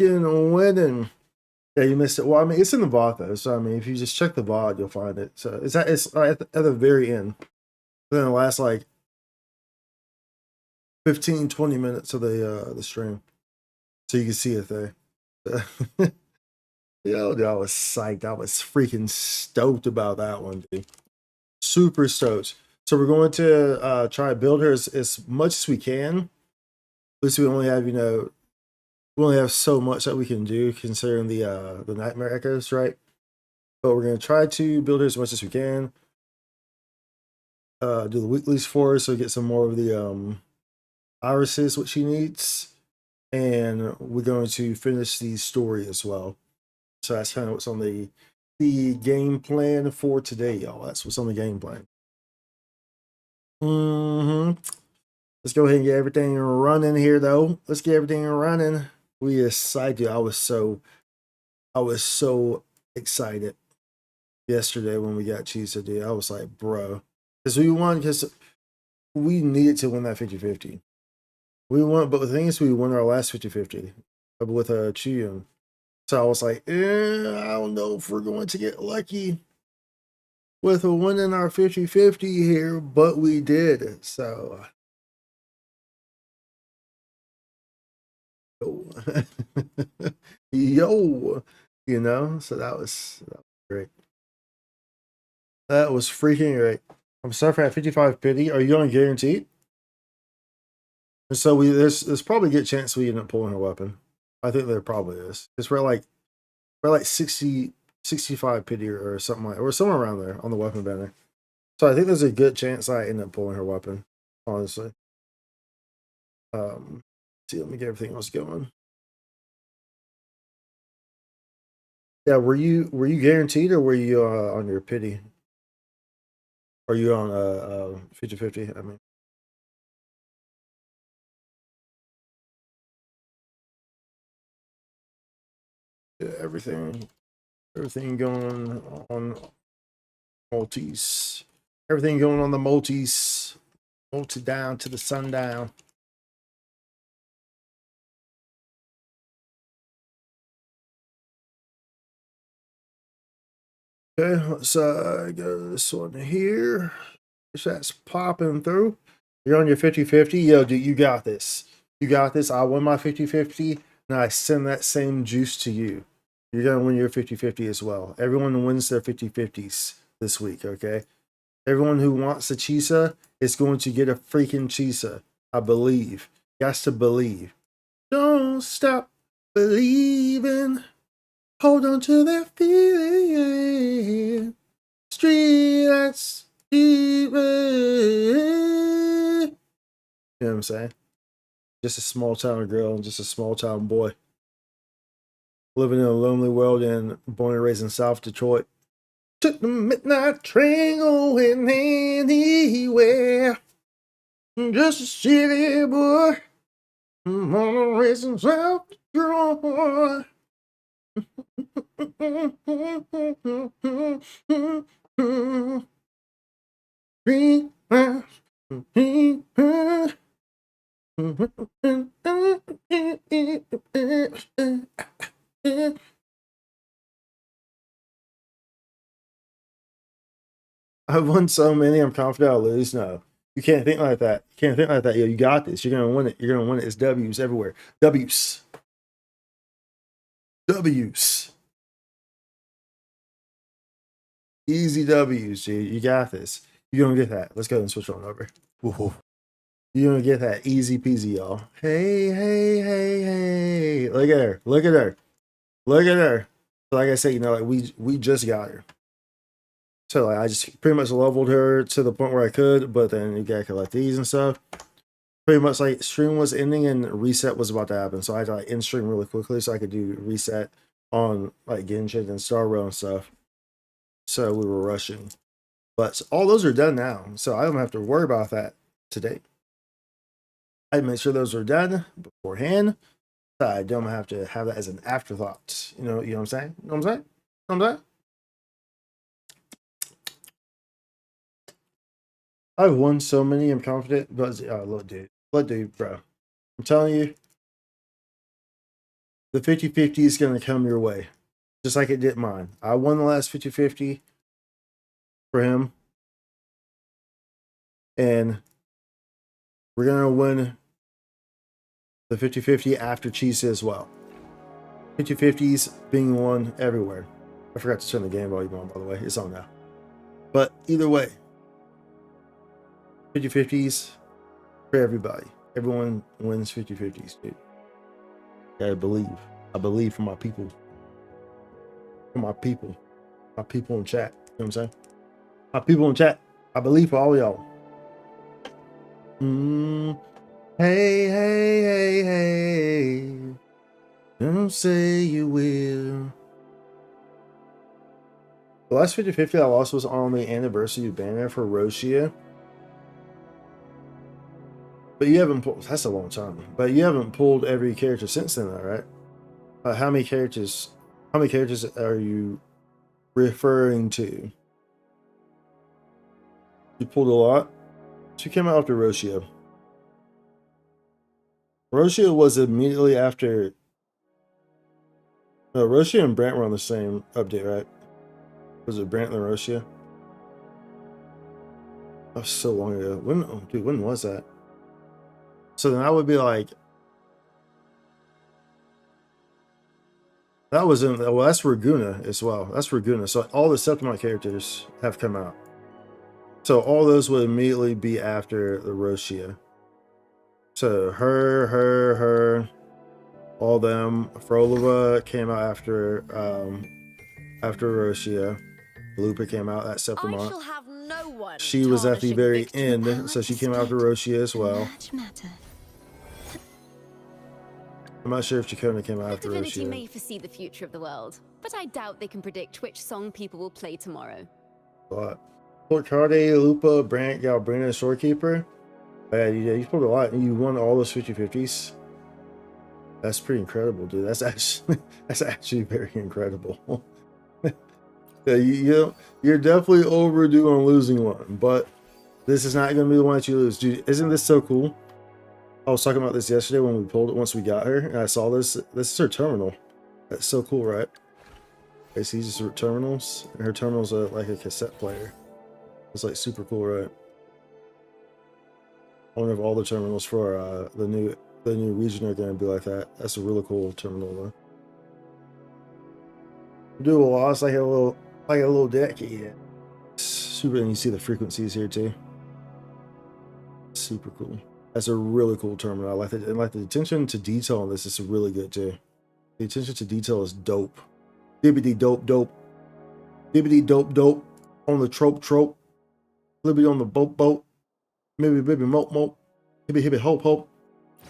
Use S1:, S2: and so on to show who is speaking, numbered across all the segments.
S1: freaking winning. Yeah, you missed it. Well, I mean, it's in the VOD though, so I mean, if you just check the VOD, you'll find it. So it's at the very end. Then the last like 15, 20 minutes of the stream, so you can see it there. Yo, dude, I was psyched. I was freaking stoked about that one, dude. Super stoked. So we're going to try to build her as much as we can. At least we only have, you know, we only have so much that we can do considering the nightmare echoes, right? But we're gonna try to build her as much as we can. Do the weeklies for her so we get some more of the irises, what she needs. And we're going to finish the story as well. So that's kind of what's on the game plan for today, y'all. That's what's on the game plan. Let's go ahead and get everything running here, though. Let's get everything running. We excited. I was so excited yesterday when we got Chisa, dude. I was like, bro, because we needed to win that 50-50. We won, but the thing is, we won our last 50-50 with Chiyun. So I was like, I don't know if we're going to get lucky with winning our 50-50 here, but we did. So, yo, you know, so that was great. That was freaking great. I'm sorry for that 55 pity. Are you going to guarantee it? And so there's probably a good chance we end up pulling a weapon. I think there probably is. Because we're like 60, 65 pity or something like, or somewhere around there on the weapon banner. So I think there's a good chance I end up pulling her weapon, honestly. See, let me get everything else going. Yeah, were you guaranteed or were you on your pity? Are you on 50-50? I mean, yeah, everything going on multis. Everything going on the multis. Multi down to the sundown. Okay, let's go this one here. That's popping through. You're on your 50-50. Yo, dude, you got this. You got this. I won my 50-50. And I send that same juice to you. You're going to win your 50-50 as well. Everyone wins their 50-50s this week, okay? Everyone who wants a Chisa is going to get a freaking Chisa. I believe. You got to believe. Don't stop believing. Hold on to that feeling. Street lights. You know what I'm saying? Just a small town girl and just a small town boy. Living in a lonely world and born and raised in South Detroit. Took the midnight train going anywhere. Just a city boy. Born and raised in South Detroit. I've won so many. I'm confident I'll lose. No, you can't think like that. You can't think like that. Yo, you got this. You're gonna win it. You're gonna win it. It's W's everywhere. W's. W's. Easy W's, dude. You got this. You're gonna get that. Let's go and switch on over. Woo-hoo. You're gonna get that easy peasy, y'all. Hey, hey, hey, hey. Look at her. Look at her. Look at her. Like I said, you know, like we just got her. So like I just pretty much leveled her to the point where I could, but then you gotta collect these and stuff. Pretty much like stream was ending and reset was about to happen. So I had to like end stream really quickly so I could do reset on like Genshin and Star Rail and stuff. So we were rushing. But all those are done now. So I don't have to worry about that today. I made sure those are done beforehand. So I don't have to have that as an afterthought. You know what I'm saying? You know what I'm saying? You know what I'm saying? I've won so many. I'm confident, but look, dude, bro. I'm telling you, the 50-50 is going to come your way. Just like it did mine. I won the last 50-50 for him. And we're going to win the 50-50 after Chisa as well. 50-50s being won everywhere. I forgot to turn the game volume on, by the way. It's on now. But either way, 50-50s for everybody. Everyone wins 50-50s, dude. I believe. I believe for my people. For my people. My people in chat. You know what I'm saying? My people in chat. I believe for all y'all. Hey, hey, hey, hey. Don't say you will. The last 50-50 I lost was on the anniversary banner for Roshia. But you haven't pulled, that's a long time. But you haven't pulled every character since then, though, right? How many characters are you referring to? You pulled a lot? She came out after Roshia. Roshia was immediately after. No, Roshia and Brant were on the same update, right? Was it Brant and Roshia? That was so long ago. When, oh, dude, when was that? So then that would be like. That was in. Well, that's Raguna as well. That's Raguna. So all the Septimite characters have come out. So all those would immediately be after the Roshia. So her, all them. Frolova came out after Roshia. Lupa came out at Septimite. She was at the very end, so she came out after Roshia as well. I'm not sure if Chacona came out after Roshia.
S2: Divinity may foresee the future of the world, but I doubt they can predict which song people will play tomorrow.
S1: But Port Carde, Lupa, Brant, Galbrina, Storekeeper. Yeah, you pulled a lot, and you won all those 50-50s. That's pretty incredible, dude. That's actually very incredible. Yeah, you're definitely overdue on losing one, but this is not going to be the one that you lose, dude. Isn't this so cool? I was talking about this yesterday when we pulled it. Once we got her, and I saw this. This is her terminal. That's so cool, right? Okay, so these are her terminals, and her terminal's like a cassette player. It's like super cool, right? I wonder if all the terminals for the new region are going to be like that. That's a really cool terminal, though. Do a lot. It's like a little deck. Yeah. Super, and you see the frequencies here too. Super cool. That's a really cool terminal. I like it. And like the attention to detail on this is really good too. The attention to detail is dope. Dibbity dope dope. Dibbity dope dope. On the trope. Libby on the boat. Maybe baby mope. Hibby hope.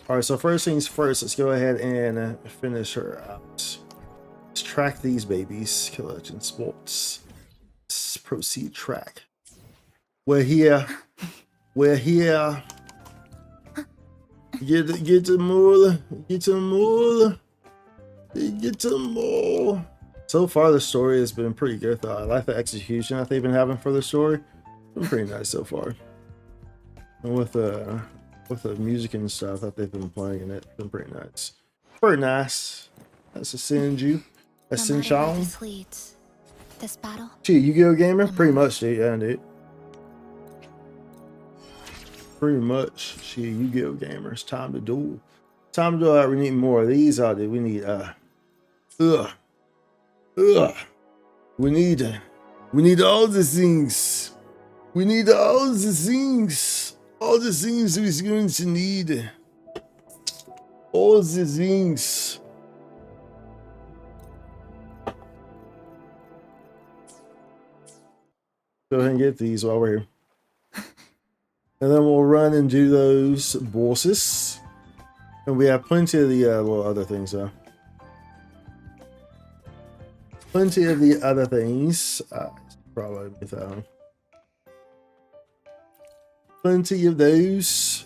S1: Alright, so first things first, let's go ahead and finish her out. Let's track these babies. Collection sports. Let's proceed track. We're here. Get to more. So far, the story has been pretty good, though. I like the execution that they've been having for the story. It's been pretty nice so far. And with the music and stuff that they've been playing in it, it's been pretty nice. Pretty nice. That's a Sinju. A Sinchon.
S3: This battle.
S1: Gee, Yu-Gi-Oh gamer? Pretty much, dude. Yeah, dude. Pretty much, she Yu-Gi-Oh gamers. Time to duel. Time to do. We need more of these out there. We need We need all the things. We need all the things. All the things we're going to need. All the things. Go ahead and get these while we're here. And then we'll run and do those bosses. And we have plenty of the little other things, though. Plenty of the other things. Probably without. Plenty of those.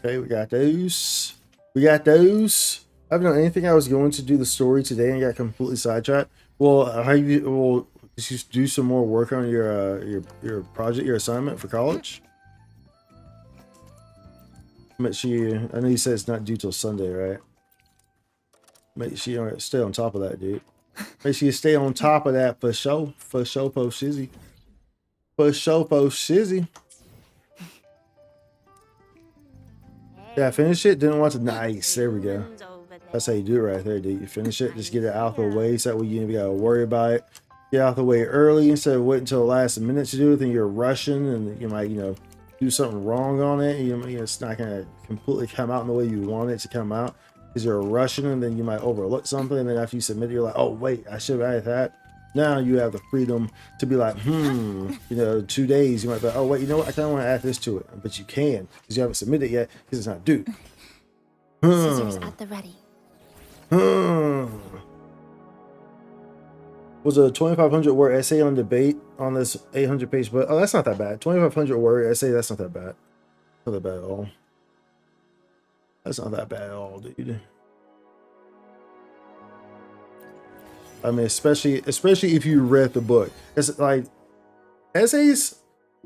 S1: Okay, we got those. I haven't done anything. I was going to do the story today and got completely sidetracked. Well, just do some more work on your project, your assignment for college. Make sure you, I know you said it's not due till Sunday, right? Make sure you stay on top of that, dude. Make sure you stay on top of that for sure. For sure, po shizzy. For sure, po shizzy. Yeah, finish it. Didn't want to. Nice. There we go. That's how you do it right there, dude. You finish it. Just get it out of the way so that way you ain't got to worry about it. Get out of the way early instead of waiting until the last minute to do it. Then you're rushing and you might, do something wrong on it. It's not going to completely come out in the way you want it to come out because you're rushing, and then you might overlook something. And then after you submit it, you're like, oh, wait, I should have added that. Now you have the freedom to be like, 2 days. You might be like, oh, wait, you know what? I kind of want to add this to it. But you can because you haven't submitted it yet because it's not due.
S3: Scissors at the ready.
S1: Was a 2,500 word essay on debate on this 800 page book. Oh, that's not that bad. 2,500 word essay, that's not that bad. Not that bad at all. That's not that bad at all, dude. I mean, especially if you read the book. It's like essays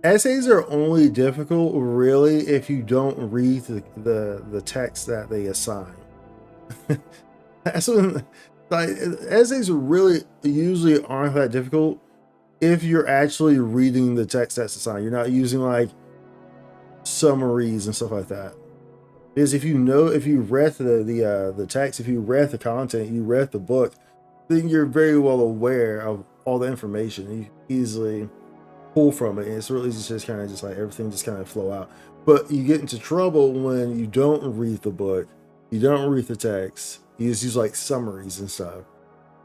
S1: are only difficult really if you don't read the text that they assign. That's when, like, essays really usually aren't that difficult if you're actually reading the text that's assigned. You're not using like summaries and stuff like that. Because if you read the text, if you read the content, you read the book, then you're very well aware of all the information. You easily pull from it, and it's really just kind of just like everything just kind of flow out. But you get into trouble when you don't read the book, you don't read the text, you just use like summaries and stuff.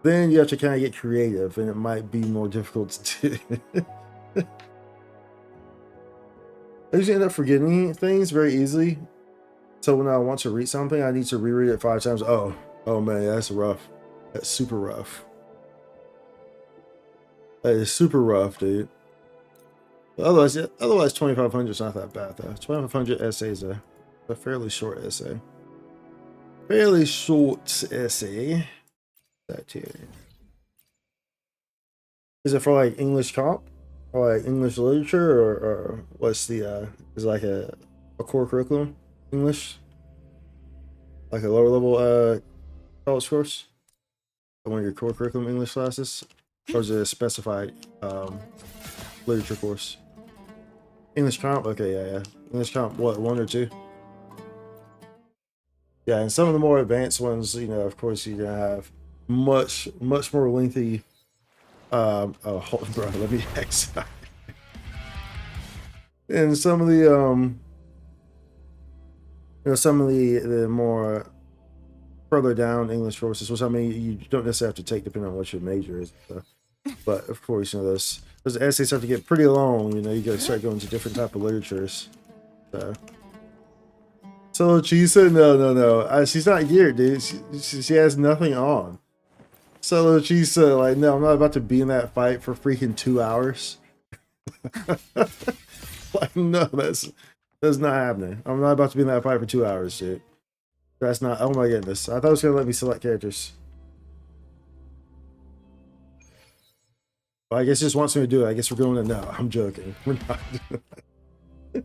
S1: Then you have to kind of get creative, and it might be more difficult to do. I usually end up forgetting things very easily. So when I want to read something, I need to reread it 5 times. Oh man, that's rough. That's super rough. That is super rough, dude. But otherwise 2,500 is not that bad though. 2,500 essays a fairly short essay. Fairly short essay. That here. Is it for like English comp or like English literature, or what's the is it like a core curriculum English, like a lower level college course, one of your core curriculum English classes, or is it a specified literature course? English comp, okay, yeah. English comp, what, 1 or 2? Yeah, and some of the more advanced ones, of course, you're gonna have much more lengthy. Oh, hold on, bro, let me exit. And some of the some of the more further down English courses, which I mean you don't necessarily have to take depending on what your major is. But of course, those essays have to get pretty long. You gotta start going to different type of literatures. So Chisa, no, she's not geared, dude. She has nothing on. So Chisa, like, no, I'm not about to be in that fight for freaking 2 hours. Like, no, that's not happening. I'm not about to be in that fight for 2 hours, dude. That's not. Oh my goodness! I thought it was gonna let me select characters. Well, I guess it just wants me to do it. I guess we're going to no. I'm joking. We're not doing that.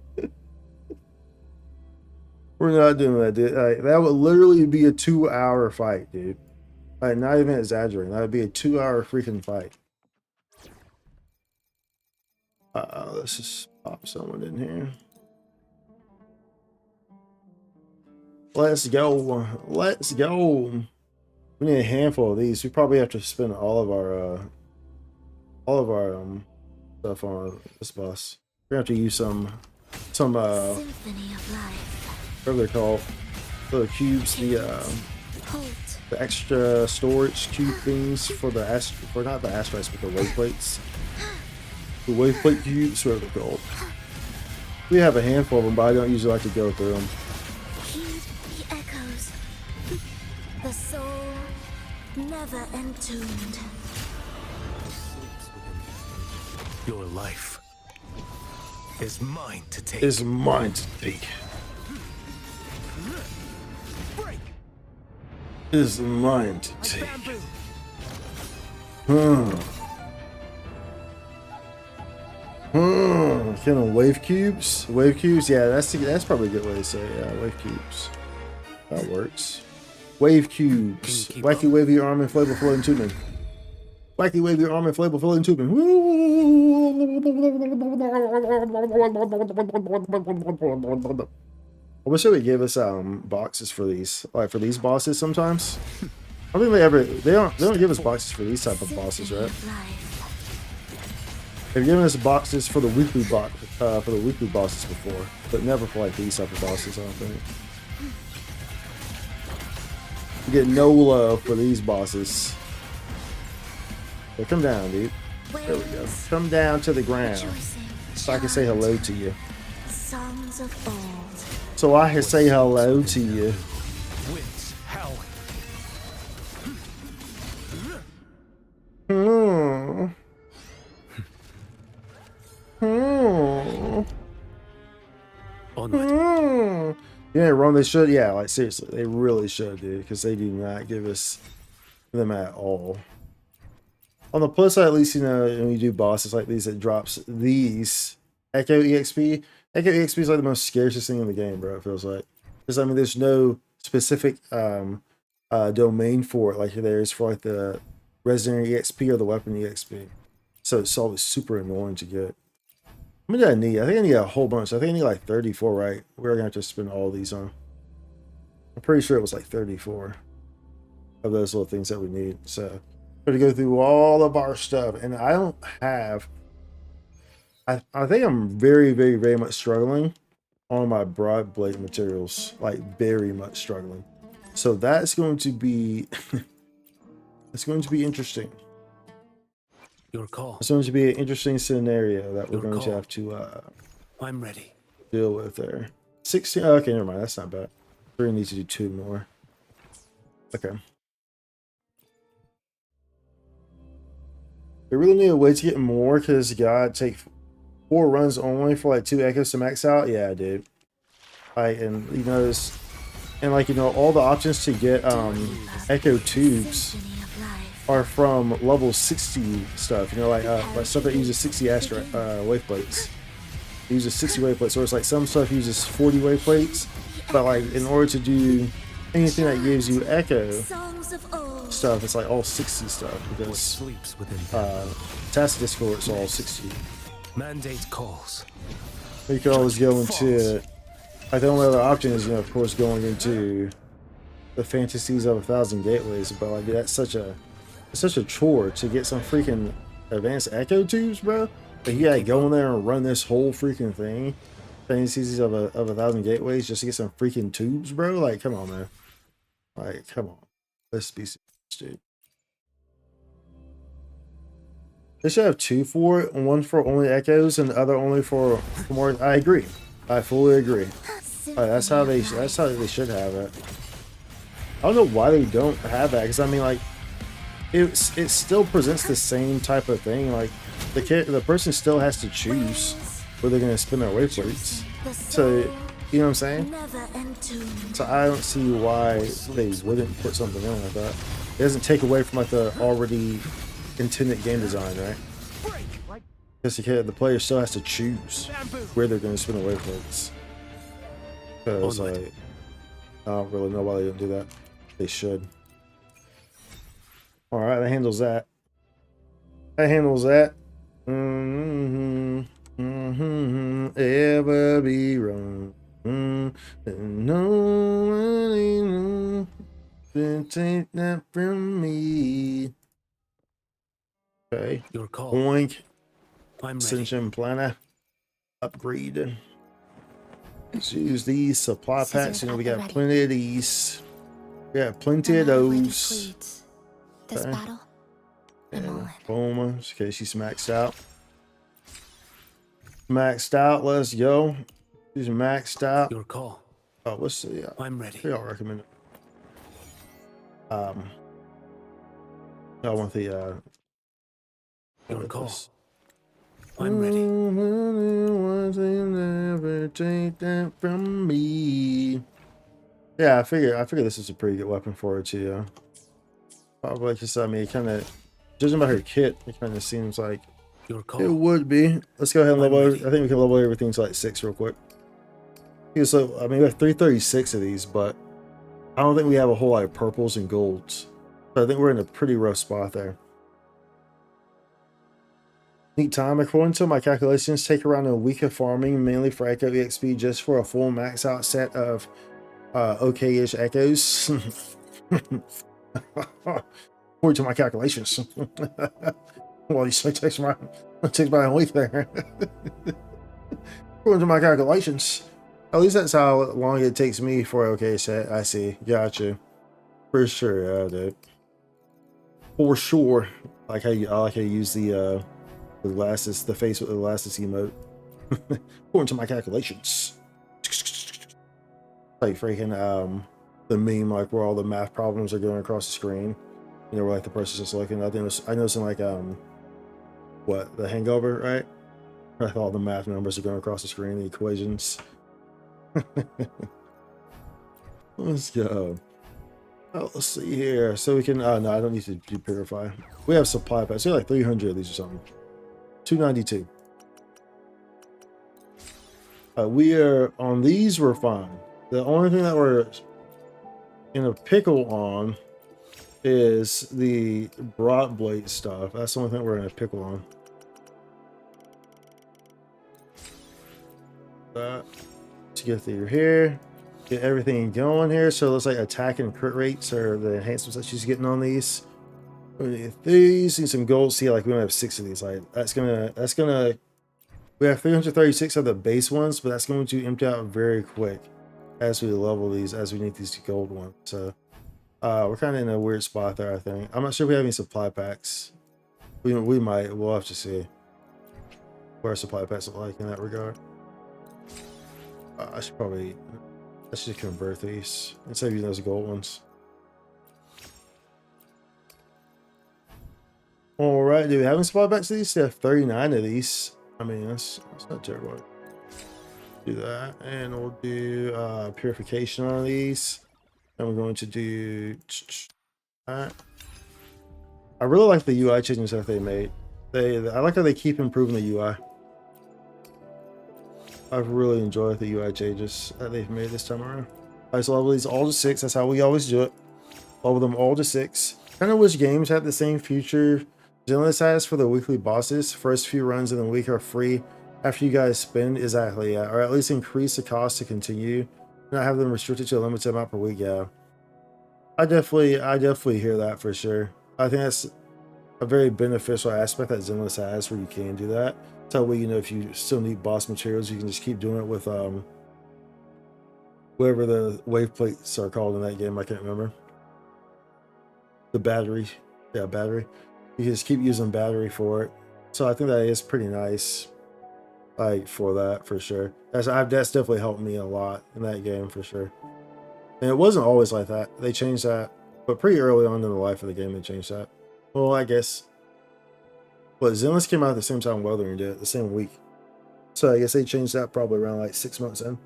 S1: We're not doing that, dude. Like, that would literally be a 2-hour fight, dude. Like, not even exaggerating. That would be a 2-hour freaking fight. Let's just pop someone in here. Let's go. Let's go. We need a handful of these. We probably have to spend all of our stuff on this boss. We're gonna have to use some
S3: Symphony of life.
S1: what are they called? The cubes, the extra storage cube things for the not the asteroids, but the wave plates. The wave plate cubes, whatever they're called. We have a handful of them, but I don't usually like to go through them.
S3: Heed the echoes. The soul never entombed.
S4: Your life is mine to take.
S1: Is mine to take.
S4: Break.
S1: Is mine to take. Killing them wave cubes. Wave cubes, yeah, that's probably a good way to say it. Yeah, wave cubes. That works. Wave cubes.
S4: Can you keep
S1: Wacky
S4: up?
S1: wavy your arm inflatable floating tubing. Wacky wavy your arm inflatable floating tubing. I wish they would give us boxes for these, like for these bosses sometimes. I don't think they don't give us boxes for these type of bosses, right? They've given us boxes for the weekly bosses before, but never for like these type of bosses. I don't think. You get no love for these bosses. So come down, dude. There we go. Come down to the ground, so I can say hello to you.
S3: Songs of old.
S1: So I can say hello to you.
S4: Winds howling.
S1: Hmm. Hmm.
S4: Onward.
S1: Hmm. Yeah, wrong. They should. Yeah, like seriously, they really should, dude, because they do not give us them at all. On the plus side, at least, you know, when you do bosses like these, it drops these Echo EXP. Echo EXP is like the most scarcest thing in the game, bro. It feels like, because I mean, there's no specific domain for it like there is for like the Resident EXP or the Weapon EXP. So it's always super annoying to get. How many do I need? I think I need a whole bunch. I think I need like 34, right? We're gonna have to spend all these on. I'm pretty sure it was like 34 of those little things that we need. So we're gonna go through all of our stuff, and I don't have. I think I'm very, very, very much struggling on my broad blade materials, like very much struggling. So that's going to be it's going to be interesting.
S4: Your call.
S1: It's going to be an interesting scenario that we're
S4: Your
S1: going to
S4: call.
S1: have to
S4: I'm ready.
S1: deal with there. 16. Oh, okay, never mind. That's not bad. We're gonna need to do 2 more. Okay. We really need a way to get more because God take 4 runs only for like 2 echoes to max out. Yeah, dude. Like, and you notice, and like, you know, all the options to get echo tubes are from level 60 stuff. You know, like stuff that uses 60 astra wave plates. It uses 60 wave plates, or it's like some stuff uses 40 wave plates. But like, in order to do anything that gives you echo stuff, it's like all 60 stuff
S4: What
S1: because
S4: sleeps within
S1: Tacit Discord is all 60.
S4: mandate calls.
S1: You can always go into, like, the only other option is, you know, of course, going into the fantasies of 1,000 gateways. But like, that's such a chore to get some freaking advanced echo tubes, bro. But you gotta go in there and run this whole freaking thing, fantasies of 1,000 gateways, just to get some freaking tubes, bro. Like, come on, man. Like, come on. Let's be serious, dude. They should have 2 for it, one for only echoes and the other only for more. I agree. I fully agree. That's how they should have it. I don't know why they don't have that, because I mean, like, it still presents the same type of thing. Like, the person still has to choose where they're gonna spin their wave plates. So, you know what I'm saying? So I don't see why they wouldn't put something in like that. It doesn't take away from like the already intended game design, right? Because the player still has to choose where they're gonna spin the wave plates. Because like, I don't really know why they didn't do that. They should. All right, that handles that. That handles that. Ever be wrong? Nobody knows. Take that from me. Okay.
S4: Your call.
S1: Boink.
S4: I'm ready.
S1: Ascension planner. Upgrade. Let's use these supply packs. You know, we got plenty of these. We got plenty of those.
S3: This
S1: Okay.
S3: battle, I'm all in.
S1: Boom. Okay, she's maxed out. Maxed out. Let's go. She's maxed out.
S4: Your call.
S1: Oh, let's see.
S4: I'm ready.
S1: Y'all recommend it. I want the
S4: Your
S1: what
S4: call.
S1: this?
S4: I'm ready.
S1: Never take that from me. Yeah, I figure this is a pretty good weapon for her too. Yeah. Probably just, I mean, it kind of, judging by her kit, it kind of seems like
S4: Your
S1: It
S4: call.
S1: would be. Let's go ahead and
S4: I'm
S1: level.
S4: ready.
S1: I think we can level everything to like 6 real quick. Yeah, so I mean, we have 336 of these, but I don't think we have a whole lot of purples and golds. So I think we're in a pretty rough spot there. Neat time. According to my calculations, take around a week of farming, mainly for Echo EXP, just for a full max out set of okay-ish echoes. According to my calculations. Well, you say takes about a week there. According to my calculations. At least that's how long it takes me for okay set. I see. Gotcha. For sure, yeah, dude. For sure. I like how you use the glasses, the face with the glasses emote. According to my calculations. Like freaking the meme like where all the math problems are going across the screen. You know, where like the person's just looking. I know some like what, the hangover, right? I thought the math numbers are going across the screen, the equations. Let's go. Oh, let's see here. So we can, no, I don't need to do purify. We have supply packs. We have like 300 of these or something. 292. We are, on these, we're fine. The only thing that we're in a pickle on is the Brought Blade stuff. That's the only thing we're in a pickle on. That. To get through here. Get everything going here. So it looks like attack and crit rates are the enhancements that she's getting on these. These need some gold. See, like we only have 6 of these. Like that's gonna we have 336 of the base ones, but that's going to empty out very quick as we level these, as we need these gold ones. So we're kind of in a weird spot there, I think. I'm not sure if we have any supply packs. We might. We'll have to see what our supply packs look like in that regard. I should convert these instead of using those gold ones. All right, do we have any supply packs of these? They have 39 of these. I mean, that's not terrible. Do that, and we'll do purification on these. And we're going to do that. I really like the UI changes that they made. I like how they keep improving the UI. I've really enjoyed the UI changes that they've made this time around. Alright, so level these all to 6. That's how we always do it. Level them all to 6. Kind of wish games had the same feature Zenless has for the weekly bosses. First few runs in the week are free after you guys spend. Exactly, yeah. Or at least increase the cost to continue. Not have them restricted to a limited amount per week, yeah. I definitely hear that for sure. I think that's a very beneficial aspect that Zenless has where you can do that. So that way, you know, if you still need boss materials, you can just keep doing it with whatever the wave plates are called in that game. I can't remember. The battery. Yeah, battery. You can just keep using battery for it. So I think that is pretty nice. Like for that for sure. That's definitely helped me a lot in that game for sure. And it wasn't always like that. They changed that, but pretty early on in the life of the game they changed that. Well, I guess. But Zenless came out at the same time Wuthering did, the same week. So I guess they changed that probably around like 6 months in.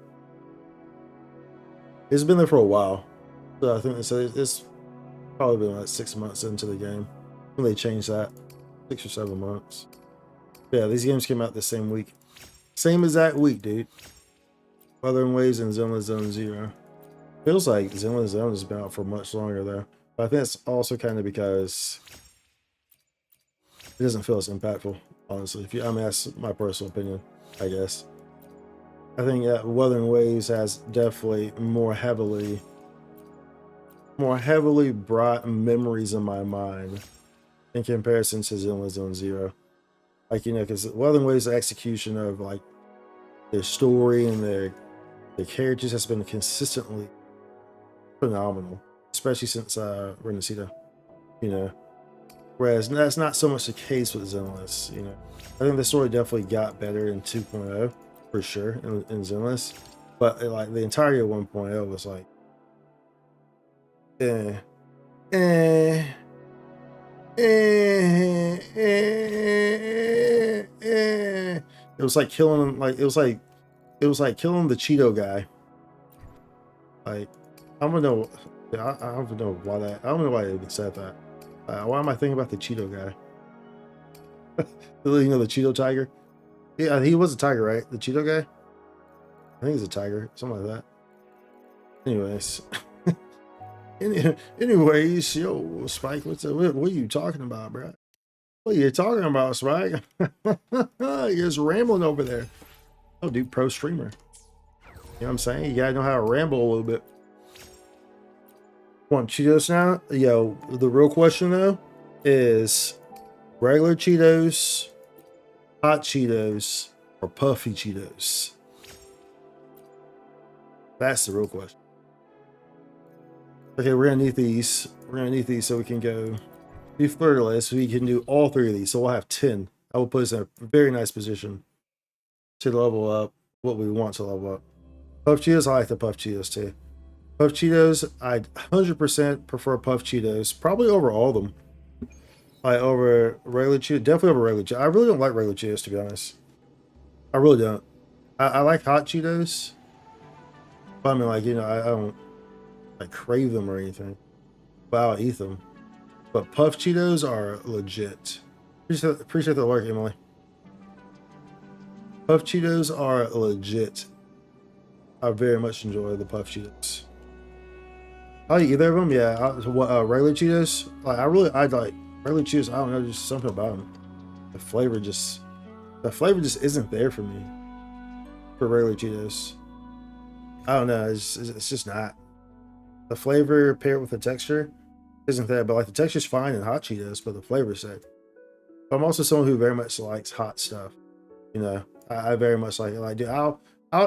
S1: It's been there for a while. So I think it's probably been like 6 months into the game when they changed that. 6 or 7 months. Yeah, these games came out the same week. Same exact week, dude. Wuthering Waves and Zenless Zone Zero. Feels like Zenless Zone has been out for much longer though. But I think it's also kind of because it doesn't feel as impactful, honestly. I mean, that's my personal opinion, I guess. I think Wuthering Waves has definitely more heavily brought memories in my mind in comparison to Zenless Zone Zero. Like, you know, because Wuthering Waves' execution of like their story and their characters has been consistently phenomenal, especially since Renacita, you know. Whereas that's not so much the case with Zenless, you know. I think the story definitely got better in 2.0 for sure in Zenless, but like the entirety of 1.0 was like, it was like killing, like it was like killing the Cheeto guy. Like I don't know, I don't know why that. I don't know why they even said that. Why am I thinking about the Cheeto guy? You know, the Cheeto tiger. Yeah, he was a tiger, right? The Cheeto guy. I think he's a tiger, something like that. Anyways. Anyways, yo, Spike, what are you talking about, bro? What are you talking about, Spike? You're just rambling over there. Oh, dude, pro streamer. You know what I'm saying? You gotta know how to ramble a little bit. Want Cheetos now? Yo, the real question though is regular Cheetos, hot Cheetos, or puffy Cheetos? That's the real question. Okay, we're gonna need these. We're gonna need these so we can go be fertilized. We can do all three of these. So we'll have 10. I will put us in a very nice position to level up what we want to level up. Puff Cheetos, I like the Puff Cheetos too. Puff Cheetos, I 100% prefer Puff Cheetos, probably over all of them. Like over regular Cheetos, definitely over regular Cheetos. I really don't like regular Cheetos, to be honest. I really don't. I like hot Cheetos. But I mean, like, you know, I don't like crave them or anything, but I'll eat them. But Puff Cheetos are legit. Appreciate the work, Emily. Puff Cheetos are legit. I very much enjoy the Puff Cheetos. I like either of them, yeah. Regular Cheetos, like I like regular Cheetos. I don't know, just something about them. The flavor just isn't there for me. For regular Cheetos, I don't know. It's just not. The flavor paired with the texture isn't there, but like the texture's fine in hot Cheetos, but the flavor's sick. But I'm also someone who very much likes hot stuff. You know, I very much like it. Like, dude, I'll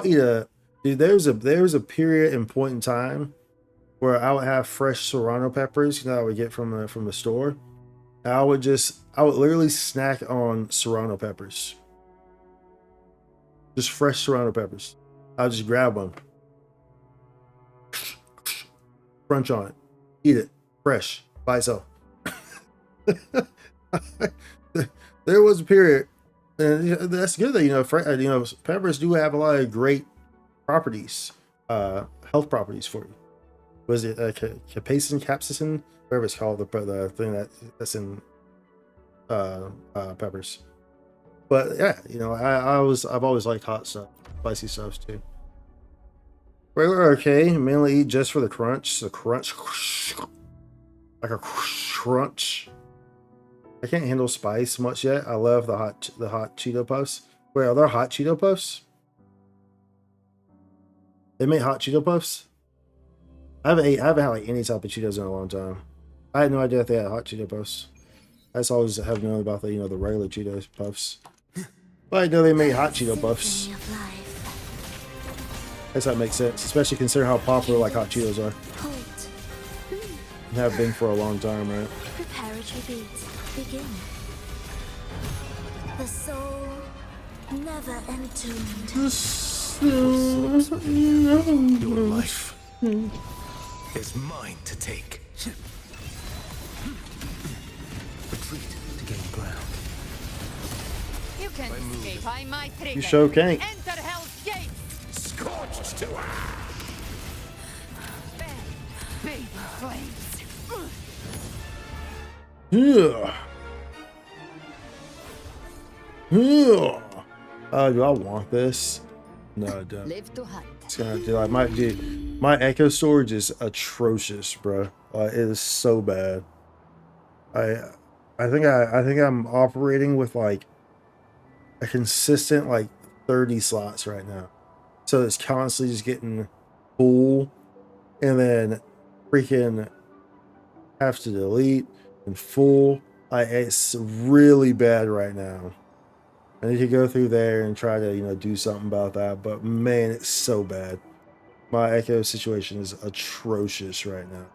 S1: eat a dude. There was a period and point in time where I would have fresh serrano peppers, you know, I would get from the store. And I would literally snack on serrano peppers. Just fresh serrano peppers. I'll just grab one. Crunch on it. Eat it. Fresh. By itself. There was a period. And that's good that, you know, peppers do have a lot of great properties. Health properties for you. Was it capsaicin, whatever it's called, the thing that's in peppers. But yeah, you know, I've always liked hot stuff, spicy stuff too. Regular okay, mainly eat just for the crunch. The crunch, like a crunch. I can't handle spice much yet. I love the hot Cheeto puffs. Wait, are there hot Cheeto puffs? They make hot Cheeto puffs? I haven't had like any type of Cheetos in a long time. I had no idea if they had hot Cheeto puffs. I just always have known about the, you know, the regular Cheetos puffs. But I know they made hot Cheeto puffs. I guess that makes sense, especially considering how popular like hot Cheetos are. And have been for a long time, right?
S3: Preparatory beats begin. The soul never entombed.
S4: Your life is mine to take. Retreat to gain ground.
S2: You can escape, I might
S1: You sure can't.
S2: Enter Hell's Gate!
S4: Scorched to
S2: Baby flames!
S1: Yeah. Yeah. Do I want this? No, I don't.
S2: Live to hunt.
S1: It's gonna do like my echo storage is atrocious, bro. It is so bad. I think I'm operating with like a consistent like 30 slots right now. So it's constantly just getting full and then freaking have to delete and full. It's really bad right now. I need to go through there and try to, you know, do something about that. But man, it's so bad. My echo situation is atrocious right now.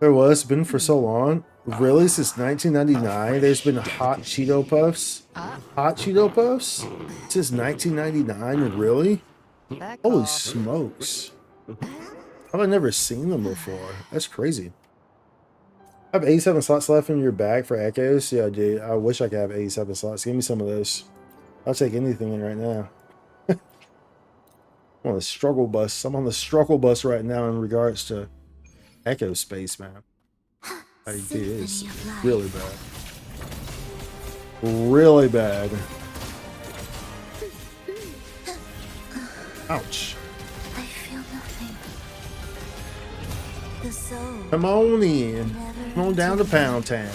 S1: There was been for so long. Really, since 1999, there's been hot Cheeto puffs. Hot Cheeto puffs since 1999. Really? Holy smokes! I've never seen them before. That's crazy. I have 87 slots left in your bag for echoes. Yeah, dude. I wish I could have 87 slots. Give me some of those. I'll take anything in right now. I'm on the struggle bus. I'm on the struggle bus right now in regards to echo space, man. Dude, it's really bad. really bad. Ouch.
S3: I feel nothing. The soul
S1: Come on in.
S3: never
S1: Come on down to Pound Town.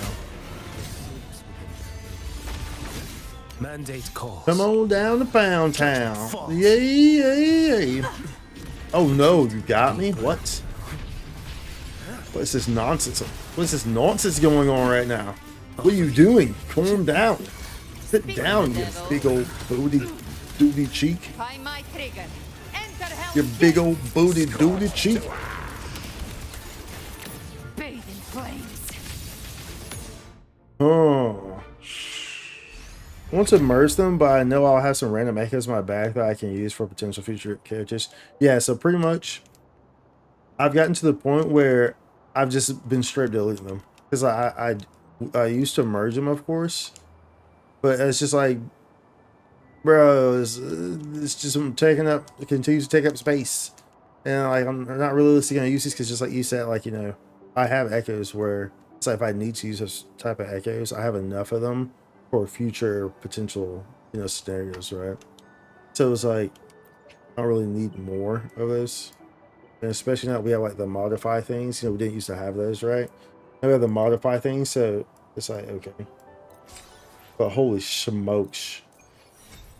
S4: Mandate calls.
S1: Come on down to Pound Town. Yay, yay, yay. Oh no, you got me? What? What is this nonsense? What is this nonsense going on right now? What are you doing? Calm down. Sit down, you big old booty cheek.
S2: Find my trigger. Enter hell.
S1: Your big old booty cheek.
S2: Bathe in flames.
S1: Oh. I want to merge them, but I know I'll have some random echoes in my back that I can use for potential future characters. Yeah, so pretty much I've gotten to the point where I've just been straight deleting them. Because I used to merge them, of course. But it's just like, bro, it's just taking up, it continues to take up space. And like, I'm not really going to use these because just like you said, like, you know, I have echoes where it's like if I need to use those type of echoes, I have enough of them for future potential, you know, scenarios, right? So it's like, I don't really need more of those. And especially now that we have like the modify things, you know, we didn't used to have those, right? Now we have the modify things, so it's like, okay. But holy smokes.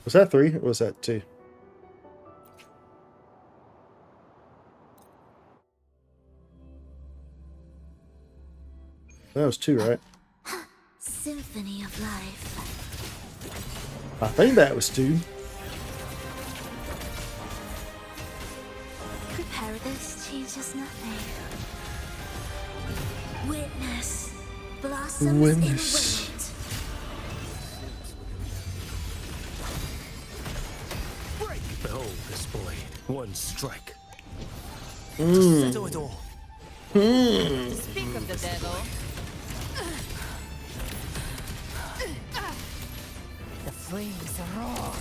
S1: Was that 3 or was that 2? That was 2, right?
S3: symphony of life.
S1: I think that was 2.
S3: Paradise changes nothing. Witness blossoms
S1: Witness.
S3: in wind.
S4: Behold this boy. One strike.
S1: Mm.
S4: Settle it all.
S2: Speak of the devil. The flames roar.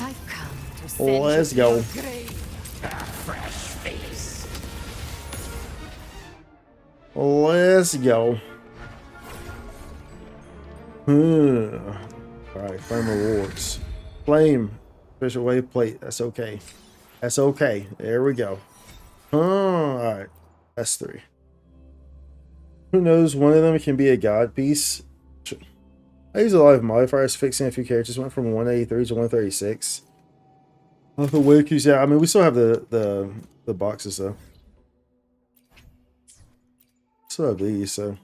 S2: I've come to send
S1: Let's
S2: you
S1: go.
S2: to your grave.
S1: Let's go. Alright, flame rewards. Flame. Special wave plate. That's okay. That's okay. There we go. Alright. That's 3. Who knows? One of them can be a god piece. I use a lot of modifiers fixing a few characters. Went from 183 to 136. Oh, the wikis, yeah. I mean, we still have the boxes though. Still have these, so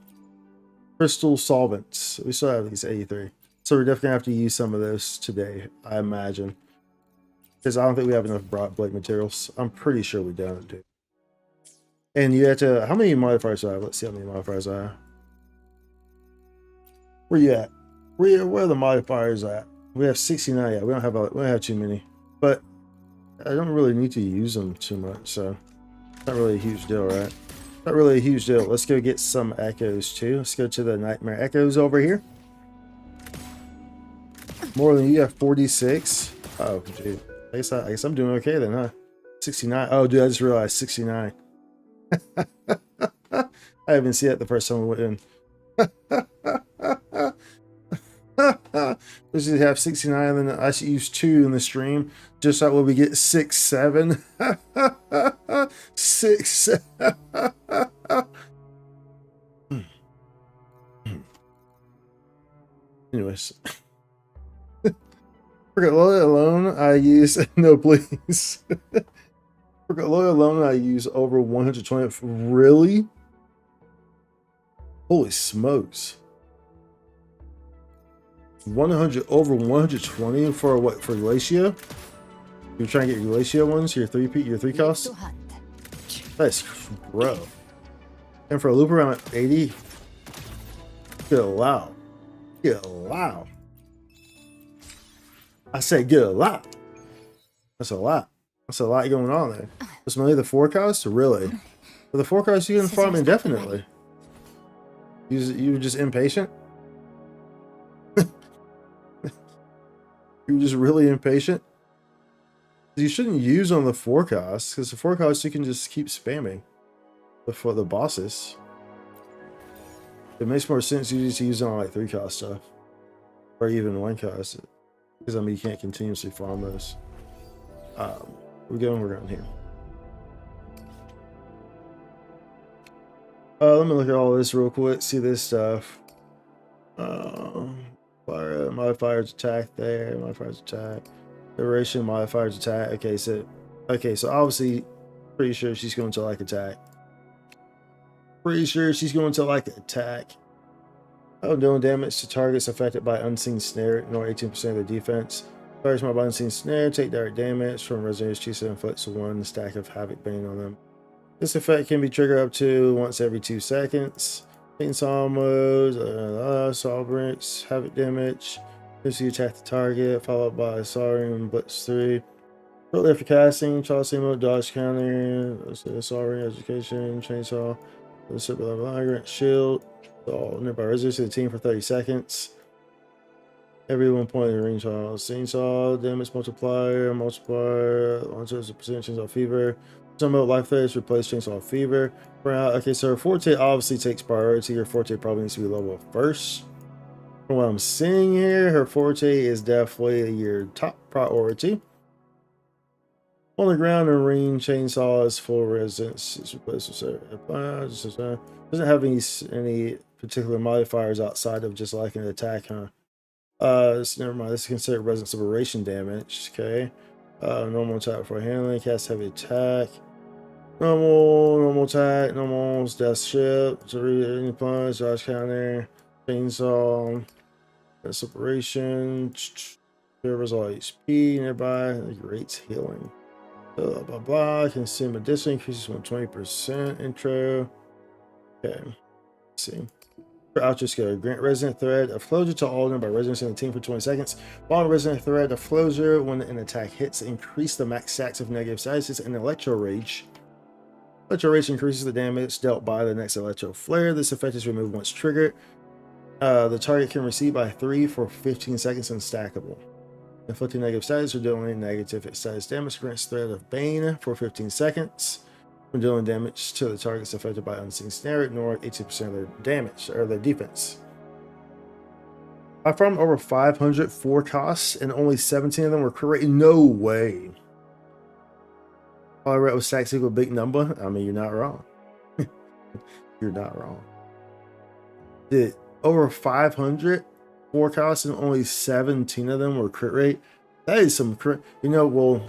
S1: crystal solvents. We still have these 83. So we're definitely gonna have to use some of those today, I imagine. Because I don't think we have enough blade materials. I'm pretty sure we don't, dude. And you have to, how many modifiers do I have? Let's see how many modifiers I have. Where you at? Where are the modifiers at? We have 69. Yeah, we don't have too many. But I don't really need to use them too much, so it's not really a huge deal, right? Not really a huge deal. Let's go get some echoes too. Let's go to the nightmare echoes over here. More than you have 46. Oh, dude. I guess I'm doing okay then, huh? 69. Oh, dude, I just realized 69. I haven't seen it the first time we went in. We should have 69, and then I should use 2 in the stream, just like when we get 6, 7. 6, 7. Anyways. For Loyal alone, I use no please. For Loyal alone, I use over 120. Really? Holy smokes! 100 over 120 for what? For Glacia? You're trying to get Glacia ones? Your 3 costs? That's bro. And for a loop around 80. Get allow. Get allow. I said get a lot. That's a lot. That's a lot going on there. Was money the forecast? Really? For the forecast, you can farm indefinitely. You were just impatient? You were just really impatient? You shouldn't use on the forecast, because the forecast you can just keep spamming before the bosses. It makes more sense you just use it on like 3 cost stuff. or even one cost. Because I mean, you can't continuously farm those. We're going here. Let me look at all this real quick. See this stuff. Fire modifiers attack there. Modifiers attack. Duration modifiers attack. Okay, so obviously, pretty sure she's going to like attack. Pretty sure she's going to like attack. Oh, dealing damage to targets affected by unseen snare. Ignore 18% of their defense. Targets marked by unseen snare take direct damage from residents. Chisa inflicts one stack of havoc bane on them. This effect can be triggered up to once every 2 seconds. Chainsaw mode, saw bricks, havoc damage. If you attack the target, followed by Sawing Blitz 3. Shortly after casting, Chisa mode, dodge counter, Sawing education, chainsaw, migrant shield. All nearby residents to the team for 30 seconds. Every 1 point in range. Chainsaw damage multiplier, launches a percent chainsaw fever. Some mode life phase replace chainsaw fever. Okay, so her forte obviously takes priority. Her forte probably needs to be level first. From what I'm seeing here, her forte is definitely your top priority. On the ground and ring, chainsaw is full resistance. Doesn't have any particular modifiers outside of just like an attack, huh? So never mind. This is considered resistance liberation damage. Okay. Normal attack for handling. Cast heavy attack. Normal attack. Normal death ship. Any punch. Dodge counter. Chainsaw. Separation. Covers all HP nearby. Rates healing. Blah blah blah. Consume addition increases 20% intro. Okay. Let's see. Outro skill. Grant resident thread of closure to all nearby residents in the team for 20 seconds. While resident thread of closure when an attack hits, increase the max stacks of negative statuses and electro rage. Electro rage increases the damage dealt by the next electro flare. This effect is removed once triggered. The target can receive by 3 for 15 seconds and stackable. Inflicting negative status or dealing negative status damage grants thread of bane for 15 seconds. When dealing damage to the targets affected by unseen snare, ignore 80% of their damage or their defense. I farmed over 500 forecasts and only 17 of them were correct. No way. All I read was stacks equal big number. I mean, you're not wrong. You're not wrong. Did over 500 forecasts and only 17 of them were crit rate? That is some crit. You know, well,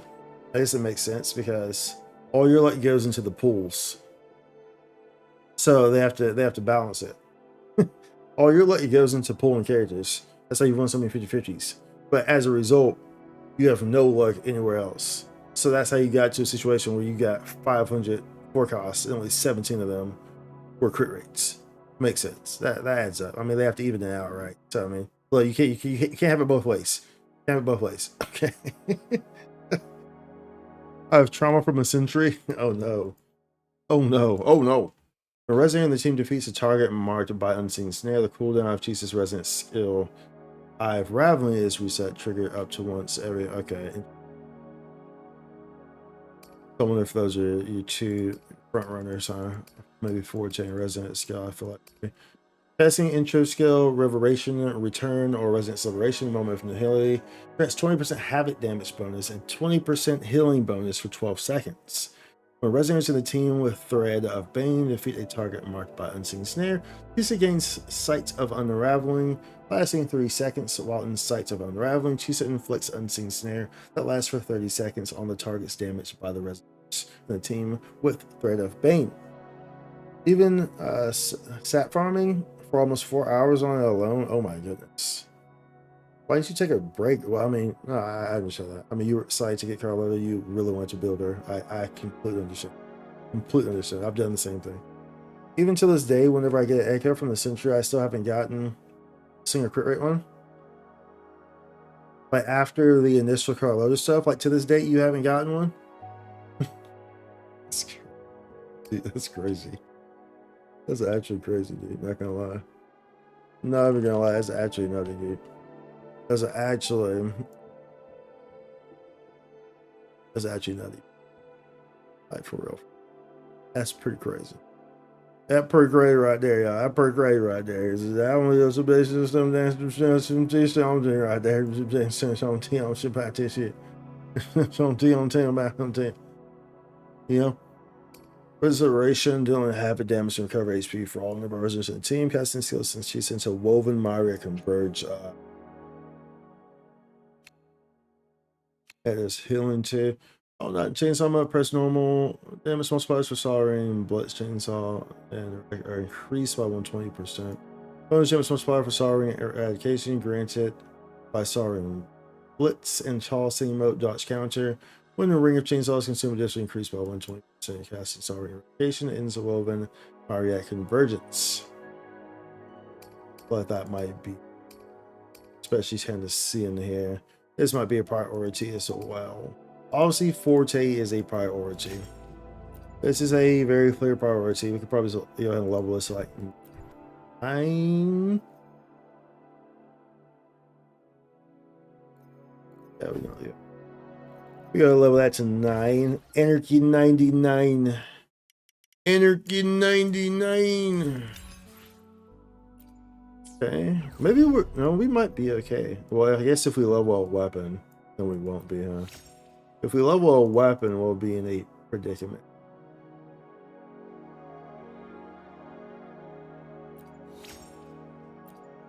S1: I guess it makes sense because all your luck goes into the pools, so they have to balance it. All your luck goes into pulling characters. That's how you won so many 50/50s. But as a result, you have no luck anywhere else. So that's how you got to a situation where you got 500 forecasts and only 17 of them were crit rates. Makes sense. That adds up. I mean, they have to even it out, right? So I mean, look, you can't have it both ways. You can't have it both ways. Okay. I have trauma from a century. Oh no. Oh no. Oh no. A resident in the team defeats a target marked by unseen snare. The cooldown of Chisa's resident skill I've Raveling is reset, triggered up to once every. Okay. I wonder if those are your two front runners, huh? Maybe forward chain resident skill. I feel like passing intro skill, reverberation, return, or resident celebration, moment of nihility. Grants 20% havoc damage bonus and 20% healing bonus for 12 seconds. When residents in the team with Thread of Bane defeat a target marked by Unseen Snare, Chisa gains Sight of Unraveling, lasting 3 seconds. While in Sight of Unraveling, Chisa inflicts Unseen Snare that lasts for 30 seconds on the targets damaged by the residents in the team with Thread of Bane. Even sat farming for almost 4 hours on it alone. Oh my goodness. Why didn't you take a break? Well, I mean, no, I understand that. I mean, you were excited to get Carlotta. You really wanted to build her. I completely understand. Completely understand. I've done the same thing. Even to this day, whenever I get an echo from the Century, I still haven't gotten a single crit rate one. Like after the initial Carlotta stuff, like to this date, you haven't gotten one? Dude, that's crazy. That's actually crazy, dude. Not gonna lie. Not even gonna lie. That's actually nutty, dude. That's actually nutty. Like for real. That's pretty crazy. That per grade right there, y'all. That per grade right there. Is that one of those bases? Some something right there. Something on shit about this shit. Something on ten about something. You know? Restoration, dealing half a damage to recover HP for all number of residents in the team. Casting skills since she's into Woven Maria Converge. That is healing too. Oh, not chainsaw mode, press normal. Damage multipliers for soldering, blitz chainsaw, and are increased by 120%. Bonus damage multiplier for soldering eradication granted by soldering blitz and tossing mode dodge counter. When the ring of chainsaws consumed, additionally increased by 120%. Casting soldering eradication ends a woven Maria convergence. But that might be, especially kind of seeing here. This might be a priority as well. Obviously, Forte is a priority. This is a very clear priority. We could probably go ahead and level this like 9. Yeah, we gotta level that to 9. Anarchy 99. Anarchy 99. Okay, maybe we might be okay. Well, I guess if we level a weapon, then we won't be, huh? If we level a weapon, we'll be in a predicament.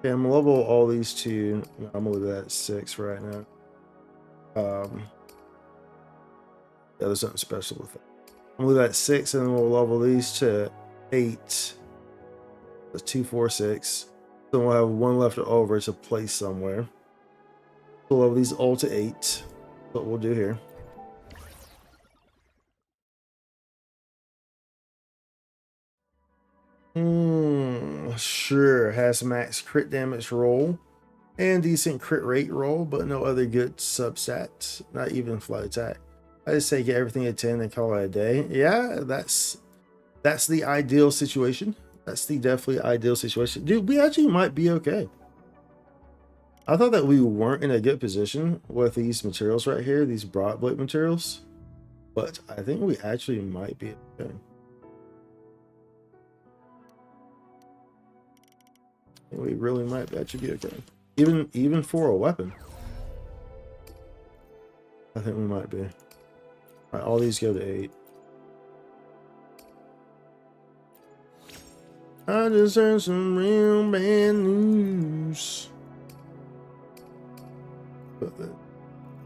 S1: Okay, I'm gonna level all these two. I'm gonna leave that at 6 right now. Yeah, there's something special with it. I'm gonna leave that at 6, and then we'll level these to 8. That's 2, 4, 6. Then we'll have 1 left over to place somewhere. We'll level these all to 8. That's what we'll do here. Sure, has max crit damage roll and decent crit rate roll, but no other good substats, not even flight attack. I just say get everything at 10 and call it a day. Yeah, that's the ideal situation. That's the definitely ideal situation. Dude, we actually might be okay. I thought that we weren't in a good position with these materials right here, these broad blade materials, but I think we actually might be okay. We really might actually be okay. Even for a weapon. I think we might be. Alright, all these go to 8. I just heard some real bad news.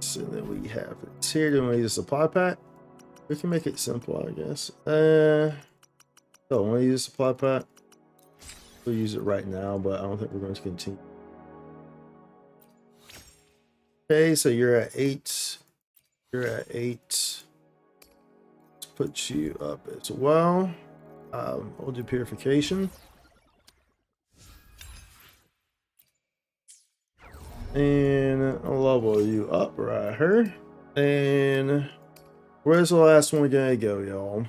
S1: So then we have it here. Then we use a supply pack. We can make it simple, I guess. Oh, I want to use a supply pack. We'll use it right now, but I don't think we're going to continue. Okay, so you're at 8. You're at 8. Let's put you up as well. We'll do purification. And I'll level you up right here. And where's the last one gonna go, y'all?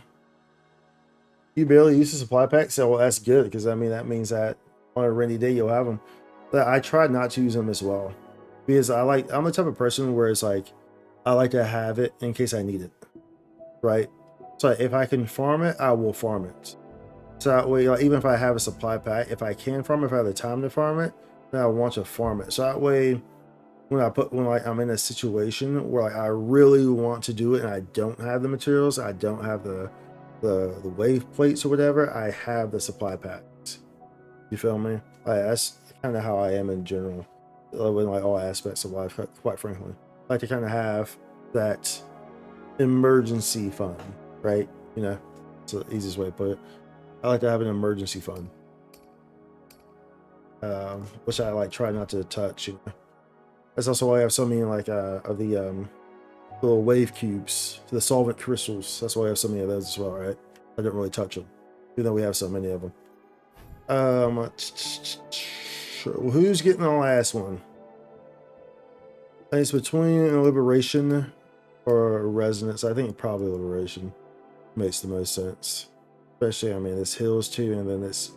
S1: You barely use the supply pack, so well, that's good, because I mean that means that on a rainy day you'll have them. But I try not to use them as well, because I'm the type of person where it's like I like to have it in case I need it, right? So if I can farm it, I will farm it. So that way, like, even if I have a supply pack, if I can farm it, if I have the time to farm it, then I want to farm it. So that way, when I'm in a situation where like I really want to do it and I don't have the materials, I don't have the wave plates or whatever, I have the supply packs. You feel me? Like, that's kind of how I am in general, in like all aspects of life. Quite frankly, I like to kind of have that emergency fund, right? You know, it's the easiest way to put it. I like to have an emergency fund, which I like try not to touch. You know, that's also why I have so many like of the little wave cubes, the solvent crystals. That's why I have so many of those as well, right? I don't really touch them, even though we have so many of them. Who's getting the last one? It's between liberation or resonance. I think probably liberation makes the most sense. Especially, I mean, this heals too, and then it's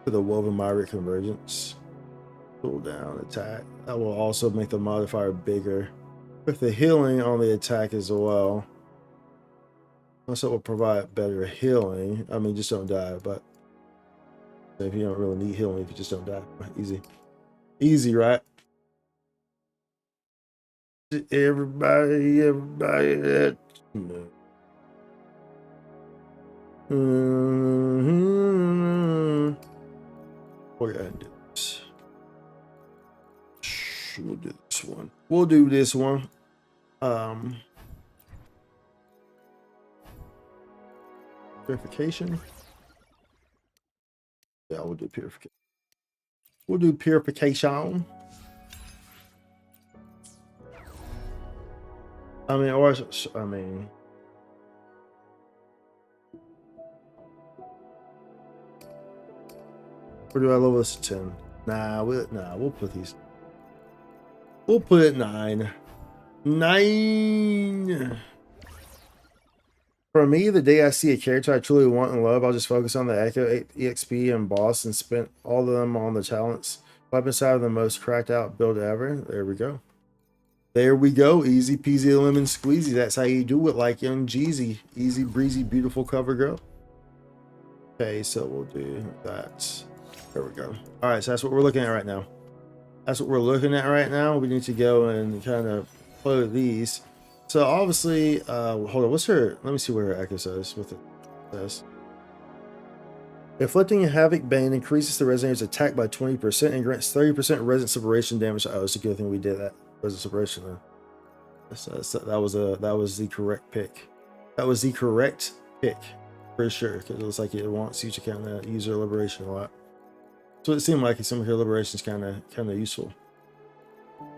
S1: for the woven migrate convergence. Cool down attack. That will also make the modifier bigger with the healing on the attack as well. Also will provide better healing. I mean, just don't die, but if you don't really need healing, if you just don't die. Easy. Easy, right? Everybody that we're gonna do this. We'll do this one. We'll do this one. Purification. Yeah, we'll do purification. We'll do purification. I mean, or I mean, or do I level this to 10? Nah, we'll put these. We'll put it 9. 9. For me, the day I see a character I truly want and love, I'll just focus on the Echo EXP and boss and spend all of them on the talents. Weapon side of the most cracked out build ever. There we go. There we go. Easy peasy lemon squeezy. That's how you do it, like young Jeezy. Easy breezy, beautiful cover girl. Okay, so we'll do that. There we go. All right, so that's what we're looking at right now. That's what we're looking at right now. We need to go and kind of play these. So obviously, hold on. What's her? Let me see what her echo says. What it says. Inflicting a Havoc Bane increases the Resonator's attack by 20% and grants 30% Resonant Separation damage. Oh, it's a good thing we did that. Resonant Separation. That was the correct pick. That was the correct pick for sure, because it looks like it wants you to kind of use your liberation a lot. So it seemed like some of her liberation is kind of useful.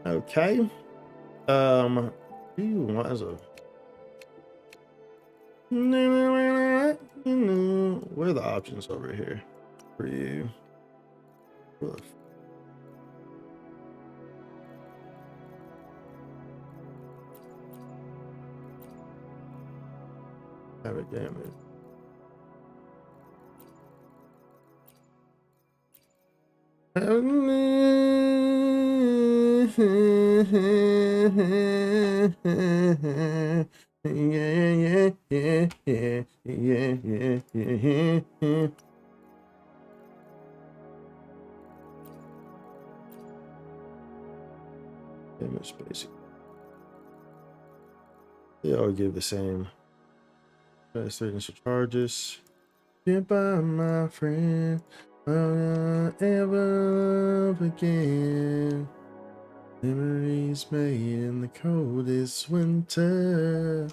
S1: Okay. Do you want as a what are the options over here for you? Have it damage. Yeah. Damage basic. They all give the same. Certain charges. Goodbye, my friend. I'll ever begin. Memories made in the coldest winter.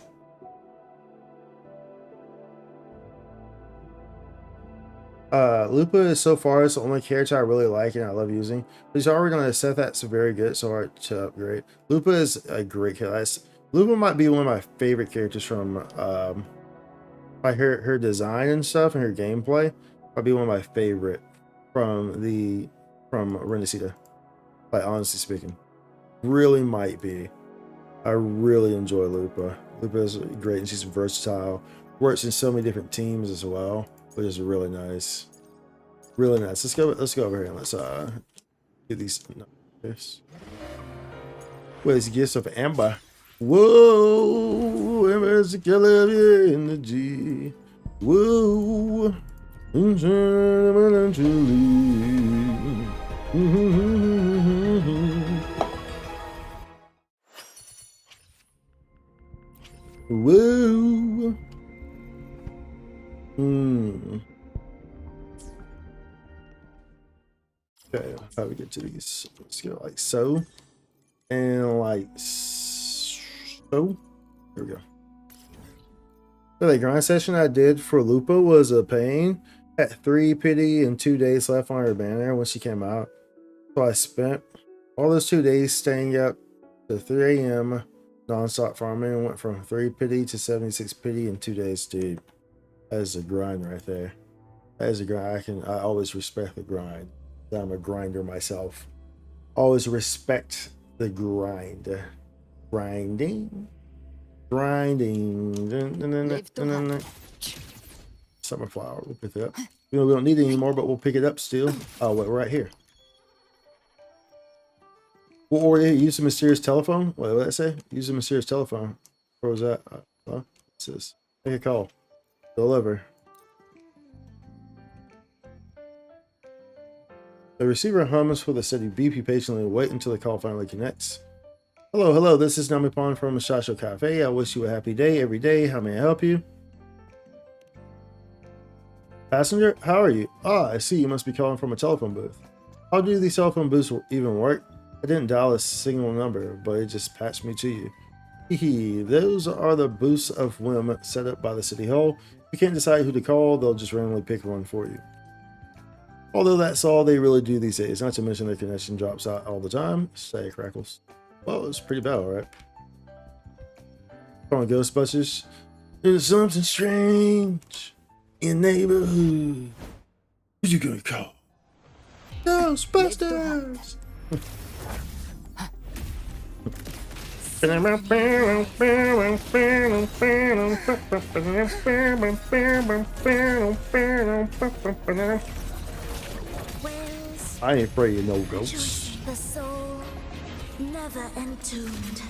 S1: Lupa is so far is the only character I really like and I love using. But he's already going to set that's very good, so hard to upgrade. Lupa is a great character. Lupa might be one of my favorite characters from by her design and stuff and her gameplay. Might be one of my favorite from Renacita. Like honestly speaking. Really might be. I really enjoy Lupa. Lupa is great and she's versatile. Works in so many different teams as well, which is really nice. Really nice. Let's go over here and let's get these. Yes. What is Gifts of Amber? Whoa, Amber's the killer in the G. Whoa. Whoa. Okay, how do we get to these? Let's go like so. And like so. There we go. So the grind session I did for Lupa was a pain. Had 3 pity and 2 days left on her banner when she came out. So I spent all those 2 days staying up to 3 a.m. non-stop farming and went from 3 pity to 76 pity in 2 days, dude. That is a grind right there. That is a grind. I always respect the grind. I'm a grinder myself. Always respect the grind. Grinding. Summer flower. We'll pick it up. We don't need it anymore, but we'll pick it up still. Oh, wait, we're right here. Or use the mysterious telephone. What did that say? Use the mysterious telephone. Where was that? Hello? What's this? Make a call. Deliver. The receiver hums for the city beep. You patiently wait until the call finally connects. Hello, hello. This is Namipon from Mushasho Cafe. I wish you a happy day every day. How may I help you? Passenger, how are you? Ah, I see. You must be calling from a telephone booth. How do these cell phone booths even work? I didn't dial a single number, but it just patched me to you. Hehe, those are the booths of whim set up by the city hall. You can't decide who to call, they'll just randomly pick one for you. Although that's all they really do these days, not to mention their connection drops out all the time. Say crackles. Well, it's pretty bad, alright. Calling Ghostbusters. There's something strange in the neighborhood. Who you gonna call? Ghostbusters! I ain't afraid of no ghosts.
S3: The soul never entombed.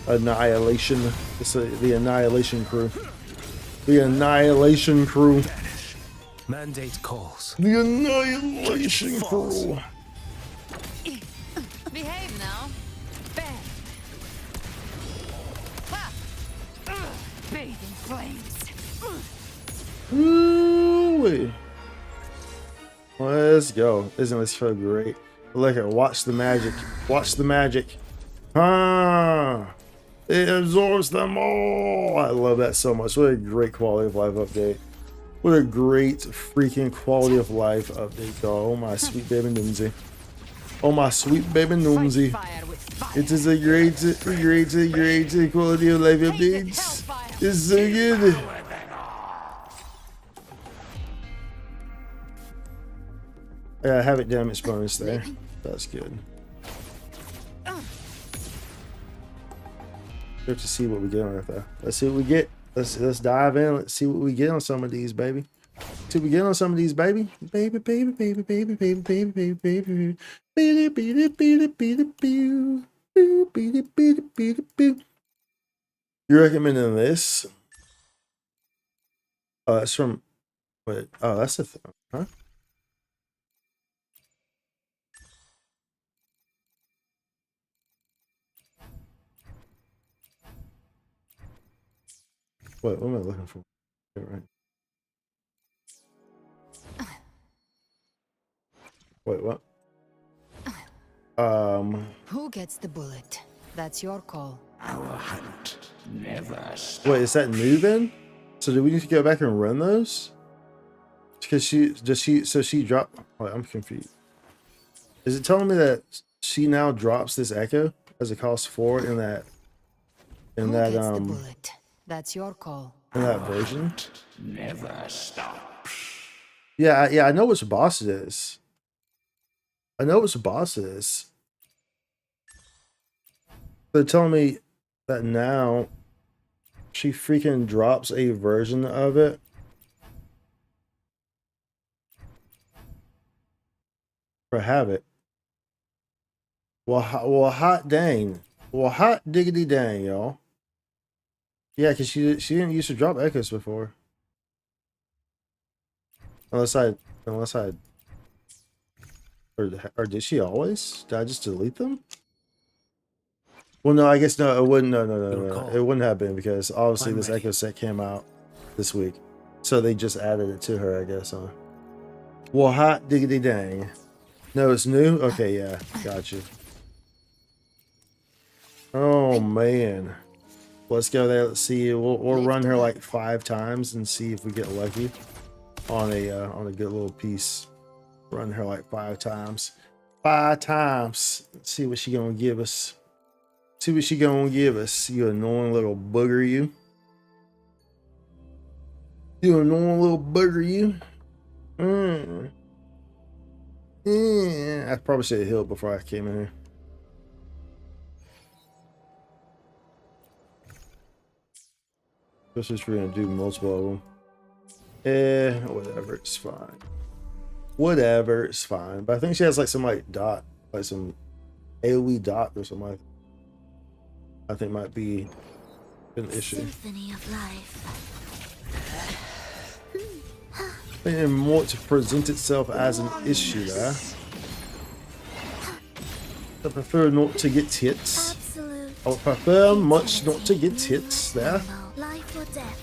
S1: Annihilation. It's the Annihilation crew. The Annihilation crew.
S4: Mandate calls.
S1: The Annihilation crew.
S2: Behave now. Bang. Ha! Bathe in flames.
S1: Ooh-wee. Let's go. Isn't this so great? Look at watch the magic. Watch the magic. Ah, it absorbs them all. I love that so much. What a great quality of life update. What a great freaking quality of life update, y'all. Oh my sweet baby Noomsy. Oh my sweet baby Noomsy. It is a great quality of life updates. It's so good. Yeah, have it damage bonus there. That's good. We have to see what we get on it though. Let's see what we get. Let's dive in. Let's see what we get on some of these, baby. See what we get on some of these, baby. Baby, baby, baby, baby, baby, baby, baby, baby. Beady, beady, beady, beady, beady, beady, beady, beady, beady. You're recommending this? Oh, that's from. Wait. Oh, that's the thing. Huh? Wait, what am I looking for? Yeah, right. Wait, what?
S5: Who gets the bullet? That's your call.
S6: Our hunt never stops.
S1: Wait, is that new then? So do we need to go back and run those? Because she dropped. Wait, I'm confused. Is it telling me that she now drops this echo as a cost 4 in that
S5: Who gets the bullet? That's your call.
S1: in that version?
S6: Never stops.
S1: Yeah, I know which boss it is. I know which boss it is. They're telling me that now she freaking drops a version of it. For Habit. Well, hot dang. Well, hot diggity dang, y'all. Yeah, because she didn't used to drop echoes before. Unless I or did she always? Did I just delete them? Well, no, I guess no. It wouldn't. No. It wouldn't have been because obviously this echo set came out this week, so they just added it to her, I guess. Huh? Well, hot diggity dang. No, it's new. Okay, yeah, got you. Oh man, let's go there. Let's see. We'll run her like 5 times and see if we get lucky on a good little piece. Run her like 5 times. 5 times. Let's see what she gonna give us. See what she gonna give us. You annoying little booger, you. You annoying little booger, you. I probably should have healed before I came in here. This is gonna do multiple of them. Whatever, it's fine. Whatever, it's fine. But I think she has like some like dot, like some AoE dot or something like that. I think might be An issue.
S3: Symphony of life.
S1: I didn't want to present itself as an issue there. I prefer not to get hits.
S3: Absolute.
S1: I would prefer much not to get hits there.
S3: Life or death.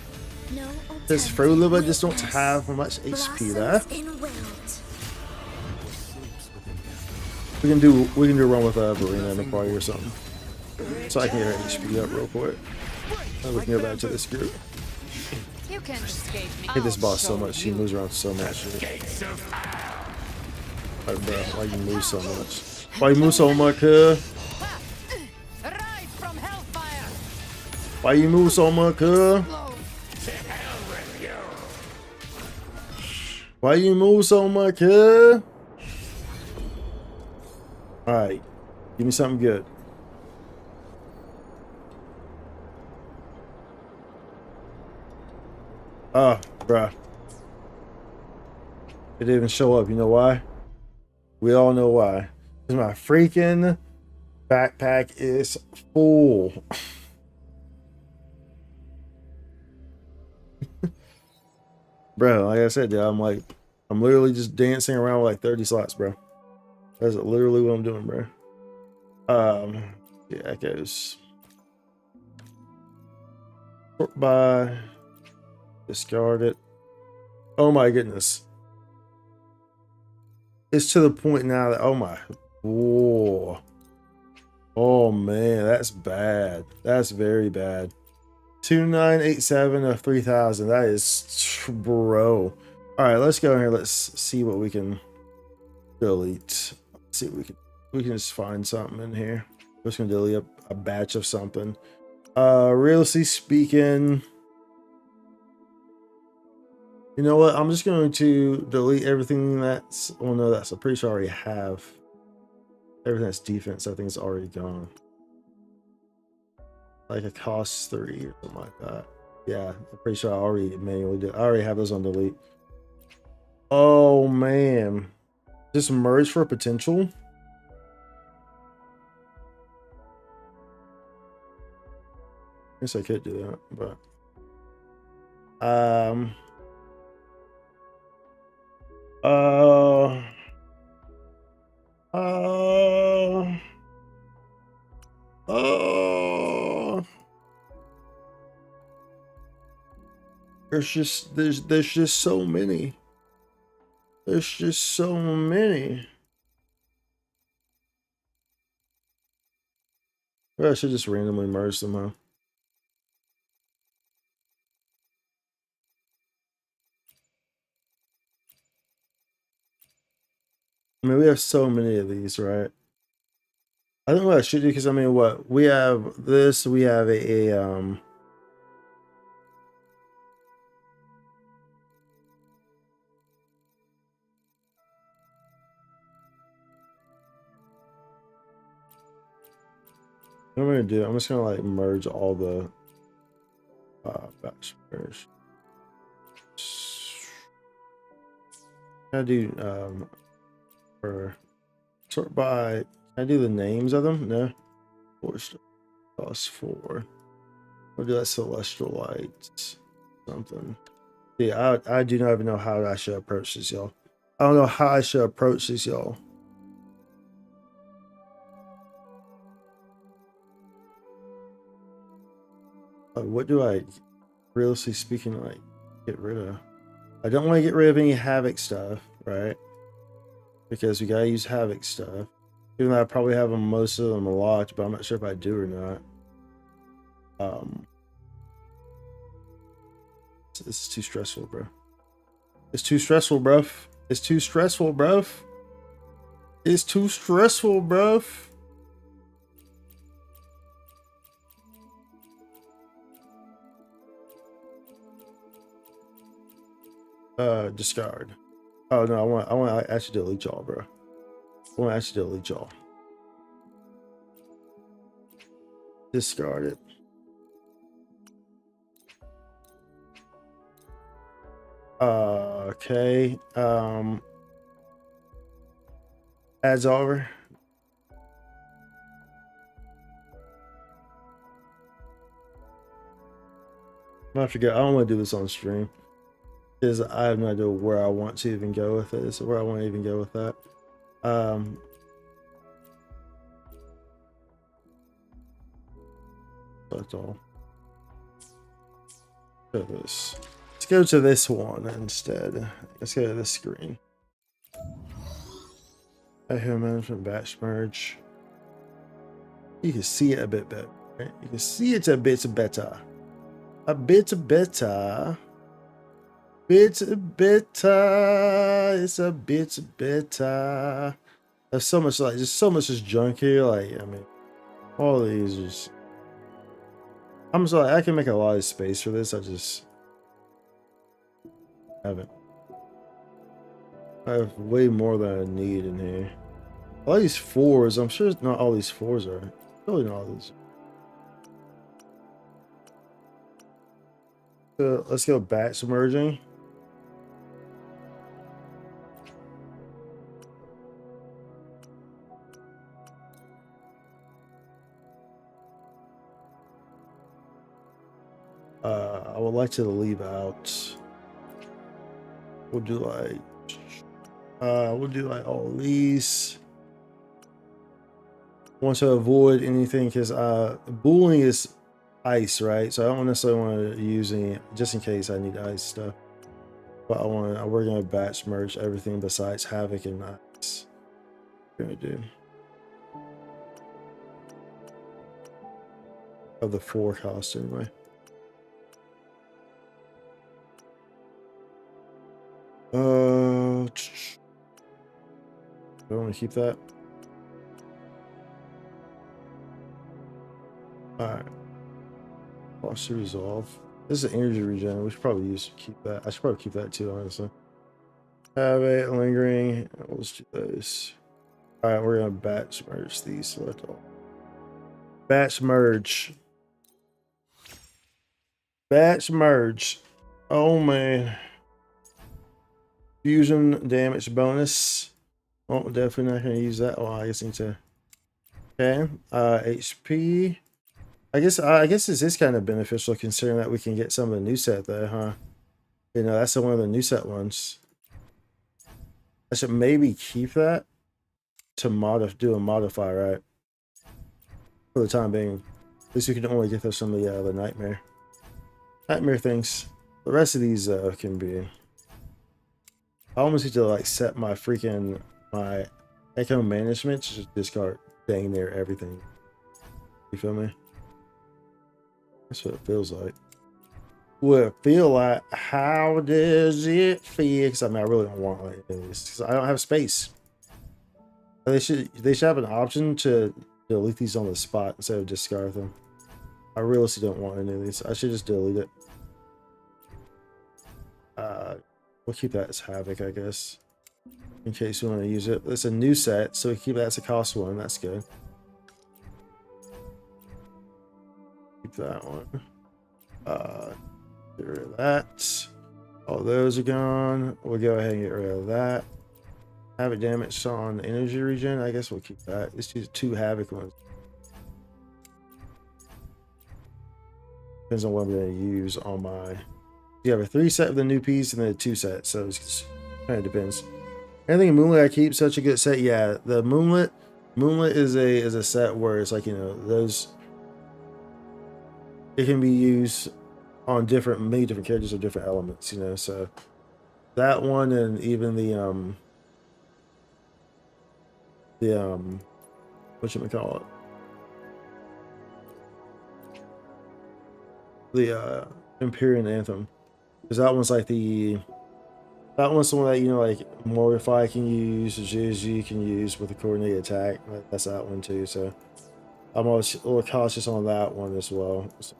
S3: No
S1: This Fro Liver just don't have much HP there. We can do a run with Verena in the party or something. So I can get her HP up real quick. And we can go back to this group.
S5: You can escape me.
S1: I hate this boss so much. She moves around so much. Like, bro, why you move so much? Why you move so much,
S5: Rise from hellfire.
S1: Why you move so much, Why you move so much, Alright. Give me something good. Oh, bruh. It didn't even show up. You know why? We all know why. Because my freaking backpack is full. Bro, like I said, dude, I'm literally just dancing around with like 30 slots, bro. That's literally what I'm doing, bro. Yeah, it goes. Sort by. Discard it. Oh my goodness. It's to the point now that, oh my. Whoa. Oh man, that's bad. That's very bad. 2987 of 3000. That is, bro. All right, let's go in here. Let's see what we can delete. Let's see what we can just find something in here. We're just gonna delete a batch of something. Realistically speaking, you know what? I'm just going to delete everything that's. Oh no, that's. I'm pretty sure I already have everything that's defense. I think it's already gone. Like a cost 3 or something like that. Yeah, I'm pretty sure I already manually did. I already have those on delete. Oh man, just merge for potential. I guess I could do that, but there's just so many. There's just so many. Well, I should just randomly merge them, huh? I mean, we have so many of these, right? I think what I should do, because I mean, what we have this, we have a what I'm gonna do, I'm just gonna like merge all the batch merge. Can I do for sort by, can I do the names of them? No. Cost 4. We'll do that celestial light something. Yeah, I do not even know how I should approach this, y'all. I don't know how I should approach this, y'all. What do I, realistically speaking, like get rid of? I don't want to get rid of any Havoc stuff, right? Because we gotta use Havoc stuff. Even though I probably have them, most of them locked, but I'm not sure if I do or not. This is too stressful, bro. It's too stressful, bruv. It's too stressful, bruv. It's too stressful, bruv. Discard. Oh no, I want to actually delete y'all, bro. I want to actually delete y'all. Discard it. Okay. Adds over. I'm gonna forget. I don't want to do this on stream because I have no idea where I want to even go with this, or where I want to even go with that. That's all. Go to this. Let's go to this one instead. Let's go to this screen. Echo management batch merge. You can see it a bit better. Right? You can see it a bit better. A bit better. Bit better. It's a bit better. There's so much like just so much just junk here. Like I mean, all these just. I'm sorry. I can make a lot of space for this. I just haven't. I have way more than I need in here. All these fours. I'm sure not all these fours are. Really not all these. So let's go batch merging. I would like to leave out. We'll do like all these. Want to avoid anything because booling is ice, right? So I don't necessarily want to use any just in case I need ice stuff. But we're gonna batch merge everything besides Havoc and ice. We're gonna do of the 4 costs anyway. I want to keep that. Alright. Lost to resolve. This is an energy regen. We should probably keep that. I should probably keep that too, honestly. Have it lingering. Let's do those. Alright, we're gonna batch merge these. Select all. Batch merge. Batch merge. Oh man. Fusion damage bonus. Oh, definitely not gonna use that. Oh, I guess I need to. Okay. HP. I guess this is kind of beneficial considering that we can get some of the new set though, huh? You know, that's one of the new set ones. I should maybe keep that to do a modify, right? For the time being. At least we can only get those from the nightmare things. The rest of these can be. I almost need to like set my echo management to just discard dang near everything. You feel me? That's what it feels like. What it feel like? How does it feel? Because I mean, I really don't want like this because I don't have space. They should have an option to delete these on the spot instead of discard them. I really don't want any of these. I should just delete it. We'll keep that as Havoc, I guess, in case we want to use it. It's a new set, so we keep that as a cost 1. That's good. Keep that one. Get rid of that. All those are gone. We'll go ahead and get rid of that. Havoc damage on energy regen. I guess we'll keep that. Let's use 2 Havoc ones. Depends on what I'm going to use on my. You have a 3 set of the new piece and then a 2 set, so it kind of depends. Anything in Moonlit I keep such a good set. Yeah, the Moonlit is a set where it's like, you know, those it can be used on many different characters or different elements, you know. So that one and even the what should we call it? The Empyrean Anthem. Because that one's like that one's the one that, you know, like Mortify can use, Jizzy can use with a coordinated attack. That's that one too. So I'm always a little cautious on that one as well. So,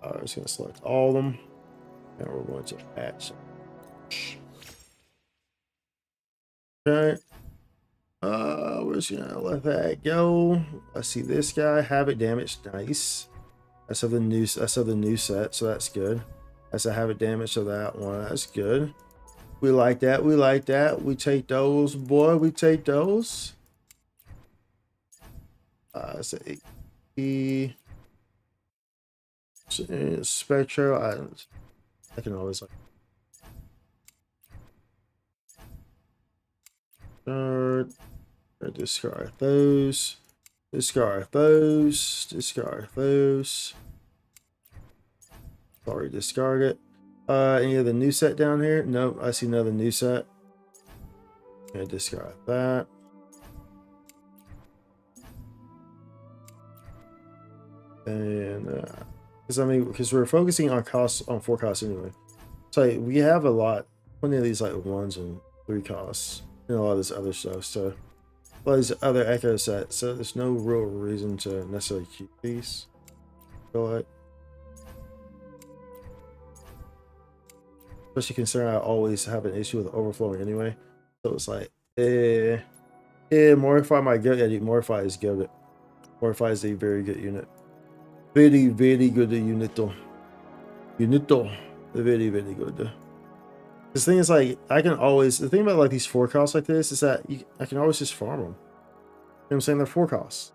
S1: I'm just gonna select all of them, and we're going to patch. Okay. We're just gonna let that go. I see this guy. Havoc damage, nice. That's of the new set, so that's good. That's a Havoc damage to that one. That's good. We like that. We like that. We take those, boy. We take those. It's a Spectro, I can always like discard those, discard those, discard those. Sorry, discard it. Any of the new set down here? Nope, I see another new set. Okay, discard that. And because I mean, because we're focusing on costs on 4 costs anyway. So like, we have a lot, plenty of these like 1s and 3 costs, and a lot of this other stuff. So a lot of these other echo sets. So there's no real reason to necessarily keep these. I feel like, especially considering I always have an issue with overflowing anyway. So it's like, Mortify my guild. Yeah, dude, Mortify is good. Mortify is a very good unit. Very, very good unito. Very, very good. This thing is like, I can always, the thing about like these 4 costs like this is that I can always just farm them. You know what I'm saying? They're 4 costs.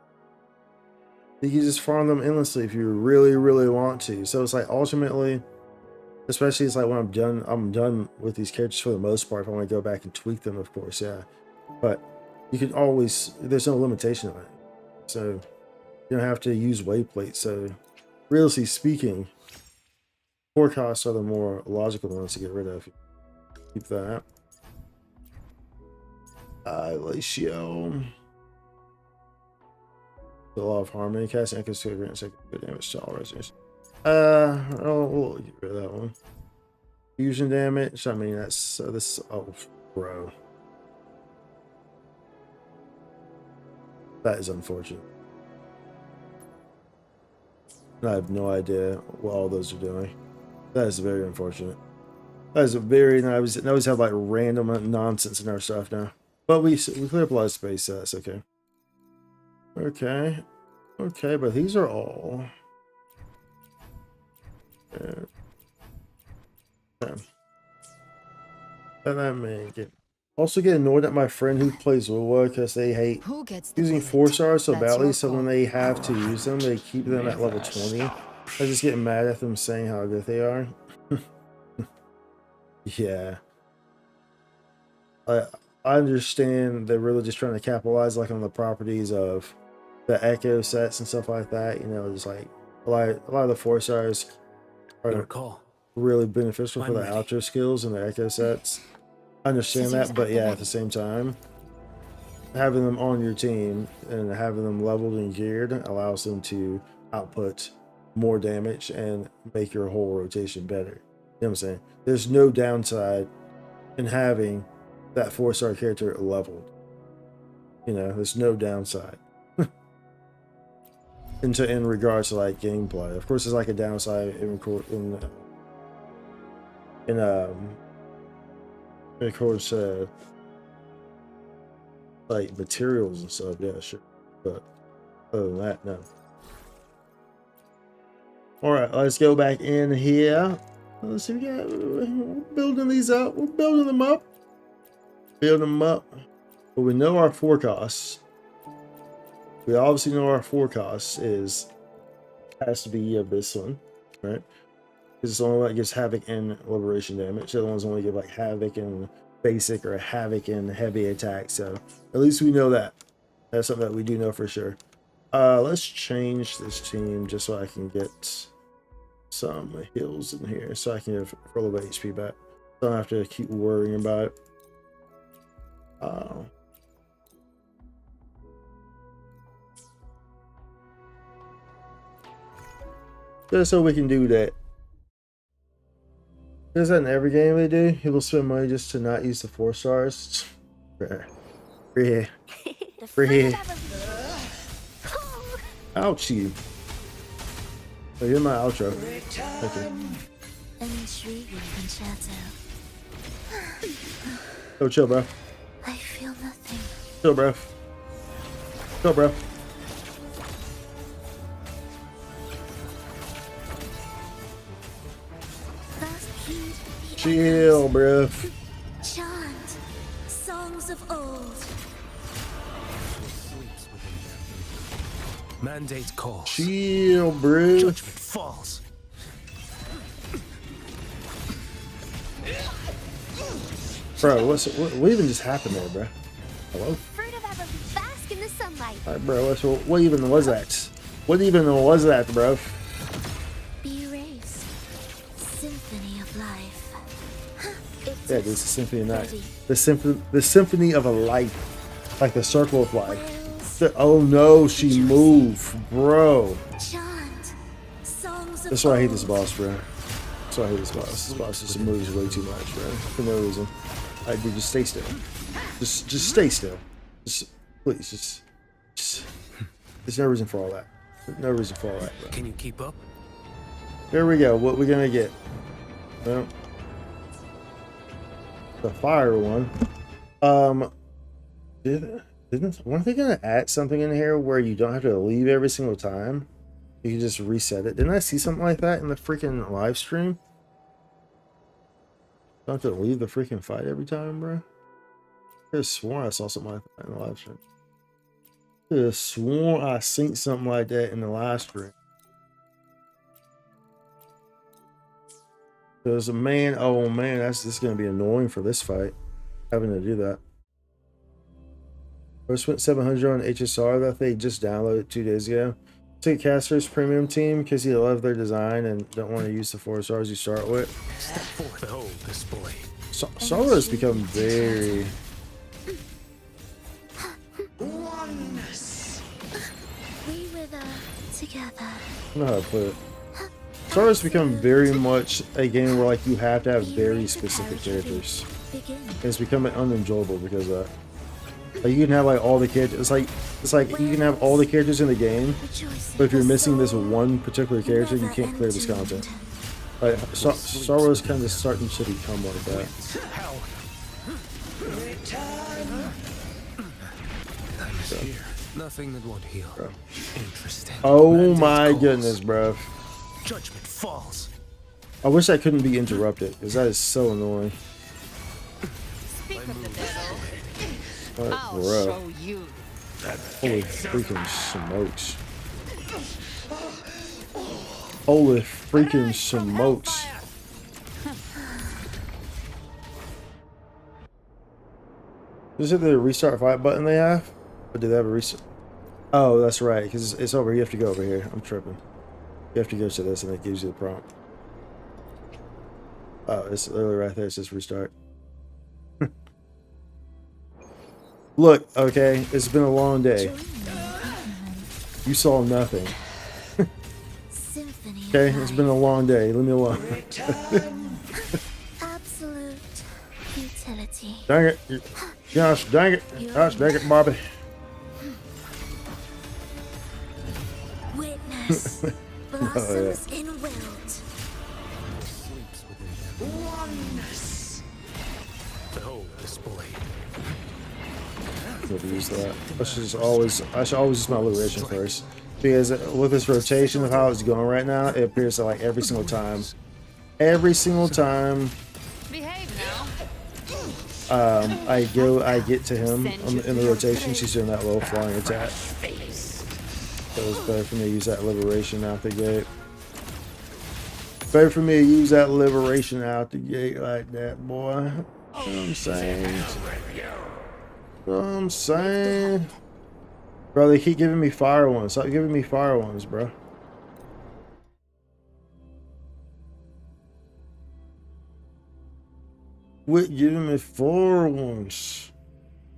S1: You can just farm them endlessly if you really, really want to. So it's like ultimately, especially it's like when I'm done with these characters for the most part. If I want to go back and tweak them, of course, yeah. But you can always, there's no limitation on it. So you don't have to use wayplates. So realistically speaking, 4 costs are the more logical ones to get rid of. Keep that. Lacio. The Law of Harmony. Casting echoes to grant second good damage to all residents. We'll get rid of that one. Fusion damage. I mean, that's this. Oh, bro. That is unfortunate. I have no idea what all those are doing. That is very unfortunate. That is a very nice. Now we have like random nonsense in our stuff now. But we clear up a lot of space, so that's okay. Okay. Okay, but these are all. Okay. And that may also get annoyed at my friend who plays WuWa because they hate using 4 stars so badly. So when they have to use them, they keep them at level 20. I just get mad at them saying how good they are. Yeah. I understand they're really just trying to capitalize like on the properties of the echo sets and stuff like that. You know, just like a lot of the 4 stars are really beneficial for the outro skills and the echo sets. I understand that, but yeah, at the same time, having them on your team and having them leveled and geared allows them to output more damage and make your whole rotation better. You know what I'm saying? There's no downside in having that 4-star character leveled. You know, there's no downside. in regards to like gameplay. Of course, there's like a downside in course, like materials and stuff. Yeah, sure. But other than that, no. All right, let's go back in here. Let's see. We're building these up. We're building them up. Building them up. But we know our forecasts. We obviously know our forecast has to be this one, right? Because it's the only one that gives havoc and liberation damage. The other ones only give like havoc and basic or havoc and heavy attack. So at least we know that. That's something that we do know for sure. Let's change this team just so I can get some heals in here, so I can get a little bit of HP back. Don't have to keep worrying about it. Just so we can do that. Is that in every game they do? People spend money just to not use the 4 stars. Free. Ouchie. Oh, here's my outro. Okay. Oh, chill, bro.
S3: I feel nothing.
S1: Chill, bro. Chill, bro. Chill, bro.
S3: Chant songs of old.
S4: Mandate calls.
S1: Chill, bro.
S4: Judgment falls.
S1: Bro, what even just happened there, bro? Hello?
S3: Fruit of ever bask in the sunlight.
S1: Alright, bro, what even was that? What even was that, bro?
S3: Be erased. Symphony of life.
S1: Yeah, this is the symphony of night. The symphony of a life. Like the circle of life. Oh no, she moved, bro.
S3: Chant. Songs of
S1: That's why I hate
S3: old.
S1: this boss, bro. That's why I hate this boss. This boss just moves way too much, bro. For no reason. Alright, dude, just stay still. Just stay still. Please, just. There's no reason for all that. No reason for all that, bro.
S4: Can you keep up?
S1: Here we go. What we gonna get? Well, the fire one. Weren't they gonna add something in here where you don't have to leave every single time? You can just reset it. Didn't I see something like that in the freaking live stream? Don't have to leave the freaking fight every time, bro. I could have sworn I saw something like that in the live stream. I could have sworn I seen something like that in the live stream. Because man, oh man, this is gonna be annoying for this fight. Having to do that. I spent 700 on HSR that they just downloaded 2 days ago. Take Caster's premium team because you love their design and don't want to use the 4 stars you start with.
S4: Step forth. Behold this boy.
S1: Sora has become very.
S3: We wither together.
S1: I don't know how to put it. Sora has become very much a game where like you have to have very specific characters.
S3: Begin.
S1: And it's becoming unenjoyable because of that. Like you can have like all the characters. It's like you can have all the characters in the game, but if you're missing this one particular character, you can't clear this content. Like Star Wars kind of starting to become like that.
S4: How? I'm here. Nothing that won't heal.
S1: Bro.
S4: Interesting.
S1: Oh
S4: Mandate
S1: my
S4: calls.
S1: goodness, bro!
S4: Judgment falls.
S1: I wish I couldn't be interrupted because that is so annoying.
S2: Speak of the devil.
S1: What,
S2: I'll
S1: bro?
S2: show you.
S1: Holy freaking smokes! Holy freaking smokes! Is it the restart fight button they have? Or do they have a restart? Oh, that's right, because it's over. You have to go over here. I'm tripping. You have to go to this and it gives you the prompt. Oh, it's literally right there. It says restart. Look, okay, it's been a long day. You saw nothing.
S3: Symphony.
S1: Okay, it's been a long day. Leave me alone.
S3: Absolute futility.
S1: Dang it. Gosh, dang it. Gosh, dang it, Bobby.
S3: Witness. Blossoms in wilt.
S4: Sleeps within them. Oneness. Behold this boy.
S1: Never use that. I should always use my liberation first. Because with this rotation of how it's going right now, it appears that like every single time
S2: Behave now.
S1: I get to him in the rotation, she's doing that little flying attack. So it's better for me to use that liberation out the gate. Better for me to use that liberation out the gate like that, boy. You know what I'm saying? You know what I'm saying? Bro, they keep giving me fire ones. Stop giving me fire ones, bro. Quit giving me fire ones.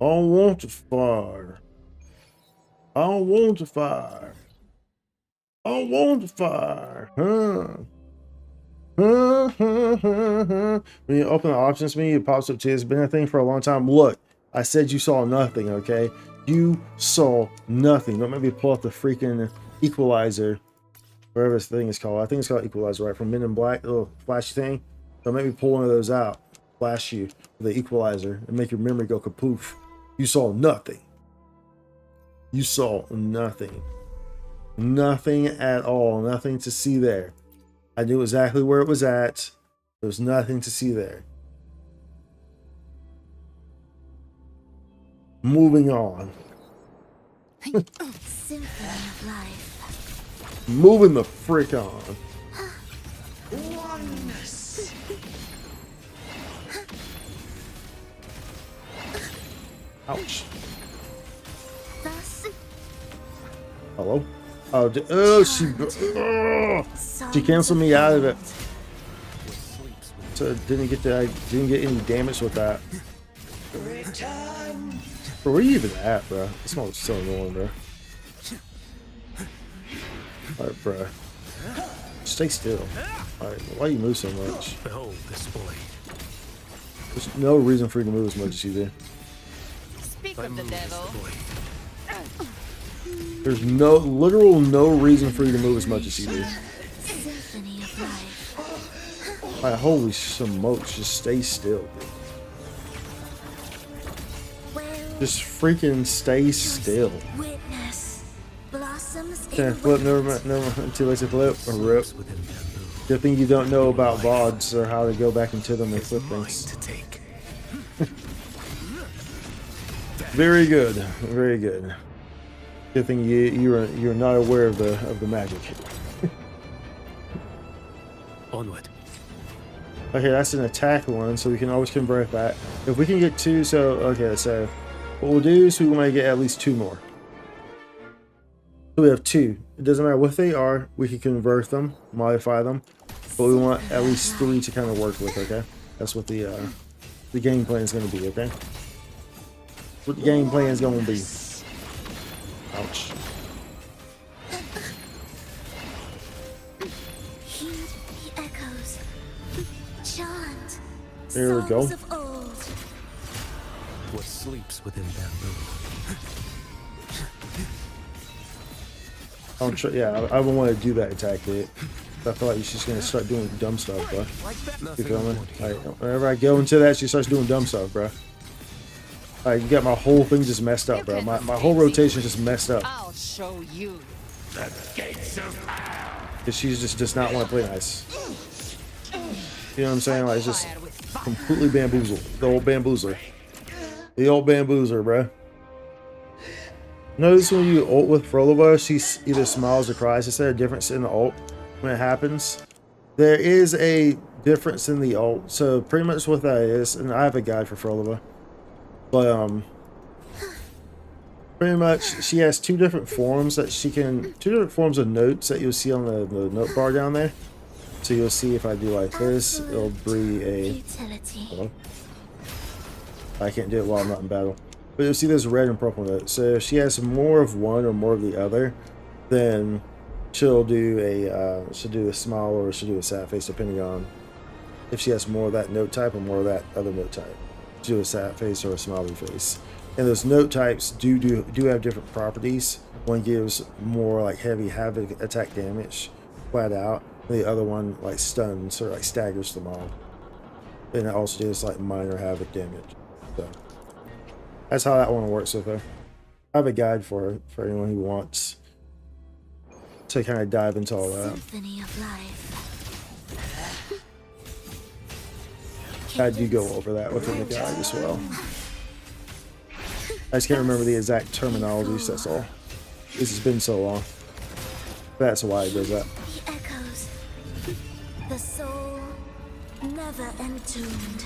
S1: I don't want to fire. I don't want to fire. I don't want to fire. When you open the options menu, it pops up to you. It's been a thing for a long time. Look, I said you saw nothing, okay? You saw nothing. Don't make me pull up the freaking equalizer. Whatever this thing is called. I think it's called equalizer, right? From Men in Black, the little flashy thing. Don't make me pull one of those out. Flash you with the equalizer and make your memory go kapoof. You saw nothing. You saw nothing. Nothing at all. Nothing to see there. I knew exactly where it was at. There was nothing to see there. Moving on.
S3: Symphony of life.
S1: Moving the frick on. Ouch.
S3: Thus,
S1: Hello? Oh, she canceled me out of it. So I didn't get any damage with that. Bro, where you even at, bro? This one's so annoying, bro. Alright, bro. Stay still. Alright, why do you move so much?
S4: Behold this boy.
S1: There's no reason for you to move as much as you do.
S5: Speak
S4: I
S5: of the
S4: move as
S5: devil.
S4: the boy.
S1: There's no reason for you to move as much as you do.
S3: symphony of life.
S1: Like, holy smokes, just stay still, dude.
S3: Well,
S1: Just freaking stay still.
S3: witness blossoms
S1: Can I
S3: in
S1: flip?
S3: winter.
S1: Never mind. Too late to flip. Or rip.
S4: Within bamboo.
S1: Good thing you don't know about VODs or how to go back into them and
S4: It's
S1: flip
S4: mine
S1: things.
S4: to take.
S1: Very good. Very good. Good thing you're not aware of the magic.
S4: Onward.
S1: Okay, that's an attack one, so we can always convert that. If we can get 2, so okay, so what we'll do is we want to get at least 2 more. So we have 2. It doesn't matter what they are, we can convert them, modify them, but we want at least 3 to kind of work with. Okay, that's what the game plan is going to be. Okay, what the game plan is going to be. Ouch.
S3: Heed the echoes. Chant.
S1: There we go.
S3: Songs of old.
S4: What sleeps within bamboo.
S1: Yeah, I don't want to do that attack hit. I feel like she's just gonna start doing dumb stuff, bro. You
S4: Nothing
S1: feel me?
S4: more to
S1: Like, whenever I go into that, she starts doing dumb stuff, bro. Like, you got my whole thing just messed up, bro. My whole rotation just messed up.
S5: I'll show you.
S6: The gates of hell.
S1: Because she just does not want to play nice. You know what I'm saying? Like, it's just
S5: Fire with fire.
S1: completely bamboozled. The old bamboozler. The old bamboozler, bro. Notice when you ult with Frolova, she either smiles or cries. Is there a difference in the ult when it happens? There is a difference in the ult. So pretty much what that is, and I have a guide for Frolova. But pretty much she has 2 different forms that she can, 2 different forms of notes that you'll see on the note bar down there. So you'll see if I do like this, it'll be a.
S3: Futility.
S1: Hello? I can't do it while I'm not in battle. But you'll see there's red and purple notes. So if she has more of one or more of the other, then she'll do a smile or she'll do a sad face, depending on if she has more of that note type or more of that other note type. She'll do a sad face or a smiley face. And those note types do have different properties. One gives more like heavy havoc attack damage, flat out. The other one like stuns or like staggers them all. And it also does like minor havoc damage. So that's how that one works with her. I have a guide for anyone who wants to kind of dive into all that.
S3: Symphony of life.
S1: I do go over that within the guide as well. I just can't remember the exact terminologies, that's all. This has been so long. That's why it does that.
S3: The echoes. The soul never entombed.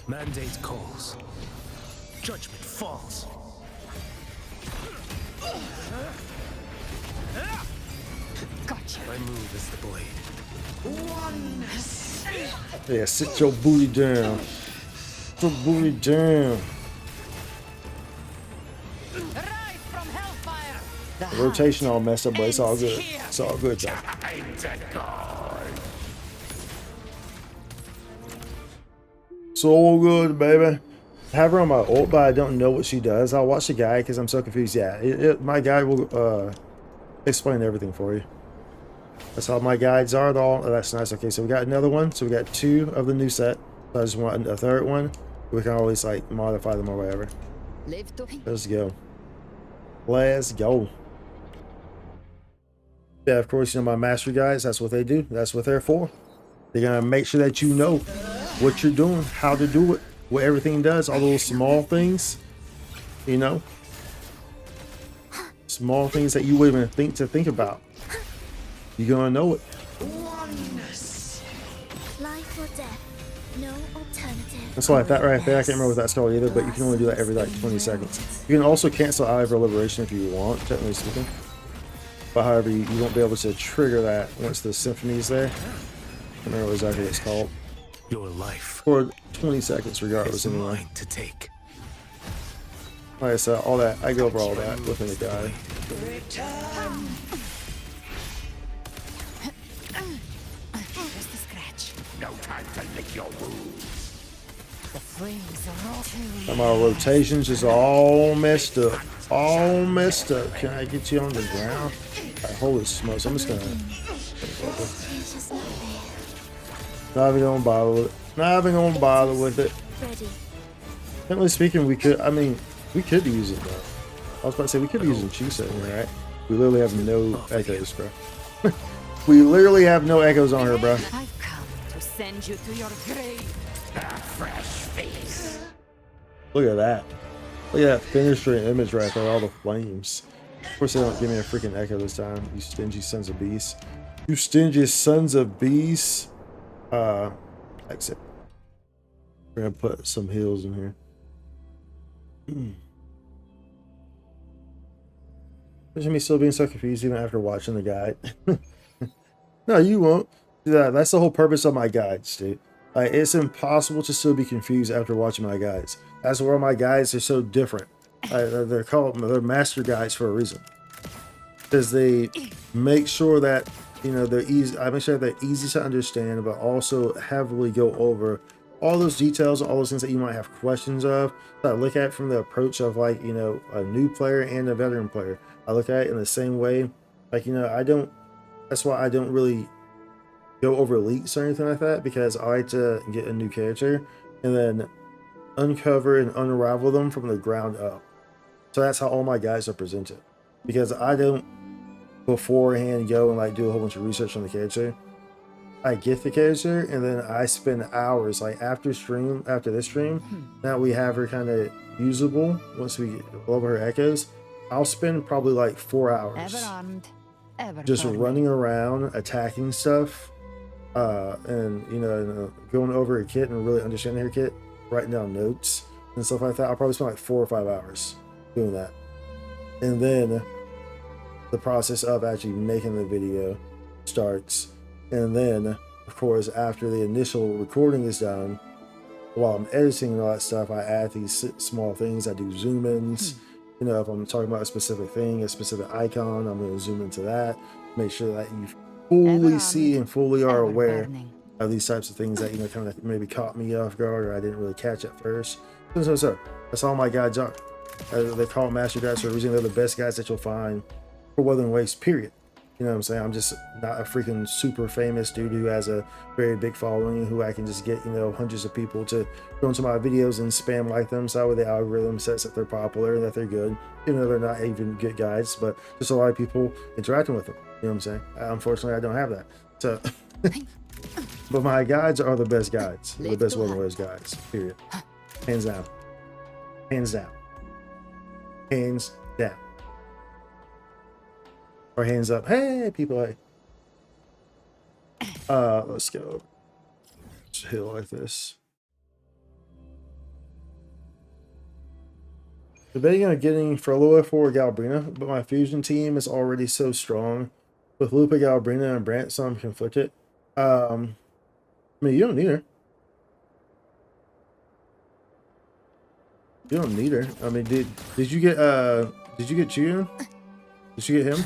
S4: Mandate calls. Judgment falls.
S5: Gotcha.
S4: My move is the blade.
S1: Yeah, sit your booty down. Sit your booty down.
S5: Rise from hellfire.
S1: The rotation all messed up, but it's all good. It's all good, though. So good, baby. I have her on my ult, but I don't know what she does. I'll watch the guide because I'm so confused. Yeah, my guide will explain everything for you. That's how my guides are. Oh, that's nice. Okay, so we got another one. So we got 2 of the new set. So I just want a 3rd one. We can always like modify them or whatever.
S5: Live to
S1: Let's go. Let's go. Yeah, of course, you know my master guides, that's what they do. That's what they're for. They're gonna make sure that you know what you're doing, how to do it, what everything does, all those small things, you know. Small things that you wouldn't even think about. You're gonna know it.
S3: Life or death. No alternative.
S1: That's why that right there, I can't remember what that's called either, but you can only do that every like 20 seconds. You can also cancel Eye of Liberation if you want, technically speaking. But however, you won't be able to trigger that once the symphony's there. I can't remember exactly what it's called.
S4: Your life
S1: For 20 seconds regardless
S4: is
S1: anyway.
S4: mine to take.
S1: Like I said, all that, I go over all that within the guide.
S5: Just a scratch.
S6: No time to lick your wounds.
S5: The flames are all too.
S1: And my rotations is all messed up. All messed up. Can I get you on the ground? Right, holy smokes, I'm just gonna...
S3: It's just not there.
S1: Not even gonna bother with it. Not even gonna bother with it.
S3: Ready.
S1: Technically speaking, we could, I mean, we could use it though. I was about to say, we could be using Chisa in here, right? We literally have no echoes, bro. We literally have no echoes on her, bro.
S5: I've come to send you to your grave.
S6: Fresh face.
S1: Look at that. Look at that finisher image right there, all the flames. Of course, they don't give me a freaking echo this time, you stingy sons of beasts. You stingy sons of beasts. Exit. We're gonna put some heals in here. There's me still being so confused even after watching the guide. No, you won't. That's the whole purpose of my guides, dude. Like, it's impossible to still be confused after watching my guides. That's where my guides are so different. They're master guides for a reason, because they make sure that, you know, they're easy. I make sure they're easy to understand, but also heavily go over all those details, all those things that you might have questions of. So I look at it from the approach of, like, you know, a new player and a veteran player. I look at it in the same way. Like, you know, that's why I don't really go over leaks or anything like that, because I like to get a new character and then uncover and unravel them from the ground up. So that's how all my guides are presented, because I don't beforehand go and like do a whole bunch of research on the character. I get the character and then I spend hours, like after this stream, now we have her kind of usable. Once we get over her echoes, I'll spend probably like 4 hours
S5: Ever armed, ever
S1: just
S5: firm.
S1: running around attacking stuff, and you know, going over her kit and really understanding her kit, writing down notes and stuff like that. I'll probably spend like 4 or 5 hours doing that, and then the process of actually making the video starts. And then, of course, after the initial recording is done, while I'm editing and all that stuff, I add these small things. I do zoom ins. You know, if I'm talking about a specific thing, a specific icon, I'm going to zoom into that. Make sure that you fully see and fully are aware of these types of things that, you know, kind of maybe caught me off guard or I didn't really catch at first. So that's all my guides are. They call them master guides for a reason. They're the best guides that you'll find for Wuthering Waves, period. You know what I'm saying? I'm just not a freaking super famous dude who has a very big following, who I can just get, you know, hundreds of people to go into my videos and spam like them. So the algorithm says that they're popular and that they're good, even though they're not even good guides, but just a lot of people interacting with them. You know what I'm saying? Unfortunately, I don't have that. So, but my guides are the best guides. They're the best Wuthering Waves guides, period. Hands down. Hands down. Hands down. Or hands up. Hey, people. Hey. Let's go. Just hill like this. Debating on getting Frollo for Galbrina, but my fusion team is already so strong with Lupa, Galbrina, and Brant, so I'm conflicted. I mean, you don't need her. You don't need her. I mean, did you get Chiyun? Did you get him?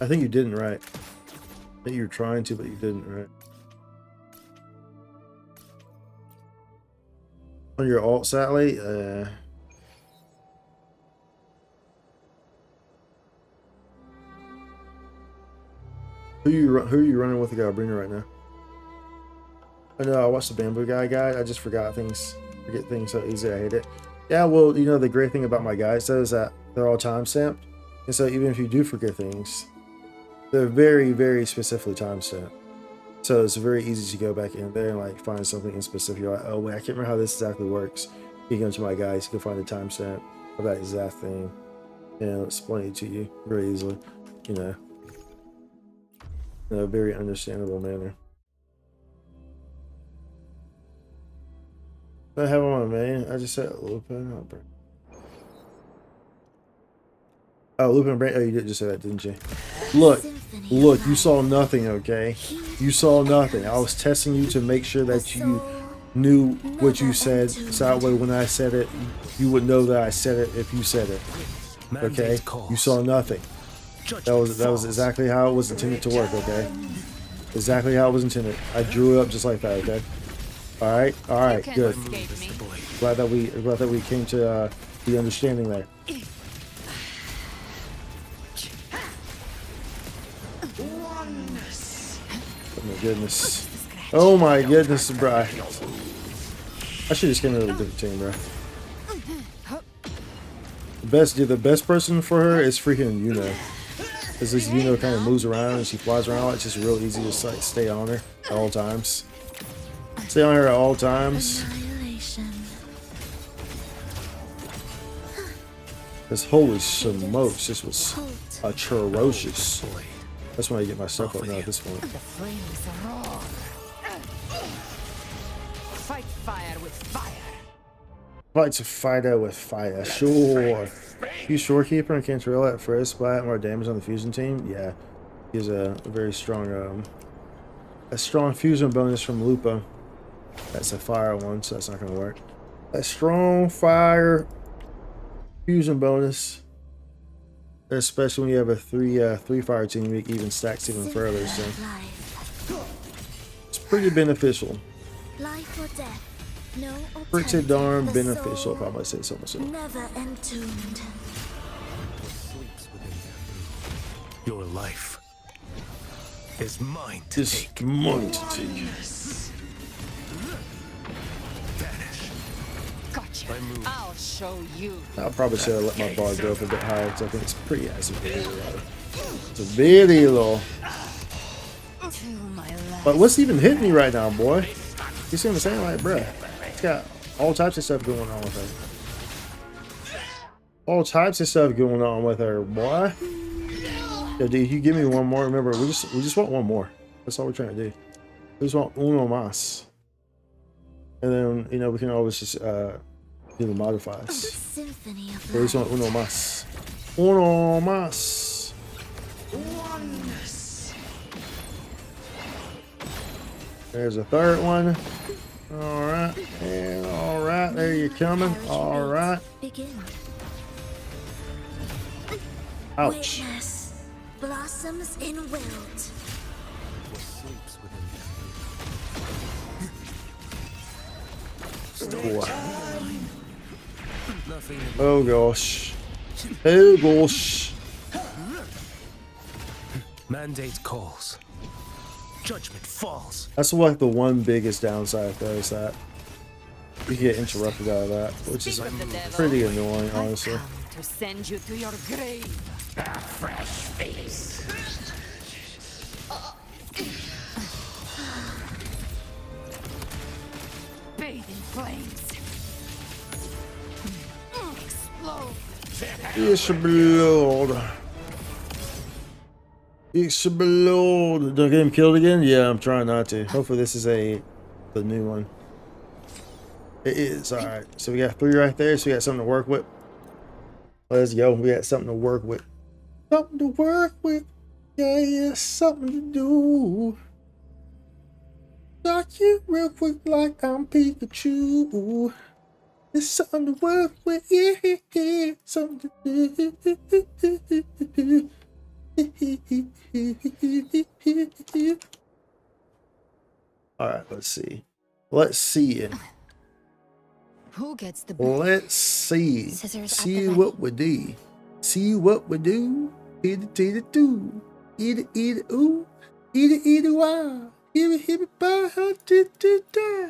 S1: I think you didn't, right? I think you were trying to, but you didn't, right? On your alt satellite, who are you running with the Galbrina right now? I know I watched the Bamboo Guy. I just forget things so easy. I hate it. Yeah, well, you know, the great thing about my guys though is that they're all time stamped, and so even if you do forget things, they're very, very specifically time stamped. So it's very easy to go back in there and like find something in specific. You're like, oh wait, I can't remember how this exactly works. You can go to my guys, you can find the timestamp of that exact thing, and explain it to you very easily. You know, in a very understandable manner. I have on my main. I just said Lupin. Oh, Lupin and Brain. Oh, you did just say that, didn't you? Look, look. You saw nothing, okay? You saw nothing. I was testing you to make sure that you knew what you said. So that way, when I said it, you would know that I said it if you said it. Okay? You saw nothing. That was exactly how it was intended to work. Okay? Exactly how it was intended. I drew it up just like that. Okay? All right, good. Glad that we came to the understanding there. Oh my goodness! Oh my goodness, bro! I should just came to a different team, bro. The best person for her is freaking Yuno. Because this Yuno kind of moves around and she flies around. It's just real easy to like, stay on her at all times. Stay on her at all times. This holy smokes, this was atrocious. That's when I get my stuff up now at this point.
S5: The flames roar. Fight fire with fire.
S1: Fights a fighter with fire, sure. Use Shorekeeper and Cantarella at first, splat more damage on the fusion team. Yeah, he has a very strong, fusion bonus from Lupa. That's a fire one, so that's not gonna work. A strong fire fusion bonus, especially when you have a three fire team, it even stacks even further. So it's pretty beneficial.
S3: Life or death. No
S1: Pretty darn
S3: the
S1: beneficial,
S3: soul
S1: if I might say so myself.
S3: never entombed.
S4: Your life is mine to
S1: Just
S4: take.
S1: mine to take.
S4: Vanish.
S5: Gotcha.
S4: I move.
S5: I'll show you.
S1: I probably should have let my bar go up a bit higher because I think it's pretty ass. It's a very low.
S5: To my left.
S1: But what's even hitting me right now, boy? You see what I'm saying? Like, bruh, it's got all types of stuff going on with her. All types of stuff going on with her, boy. Yeah, dude, you give me one more. Remember, we just want one more. That's all we're trying to do. We just want uno más. And then, you know, we can always just do the modifiers.
S3: Symphony of
S1: We just want uno más. Uno más. There's a third one. Alright. And alright. There you're coming. Alright.
S3: Begin.
S1: Ouch.
S3: Witness blossoms in wilt.
S1: Oh gosh. Oh gosh.
S4: Mandate calls. Judgment falls.
S1: That's like the one biggest downside though, is that you get interrupted out of that, which is pretty annoying, honestly.
S5: Come to send you to your grave.
S6: A fresh face.
S5: Bathe in flames. Explode.
S1: Explode. Explode. Don't get him killed again? Yeah, I'm trying not to. Hopefully this is the new one. It is. Alright. So we got 3 right there, so we got something to work with. Let's go. We got something to work with. Something to work with. Yeah, something to do. Knock you real quick like I'm Pikachu. It's something to work with. Yeah, something to do. Alright, let's see. Let's see.
S5: Who gets the blame?
S1: Let's see.
S3: Scissors at
S1: See
S3: the
S1: what we do. See what we do. Eat it, eat it, do. Eat it, ooh. Eat it, wow. Hit it, bye, da.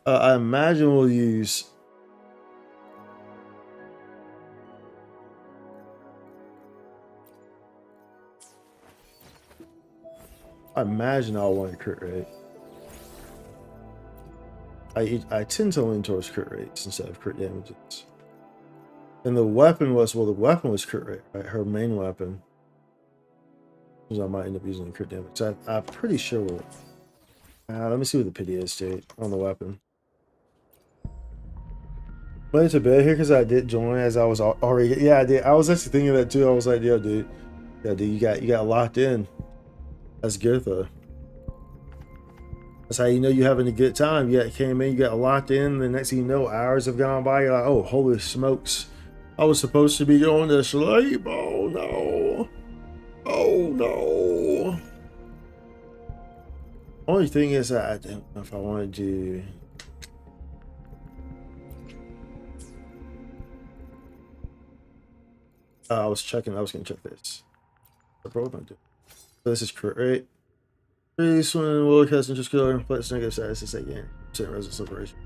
S1: I imagine we'll use. I imagine I'll want a crit rate. I tend to lean towards crit rates instead of crit damages. And the weapon was, well, the weapon was crit rate, right? Her main weapon. I might end up using the crit damage. I'm pretty sure we'll. Let me see what the pity is, dude, on the weapon. Went to bed here because I did join as I was already. Yeah, I did. I was actually thinking that too. I was like, yeah, dude. Yeah, dude, you got locked in. That's good though. That's how you know you're having a good time. You came in, you got locked in. The next thing you know, hours have gone by. You're like, oh, holy smokes! I was supposed to be going to sleep. Oh no! Oh no! Only thing is that I don't know if I want to do. I was checking. I was gonna check this. What am I gonna do? So this is correct, right? Please, when Will cast interest killer and flex negative status this again. Percent resistance liberation.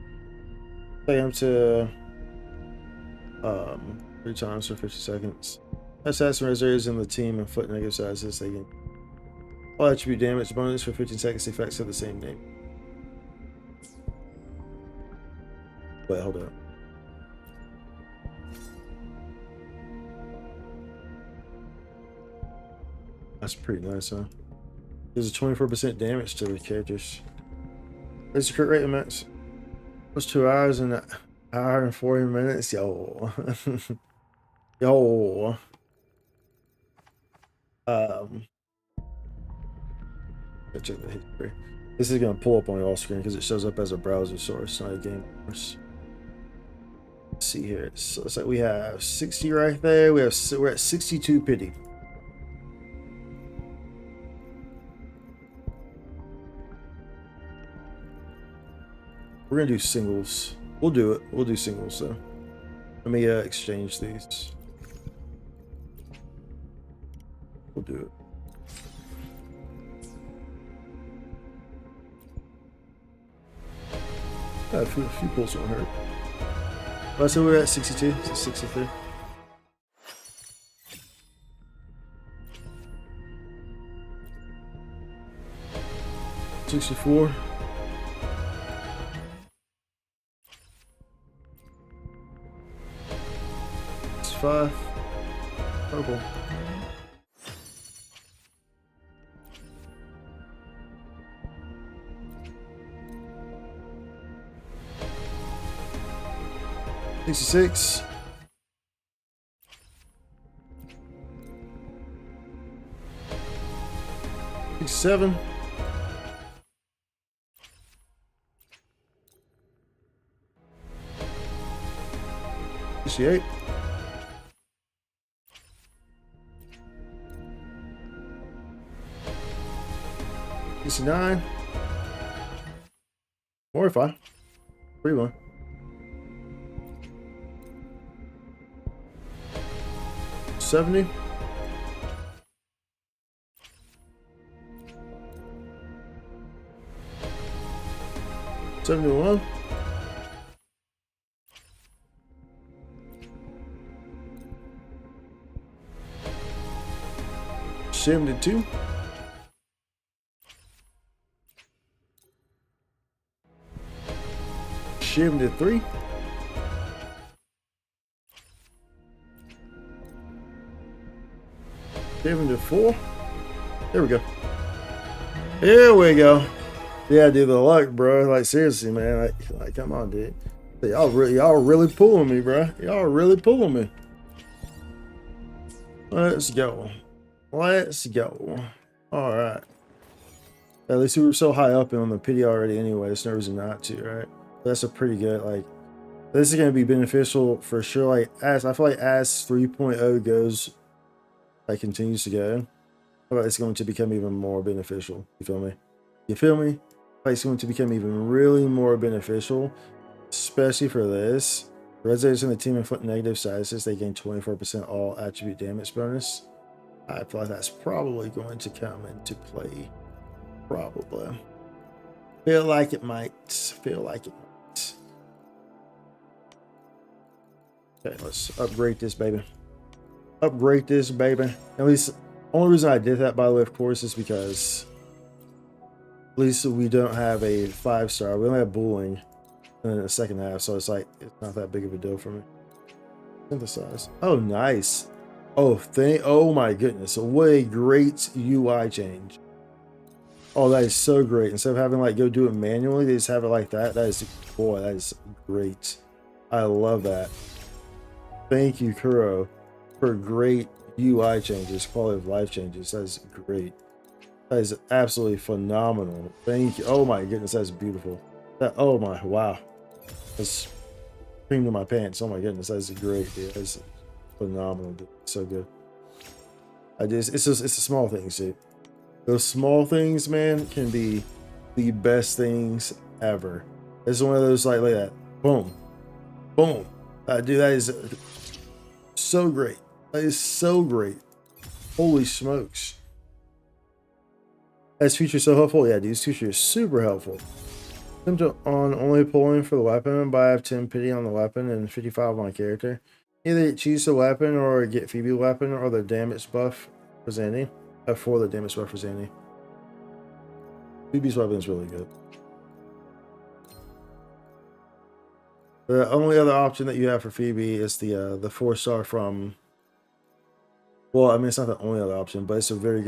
S1: Take him to 3 times for 50 seconds. Assassin reserves in the team and foot negative status this again. All attribute damage bonus for 15 seconds. Effects have the same name. Wait, hold up. That's pretty nice, huh? There's a 24% damage to the characters. What's the crit rate, max? It was 2 hours and an hour and 40 minutes. Yo. Yo. Check the history. This is gonna pull up on your screen because it shows up as a browser source, not a game source. Let's see here. So it's like we have 60 right there. We're at 62 pity. We're gonna do singles. We'll do it. We'll do singles though. Let me exchange these. We'll do it. A few pulls won't hurt. Well, so we're at 62, so 63. $64. $5. Purple. $66. $67. $68. $69. More if I. 3-1. $70. $71. $72. $73. $74. There we go. Here we go. Yeah, dude, the luck, bro. Like seriously, man. Like come on, dude. Y'all really pulling me, bro. Y'all really pulling me. Let's go. Let's go. All right. At least we were so high up on the pity already anyway. There's no reason not to, right? That's a pretty good, like, this is going to be beneficial for sure. Like, as I feel like as 3.0 goes, like, continues to go, I feel like it's going to become even more beneficial. You feel me? You feel me? Like, it's going to become even really more beneficial, especially for this. Residents in the team inflict negative statuses. They gain 24% all attribute damage bonus. I feel like that's probably going to come into play. Probably. Feel like it might. Feel like it might. Okay, let's upgrade this baby. Upgrade this baby. At least, only reason I did that, by the way, of course, is because at least we don't have a 5-star. We only have bullying in the second half, so it's like it's not that big of a deal for me. Synthesize. Oh, nice. Oh my goodness. What a great UI change. Oh, that is so great. Instead of having like go do it manually, they just have it like that. That is, boy, that is great. I love that. Thank you, Kuro, for great UI changes, quality of life changes. That's great. That is absolutely phenomenal. Thank you. Oh my goodness, that's beautiful. That, oh my, wow. That's cream to my pants. Oh my goodness, that's great, dude. That's phenomenal, dude. So good. It's the small things, dude. Those small things, man, can be the best things ever. It's one of those like that. Boom. Boom. Dude, that is so great. That is so great. Holy smokes. That's feature so helpful. Yeah, dude, this feature is super helpful. Attempt on only pulling for the weapon, but I have 10 pity on the weapon and 55 on my character. Either choose the weapon or get Phoebe weapon or the damage buff for Zandy. For the damage buff for Zandy. Phoebe's weapon is really good. The only other option that you have for Phoebe is the 4-star from. Well, I mean, it's not the only other option, but it's a very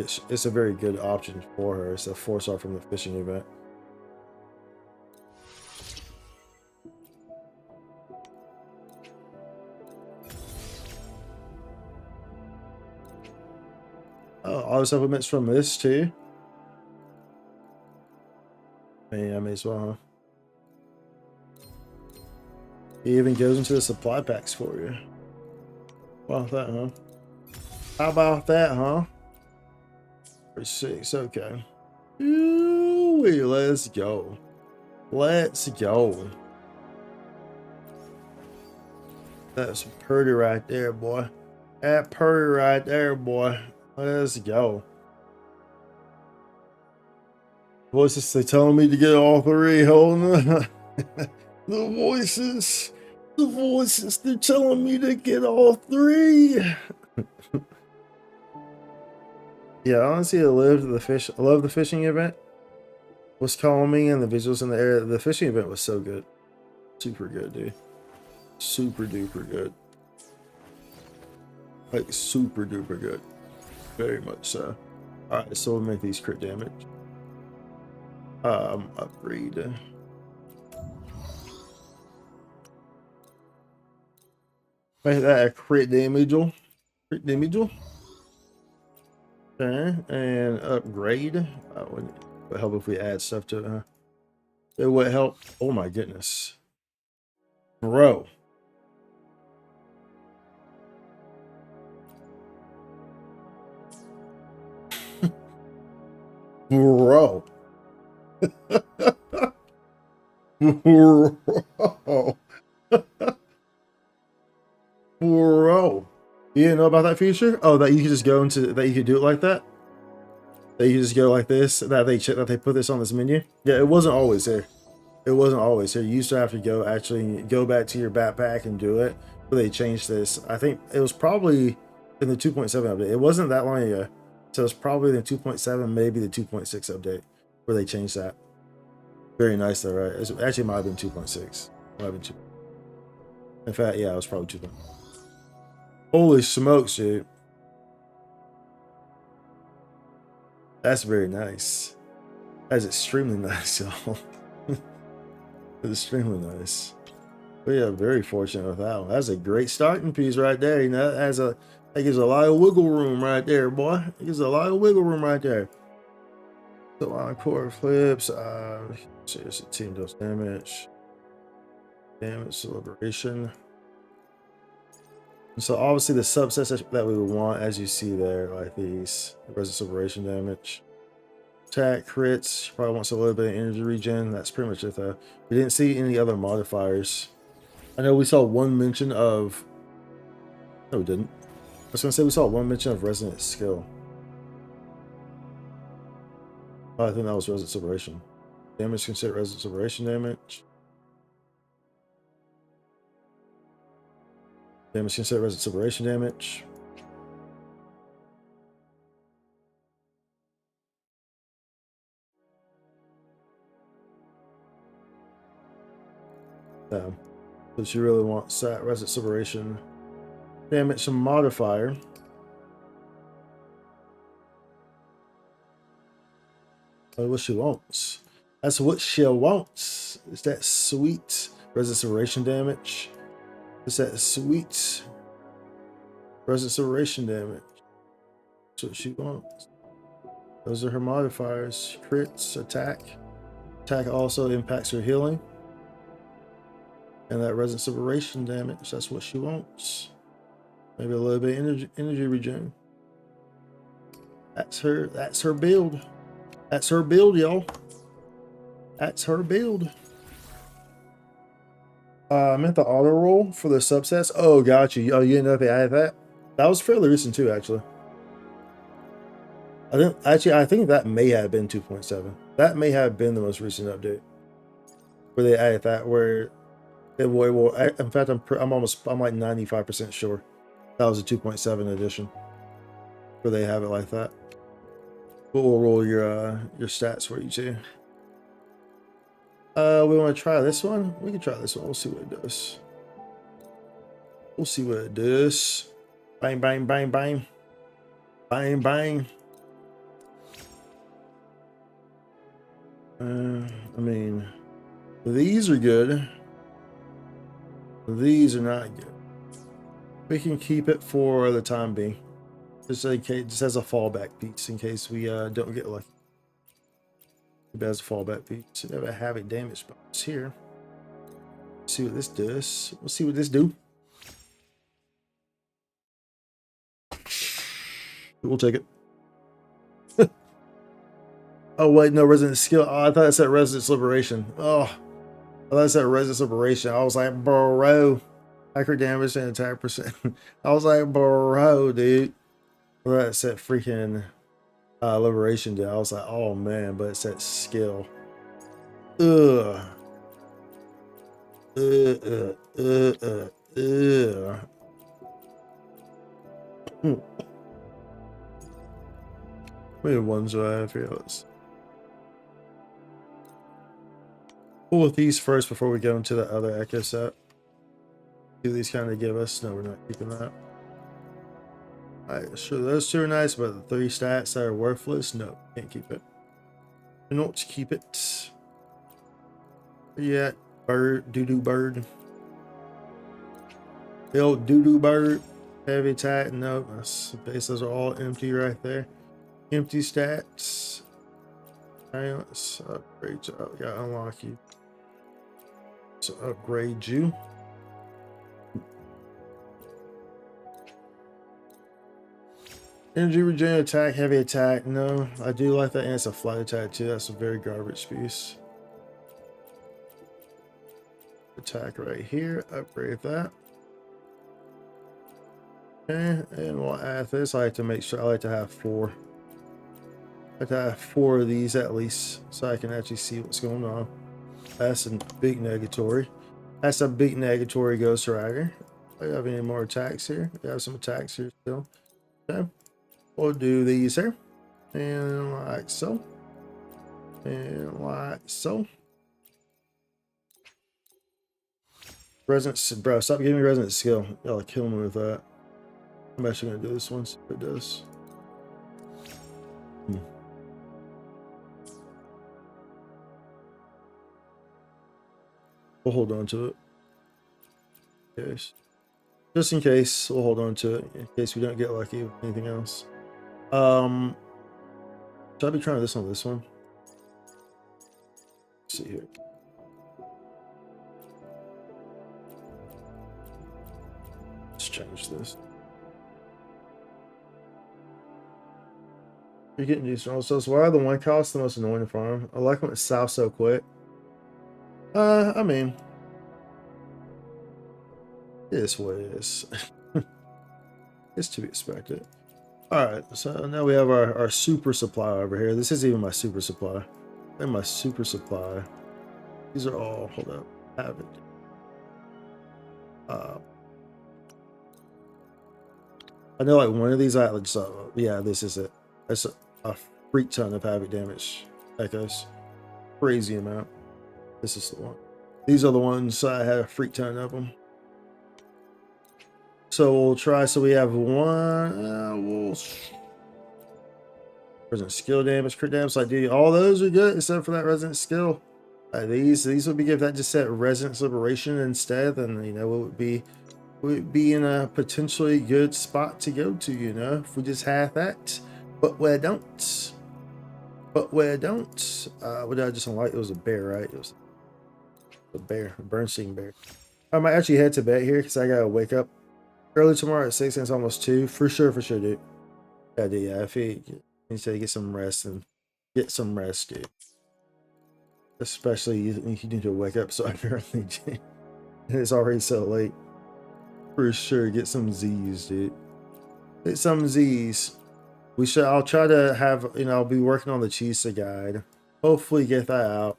S1: good option for her. It's a 4-star from the fishing event. Auto supplements from this too. Yeah, I may as well, huh? It even goes into the supply packs for you. How about that, huh? How about that, huh? 6, okay. Ooh, let's go. Let's go. That's pretty right there, boy. That pretty right there, boy. Let's go. Voices, they telling me to get all 3. Hold on. The voices, they're telling me to get all 3. Yeah, honestly, I love the fishing event. Was calming and the visuals in the area. The fishing event was so good. Super good, dude. Super duper good. Like super duper good. Very much so. Alright, so we'll make these crit damage. Upgrade. Make that a crit damage. Crit damage. Okay, and upgrade. Would help if we add stuff to it, huh? It would help. Oh my goodness. Bro. Bro. Bro. Bro. You didn't know about that feature? Oh, that you could just go into that you could do it like that? That you just go like this, that they put this on this menu? Yeah, it wasn't always there. It wasn't always there. You used to have to go back to your backpack and do it. But they changed this. I think it was probably in the 2.7 update. It wasn't that long ago. So it's probably the 2.7, maybe the 2.6 update where they changed that. Very nice though, right? It actually might have been 2.6. Might have been 2. In fact, yeah, it was probably 2. Holy smokes, dude. That's very nice. That's extremely nice, y'all. It's extremely nice. But yeah, very fortunate with that one. That's a great starting piece right there. You know, that gives a lot of wiggle room right there, boy. It gives a lot of wiggle room right there. So encore flips. Here's a team deals damage. Damage celebration. So obviously the subsets that we would want, as you see there, like these resin celebration damage. Attack crits, probably wants a little bit of energy regen. That's pretty much it though. We didn't see any other modifiers. I know we saw one mention of. No, we didn't. I was gonna say we saw one mention of resonant skill. Oh, I think that was resonant celebration. Damage considered resonant celebration damage. Damage considered resonant celebration damage. But you really want resonant celebration damage some modifier. That's what she wants. That's what she wants. It's that sweet resonant celebration damage. It's that sweet Resonance Liberation damage. That's what she wants. Those are her modifiers. Crits, attack. Attack also impacts her healing. And that Resonance Liberation damage, that's what she wants. Maybe a little bit of energy regen. That's her build. That's her build, y'all. That's her build. I meant the auto roll for the subsets. Oh, got you. Oh, you didn't know if they added that? That was fairly recent too, actually. I think that may have been 2.7. That may have been the most recent update where they added that. Where it will. In fact, I'm like 95% sure that was a 2.7 edition where they have it like that. But we'll roll your stats for you too. We want to try this one. We can try this one. We'll see what it does. We'll see what it does. Bang, bang, bang, bang. Bang, bang. I mean, these are good. These are not good. We can keep it for the time being. Just in case, just as a fallback piece in case we don't get lucky. Keep it as a fallback piece. So we have a havoc damage bonus here. Let's see what this does. We'll see what this do. We'll take it. Oh wait, no, Resonance Skill. Oh, I thought it said Resonance Liberation. Oh, I thought it said Resonance Liberation. I was like, bro, accurate damage and attack percent. I was like, bro, dude. I thought it said freaking Liberation, dude. I was like, oh man, but it said Skill. Ugh. How many ones do I have here? Let's pull with these first before we go into the other Echo set. Do these kind of give us? No, we're not keeping that. Alright, sure, those two are nice, but the 3 stats that are worthless, no, can't keep it. We don't keep it. Yeah, bird, doo-doo bird. The old doo-doo bird. Heavy attack, no, bases are all empty right there. Empty stats. Alright, let's upgrade you. Oh, we gotta unlock you. So upgrade you. Energy regen, attack, heavy attack. No, I do like that, and it's a flight attack too. That's a very garbage piece. Attack right here. Upgrade that. Okay, and we'll add this. I like to make sure. I like to have 4. I like to have 4 of these at least, so I can actually see what's going on. That's a big negatory. That's a big negatory Ghost Rider. Do I have any more attacks here? We have some attacks here still. Okay. We'll do these here. And like so. And like so. Resonance, bro, stop giving me Resonance Skill. Y'all kill me with that. I'm actually gonna do this one, see what it does. We'll hold on to it. Case. Just in case, we'll hold on to it in case we don't get lucky with anything else. Should I be trying this on this one? Let's see here. Let's change this. You're getting these also. So why are the one costs the most annoying to farm? I like when it's south so quick. I mean, it is what it is. It's to be expected. Alright, so now we have our super supply over here. This is even my super supply. And my super supply. These are all, hold up, have it. I know like one of these I just yeah, this is it. That's a freak ton of havoc damage echoes. Crazy amount. This is the one. These are the ones I had a freak ton of them. So we'll try. So we have one. Resonance Skill damage, crit damage. I do all those are good except for that Resonance Skill. These would be good if that just said Resonance Liberation instead. Then you know it would be would be in a potentially good spot to go to, you know, if we just had that. But we don't. But we don't. What did I just unlock? It was a bear, right? It was a bear, a Bernstein bear. I might actually head to bed here because I gotta wake up early tomorrow at 6 and it's almost 2. For sure, dude. Yeah, dude, yeah. If he needs to get some rest and get some rest, dude. Especially you need to wake up so early, dude. It's already so late. For sure, get some Z's, dude. Get some Z's. I'll try to have, you know, I'll be working on the Chisa guide. Hopefully get that out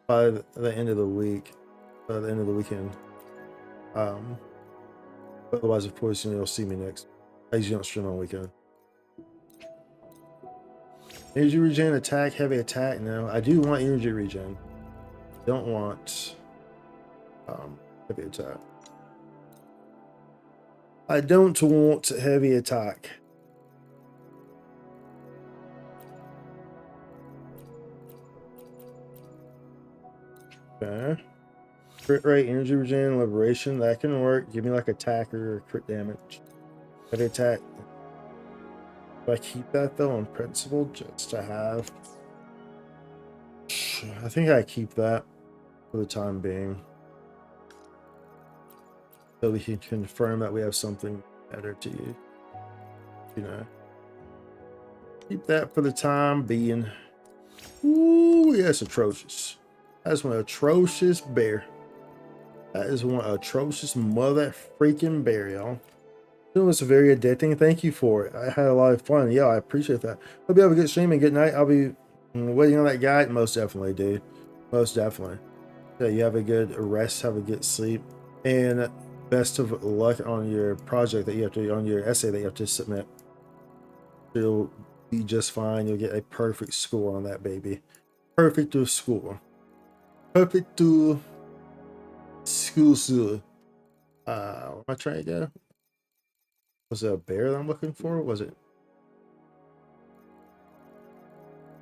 S1: by the end of the week. By the end of the weekend. Otherwise, of course, you know, you'll see me next. I usually don't stream on weekend. Energy regen, attack, heavy attack. No, I do want energy regen. Don't want heavy attack. I don't want heavy attack. Okay. Crit rate, energy regen, liberation. That can work. Give me like attack or crit damage. Heavy attack. Do I keep that though on principle just to have? I think I keep that for the time being. So we can confirm that we have something better to use. You know. Keep that for the time being. Ooh, yeah, it's atrocious. That's one atrocious bear. That is one atrocious mother freaking bear, y'all. It was very addicting. Thank you for it. I had a lot of fun. Yeah, I appreciate that. Hope you have a good stream and good night. I'll be waiting on that guide. Most definitely, dude. Most definitely. Yeah, you have a good rest, have a good sleep, and best of luck on your project that you have to, on your essay that you have to submit. You'll be just fine. You'll get a perfect score on that, baby. Perfect to score. Perfect to school. Where am I trying to go? Was it a bear that I'm looking for? Was it?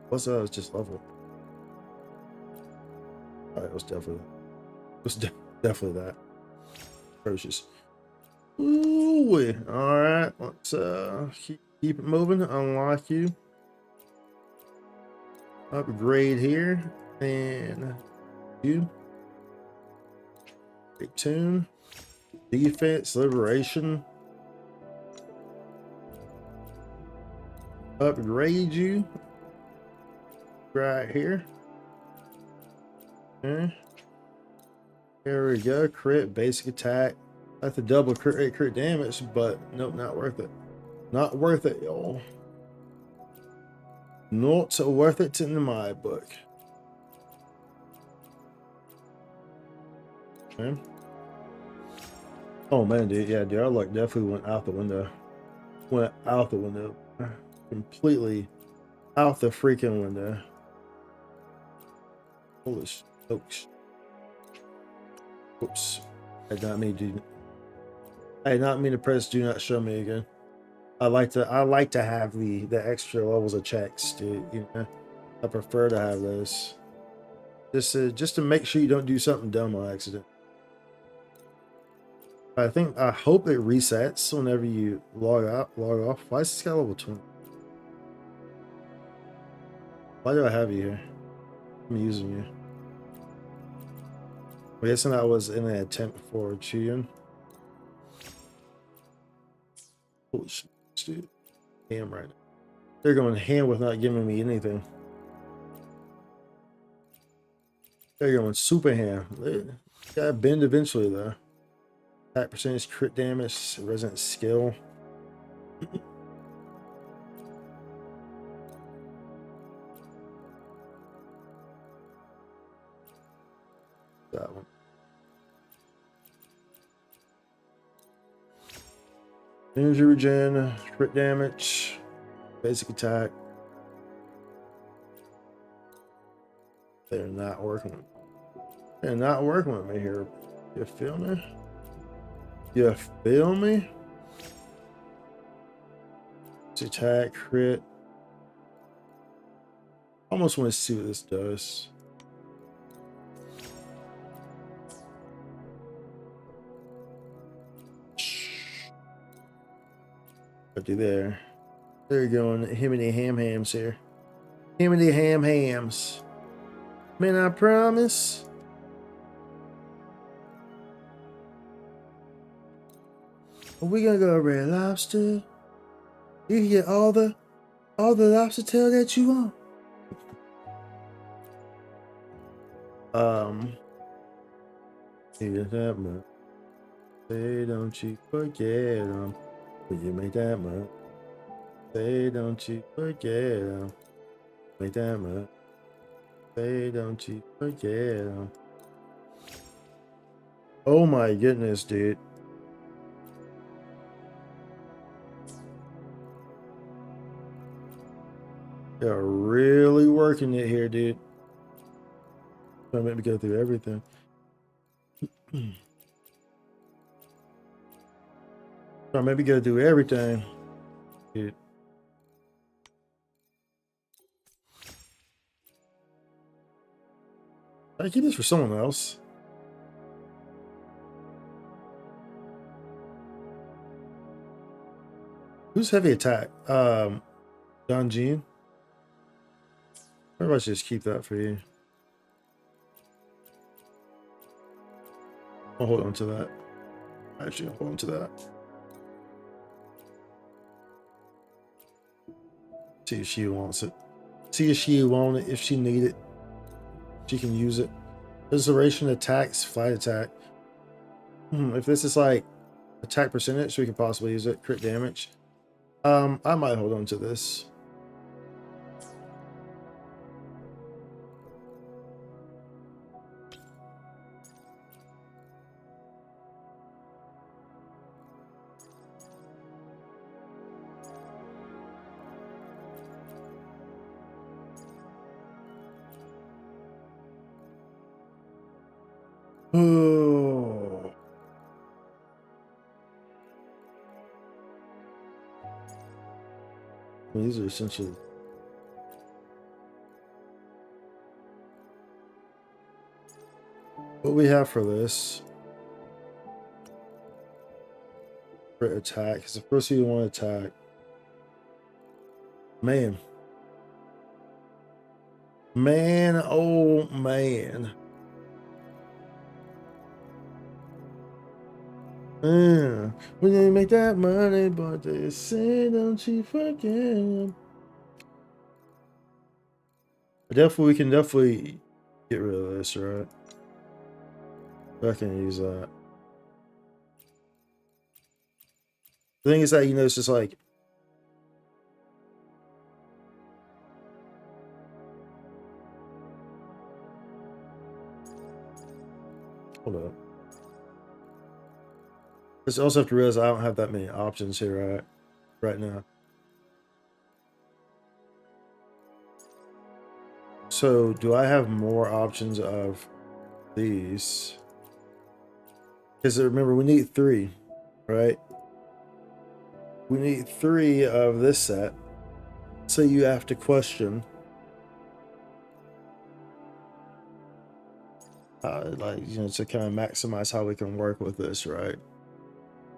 S1: Was it just level? It was definitely. It was definitely that. Atrocious. Ooh, all right. Let's keep it moving. Unlock you. Upgrade here and you. Big tune. Defense, liberation. Upgrade you right here. Okay. There we go. Crit, basic attack. That's a double crit damage, but nope, not worth it. Not worth it, y'all. Not worth it in my book. Okay. Oh man, dude, yeah, dude, our luck definitely went out the window. Went out the window. Completely out the freaking window. Holy smokes. Oops. I did not mean to press do not show me again. I like to have the extra levels of checks, dude. You know, I prefer to have those. Just to make sure you don't do something dumb on accident. I hope it resets whenever you log off. Why is this guy level 20? Why do I have you here? I'm using you. I'm guessing that was in an attempt for cheating. Holy shit, dude. Damn right now. They're going ham with not giving me anything. They're going super ham. They gotta bend eventually though. Attack percentage, crit damage, resident skill. That one. Energy regen, crit damage, basic attack. They're not working. They're not working with me here. You feel me? You feel me? Attack, crit. Almost want to see what this does. I'll do there. There you go. Himiny ham hams here. Himiny ham hams. Man, I promise. Are we gonna go Red Lobster? You can get all the lobster tail that you want. You get that much. Say don't you forget 'em when you make that much. Say don't you forget 'em. Make that much. Say don't you forget 'em. Oh my goodness, dude. They're really working it here, dude. Trying to make me go through everything. Trying to make me go through everything, dude. I keep this for someone else. Who's heavy attack? Don Jean. Maybe I should just keep that for you. I'll hold on to that. Actually, I'll hold on to that. See if she wants it. See if she want it. If she need it, she can use it. Restoration attacks, flight attack. If this is like attack percentage, we can possibly use it. Crit damage. I might hold on to this. Oh. These are essentially what we have for this. Crit attack, because of course you want to attack. Man. Man, oh man. When they make that money, but they say don't you forget 'em. We can definitely get rid of this, right? I can use that. The thing is that, you know, it's just like hold up. I also have to realize I don't have that many options here right now. So do I have more options of these? Because remember, we need 3, right? We need 3 of this set. So you have to question like, you know, to kind of maximize how we can work with this, right?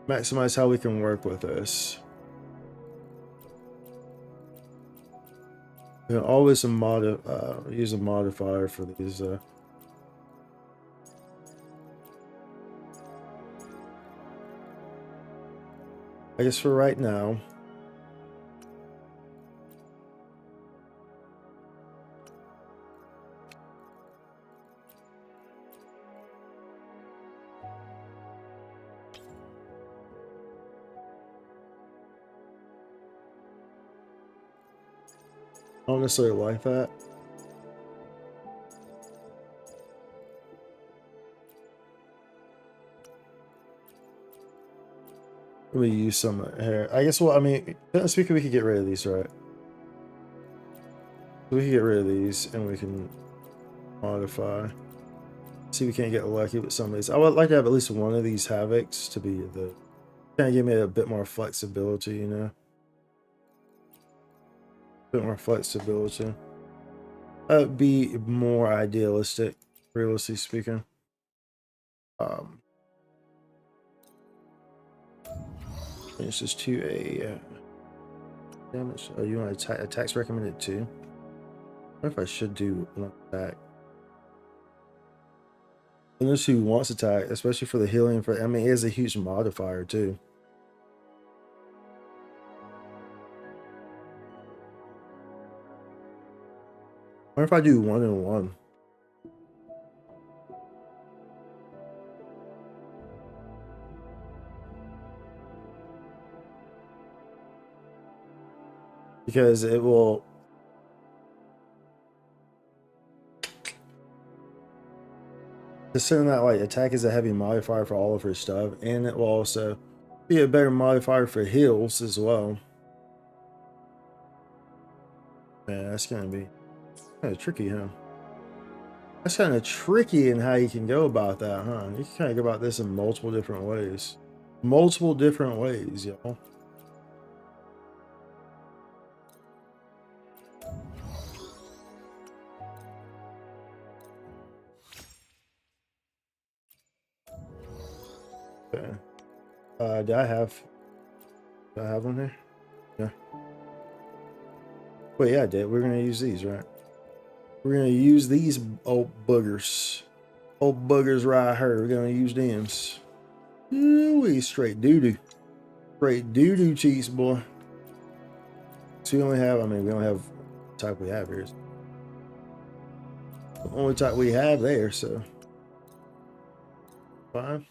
S1: Maximize how we can work with this. You know, always use a modifier for these. I guess for right now. I don't necessarily like that. Let me use some here. I guess, well, I mean, speaking, we could get rid of these, right? We can get rid of these and we can modify. See if we can't get lucky with some of these. I would like to have at least one of these Havocs to be the kind of give me a bit more flexibility, you know? A bit more flexibility. That would be more idealistic, realistically speaking. It's just to a damage. Oh, you want attack? Attacks recommended too. What if I should do one attack? Unless who wants attack, especially for the healing. For I mean, it is a huge modifier too. What if I do 1 and 1? Because it will. Considering that like attack is a heavy modifier for all of her stuff, and it will also be a better modifier for heals as well. Man, that's gonna be kind of tricky, huh? That's kind of tricky in how you can go about that, huh? You can kind of go about this in multiple different ways. Multiple different ways, y'all. Okay. Do I have one here? Yeah. Wait, yeah, I did. We're gonna use these, right? We're gonna use these old boogers. Old boogers right here. We're gonna use them. Ooh, straight doo-doo. Straight doo-doo cheeks, boy. So we only have, I mean, we only have the type we have here. The only type we have there, so. Fine.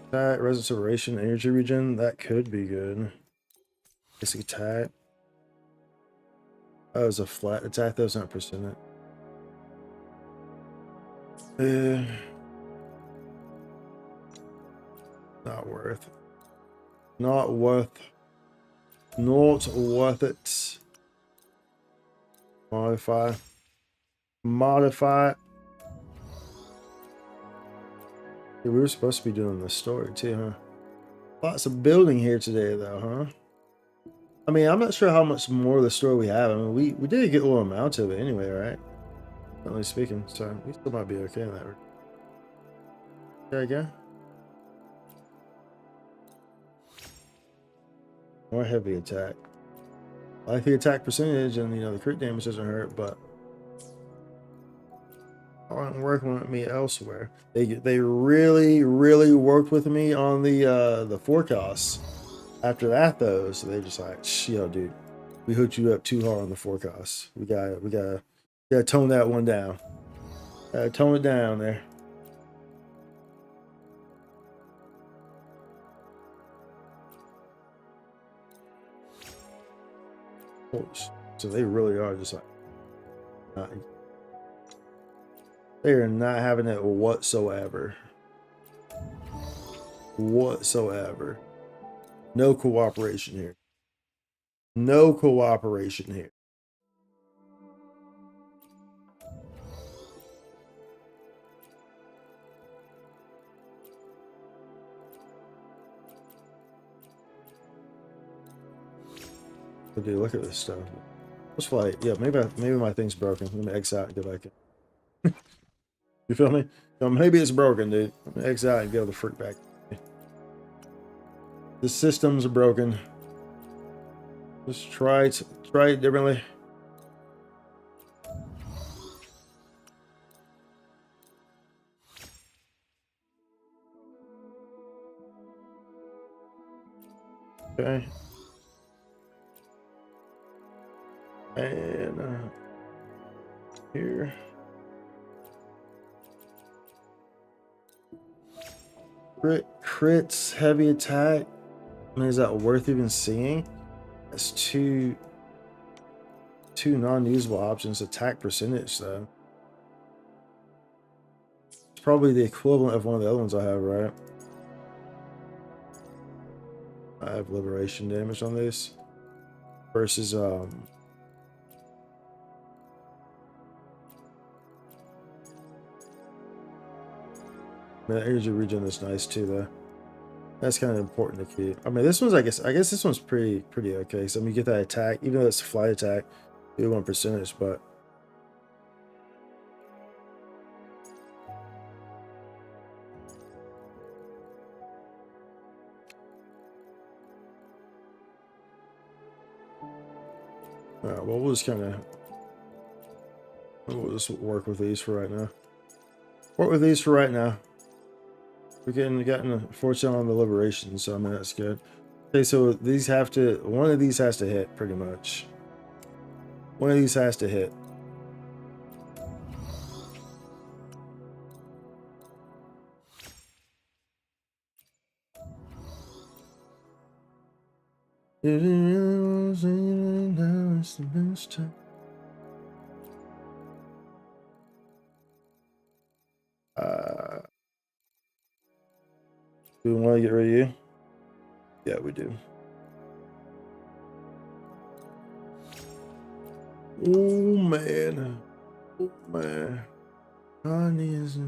S1: Attack, restoration, energy regen. That could be good. Basic attack. Oh, it was a flat attack. That was not percent. Not worth. Not worth. Not worth it. Modify. Modify. Yeah, we were supposed to be doing the story too, huh? Lots of building here today, though, huh? I mean, I'm not sure how much more of the story we have. I mean, we did get a little amount of it anyway, right? Generally speaking, so we still might be okay in that regard. There you go. More heavy attack. I like the attack percentage, and you know the crit damage doesn't hurt, but aren't working with me elsewhere. They really worked with me on the forecasts. After that though, so they just like, yo, dude, we hooked you up too hard on the forecasts. We gotta tone that one down. Tone it down there. So they really are just like, they are not having it whatsoever. Whatsoever. No cooperation here. No cooperation here. Okay, look at this stuff. Let's fly. Yeah, maybe my thing's broken. Let me exit out and go back in. You feel me? So maybe it's broken, dude. Let me exit out and go the freak back. The systems are broken. Let's try it differently. Okay. And here. Crits, heavy attack. I mean, is that worth even seeing? That's two non-usable options. Attack percentage, though. It's probably the equivalent of one of the other ones I have, right? I have liberation damage on this. Versus, the energy regen is nice too, though. That's kind of important to keep. I mean, this one's, I guess this one's pretty okay. So I mean, you get that attack, even though it's a flight attack, you want percentage, but Alright, well, we'll just kind of... We'll just work with these for right now. Work with these for right now. We're getting a fortune on the liberation, so I mean, that's good. Okay, so these have to... One of these has to hit, pretty much. One of these has to hit. Do we want to get rid of you? Yeah, we do. Oh man. Oh man. Honey is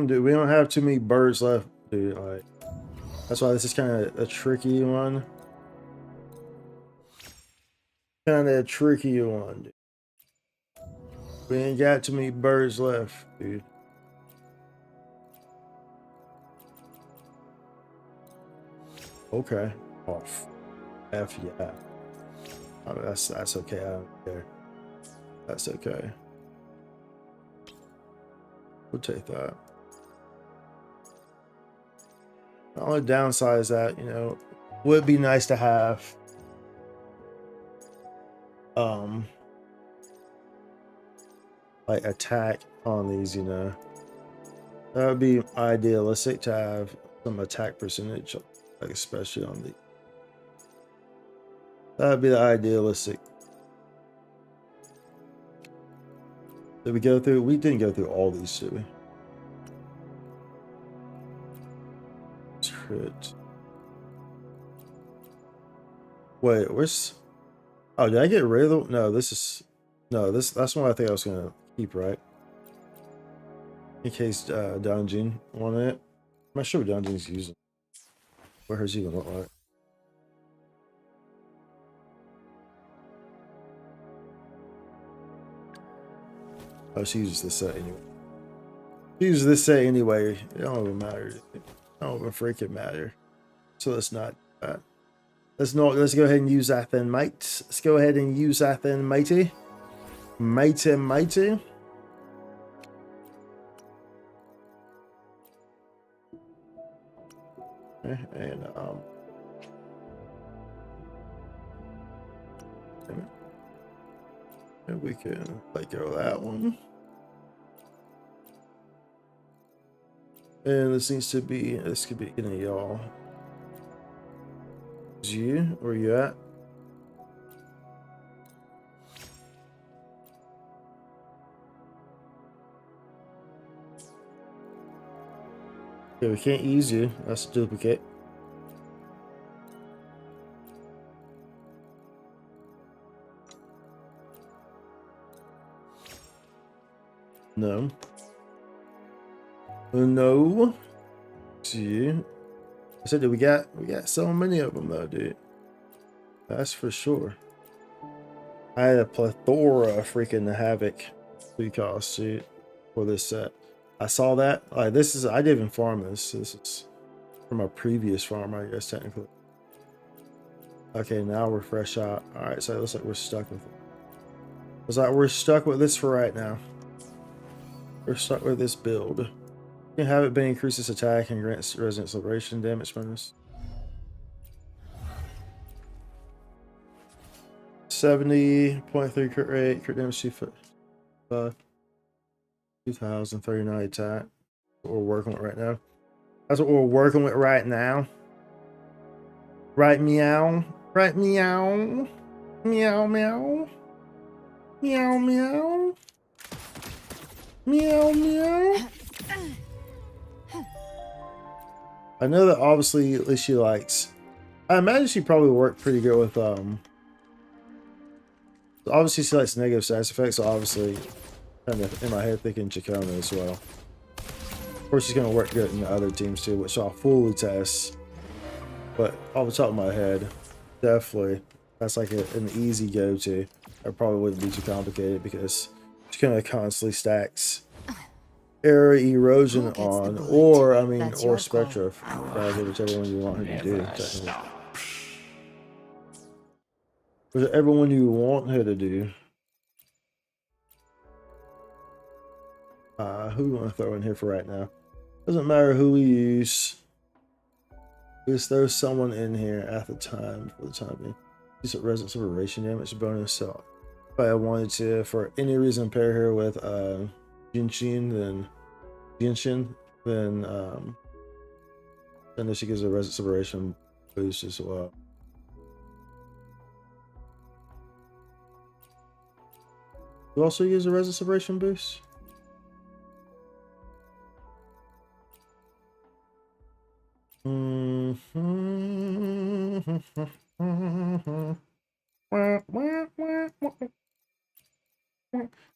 S1: Dude, we don't have too many birds left, dude. Like, that's why this is kind of a tricky one. Kind of a tricky one, dude. We ain't got too many birds left, dude. Okay. Off. F yeah. I mean, that's okay. I don't care. That's okay. We'll take that. The only downside is that, you know, would be nice to have like attack on these, you know. That would be idealistic to have some attack percentage, like especially on the. That would be the idealistic. Did we go through? We didn't go through all these, did we? Crit. Wait, where's... Oh, did I get rid of the... No, this is... No, that's one I think I was going to keep, right? In case Dungeon wanted it. I'm not sure what Dungeon's using. What hers even look like. Oh, she uses this set anyway. She uses this set anyway. It don't even matter. It don't even freaking matter. So let's not do that. Let's go ahead and use that then, mate. Let's go ahead and use that then, matey. Matey. Okay, and and we can let go of that one. And this needs to be, this could be any of y'all. Is you? Where you at? Okay, we can't use you. That's a duplicate. No. No. See. I said that we got so many of them though, dude. That's for sure. I had a plethora of freaking Havoc 3 cost suit for this set. I saw that. Like this is I didn't even farm this. This is from a previous farm, I guess technically. Okay, now we're fresh out. Alright, so it looks like we're stuck with it. Looks like we're stuck with this for right now. We're stuck with this build. You can have it be increases attack and grants resident celebration damage bonus. 70.3 crit rate, crit damage 2039 attack. That's what we're working with right now. That's what we're working with right now. Right, meow. Right, meow. Meow, meow. Meow, meow. Meow, meow. I know that obviously at least she likes. I imagine she probably worked pretty good with Obviously, she likes negative side effects, so obviously, kind of in my head thinking Chacona as well. Of course, she's going to work good in the other teams too, which I'll fully test. But off the top of my head, definitely, that's like an easy go-to. It probably wouldn't be too complicated because she kind of constantly stacks area erosion on, or I mean, or Spectra, whichever one you want her to do. Technically. Whichever one you want her to do. Who we want to throw in here for right now? Doesn't matter who we use. Just throw someone in here at the time for the time being. Decent resistance of radiation damage bonus. So if I wanted to, for any reason, pair her with Jinshin, then she gives a resistance of radiation boost as well. You also use a resistance of radiation boost?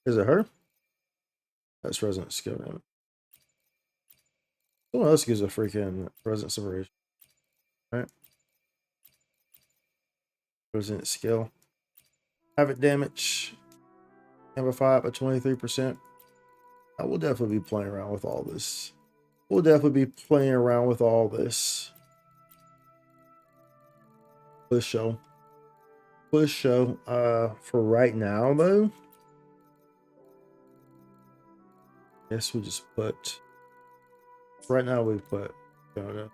S1: Is it her? That's resonant skill damage. Someone else gives a freaking resonant separation. Right? Resonant skill. Havoc damage. Amplify up by 23%. I will definitely be playing around with all this. We'll definitely be playing around with all this. Push show. Push show. For right now, though, I guess we just put. Right now, we put. For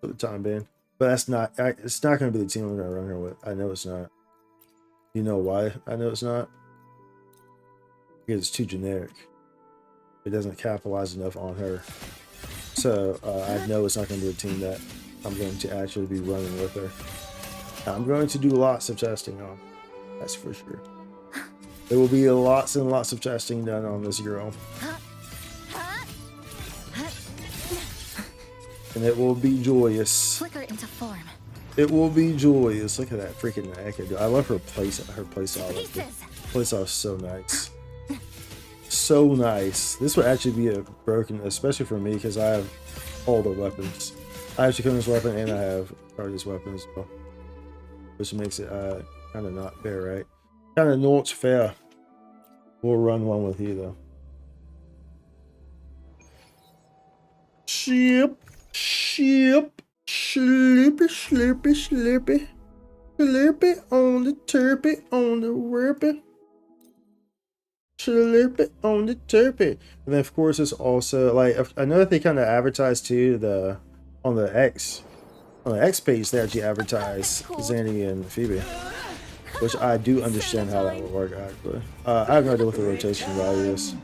S1: the time being, but that's not. It's not going to be the team I'm going to run here with. I know it's not. You know why? I know it's not. Because it's too generic. It doesn't capitalize enough on her. So I know it's not going to be a team that I'm going to actually be running with her. I'm going to do lots of testing on. That's for sure. There will be lots and lots of testing done on this girl. And it will be joyous.
S3: Flicker into form.
S1: It will be joyous. Look at that freaking neck. I love her playstyle. Her playstyle. Playstyle is so nice. So nice. This would actually be a broken, especially for me, because I have all the weapons. I have Chacona's weapon and I have Cardi's weapon as well, which makes it kind of not fair, right? Kind of not fair. We'll run one with you though. Ship, slurpy, slurpy, slurpy, slurpy on the turpy, on the werpy. Slurp it on the turpy. And then of course it's also like I know that they kind of advertise too on the X page they actually advertise Zanny and Phoebe, which I do understand how that would work actually. I have no idea what the rotation value is.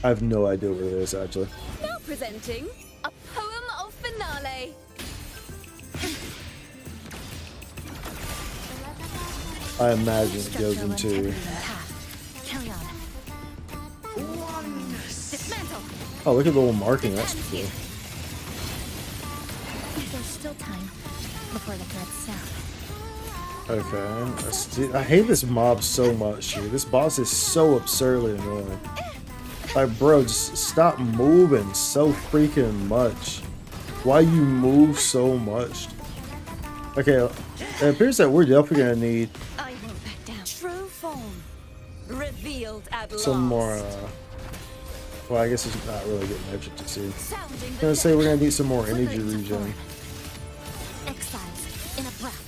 S1: I have no idea what it is actually.
S2: Now presenting a poem of finale.
S1: I imagine it goes into. Oh, look at the little marking. That's cool.
S3: There's still time before the threats snap.
S1: Okay. I hate this mob so much, dude. This boss is so absurdly annoying. Like, bro, just stop moving so freaking much. Why you move so much? Okay, it appears that we're definitely gonna need
S2: I won't back down. True form revealed at
S1: some more. Well, I guess it's not really good metric to see. I'm gonna say we're gonna need some more energy regen.
S3: Exiles in a breath.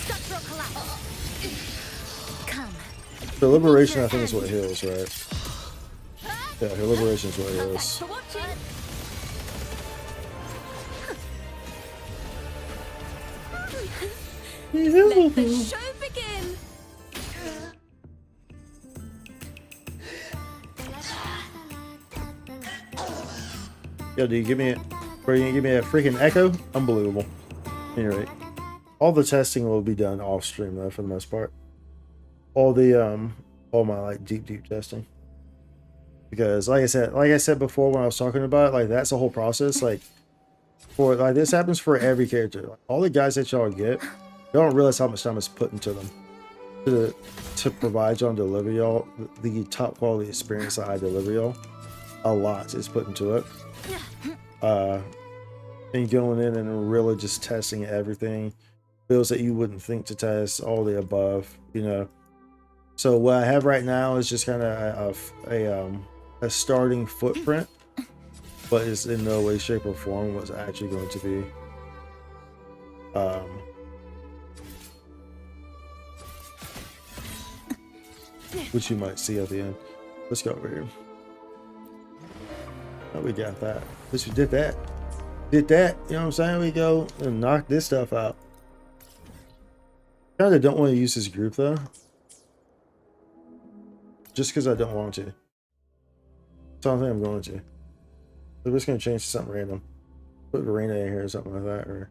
S3: Structural collapse. Come.
S1: The liberation, I think, is what heals, right? Yeah, her liberation is what heals.
S2: For watching. Let the show begin.
S1: Yo, do you give me a, bro, you give me a freaking echo? Unbelievable. Anyway, all the testing will be done off stream though, for the most part. All my like deep testing. Because like I said before when I was talking about it, like that's the whole process. Like For like this happens for every character. Like, all the guys that y'all get, y'all don't realize how much time is put into them to provide y'all and deliver y'all the top quality experience that I deliver y'all. A lot is put into it. And going in and really just testing everything, builds that you wouldn't think to test, all the above, you know. So what I have right now is just kind of a starting footprint, but it's in no way, shape, or form what's actually going to be. Which you might see at the end. Let's go over here. Oh, we got that. At least we did that. Did that. You know what I'm saying? We go and knock this stuff out. Kind of don't want to use this group though. Just because I don't want to. So I don't think I'm going to. We're just going to change to something random. Put Verena in here or something like that. Or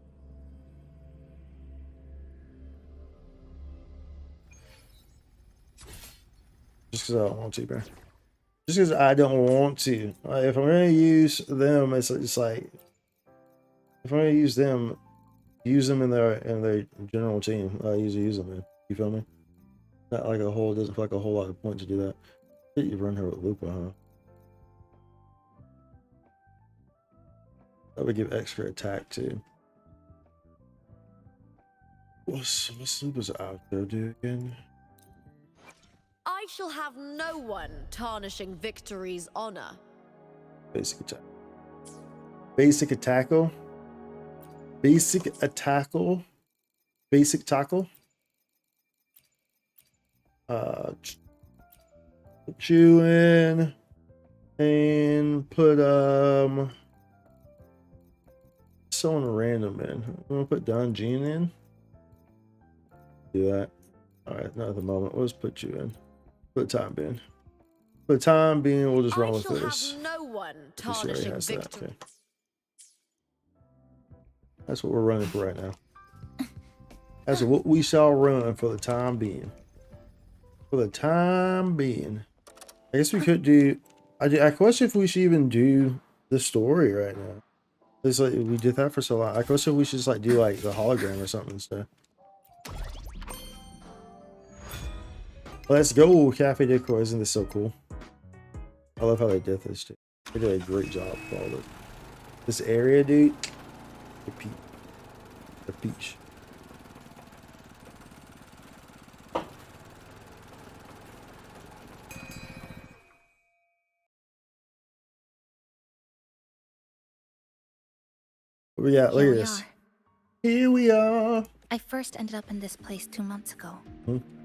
S1: just because I don't want to, bro. Just because I don't want to. If I'm going to use them, it's like if I'm going to use them in their general team. I usually use them in. You feel me? Not like a whole. Doesn't feel like a whole lot of point to do that. You run her with Lupa, huh? That would give extra attack too. What's Lupa's outro do again?
S5: I shall have no one tarnishing victory's honor.
S1: Basic attack. Basic attackle. Basic attackle. Basic tackle. Put you in and put someone random in. I'm gonna put Don Jean in. Do that. Alright, not at the moment. Let's put you in. For the time being. For the time being, we'll just run with this.
S5: Have no one
S1: She already
S5: tarnishing
S1: has that.
S5: victory.
S1: Okay. That's what we're running for right now. That's what we shall run for the time being. For the time being. I guess we could do. I question if we should even do the story right now. It's like we did that for so long. I question if we should just like do like the hologram or something instead. Let's go, Cafe Decor. Isn't this so cool? I love how they did this, dude. They did a great job with all this. This area, dude. The peach. What we got? Look
S3: Here
S1: at
S3: we
S1: this.
S3: are.
S1: Here we are.
S3: I first ended up in this place 2 months ago.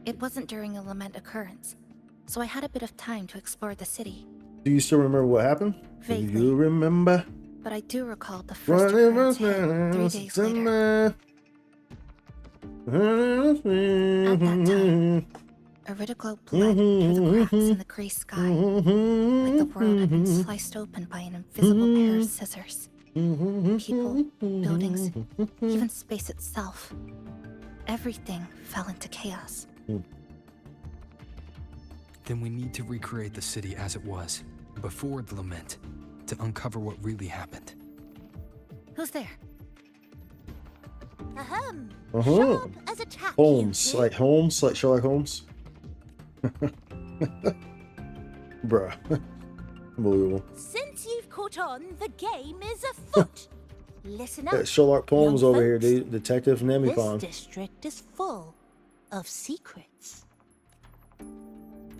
S3: It wasn't during a lament occurrence, so I had a bit of time to explore the city.
S1: Do you still remember what happened?
S3: Vaguely.
S1: Do you remember?
S3: But I do recall the first occurrence 3 days later. At that time, Iridoglow bled through the cracks in the gray sky, like the world had been sliced open by an invisible pair of scissors. People, buildings, even space itself. Everything fell into chaos.
S7: Then we need to recreate the city as it was, before the lament, to uncover what really happened.
S3: Who's there?
S8: Ahem.
S1: Uh-huh.
S8: Sharp as a tack,
S1: Holmes,
S8: you
S1: like Holmes, like Sherlock Holmes. Bruh. Unbelievable.
S8: Since you've caught on, the game is afoot. Listen up.
S1: Sherlock Holmes
S8: young
S1: over here,
S8: folks.
S1: dude. Detective
S8: This
S1: Nemipon.
S8: district is full of secrets.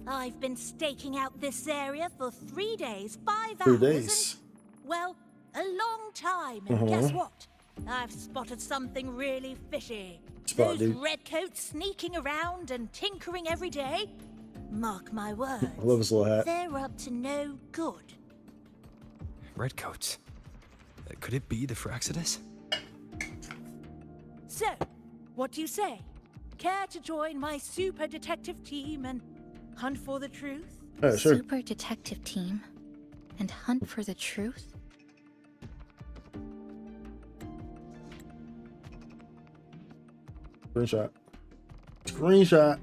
S8: I've been staking out this area for 3 days, 5
S1: 3
S8: hours.
S1: days.
S8: And, well, a long time. And guess what? I've spotted something really fishy.
S1: Spot,
S8: Those
S1: dude.
S8: redcoats sneaking around and tinkering every day. Mark my words.
S1: I love his little hat.
S8: They're up to no good.
S7: Redcoats. Could it be the Fraxidus?
S8: So, what do you say? Care to join my super detective team and hunt for the truth?
S1: Sure.
S3: Super detective team and hunt for the truth?
S1: Screenshot. Screenshot.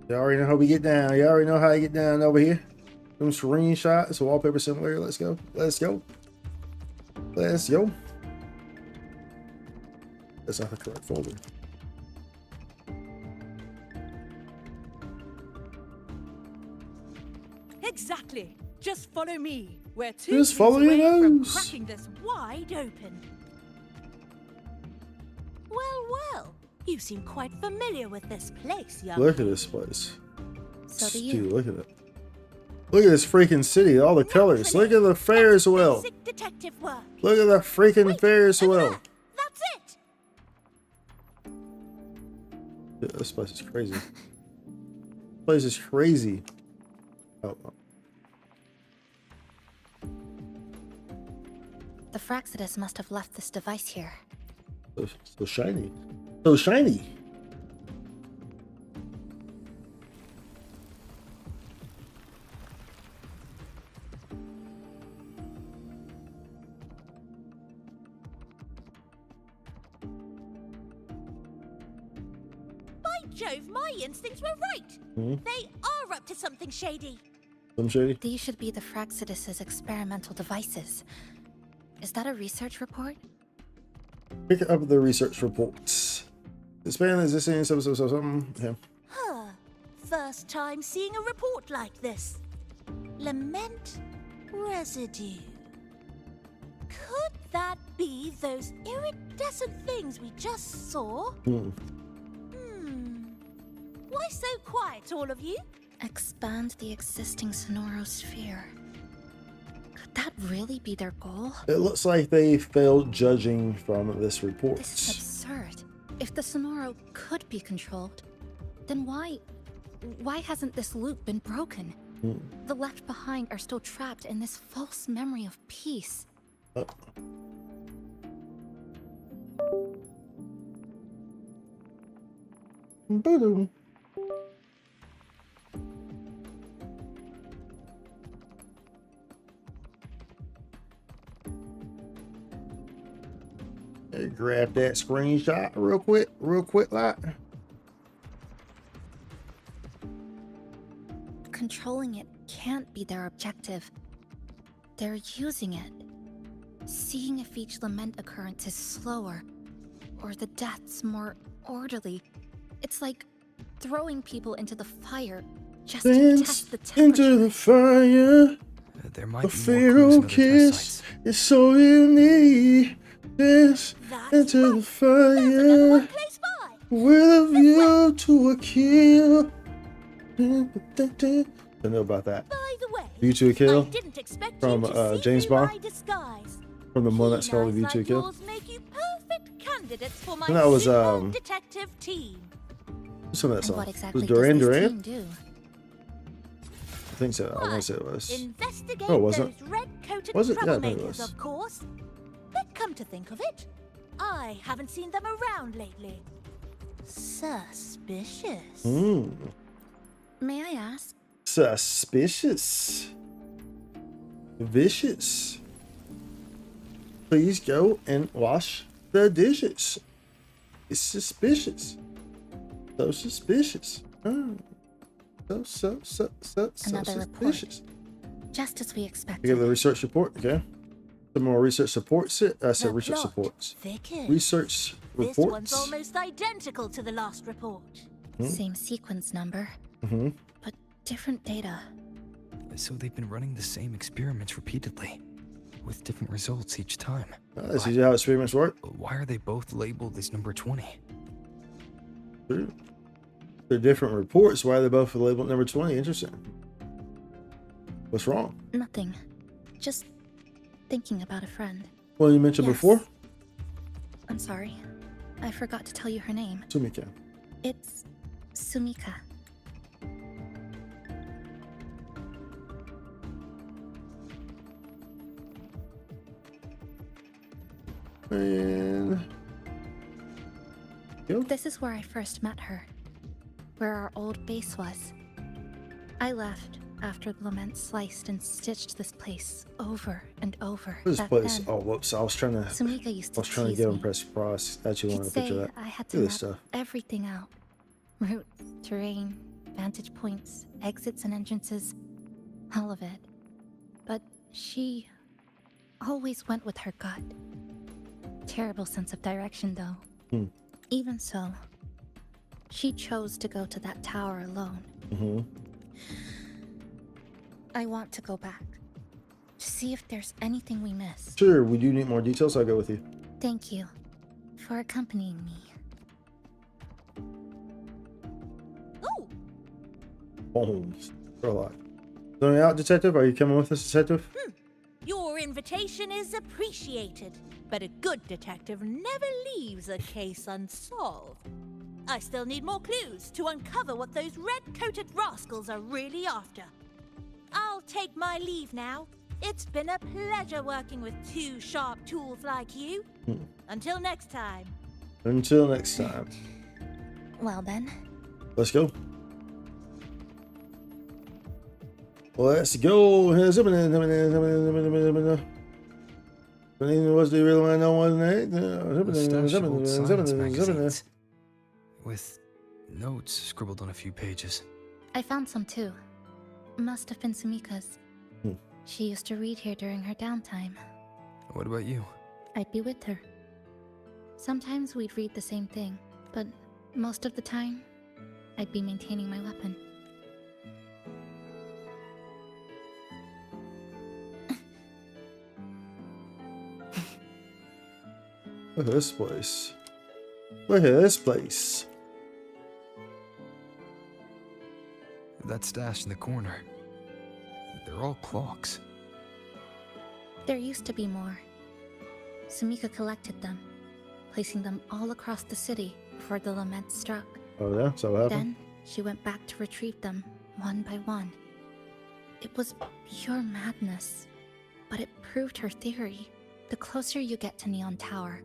S1: You already know how we get down. You already know how you get down over here. Some screenshots. It's a wallpaper simulator. Let's go. Let's go. Let's go. That's not the correct folder.
S8: Exactly. Just follow me. We're two
S1: Just
S8: clues
S1: follow your
S8: away from
S1: nose.
S8: cracking this wide open. Well, well. You seem quite familiar with this place, young
S1: Look at
S8: lady.
S1: this place.
S3: So do
S1: Dude,
S3: you.
S1: look at it. Look at this freaking city. All the colors. Look at the Ferris wheel.
S8: Basic detective work.
S1: Look at the freaking
S8: Wait,
S1: Ferris
S8: over
S1: wheel.
S8: there. That's it.
S1: Yeah, this place is crazy. This place is crazy. Oh,
S3: The Fraxidus must have left this device here.
S1: so shiny. So shiny.
S8: By Jove, my instincts were right.
S1: Hmm?
S8: They are up to something shady.
S1: Some shady.
S3: These should be the Fraxidus's experimental devices. Is that a research report?
S1: Pick up the research reports. Expand existing something. Yeah.
S8: Huh. First time seeing a report like this. Lament residue. Could that be those iridescent things we just saw?
S1: Hmm.
S8: Why so quiet, all of you?
S3: Expand the existing Sonoro sphere. Could that really be their goal?
S1: It looks like they failed judging from this report.
S3: This is absurd. If the Sonoro could be controlled, then why hasn't this loop been broken? The left behind are still trapped in this false memory of peace.
S1: Oh. Boom. Grab that screenshot real quick, like.
S3: Controlling it can't be their objective. They're using it. Seeing if each lament occurrence is slower, or the deaths more orderly. It's like throwing people into the fire just to
S1: Dance
S3: test the temperature.
S1: into the fire.
S7: There might
S1: A
S7: be more clues
S1: feral
S7: in other test
S1: kiss
S7: sites.
S1: is all you need. Dance
S8: That's
S1: into the
S8: right. There's another
S1: fire
S8: one close by.
S1: with a view to a kill. I know about that.
S8: By the way,
S1: View to a Kill
S8: I didn't expect
S1: from,
S8: you to see
S1: James
S8: through
S1: Bond?
S8: my disguise.
S1: From the one that's
S8: Keen
S1: called
S8: eyes
S1: View to a
S8: like
S1: Kill.
S8: yours make you perfect candidates for my
S1: And that was,
S8: super detective team.
S1: Some of that
S3: And
S1: song.
S3: what
S1: Was
S3: exactly
S1: it Duran
S3: does this
S1: Duran?
S3: team do?
S1: I think so. I want to say it was.
S8: Investigate
S1: Oh, was it?
S8: those red-coated
S1: Was it? Yeah, I think it
S8: troublemakers,
S1: was.
S8: of course. But come to think of it, I haven't seen them around lately. Suspicious.
S1: Hmm.
S3: May I ask?
S1: Suspicious. Vicious. Please go and wash the dishes. It's suspicious. So suspicious. Oh. So
S3: Another report.
S1: suspicious.
S3: Just as we
S1: You
S3: expected.
S1: got the research report, okay? Some more research supports it. I said
S8: The
S1: research
S8: plot
S1: supports.
S8: thickens.
S1: Research
S8: This one's
S1: reports.
S8: almost identical to the last report.
S3: Same sequence number,
S1: Mm-hmm.
S3: but different data.
S7: So they've been running the same experiments repeatedly, with different results each time.
S1: That's usually how experiments work.
S7: Why are they both labeled as number 20?
S1: They're different reports. Why are they both labeled number 20? Interesting. What's wrong?
S3: Nothing. Just thinking about a friend.
S1: Well, you mentioned
S3: Yes.
S1: before.
S3: I'm sorry. I forgot to tell you her name.
S1: Sumika.
S3: It's Sumika.
S1: And
S3: This is where I first met her. Where our old base was. I left after the lament sliced and stitched this place over and over.
S1: this
S3: Back
S1: place.
S3: then,
S1: Oh, whoops! I was trying to.
S3: Sumika used
S1: I
S3: to
S1: was trying to
S3: tease
S1: get
S3: me.
S1: him press cross. Actually,
S3: She'd
S1: wanted a picture
S3: say
S1: of that.
S3: I had to
S1: Look at
S3: map
S1: this stuff.
S3: everything out. Route, terrain, vantage points, exits and entrances. All of it. But she always went with her gut. Terrible sense of direction, though. Even so, she chose to go to that tower alone.
S1: Mm-hmm.
S3: I want to go back to see if there's anything we missed.
S1: Sure, we do need more details, so I'll go with you.
S3: Thank you for accompanying me.
S8: Oh,
S1: Bones. Sherlock. Going out, detective? Are you coming with us, detective?
S8: your invitation is appreciated, but a good detective never leaves a case unsolved. I still need more clues to uncover what those red-coated rascals are really after. I'll take my leave now. It's been a pleasure working with two sharp tools like you. Until next time.
S1: Until next time.
S3: Well then,
S1: Let's go. Let's go. Was do you really want to know one night?
S7: A stash of old science magazines with notes scribbled on a few pages.
S3: I found some too. Must have been Sumika's.
S1: Hmm.
S3: She used to read here during her downtime.
S7: What about you?
S3: I'd be with her. Sometimes we'd read the same thing, but most of the time, I'd be maintaining my weapon.
S1: Look at this place. Look at this place.
S7: That stash in the corner. They're all clocks.
S3: There used to be more. Sumika collected them, placing them all across the city before the lament struck.
S1: Oh yeah, so what happened?
S3: Then she went back to retrieve them one by one. It was pure madness, but it proved her theory. The closer you get to Neon Tower,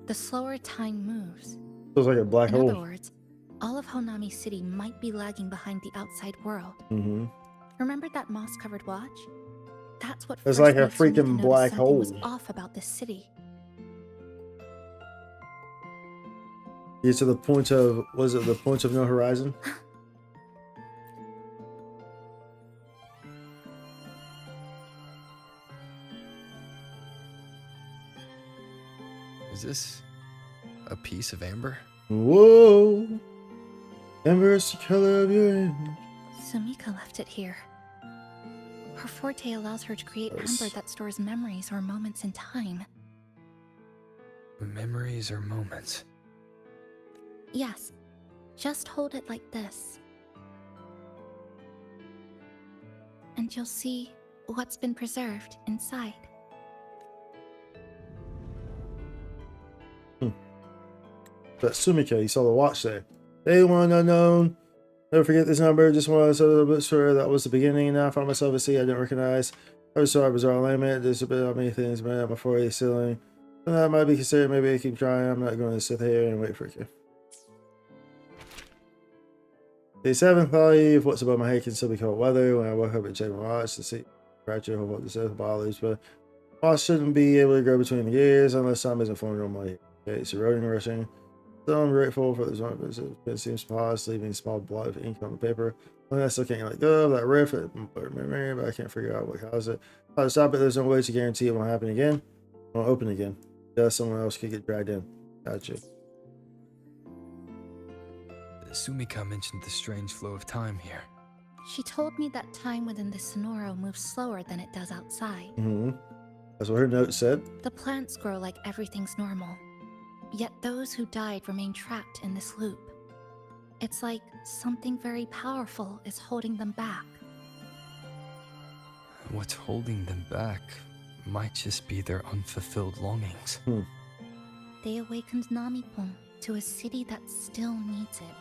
S3: the slower time moves.
S1: Feels like a black
S3: In
S1: hole.
S3: other words, all of Honami City might be lagging behind the outside world.
S1: Mm-hmm.
S3: Remember that moss-covered watch? That's what
S1: It's
S3: first
S1: like a
S3: made Sumika
S1: freaking
S3: notice
S1: black
S3: something was
S1: hole.
S3: off about this city.
S1: Yeah, to the point of, was it the point of no horizon?
S7: Is this a piece of amber?
S1: Whoa! Amber is the color of your image.
S3: Sumika left it here. Her forte allows her to create
S1: Nice.
S3: amber that stores memories or moments in time.
S7: Memories or moments?
S3: Yes, just hold it like this. And you'll see what's been preserved inside.
S1: But Sumika, you saw the watch there. Day one unknown. Never forget this number. Just wanted to say a little bit sure that was the beginning. Now I found myself a seat I didn't recognize. I was sorry, bizarre alignment. There's a bit of many things, man. Before the ceiling. And that might be considered. Maybe I keep trying. I'm not going to sit here and wait for you. Day 7, thought if what's above my head can still be cold weather. When I woke up and checked my watch to see fracture of what this is bothers, but watch shouldn't be able to grow between the gears unless time isn't formed normally. Okay, it's eroding, rushing. So I'm grateful for this one. It seems paused, leaving a small blot of ink on the paper. I still can't let go of that riff, but I can't figure out what caused it. If I stop it, there's no way to guarantee it won't happen again. It won't open again. Yeah, someone else could get dragged in. Gotcha.
S7: Sumika mentioned the strange flow of time here.
S3: She told me that time within the Sonoro moves slower than it does outside.
S1: Mm-hmm. That's what her note said.
S3: The plants grow like everything's normal. Yet those who died remain trapped in this loop. It's like something very powerful is holding them back.
S7: What's holding them back might just be their unfulfilled longings.
S3: They awakened Namipon to a city that still needs it.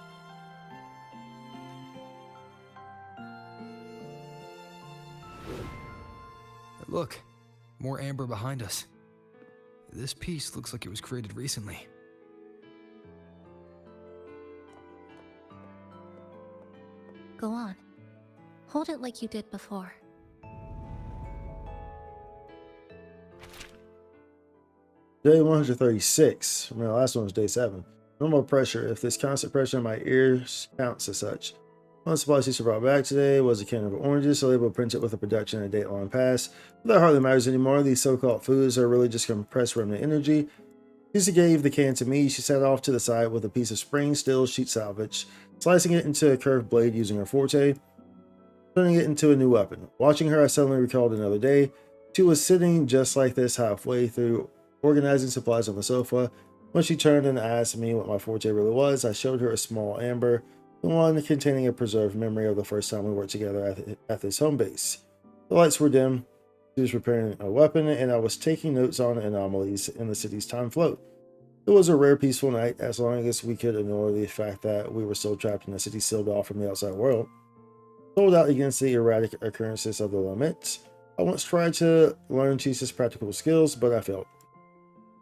S7: Look, more amber behind us. This piece looks like it was created recently.
S3: Go on. Hold it like you did before.
S1: Day 136. The last one was day 7. No more pressure. If this constant pressure in my ears counts as such. One supply Chisa brought back today was a can of oranges, so label printed with a production and a date long past. But that hardly matters anymore. These so-called foods are really just compressed remnant energy. Chisa gave the can to me. She sat off to the side with a piece of spring steel sheet salvage, slicing it into a curved blade using her forte, turning it into a new weapon. Watching her, I suddenly recalled another day. She was sitting just like this halfway through, organizing supplies on the sofa. When she turned and asked me what my forte really was, I showed her a small amber, the one containing a preserved memory of the first time we worked together at this home base. The lights were dim. She was preparing a weapon, and I was taking notes on anomalies in the city's time flow. It was a rare, peaceful night, as long as we could ignore the fact that we were still trapped in a city sealed off from the outside world. Sold out against the erratic occurrences of the laments. I once tried to learn Chisa's practical skills, but I failed.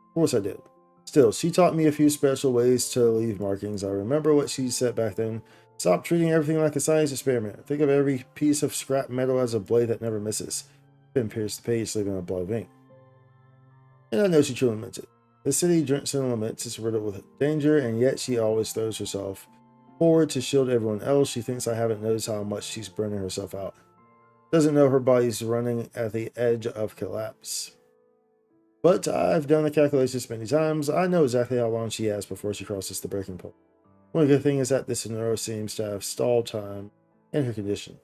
S1: Of course I did. Still, she taught me a few special ways to leave markings. I remember what she said back then. Stop treating everything like a science experiment. Think of every piece of scrap metal as a blade that never misses. Then pierce the page, leaving a blood vein. And I know she truly meant it. The city drinks in laments is riddled with danger, and yet she always throws herself forward to shield everyone else. She thinks I haven't noticed how much she's burning herself out. Doesn't know her body's running at the edge of collapse. But I've done the calculations many times. I know exactly how long she has before she crosses the breaking point. One good thing is that this neuro seems to have stalled time in her condition.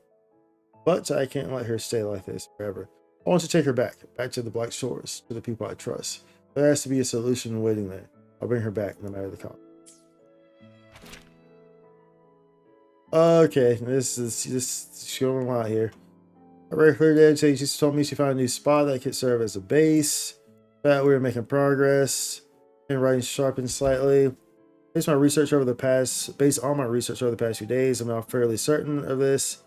S1: But I can't let her stay like this forever. I want to take her back to the Black Shores, to the people I trust. There has to be a solution waiting there. I'll bring her back no matter the cost. Okay, this is going a lot here. I read her today. She just told me she found a new spot that could serve as a base. That we were making progress. And writing sharpened slightly. Based on my research over the past few days, I'm now fairly certain of this.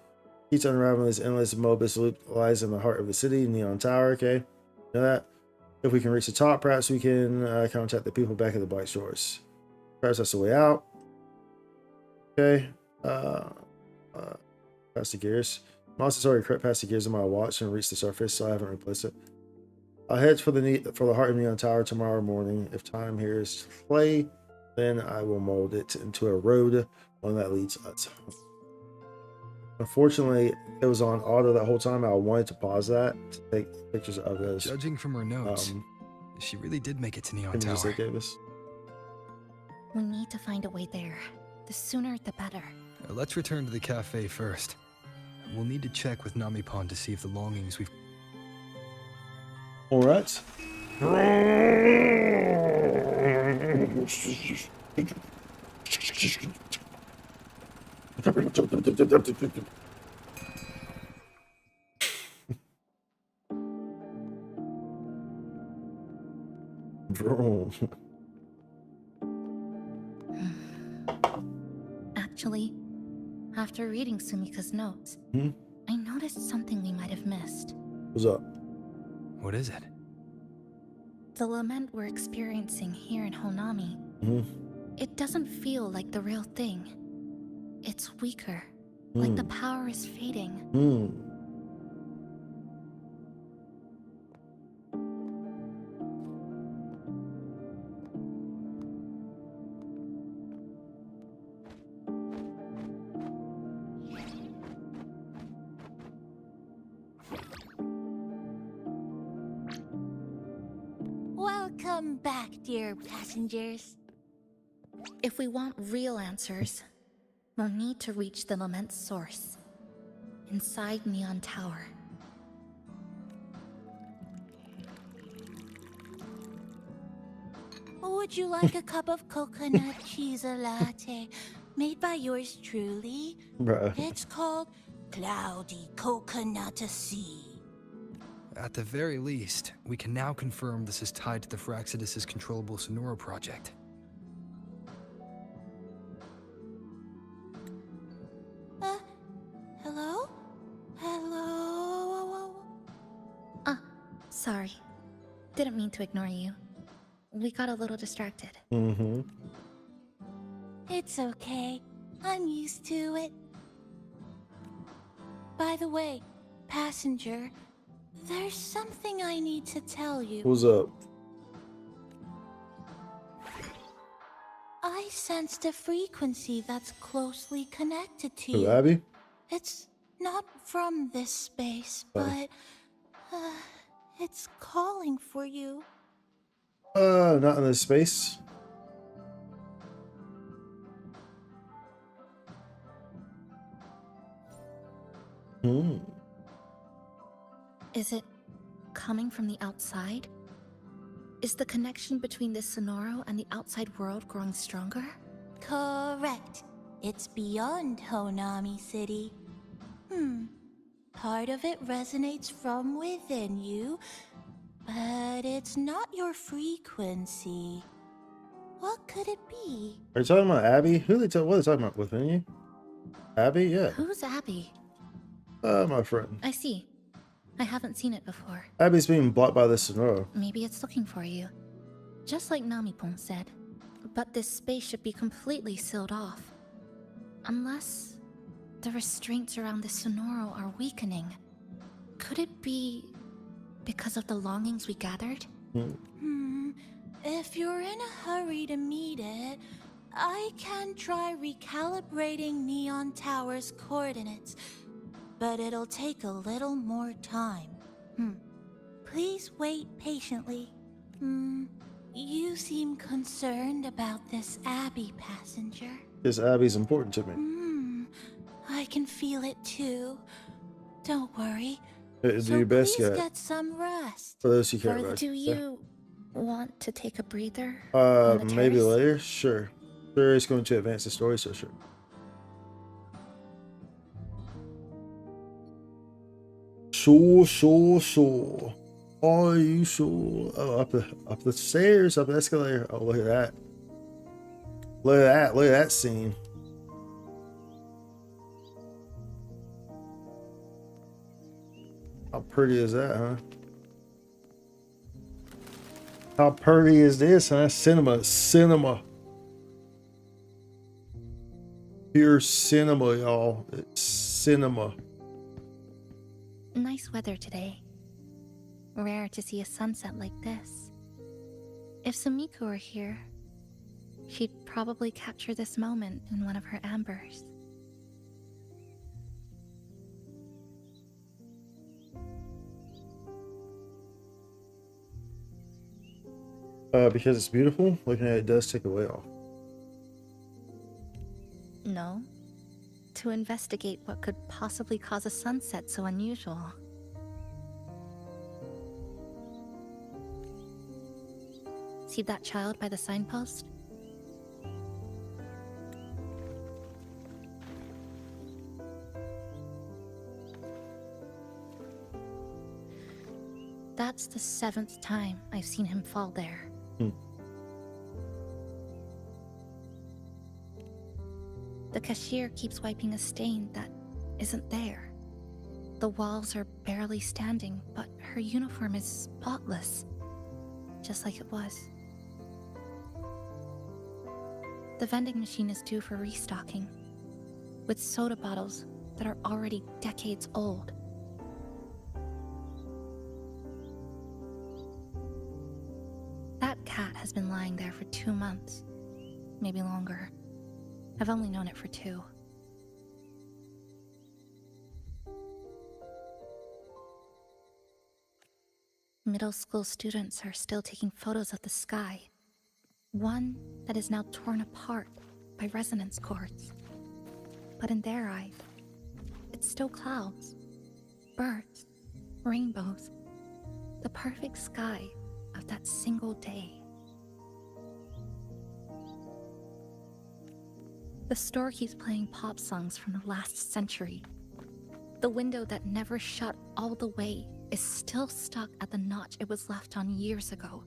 S1: Keeps unraveling this endless Mobius loop lies in the heart of the city, Neon Tower. Okay, know that. If we can reach the top, perhaps we can contact the people back at the Black Shores. Perhaps that's the way out. Okay. Past the gears. Moss has already crept past the gears of my watch and reached the surface, so I haven't replaced it. I'll head for the heart of Neon Tower tomorrow morning. If time here is clay, then I will mold it into a road, one that leads us home. Unfortunately, it was on auto that whole time. I wanted to pause that to take pictures of those.
S7: Judging from her notes, she really did make it to Neon Tower.
S3: We need to find a way there. The sooner, the better.
S7: Let's return to the cafe first. We'll need to check with Namipon to see if the longings we've...
S1: Alright. Bro.
S3: Actually, after reading Sumika's notes, I noticed something we might have missed.
S1: What's up?
S7: What is it?
S3: The lament we're experiencing here in Honami. It doesn't feel like the real thing. It's weaker, like the power is fading.
S8: Welcome back, dear passengers.
S3: If we want real answers, we'll need to reach the lament's source, inside Neon Tower.
S8: Would you like a cup of coconut Chisa latte made by yours truly?
S1: Bruh.
S8: It's called Cloudy Coconut Sea.
S7: At the very least, we can now confirm this is tied to the Phraxidus' controllable Sonora project.
S8: Hello? Hello?
S3: Sorry. Didn't mean to ignore you. We got a little distracted.
S8: It's okay. I'm used to it. By the way, passenger, there's something I need to tell you.
S1: What's up?
S8: I sensed a frequency that's closely connected to
S1: Who,
S8: you.
S1: Abby?
S8: It's not from this space, but it's calling for you.
S1: Not in this space. Hmm.
S3: Is it coming from the outside? Is the connection between this Sonoro and the outside world growing stronger?
S8: Correct. It's beyond Honami City. Part of it resonates from within you, but it's not your frequency. What could it be?
S1: Are you talking about Abby? What are they talking about? Within you? Abby? Yeah.
S3: Who's Abby?
S1: My friend.
S3: I see. I haven't seen it before.
S1: Abby's being blocked by the Sonoro.
S3: Maybe it's looking for you. Just like Namipon said. But this space should be completely sealed off. Unless the restraints around the Sonoro are weakening. Could it be because of the longings we gathered?
S8: If you're in a hurry to meet it, I can try recalibrating Neon Tower's coordinates, but it'll take a little more time. Please wait patiently. You seem concerned about this Abby passenger.
S1: This Abby's important to me.
S8: I can feel it too. Don't worry.
S1: Do
S8: So
S1: your best,
S8: please
S1: guy.
S8: get some rest.
S1: For those who care about
S3: Do
S1: it.
S3: you want to take a breather? on the
S1: Maybe
S3: terrace?
S1: later. Sure. Sure, it's going to advance the story, so sure. Sure. Are you sure? Oh, up the stairs, up the escalator. Oh, look at that. Look at that scene. How pretty is that, huh? How pretty is this, huh? Cinema. Pure cinema, y'all. It's cinema.
S3: Nice weather today. Rare to see a sunset like this. If Sumiko were here, she'd probably capture this moment in one of her ambers.
S1: Because it's beautiful, looking at it does take away off.
S3: No. To investigate what could possibly cause a sunset so unusual. See that child by the signpost? That's the 7th time I've seen him fall there. The cashier keeps wiping a stain that isn't there. The walls are barely standing, but her uniform is spotless, just like it was. The vending machine is due for restocking, with soda bottles that are already decades old. That cat has been lying there for 2 months, maybe longer. I've only known it for 2. Middle school students are still taking photos of the sky. One that is now torn apart by resonance cords. But in their eyes, it's still clouds, birds, rainbows, the perfect sky of that single day. The store keeps playing pop songs from the last century. The window that never shut all the way is still stuck at the notch it was left on years ago.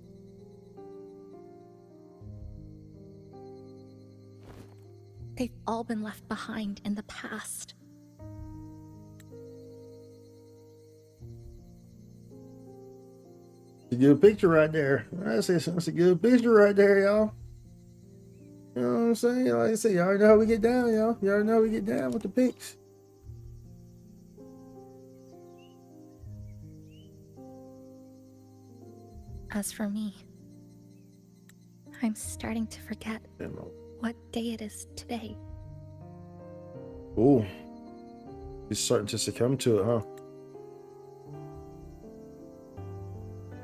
S3: They've all been left behind in the past.
S1: It's a good picture right there. That's a good picture right there, y'all. You know what I'm saying? Like I said, y'all already know how we get down, y'all. Y'all already know how we get down with the pics.
S3: As for me, I'm starting to forget what day it is today.
S1: Ooh. You're starting to succumb to it, huh?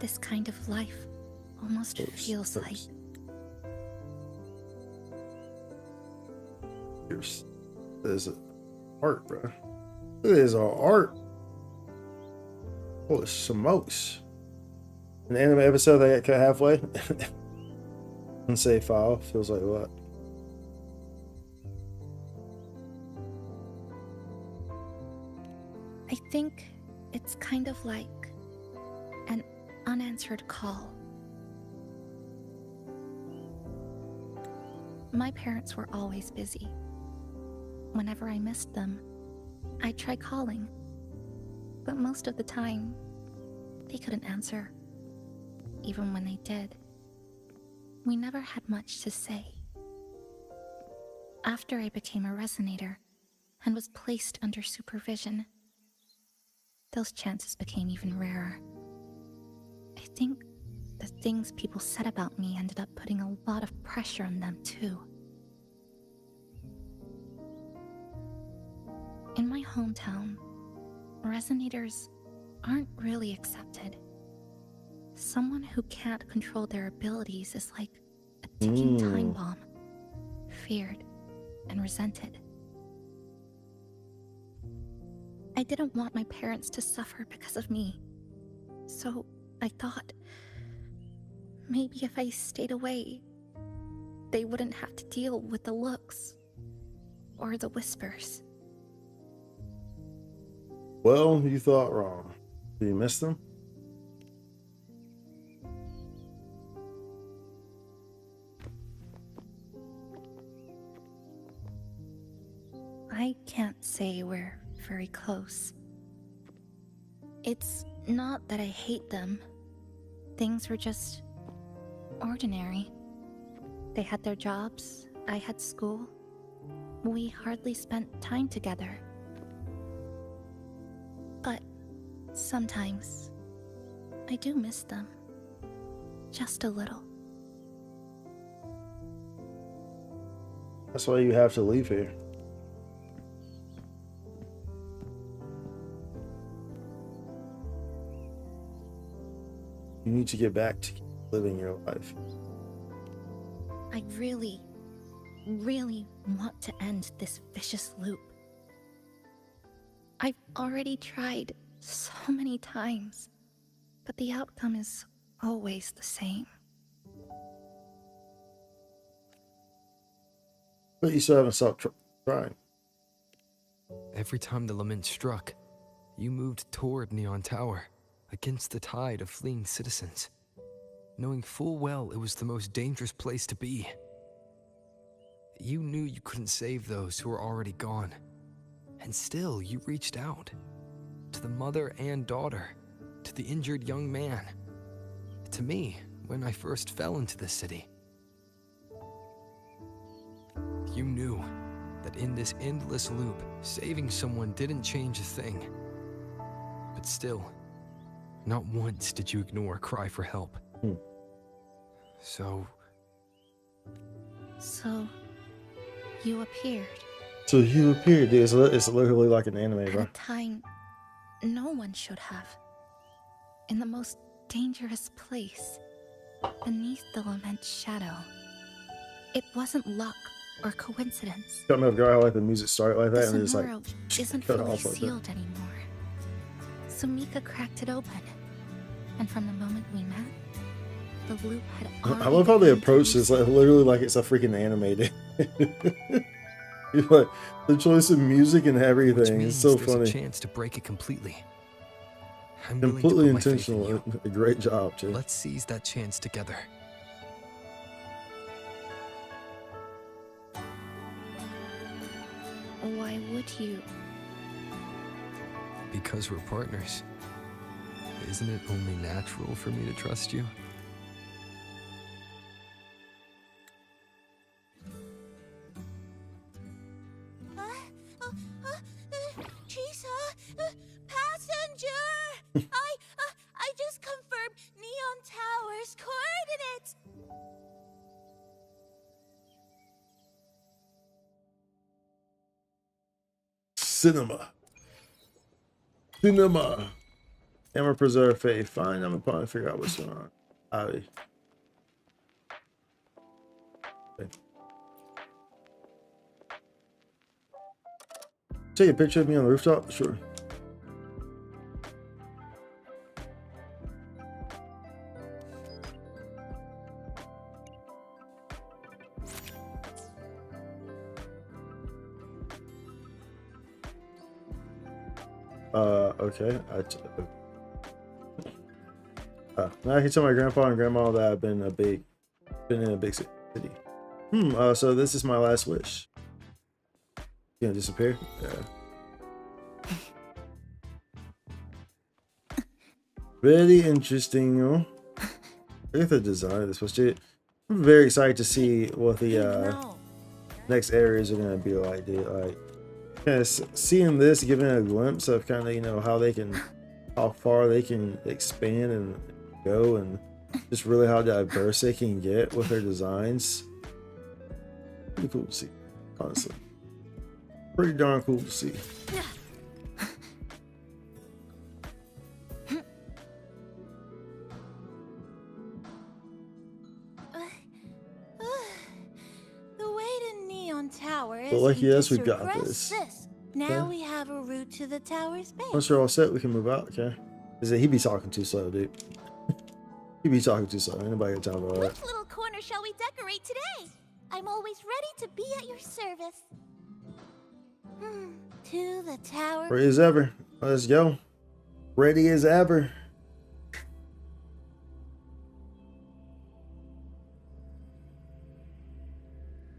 S3: This kind of life almost feels like
S1: There's art, bro. There's art. Holy smokes. An anime episode that got cut halfway? Unsave file. Feels like what?
S3: I think it's kind of like an unanswered call. My parents were always busy. Whenever I missed them, I'd try calling. But most of the time, they couldn't answer. Even when they did, we never had much to say. After I became a resonator and was placed under supervision, those chances became even rarer. I think the things people said about me ended up putting a lot of pressure on them too. In my hometown, resonators aren't really accepted. Someone who can't control their abilities is like a ticking time bomb, feared and resented. I didn't want my parents to suffer because of me, so I thought maybe if I stayed away, they wouldn't have to deal with the looks or the whispers.
S1: Well, you thought wrong. Do you miss them?
S3: I can't say we're very close. It's not that I hate them. Things were just ordinary. They had their jobs, I had school. We hardly spent time together. But sometimes I do miss them. Just a little.
S1: That's why you have to leave here. You need to get back to living your life.
S3: I really want to end this vicious loop. I've already tried so many times, but the outcome is always the same.
S1: But you still haven't stopped trying.
S7: Every time the lament struck, you moved toward Neon Tower, against the tide of fleeing citizens, knowing full well it was the most dangerous place to be. You knew you couldn't save those who were already gone, and still you reached out to the mother and daughter, to the injured young man, to me when I first fell into the city. You knew that in this endless loop, saving someone didn't change a thing. But still, not once did you ignore a cry for help. So
S3: you appeared.
S1: So you appeared, dude. It's literally like an anime,
S3: At
S1: bro.
S3: a time no one should have. In the most dangerous place, beneath the lament's shadow. It wasn't luck or coincidence.
S1: Don't know if girl like the music started like that
S3: The
S1: and it's like
S3: Sonoro isn't
S1: cut
S3: fully
S1: off like that.
S3: sealed anymore. Sumika cracked it open, and from the moment we met, the loop had already
S1: I love how they
S3: begun to
S1: approach this, like
S3: loosen.
S1: literally like it's a freaking anime, dude. You're like the choice of music and
S7: which
S1: everything
S7: means
S1: is so
S7: there's a
S1: funny.
S7: chance to break it completely. I'm willing to
S1: Completely
S7: put my faith in
S1: intentional.
S7: you.
S1: A great job, too.
S7: Let's seize that chance together.
S3: Why would you?
S7: Because we're partners. Isn't it only natural for me to trust you?
S8: Chisa, passenger! I just confirmed Neon Tower's coordinates.
S1: Cinema. Cinema. Hammer preserve faith. Fine, I'm gonna probably figure out what's going on. Aye. Take a picture of me on the rooftop? Sure. Okay. Now I can tell my grandpa and grandma that I've been in a big city. So this is my last wish. You gonna disappear? Yeah. Really interesting. Look at the design of this place. I'm very excited to see what the next areas are gonna be like, dude. Like, kind of seeing this, giving it a glimpse of kind of how far they can expand and go, and just really how diverse they can get with their designs. Pretty cool to see, honestly. Pretty darn cool to see.
S8: The way to Neon Tower is
S1: But lucky
S8: you
S1: us,
S8: just
S1: we've got
S8: press
S1: this.
S8: Now
S1: Okay.
S8: we have a route to the tower's base.
S1: Once we're all set, we can move out. Okay. Is it he be talking too slow, dude? He be talking too slow. Ain't nobody got time for all that.
S8: Which little corner shall we decorate today? I'm always ready to be at your service. To the tower.
S1: Ready as ever. Let's go. Ready as ever.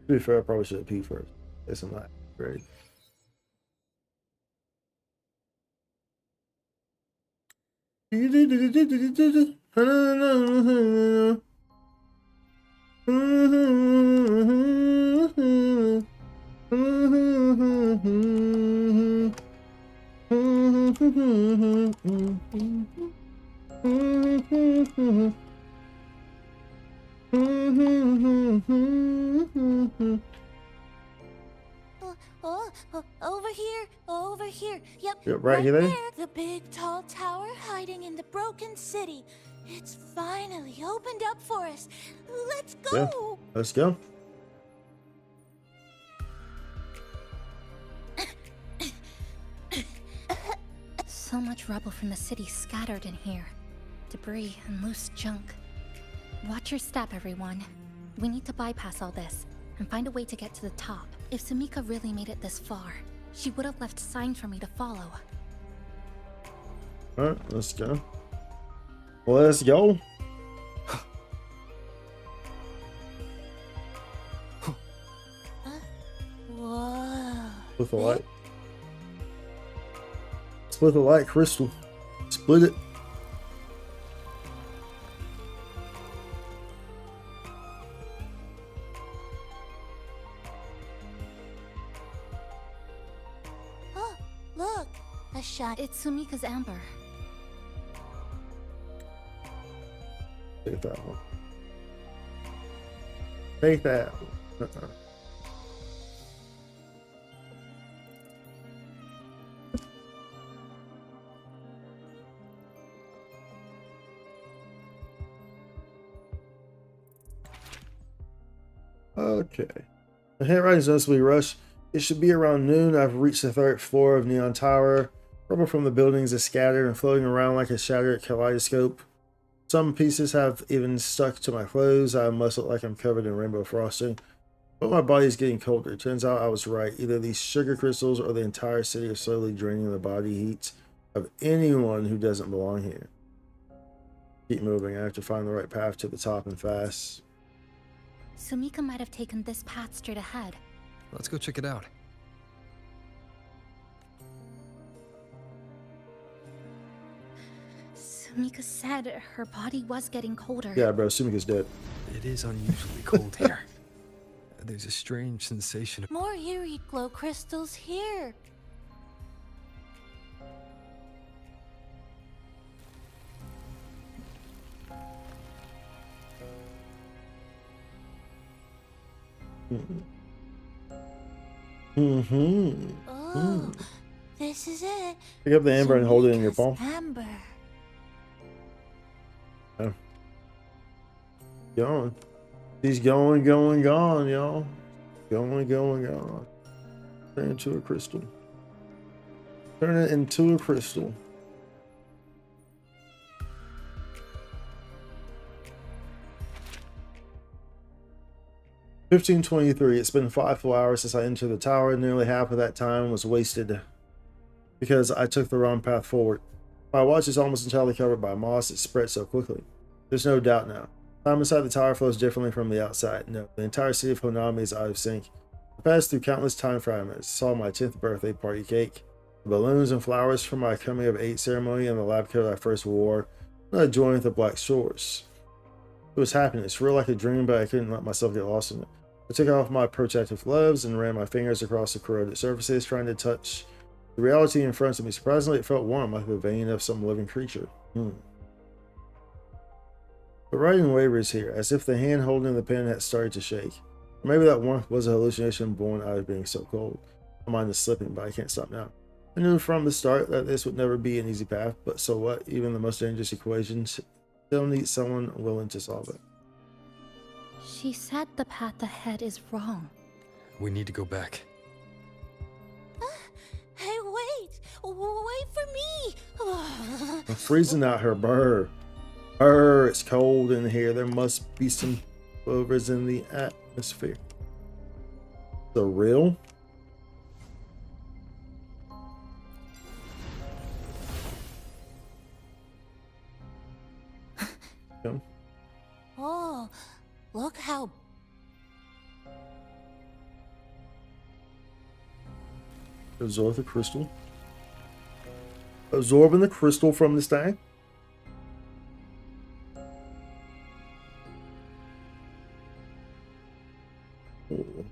S1: To be fair, I probably should have peed first. Guess I'm not ready.
S8: Over here. Yep,
S1: Right here, then?
S8: there. The big tall tower hiding in the broken city. It's finally opened up for us. Let's go.
S1: Yeah, let's go.
S3: So much rubble from the city scattered in here. Debris and loose junk. Watch your step, everyone. We need to bypass all this and find a way to get to the top. If Sumika really made it this far, she would have left signs for me to follow.
S1: Alright, let's go. Let's go.
S8: Whoa.
S1: With the light. Split the light crystal. Split it.
S8: Oh, look. A shot.
S3: It's Sumika's amber.
S1: Take that one. Take that one. Okay. The handwriting is noticeably rushed. It should be around noon. I've reached the 3rd floor of Neon Tower. Rubble from the buildings is scattered and floating around like a shattered kaleidoscope. Some pieces have even stuck to my clothes. I must look like I'm covered in rainbow frosting. But my body is getting colder. Turns out I was right. Either these sugar crystals or the entire city are slowly draining the body heat of anyone who doesn't belong here. Keep moving. I have to find the right path to the top and fast.
S3: Sumika might have taken this path straight ahead.
S7: Let's go check it out.
S3: Sumika said her body was getting colder.
S1: Yeah, bro. Sumika's dead.
S7: It is unusually cold here. There's a strange sensation.
S8: More eerie glow crystals here. Oh, this is it.
S1: Pick up the amber and hold it in your palm.
S8: Amber.
S1: Go on. She's going, gone, y'all. Going, gone. Turn it into a crystal. Turn it into a crystal. "15:23. It's been 5 full hours since I entered the tower. Nearly half of that time was wasted because I took the wrong path forward. My watch is almost entirely covered by moss. It spread so quickly. There's no doubt now. Time inside the tower flows differently from the outside. No, the entire city of Honami is out of sync. I passed through countless time fragments, saw my 10th birthday party cake, the balloons and flowers from my coming of age ceremony, and the lab coat I first wore when I joined the Black Shores. It was happiness, real like a dream, but I couldn't let myself get lost in it. I took off my protective gloves and ran my fingers across the corroded surfaces, trying to touch the reality in front of me. Surprisingly, it felt warm, like the vein of some living creature. The writing wavers here, as if the hand holding the pen had started to shake. Or maybe that warmth was a hallucination born out of being so cold. My mind is slipping, but I can't stop now. I knew from the start that this would never be an easy path, but so what? Even the most dangerous equations still need someone willing to solve it.
S3: She said the path ahead is wrong.
S7: We need to go back.
S8: Hey, wait! Wait for me!
S1: I'm freezing out here, brr. Brr, it's cold in here. There must be some clovers in the atmosphere. The real? Come.
S8: Oh, look how...
S1: Absorb the crystal. Absorbing the crystal from this thing. Ooh.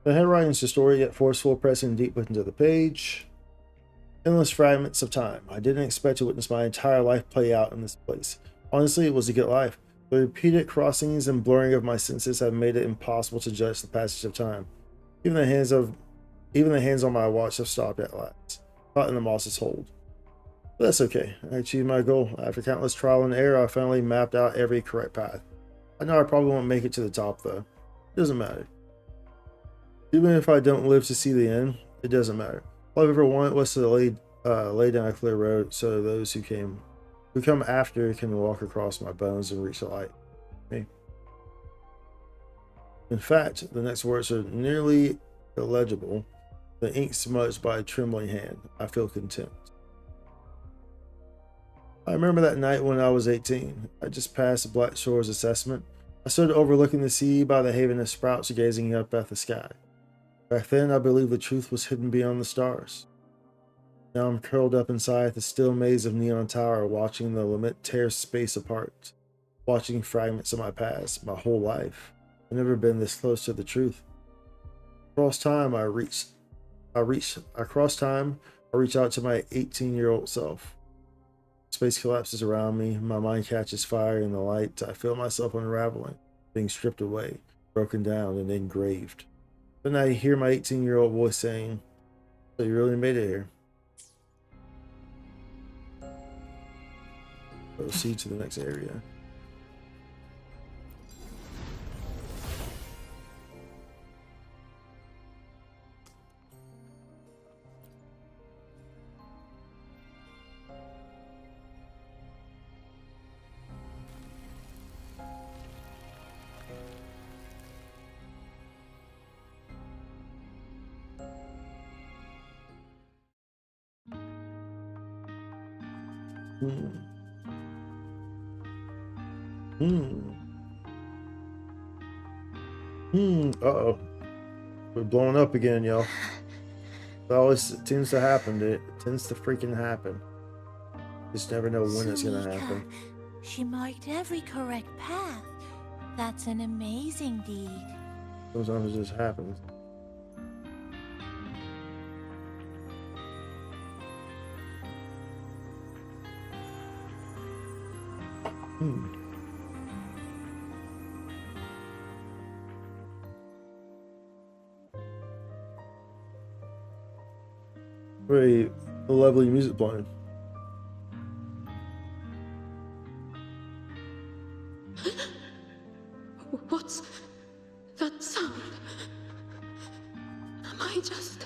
S1: The handwriting is historic yet forceful, pressing deep into the page. Endless fragments of time. I didn't expect to witness my entire life play out in this place. Honestly, it was a good life. The repeated crossings and blurring of my senses have made it impossible to judge the passage of time. Even the hands on my watch have stopped at last, caught in the moss's hold. But that's okay. I achieved my goal. After countless trial and error, I finally mapped out every correct path. I know I probably won't make it to the top, though. It doesn't matter. Even if I don't live to see the end, it doesn't matter. All I've ever wanted was to lay down a clear road so those who come after can walk across my bones and reach the light. Me. In fact, the next words are nearly illegible, the ink smudged by a trembling hand. I feel content. I remember that night when I was 18. I just passed the Black Shores assessment. I stood overlooking the sea by the haven of sprouts, gazing up at the sky. Back then, I believed the truth was hidden beyond the stars. Now I'm curled up inside the still maze of Neon Tower, watching the lament tear space apart, watching fragments of my past, my whole life. I've never been this close to the truth. Across time, I reach out to my 18-year-old self. Space collapses around me, my mind catches fire in the light. I feel myself unraveling, being stripped away, broken down, and engraved. Then I hear my 18-year-old voice saying, "So you really made it here." Proceed to the next area. Uh-oh. We're blowing up again, y'all. It always tends to happen. It tends to freaking happen. Just never know when it's gonna happen.
S8: She marked every correct path. That's an amazing deed.
S1: Sometimes it just happens. Very lovely music playing.
S9: What's that sound? Am I just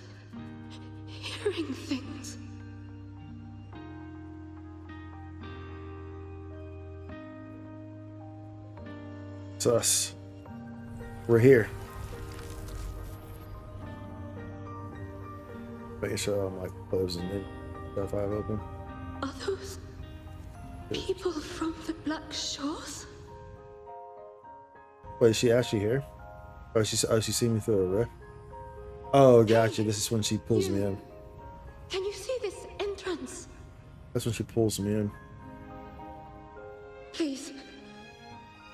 S9: hearing things?
S1: It's us. We're here. Making sure I'm like closing it. Stuff I have open.
S9: Are those people from the Black Shores?
S1: Wait, is she actually here? Oh, she see me through a rift. Oh, gotcha. This is when she pulls me in.
S9: Can you see this entrance?
S1: That's when she pulls me in.
S9: Please,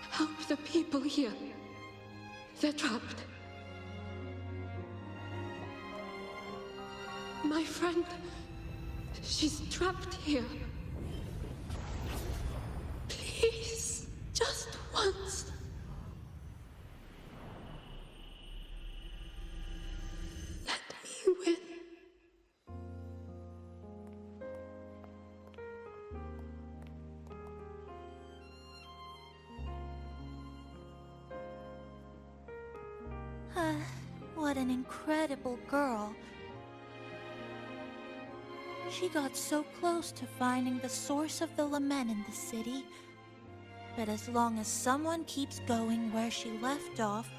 S9: help the people here. They're trapped. My friend, she's trapped here. Please, just once. Let me win.
S8: What an incredible girl. She got so close to finding the source of the lament in the city. But as long as someone keeps going where she left off,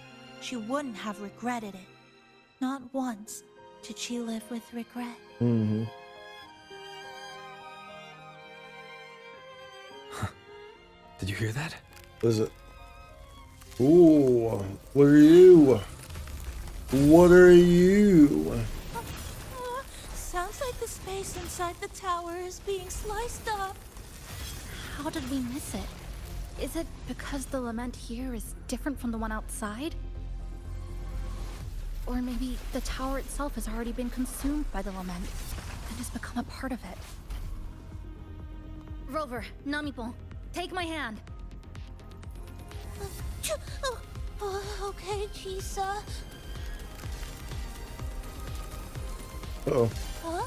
S8: she wouldn't have regretted it. Not once did she live with regret.
S1: Mm-hmm.
S7: Did you hear that?
S1: What is it? Ooh, what are you? What are you?
S8: Sounds like the space inside the tower is being sliced up.
S3: How did we miss it? Is it because the lament here is different from the one outside? Or maybe the tower itself has already been consumed by the lament and has become a part of it. Rover, Namipon, take my hand.
S8: Okay, Chisa.
S1: Uh-oh.
S8: Huh?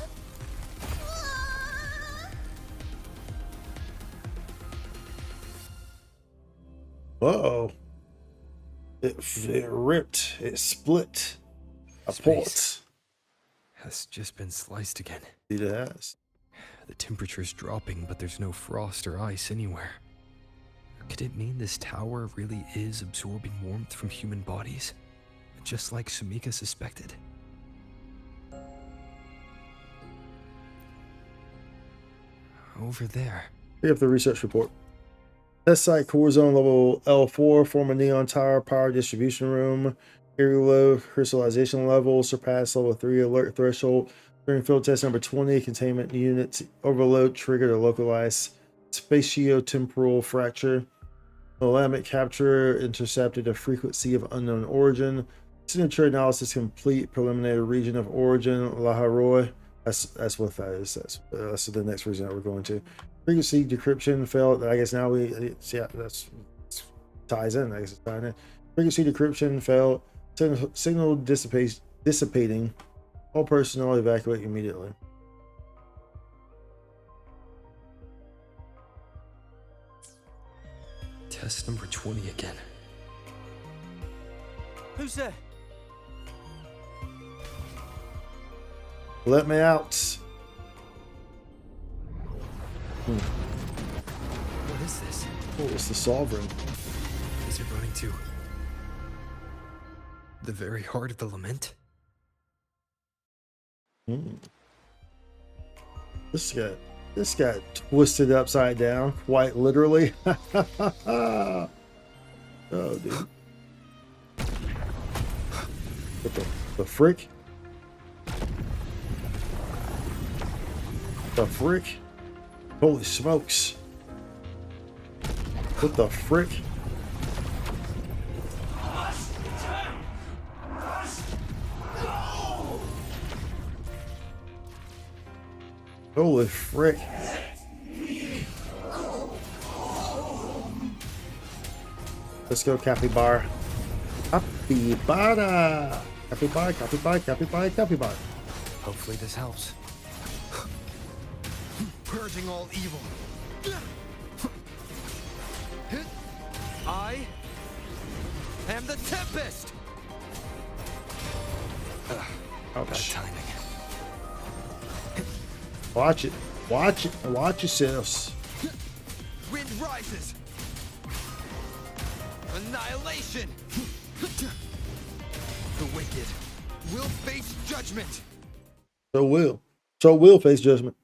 S1: Uh-oh. It ripped. It split.
S7: Space has just been sliced again.
S1: It has.
S7: The temperature's dropping, but there's no frost or ice anywhere. Could it mean this tower really is absorbing warmth from human bodies? Just like Sumika suspected? Over there.
S1: Pick up the research report. Test site core zone level L4, former neon tower power distribution room. Area low crystallization level, surpass level 3 alert threshold. During field test number 20, containment units overload triggered a localized spatiotemporal fracture. Melamic capture intercepted a frequency of unknown origin. Signature analysis complete. Preliminary region of origin, Laharoy. That's what that is. That's the next region that we're going to. Frequency decryption failed. I guess now yeah, that's ties in. I guess it's tying in. Frequency decryption failed. Signal dissipating. All personnel evacuate immediately.
S7: Test number 20 again.
S4: Who's there?
S1: Let me out.
S7: What is this?
S1: Oh, it's the Sovereign.
S7: Is it running to the very heart of the lament?
S1: This got twisted upside down, quite literally. Oh, dude. What the frick? The frick? Holy smokes. What the frick? Holy frick. Let's go, capybara. Capybara. Capybara, capybara, capybara, capybara.
S7: Hopefully this helps. Purging all evil. I am the Tempest!
S1: Okay.
S7: Bad timing.
S1: Watch it. Watch it. Watch yourselves.
S7: Wind rises! Annihilation! The wicked will face judgment!
S1: So will face judgment.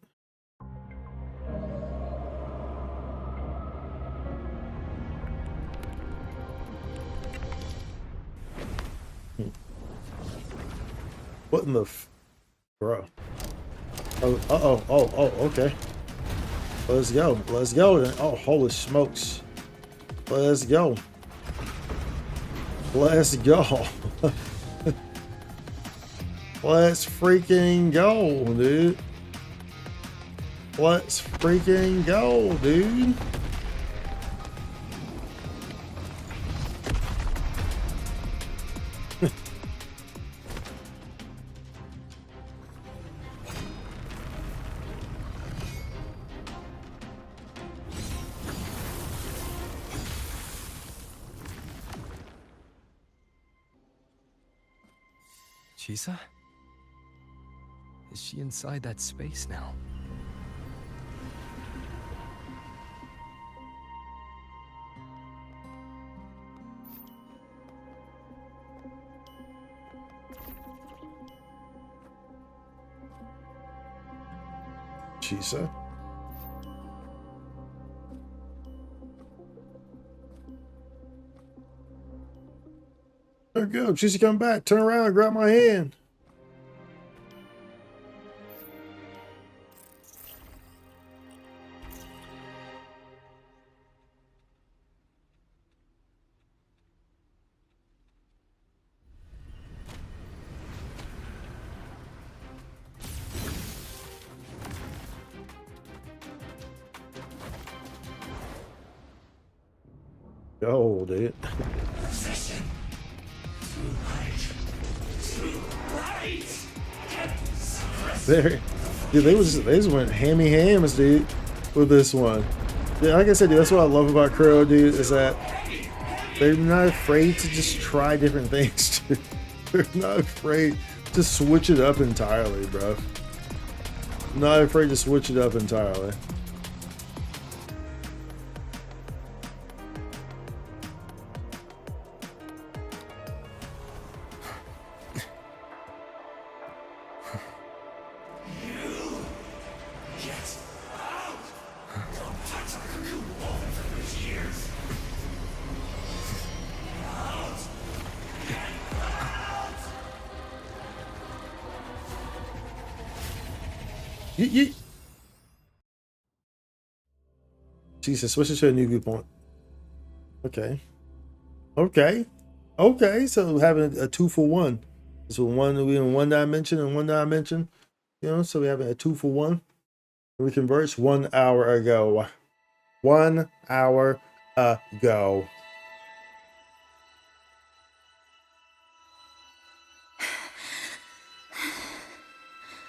S1: What in the bro? Oh, okay. Let's go. Let's go then. Oh, holy smokes. Let's go. Let's go. Let's freaking go, dude. Let's freaking go, dude.
S7: Chisa? Is she inside that space now?
S1: Chisa. There we go. Chisa, come back. Turn around and grab my hand. Go, dude. There, dude, they just went hammy hams, dude, with this one. Yeah, like I said, dude, that's what I love about Crow, dude, is that they're not afraid to just try different things. Dude. They're not afraid to switch it up entirely, bro. Not afraid to switch it up entirely. Jesus, switch it to a new viewpoint. Okay. Okay. Okay. So having a 2-for-1. So we in one dimension and one dimension. You know, so we having a 2-for-1. We converged 1 hour ago. 1 hour ago.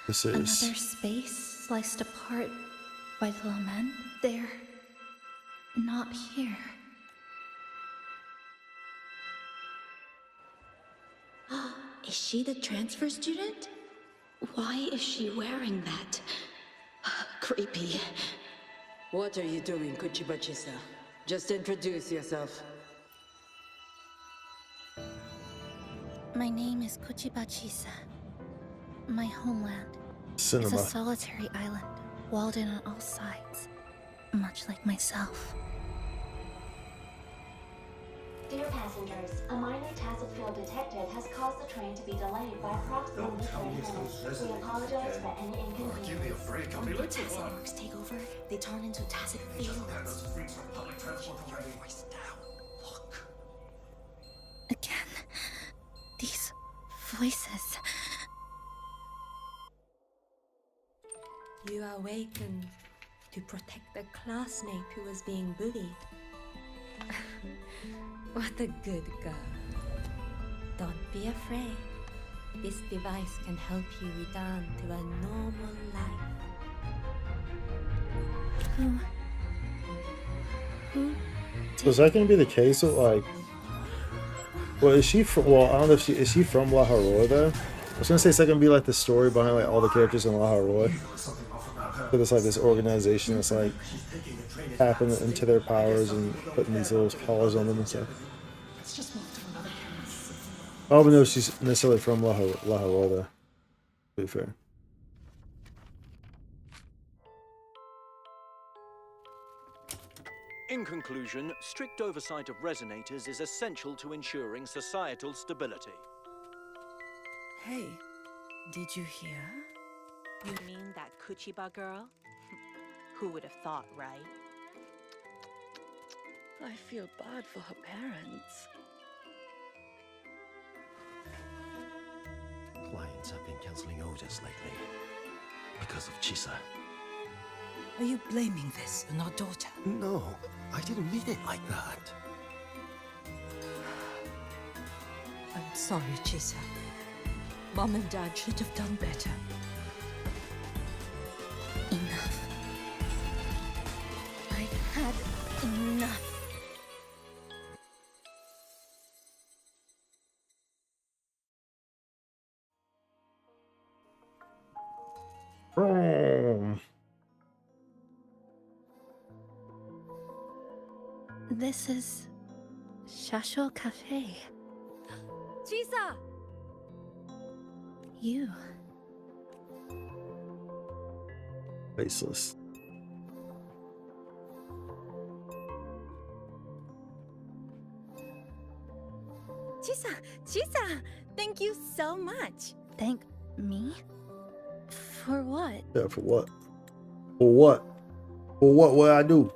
S1: This is
S3: another space sliced apart by the lament. They're not here.
S9: Is she the transfer student? Why is she wearing that? Creepy.
S10: What are you doing, Chisa? Just introduce yourself.
S3: My name is Chisa. My homeland
S1: cinema.
S3: is a solitary island, walled in on all sides, much like myself.
S11: Dear passengers, a minor tacit field detected has caused the train to be delayed by approximately 30 minutes. We apologize for any inconvenience.
S6: Give me a break, I'll be late for
S11: Tacit
S6: one.
S11: marks take over, they turn into tacit fields.
S3: Again, these voices.
S9: You awakened to protect the classmate who was being bullied.
S12: What a good girl. Don't be afraid. This device can help you return to a normal life.
S1: So is that going to be the case with, like... Well, is she from... Well, I don't know if she... Is she from La Haroi, though? I was going to say, is that going to be, like, the story behind, like, all the characters in La Haroi? So there's, like, this organization that's, like, tapping into their powers and putting these little collars on them and stuff. I don't know if she's necessarily from La Haroi, though. To be fair.
S13: In conclusion, strict oversight of resonators is essential to ensuring societal stability.
S14: Hey, did you hear?
S8: You mean that Kuchiba girl? Who would have thought, right?
S14: I feel bad for her parents.
S15: Clients have been canceling orders lately because of Chisa.
S14: Are you blaming this on our daughter?
S15: No, I didn't mean it like that.
S14: I'm sorry, Chisa. Mom and Dad should have done better.
S3: Enough. I've had enough. This is Shasho Cafe.
S5: Chisa!
S3: You.
S1: Faceless.
S12: Chisa, thank you so much.
S3: Thank me? For what?
S1: Yeah, for what? For what? For what would I do?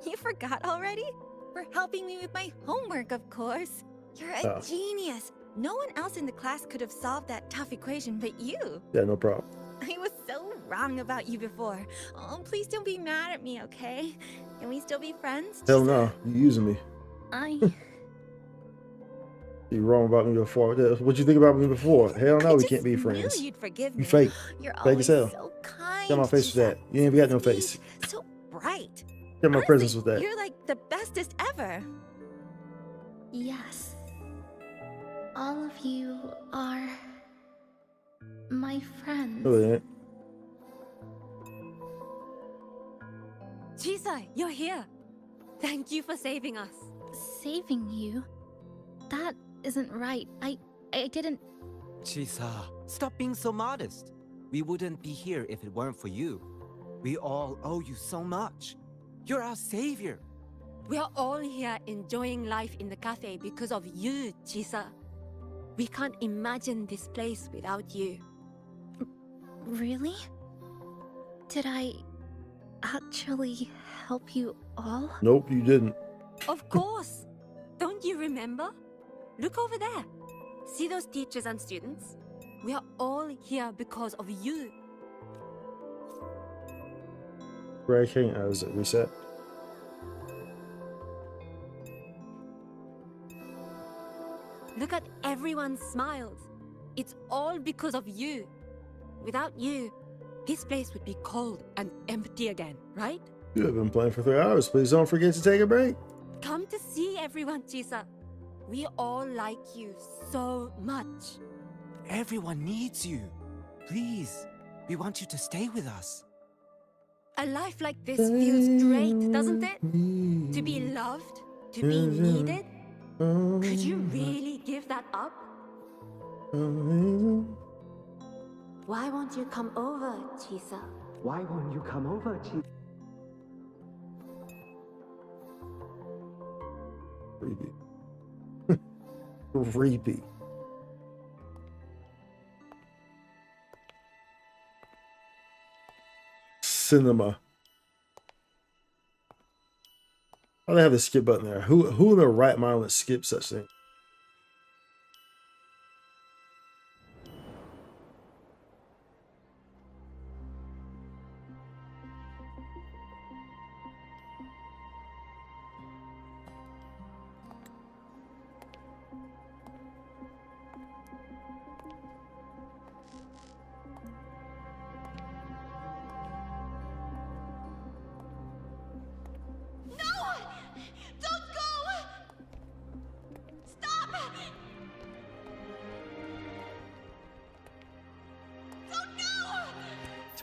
S12: You forgot already? For helping me with my homework, of course. You're a genius. No one else in the class could have solved that tough equation but you.
S1: Yeah, no problem.
S12: I was so wrong about you before. Oh, please don't be mad at me, okay? Can we still be friends?
S1: Hell no, you using me. You wrong about me before. What'd you think about me before? Hell no, we can't be friends.
S12: You'd forgive
S1: You
S12: me.
S1: fake.
S12: You're
S1: Fake as hell.
S12: so kind.
S1: Got my face with that. You ain't even got no face.
S12: So bright.
S1: Got my presence with that.
S12: You're like the bestest ever.
S3: Yes. All of you are my friends.
S1: No, they ain't.
S12: Chisa, you're here. Thank you for saving us.
S3: Saving you? That isn't right. I didn't...
S16: Chisa, stop being so modest. We wouldn't be here if it weren't for you. We all owe you so much. You're our savior.
S12: We are all here enjoying life in the cafe because of you, Chisa. We can't imagine this place without you.
S3: Really? Did I actually help you all?
S1: Nope, you didn't.
S12: Of course. Don't you remember? Look over there. See those teachers and students? We are all here because of you.
S1: Breaking as it reset.
S12: Look at everyone's smiles. It's all because of you. Without you, this place would be cold and empty again, right?
S1: You have been playing for 3 hours. Please don't forget to take a break.
S12: Come to see everyone, Chisa. We all like you so much.
S16: Everyone needs you. Please, we want you to stay with us.
S12: A life like this feels great, doesn't it? To be loved, to be needed. Could you really give that up?
S11: Why won't you come over, Chisa?
S16: Why won't you come over, Chisa?
S1: Creepy. Creepy. Cinema. Why do they have the skip button there? Who in their right mind would skip such thing?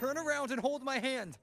S7: turn around and hold my hand.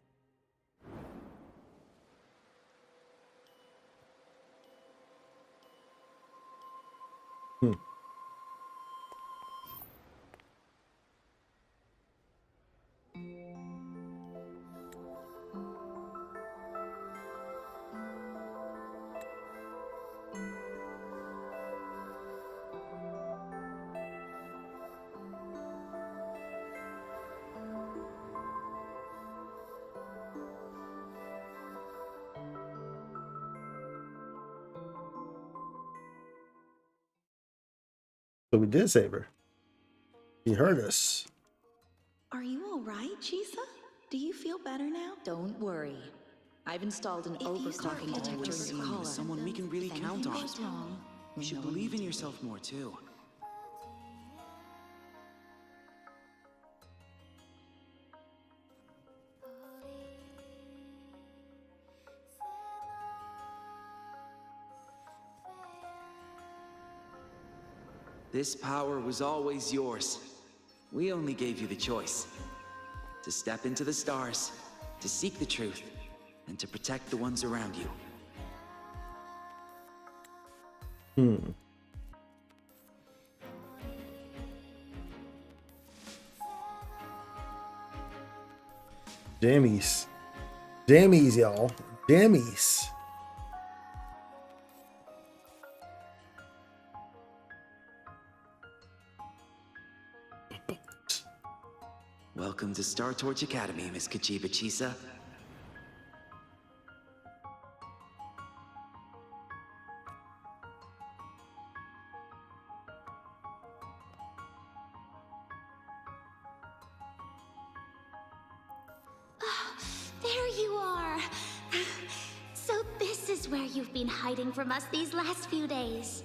S1: So we did save her. He heard us.
S17: Are you all right, Chisa? Do you feel better now?
S18: Don't worry. I've installed an overclocking detector in your collar.
S19: Someone we can really count on.
S18: Goes wrong,
S19: You should believe in yourself more too. This power was always yours. We only gave you the choice. To step into the stars, to seek the truth, and to protect the ones around you.
S1: Jammies. Jammies, y'all. Jammies.
S19: Welcome to Star Torch Academy, Miss Kachiba Chisa.
S8: There you are. So this is where you've been hiding from us these last few days.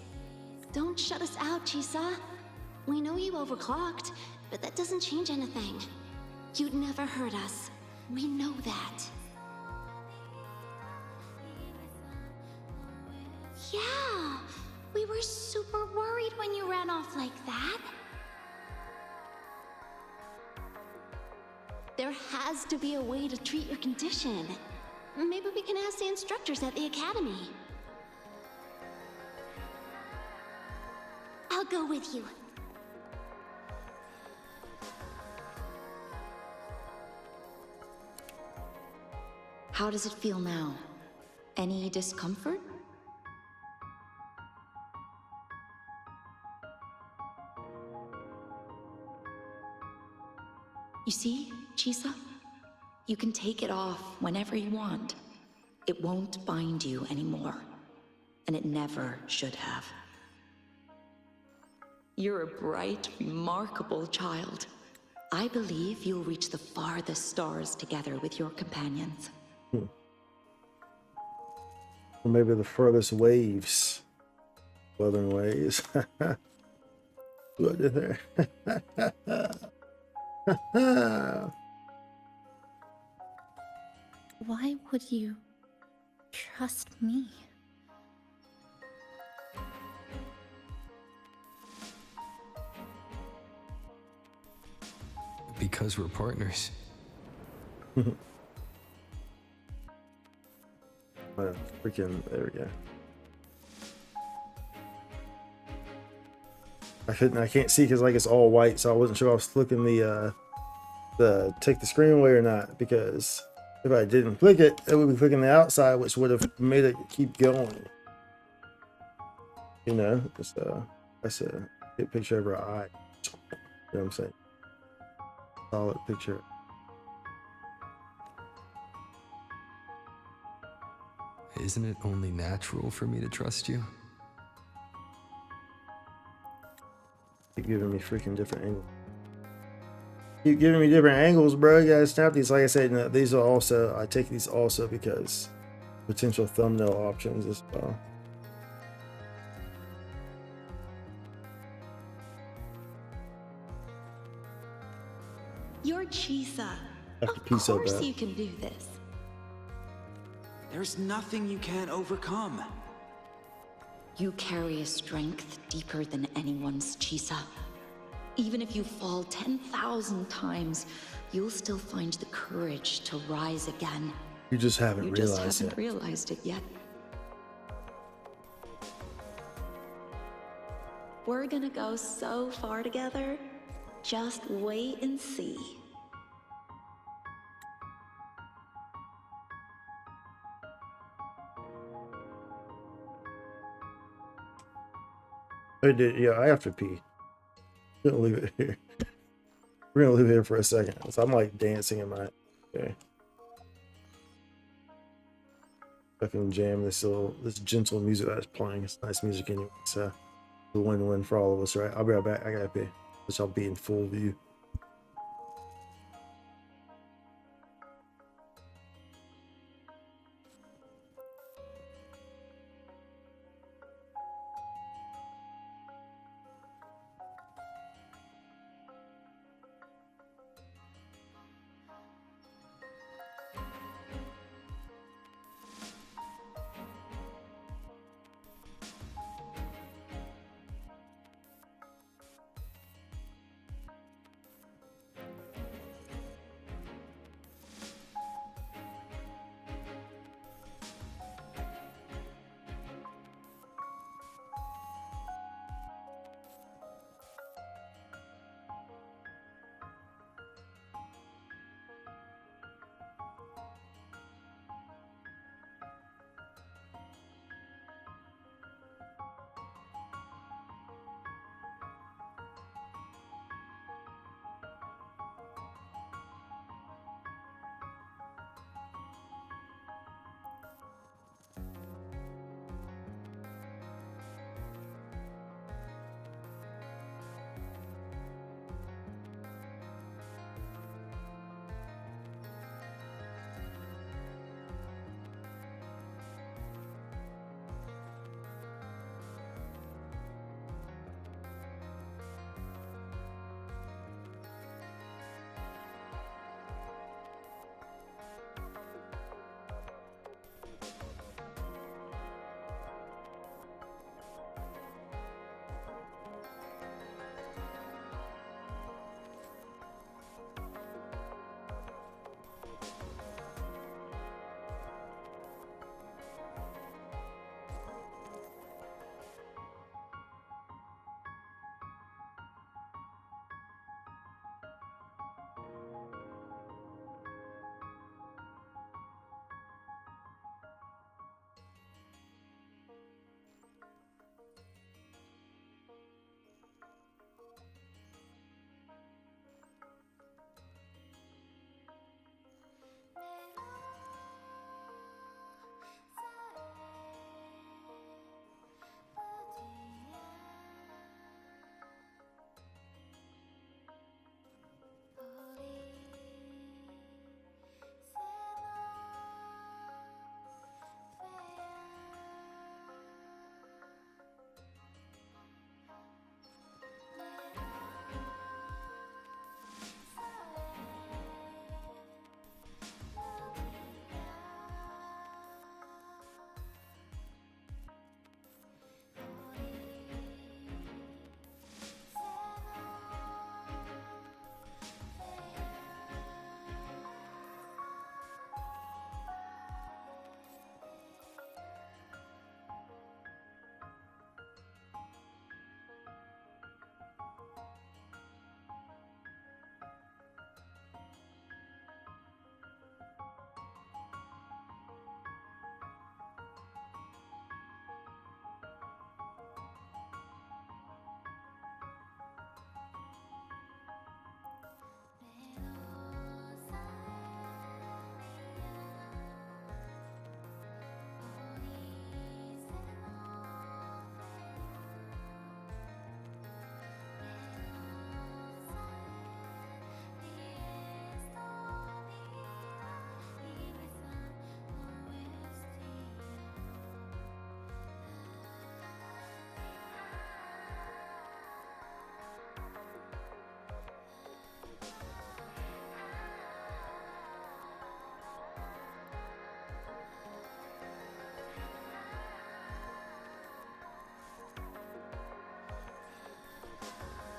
S3: Don't shut us out, Chisa. We know you overclocked, but that doesn't change anything. You'd never hurt us. We know that.
S8: Yeah, we were super worried when you ran off like that.
S3: There has to be a way to treat your condition. Maybe we can ask the instructors at the academy.
S8: I'll go with you.
S18: How does it feel now? Any discomfort? You see, Chisa? You can take it off whenever you want. It won't bind you anymore. And it never should have. You're a bright, remarkable child. I believe you'll reach the farthest stars together with your companions.
S1: Or maybe the furthest waves. Wuthering waves. What is there?
S3: Why would you trust me?
S7: Because we're partners.
S1: Freaking, there we go. I can't see because like it's all white, so I wasn't sure I was flicking the take the screen away or not, because if I didn't click it, it would be clicking the outside, which would have made it keep going. You know, it's that's a good picture of her eye. You know what I'm saying? Solid picture.
S7: Isn't it only natural for me to trust you?
S1: Keep giving me freaking different angles. Keep giving me different angles, bro. You gotta snap these. Like I said, no, these are also, I take these also because potential thumbnail options as well.
S17: You're Chisa.
S1: Of course
S17: you can do this.
S19: There's nothing you can't overcome.
S18: You carry a strength deeper than anyone's, Chisa. Even if you fall 10,000 times, you'll still find the courage to rise again.
S1: You just haven't
S18: You
S1: realized
S18: just haven't
S1: it.
S18: realized it yet. We're gonna go so far together. Just wait and see.
S1: I did, yeah, I have to pee. We're gonna leave it here. We're gonna leave it here for a second. So I'm like dancing in my okay. I can jam this gentle music that's playing. It's nice music anyway. So it's a win-win for all of us, right? I'll be right back. I gotta pee. Which I'll be in full view.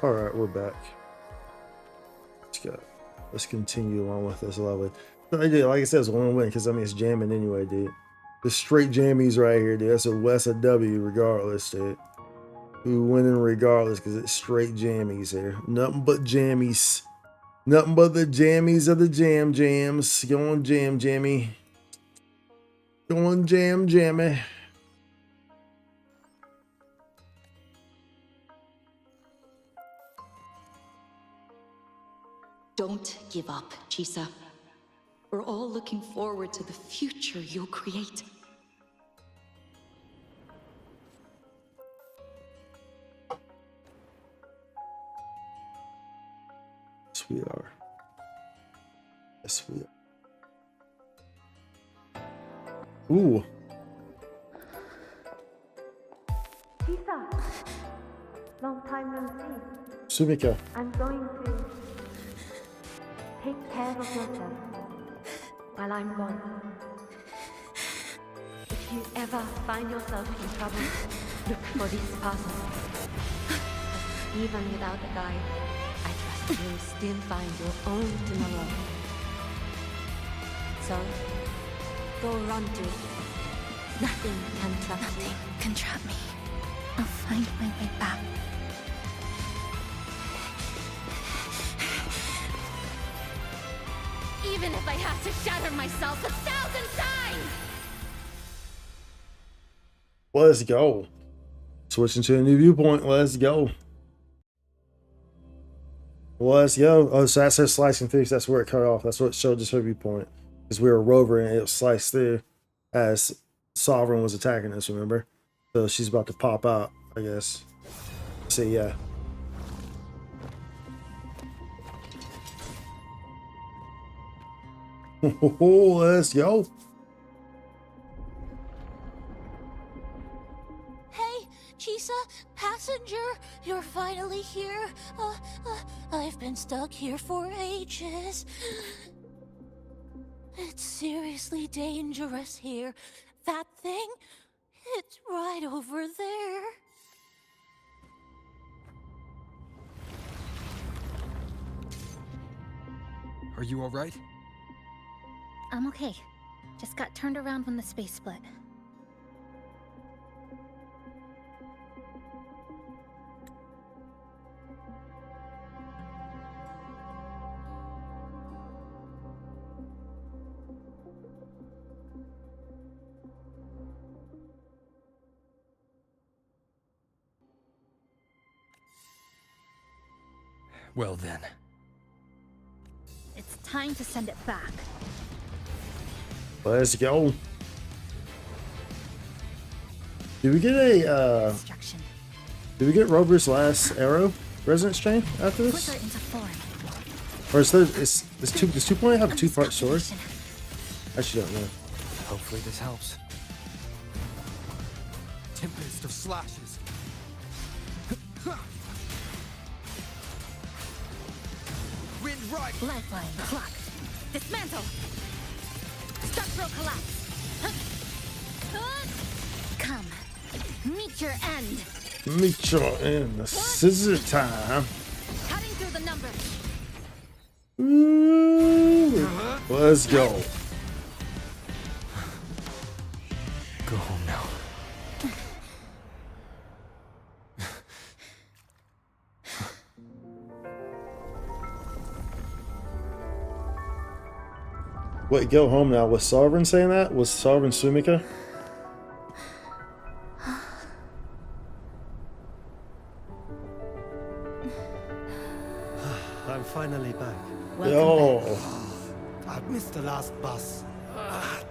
S1: All right, we're back. Let's go. Let's continue along with this. Lovely. Like I said, it's a win-win because I mean it's jamming anyway, dude. The straight jammies right here, dude. That's a West a W regardless, dude. We winning regardless because it's straight jammies here. Nothing but jammies. Nothing but the jammies of the jams. Go on, jammy. Go on, jammy.
S18: Don't give up, Chisa. We're all looking forward to the future you'll create.
S1: Yes, we are. Yes, we are. Ooh.
S20: Chisa! Long time no see.
S1: Sumika.
S20: I'm going to take care of yourself while I'm gone. If you ever find yourself in trouble, look for this person. Even without a guide, I trust you'll still find your own tomorrow. So, go run to it. Nothing can trap you.
S3: Nothing can trap me. I'll find my way back.
S2: Even if I have to shatter myself 1,000 times!
S1: Let's go. Switching to a new viewpoint. Let's go. Let's go. Oh, so that says slicing through. So that's where it cut off. That's what showed this viewpoint. Because we were a rover and it was sliced through as Sovereign was attacking us, remember? So she's about to pop out, I guess. So yeah. Let's go.
S8: Hey, Chisa, passenger, you're finally here. I've been stuck here for ages. It's seriously dangerous here. That thing, it's right over there.
S7: Are you all right?
S3: I'm okay. Just got turned around when the space split.
S7: Well then.
S3: It's time to send it back.
S1: Let's go. Did we get a did we get Rover's last arrow resonance chain after this? Or is there is 2.8 have a two-part sword? I actually don't know.
S7: Hopefully this helps. Tempest of slashes. Wind right.
S3: Lifeline clock. Dismantle. Structural collapse. Come. Meet your end.
S1: Meet your end. Scissor time.
S3: Cutting through the numbers.
S1: Ooh. Let's go.
S7: Go home now.
S1: Wait, go home now. Was Sovereign saying that? Was Sovereign Sumika?
S15: I'm finally back.
S1: Yo.
S15: I missed the last bus.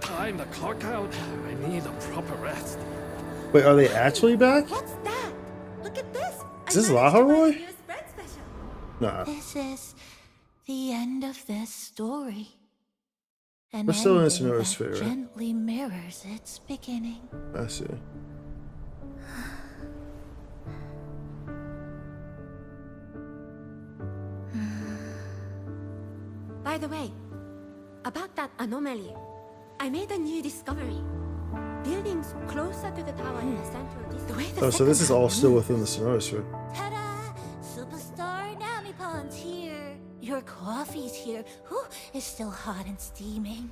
S4: Time to clock out. I need a proper rest.
S1: Wait, are they actually back?
S8: What's that? Look at this.
S1: Is this Laharoy? Nah.
S8: This is the end of this story. An
S1: We're still in
S8: ending
S1: Sonora
S8: that
S1: Sphere, right?
S8: gently mirrors its beginning.
S1: I see.
S12: By the way, about that anomaly, I made a new discovery. Buildings closer to the tower in the central district. The way the
S1: Oh, so this is all still within the Sonora Sphere.
S8: Ta-da! Superstar Namipon's here. You're your coffee's here. Whew, it's still hot and steaming.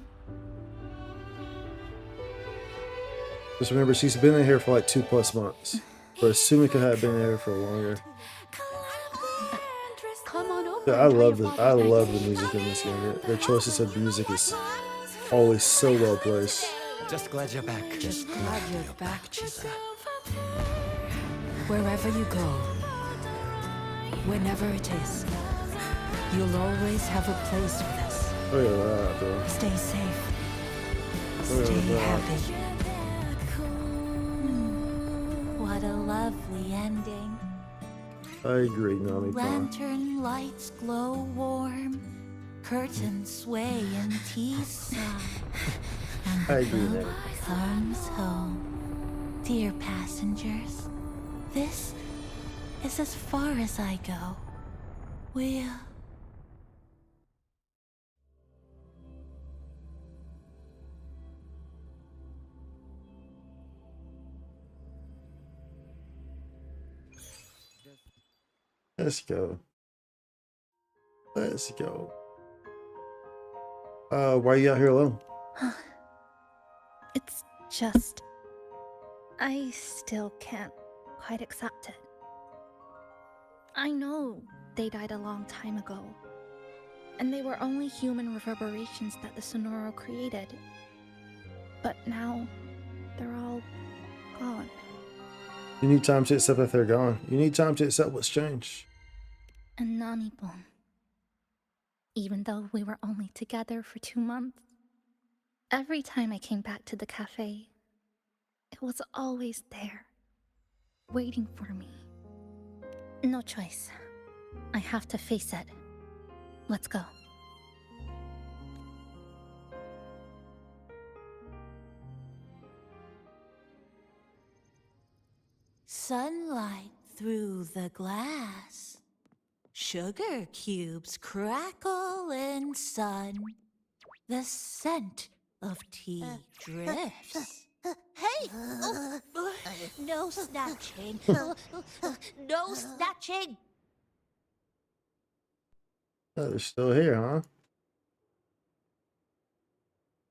S1: Just remember, she's been in here for like 2+ months. But Sumika had been in here for longer.
S12: Come on over.
S1: Yeah, I love the music in this game. Their choices of music is always so well placed.
S16: Just glad you're back.
S14: Just glad you're back, Chisa. Wherever you go, whenever it is, you'll always have a place with us.
S1: Look at that, bro.
S14: Stay safe.
S1: Look
S14: Stay
S1: at that.
S14: happy.
S8: What a lovely ending.
S1: I agree, Nami.
S8: Lantern lights glow warm, curtains sway in Chisa, and
S1: I
S8: the
S1: agree
S8: boat
S1: there.
S8: comes home. Dear passengers, this is as far as I go.
S1: Let's go. Let's go. Why are you out here alone?
S3: It's just... I still can't quite accept it. I know they died a long time ago, and they were only human reverberations that the Sonoro created. But now, they're all gone.
S1: You need time to accept that they're gone. You need time to accept what's changed.
S3: And Nami-bun. Even though we were only together for 2 months, every time I came back to the cafe, it was always there, waiting for me. No choice. I have to face it. Let's go.
S8: Sunlight through the glass. Sugar cubes crackle in sun. The scent of tea drifts.
S5: Hey! No snatching. No snatching!
S1: Oh, they're still here, huh?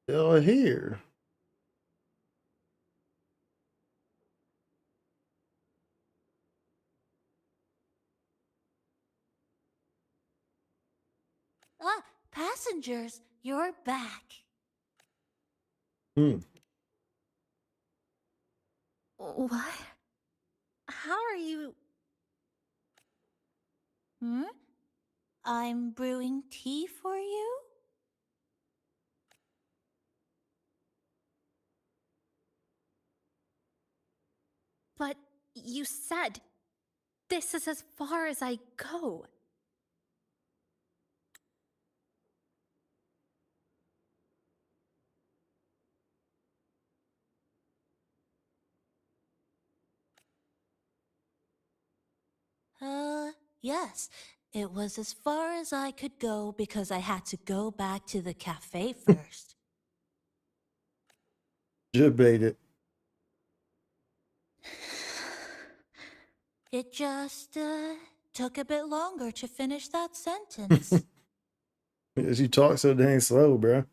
S1: Still here.
S8: Ah, passengers, you're back.
S3: What? How are you?
S8: I'm brewing tea for you?
S3: But you said this is as far as I go.
S8: Yes. It was as far as I could go because I had to go back to the cafe first.
S1: Debate it.
S8: It just, took a bit longer to finish that sentence.
S1: Because you talk so dang slow, bro.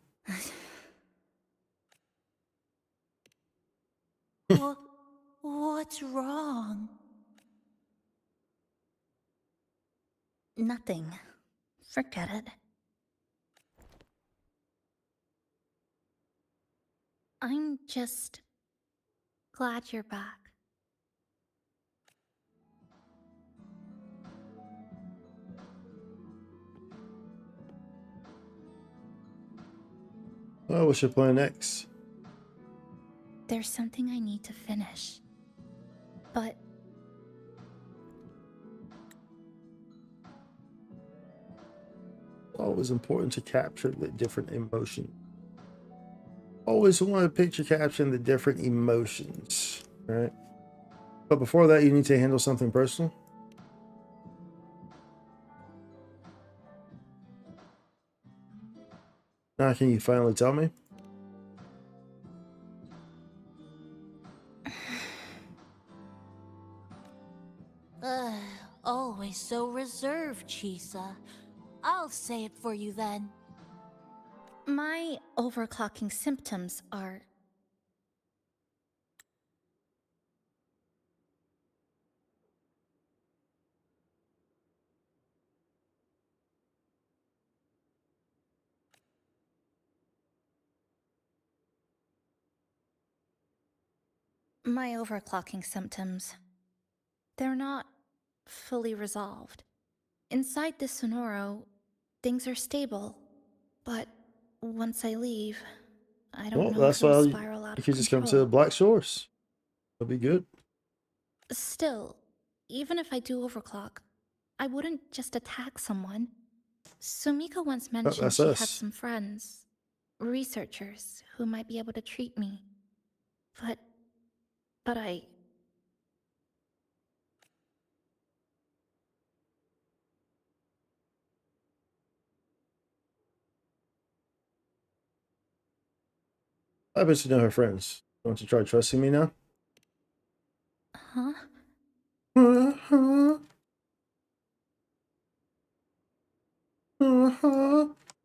S8: What's wrong?
S3: Nothing. Forget it. I'm just glad you're back.
S1: Well, what's your plan next?
S3: There's something I need to finish. But
S1: always important to capture the different emotions. Always want to picture capturing the different emotions, right? But before that, you need to handle something personal. Now, can you finally tell me?
S8: Always so reserved, Chisa. I'll say it for you then.
S3: My overclocking symptoms are... My overclocking symptoms. They're not fully resolved. Inside the Sonoro, things are stable, but once I leave, I don't
S1: Well,
S3: know if
S1: that's
S3: it'll
S1: why
S3: spiral out
S1: you
S3: of
S1: could just come to the
S3: control.
S1: Black Shores. That'll be good.
S3: Still, even if I do overclock, I wouldn't just attack someone. Sumika once mentioned
S1: That's
S3: she had
S1: us.
S3: some friends, researchers, who might be able to treat me. But I...
S1: I bet you know her friends. Want to try trusting me now?
S3: Huh?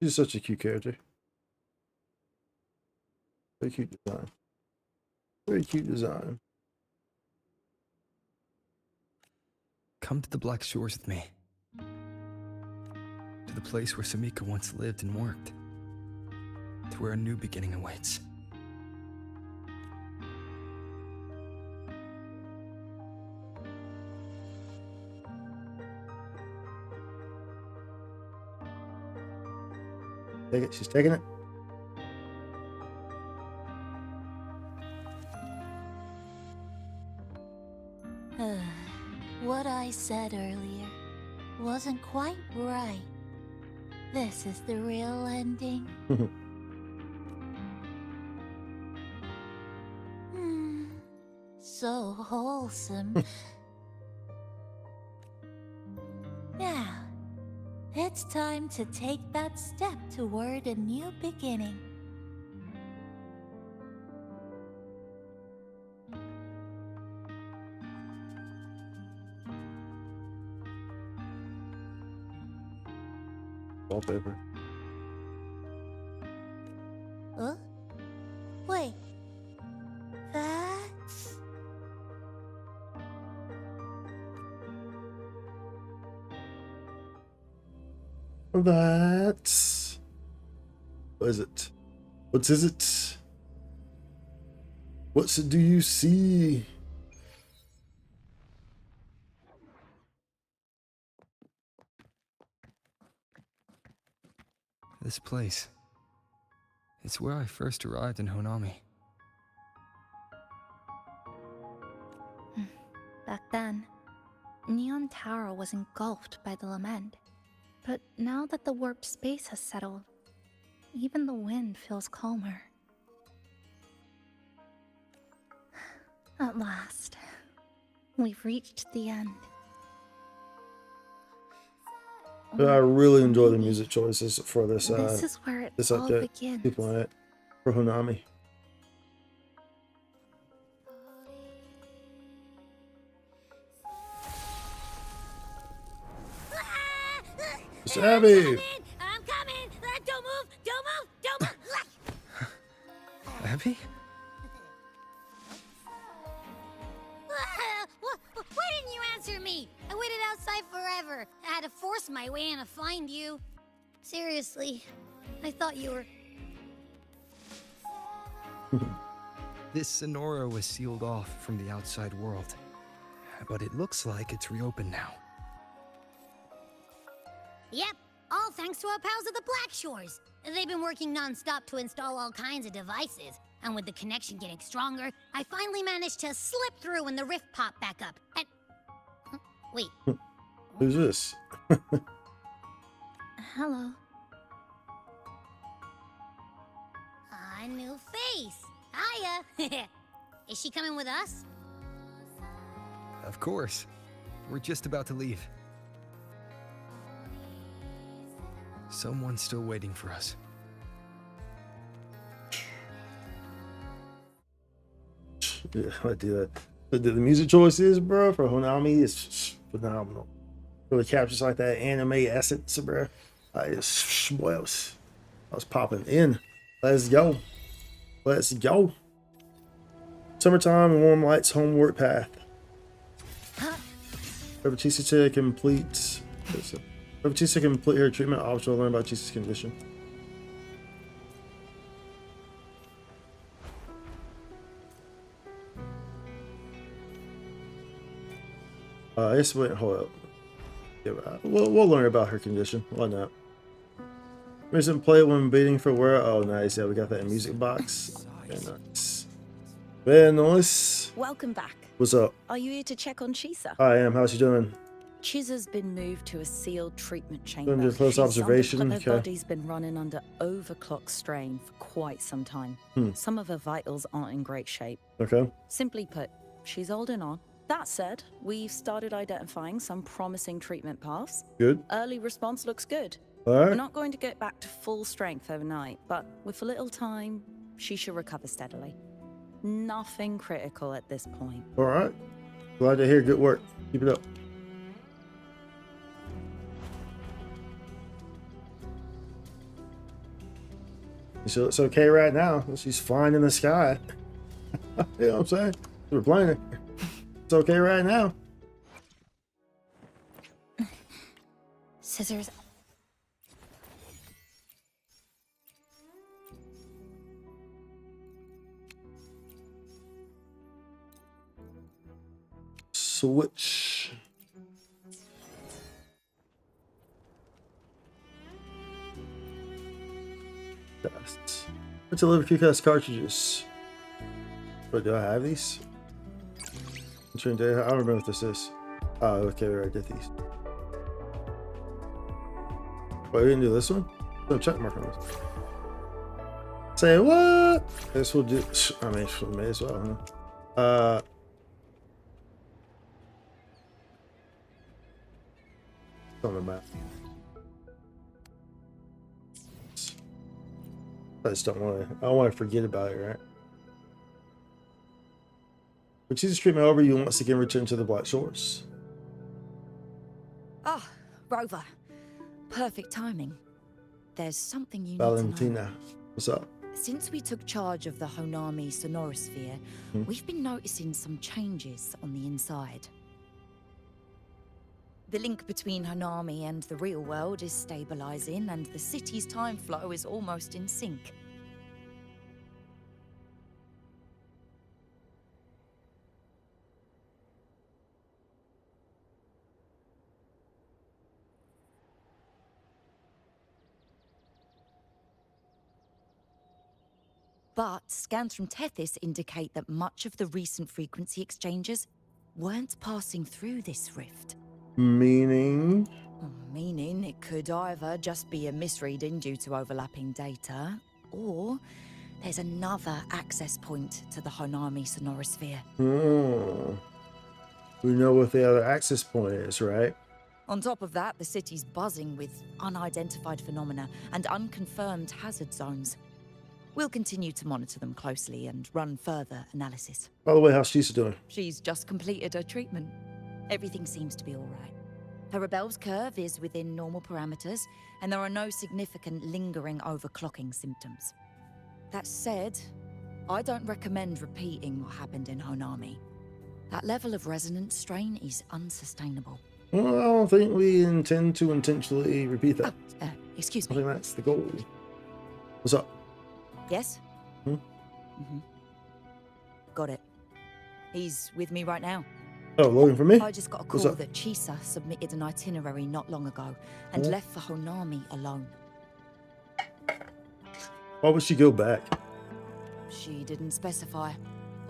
S1: She's such a cute character. Very cute design. Very cute design.
S7: Come to the Black Shores with me. To the place where Sumika once lived and worked. To where a new beginning awaits.
S1: Take it. She's taking it.
S8: What I said earlier wasn't quite right. This is the real ending. So wholesome. Now, it's time to take that step toward a new beginning.
S1: Wallpaper.
S8: Huh? Wait. That's...
S1: That's... What is it? What is it? What do you see?
S7: This place. It's where I first arrived in Honami.
S3: Back then, Neon Tower was engulfed by the lament. But now that the warped space has settled, even the wind feels calmer. At last, we've reached the end.
S1: But I really enjoy the music choices for this.
S3: This is where it
S1: this
S3: all
S1: update.
S3: begins.
S1: People in it for Honami. It's Abby.
S8: I'm coming! Don't move! Don't move! Don't move!
S7: Abby?
S21: Why didn't you answer me? I waited outside forever. I had to force my way in to find you. Seriously, I thought you were...
S7: This Sonora was sealed off from the outside world. But it looks like it's reopened now.
S21: Yep, all thanks to our pals at the Black Shores. They've been working non-stop to install all kinds of devices. And with the connection getting stronger, I finally managed to slip through when the rift popped back up. And... Huh? Wait.
S1: Who's this?
S3: Hello.
S21: A new face. Hiya. Is she coming with us?
S7: Of course. We're just about to leave. Someone's still waiting for us.
S1: Yeah, I do that. The music choices, bro, for Honami is phenomenal. Really captures like that anime essence, bro. What else? I was popping in. Let's go. Let's go. Summertime and warm lights homeward path. Wherever Chisa completes. Wherever Chisa can complete her treatment, officer will learn about Chisa's condition. Yes, wait, hold up. Yeah, we'll learn about her condition. Why not? Doesn't play when beating for where? Oh, nice. Yeah, we got that in music box. Very nice. Very nice.
S10: Welcome back.
S1: What's up?
S10: Are you here to check on Chisa?
S1: I am. How's she doing?
S10: Chisa's been moved to a sealed treatment chamber.
S1: Under close observation.
S10: Her body's been running under overclock strain for quite some time. Some of her vitals aren't in great shape.
S1: Okay.
S10: Simply put, she's holding on. That said, we've started identifying some promising treatment paths.
S1: Good.
S10: Early response looks good.
S1: All right.
S10: We're not going to get back to full strength overnight, but with a little time, she should recover steadily. Nothing critical at this point.
S1: All right. Glad to hear. Good work. Keep it up. She looks okay right now. She's flying in the sky. You know what I'm saying? We're playing it. It's okay right now.
S3: Scissors.
S1: Switch. Dust. Let's deliver QCast cartridges. But do I have these? I don't remember what this is. Oh, okay, right, get these. Wait, we didn't do this one? No check mark on this. Say what? This will do. I mean, we may as well, huh? On the map. I just don't want to. I don't want to forget about it, right? When Chisa's treatment over, you once again return to the Black Shores.
S10: Ah, Rover. Perfect timing. There's something you need
S1: Valentina,
S10: to know.
S1: what's up?
S10: Since we took charge of the Honami Sonorosphere, we've been noticing some changes on the inside. The link between Honami and the real world is stabilizing, and the city's time flow is almost in sync. But scans from Tethys indicate that much of the recent frequency exchanges weren't passing through this rift.
S1: Meaning?
S10: Meaning it could either just be a misreading due to overlapping data, or there's another access point to the Honami Sonorosphere.
S1: We know what the other access point is, right?
S10: On top of that, the city's buzzing with unidentified phenomena and unconfirmed hazard zones. We'll continue to monitor them closely and run further analysis.
S1: By the way, how's Chisa doing?
S10: She's just completed her treatment. Everything seems to be all right. Her rebel's curve is within normal parameters, and there are no significant lingering overclocking symptoms. That said, I don't recommend repeating what happened in Honami. That level of resonance strain is unsustainable.
S1: Well, I don't think we intend to intentionally repeat that.
S10: Excuse me.
S1: I think that's the goal. What's up?
S10: Yes? Got it. He's with me right now.
S1: Oh, looking for me?
S10: I just got a call that Chisa submitted an itinerary not long ago and left for Honami alone.
S1: Why would she go back?
S10: She didn't specify.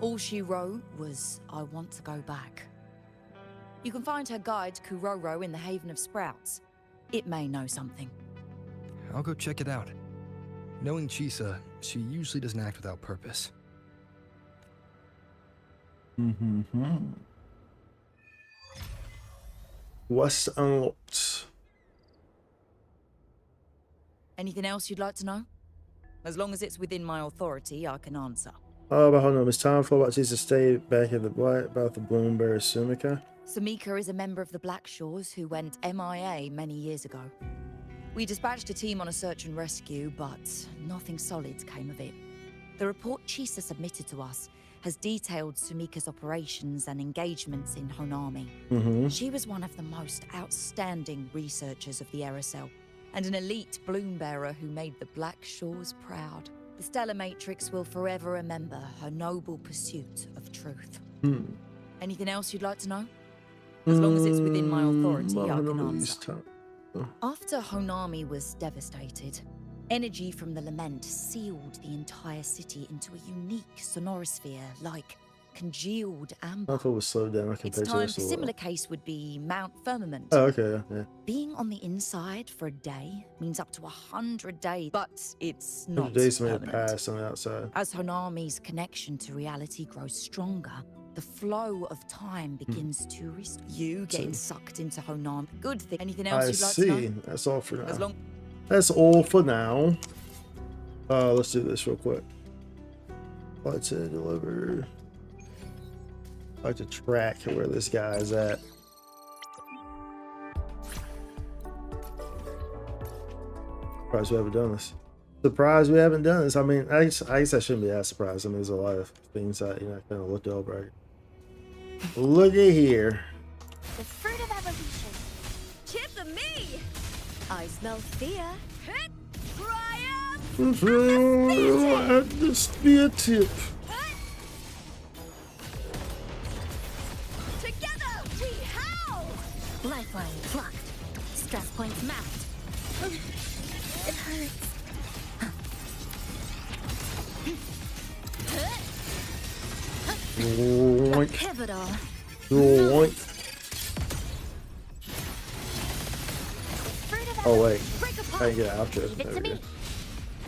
S10: All she wrote was, I want to go back. You can find her guide, Kuroro, in the Haven of Sprouts. It may know something.
S7: I'll go check it out. Knowing Chisa, she usually doesn't act without purpose.
S1: What's unlocked?
S10: Anything else you'd like to know? As long as it's within my authority, I can answer.
S1: Oh, but hold on. It's time for about Chisa stay back at the Black about the Bloomberry Sumika.
S10: Sumika is a member of the Black Shores who went MIA many years ago. We dispatched a team on a search and rescue, but nothing solid came of it. The report Chisa submitted to us has detailed Sumika's operations and engagements in Honami. She was one of the most outstanding researchers of the Aerosol, and an elite bloom bearer who made the Black Shores proud. The Stellar Matrix will forever remember her noble pursuit of truth. Anything else you'd like to know? As long as it's within my authority, I can answer. After Honami was devastated, energy from the lament sealed the entire city into a unique sonorosphere, like congealed amber.
S1: I thought it was slowed down. I
S10: Its time for similar case would be Mount Firmament.
S1: Oh, okay, yeah.
S10: Being on the inside for a day means up to 100 days, but it's
S1: 100
S10: not
S1: days may
S10: permanent.
S1: pass on the outside.
S10: As Honami's connection to reality grows stronger, the flow of time begins to rest. You getting sucked into Honami. Good thing. Anything else you'd like to know?
S1: That's all for now.
S10: As long
S1: That's all for now. Let's do this real quick. Let's deliver. I like to track where this guy is at. Surprised we haven't done this. Surprised we haven't done this. I mean, I guess I shouldn't be that surprised. I mean, there's a lot of things that kind of looked over. Look at here.
S8: The fruit of evolution.
S5: Tip of me!
S8: I smell fear.
S1: At the spear tip.
S8: Together we howl! Lifeline plucked. Stress points mapped. It hurts.
S1: Yoink.
S8: Pivotal.
S1: Yoink. Oh wait, I didn't get an outro. There we go.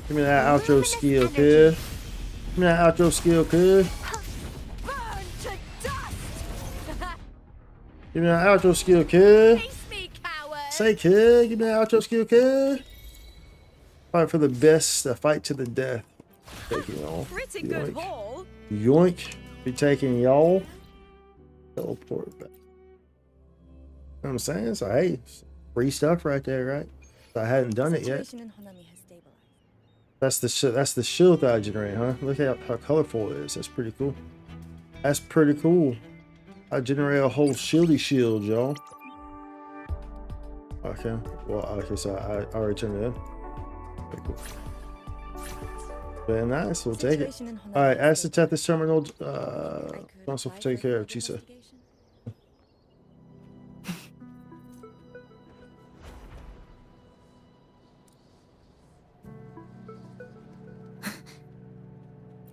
S1: Give me that outro skill, kid. Give me that outro skill, kid.
S8: Burn to dust!
S1: Give me that outro skill, kid.
S8: Face me, coward!
S1: Say, kid. Give me that outro skill, kid. Fight for the best. Fight to the death. Taking y'all.
S5: Pretty good haul.
S1: Yoink. Be taking y'all. Teleport back. You know what I'm saying? So hey, free stuff right there, right? I hadn't done it yet. That's the shield that I generate, huh? Look at how colorful it is. That's pretty cool. That's pretty cool. I generate a whole shieldy shield, y'all. Okay. Well, okay, so I already turned it in. Pretty cool. Very nice. We'll take it. All right. As to tap this terminal, also take care of Chisa.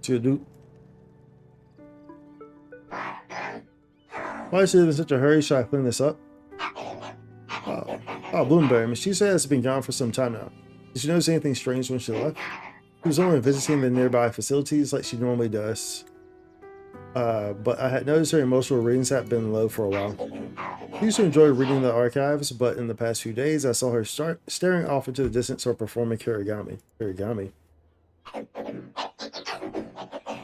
S1: To do. Why is it in such a hurry? Should I clean this up? Oh, Bloomberg. Miss Chisa has been gone for some time now. Did she notice anything strange when she left? She was only visiting the nearby facilities like she normally does. But I had noticed her emotional readings had been low for a while. She used to enjoy reading the archives, but in the past few days, I saw her staring off into the distance or performing origami.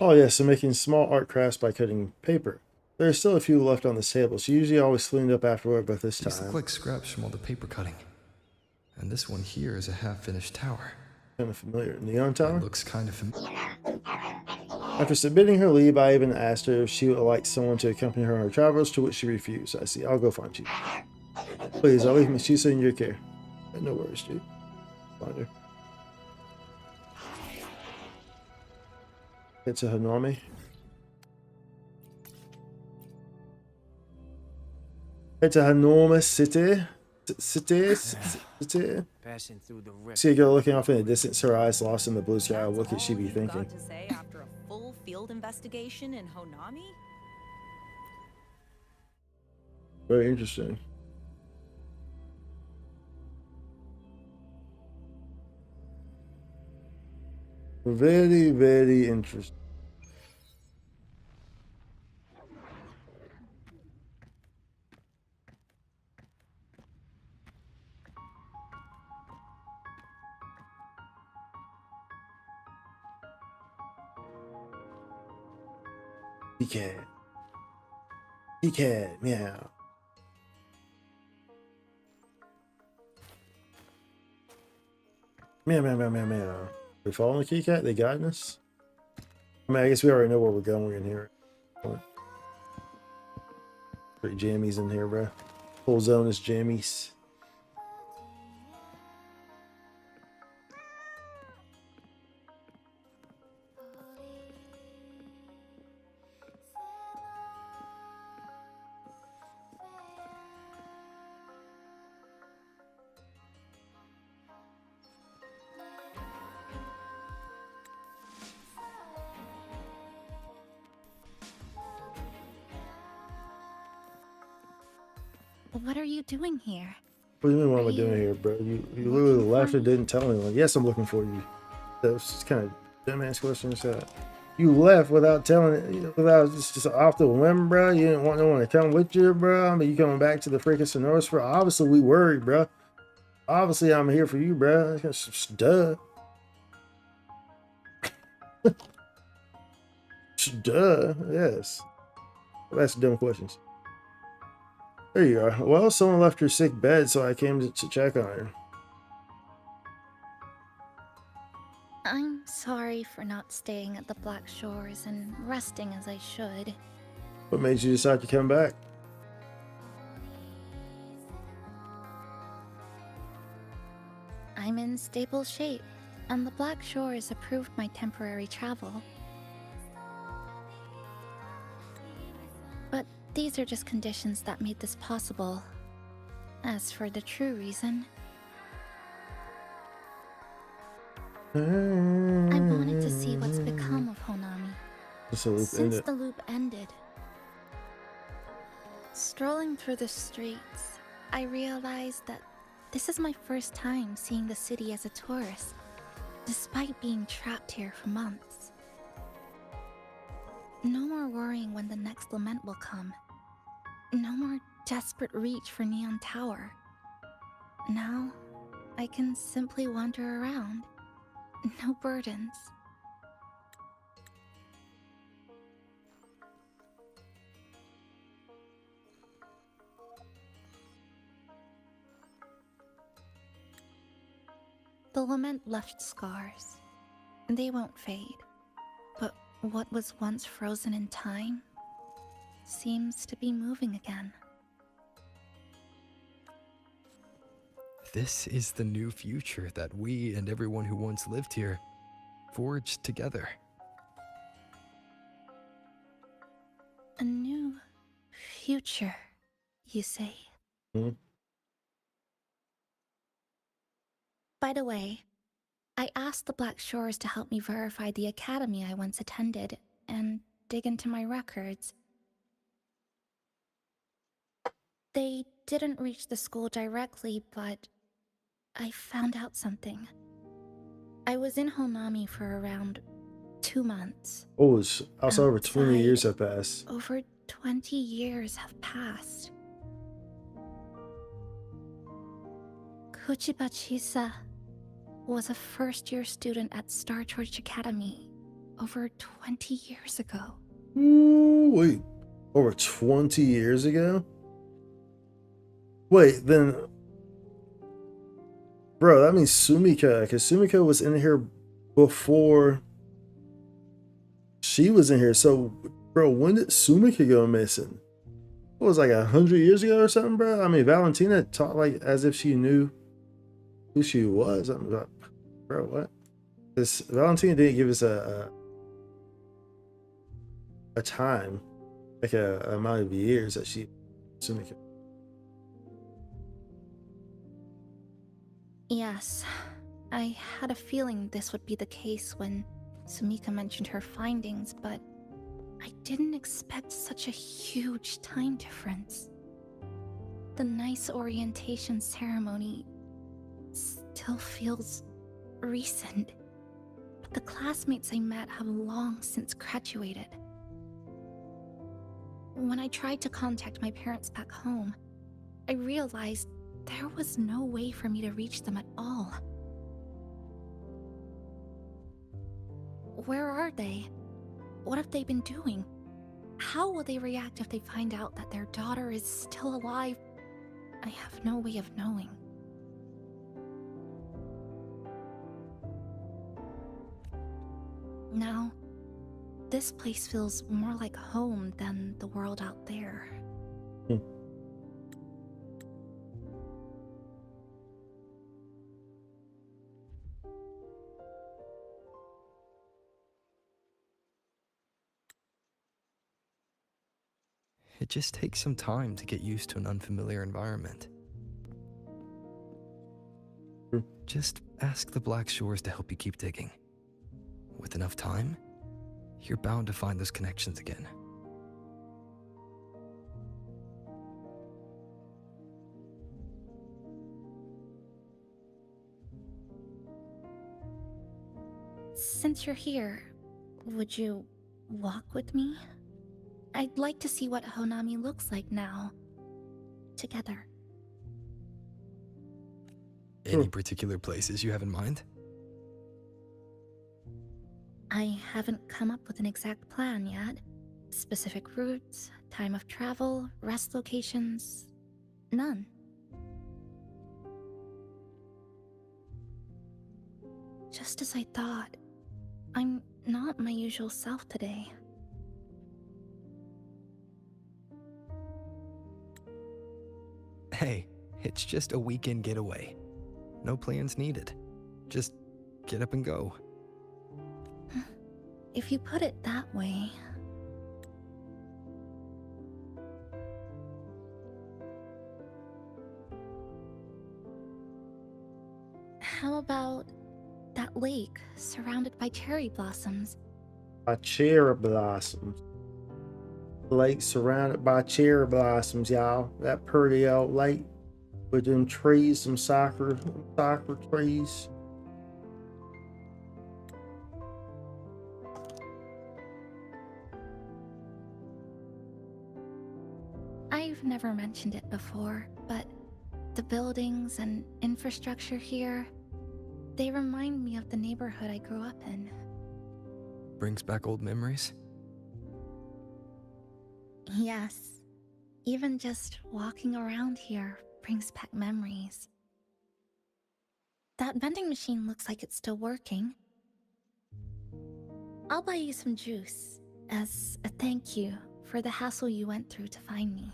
S1: Oh yes, so making small art crafts by cutting paper. There are still a few left on this table. She usually always cleaned up afterward, but this
S7: These
S1: time...
S7: look like scraps from all the paper cutting. And this one here is a half-finished tower.
S1: Kind of familiar. Neon Tower?
S7: It looks kind of familiar.
S1: After submitting her leave, I even asked her if she would like someone to accompany her on her travels, to which she refused. I see. I'll go find you. Please, I'll leave Miss Chisa in your care. No worries, dude. Find her. Get to Hanami. Head to Hanoma City. City.
S16: Passing through the rift.
S1: See a girl looking off in the distance, her eyes lost in the blue sky. What could she be thinking?
S10: to say after a full field investigation in Honami?
S1: Very interesting. Very, very interesting. He can, meow. Meow. We following the kitty cat? They guiding us? I mean, I guess we already know where we're going in here. Pretty jammies in here, bro. Full zone is jammies.
S3: What are you doing here?
S1: What do you mean, what am I doing here, bro? You literally left and didn't tell anyone. Yes, I'm looking for you. That was just kind of dumbass question. You left without telling it, without just off the whim, bro. You didn't want no one to come with you, bro. I mean, you coming back to the freaking Sonoras, bro. Obviously, we worried, bro. Obviously, I'm here for you, bro. Duh. Duh. Yes. That's dumb questions. There you are. Well, someone left her sick bed, so I came to check on her.
S3: I'm sorry for not staying at the Black Shores and resting as I should.
S1: What made you decide to come back?
S3: I'm in stable shape, and the Black Shores approved my temporary travel. But these are just conditions that made this possible. As for the true reason, I wanted to see what's become of Honami since the loop ended. Strolling through the streets, I realized that this is my first time seeing the city as a tourist, despite being trapped here for months. No more worrying when the next lament will come. No more desperate reach for Neon Tower. Now, I can simply wander around. No burdens. The lament left scars. They won't fade. But what was once frozen in time seems to be moving again.
S7: This is the new future that we and everyone who once lived here forged together.
S3: A new future, you say?
S1: Hmm?
S3: By the way, I asked the Black Shores to help me verify the academy I once attended and dig into my records. They didn't reach the school directly, but I found out something. I was in Honami for around 2 months.
S1: Oh, it's also over 20 years have passed.
S3: Over 20 years have passed. Kuchiba Chisa was a first-year student at Star Church Academy over 20 years ago.
S1: Ooh, wait, over 20 years ago? Wait, then, bro, that means Sumika, because Sumika was in here before she was in here. So, bro, when did Sumika go missing? What was like 100 years ago or something, bro? I mean, Valentina talked like as if she knew who she was. I'm like, bro, what? This Valentina didn't give us a time, like a amount of years that she Sumika.
S3: Yes, I had a feeling this would be the case when Sumika mentioned her findings, but I didn't expect such a huge time difference. The nice orientation ceremony still feels recent, but the classmates I met have long since graduated. When I tried to contact my parents back home, I realized there was no way for me to reach them at all. Where are they? What have they been doing? How will they react if they find out that their daughter is still alive? I have no way of knowing. Now, this place feels more like home than the world out there.
S7: It just takes some time to get used to an unfamiliar environment. Just ask the Black Shores to help you keep digging. With enough time, you're bound to find those connections again.
S3: Since you're here, would you walk with me? I'd like to see what Honami looks like now. Together.
S7: Any particular places you have in mind?
S3: I haven't come up with an exact plan yet. Specific routes, time of travel, rest locations, none. Just as I thought, I'm not my usual self today.
S7: Hey, it's just a weekend getaway. No plans needed. Just get up and go.
S3: If you put it that way... How about that lake surrounded by cherry blossoms?
S1: By cherry blossoms. Lake surrounded by cherry blossoms, y'all. That pretty old lake with them trees, some sakura trees.
S3: I've never mentioned it before, but the buildings and infrastructure here, they remind me of the neighborhood I grew up in.
S7: Brings back old memories?
S3: Yes. Even just walking around here brings back memories. That vending machine looks like it's still working. I'll buy you some juice as a thank you for the hassle you went through to find me.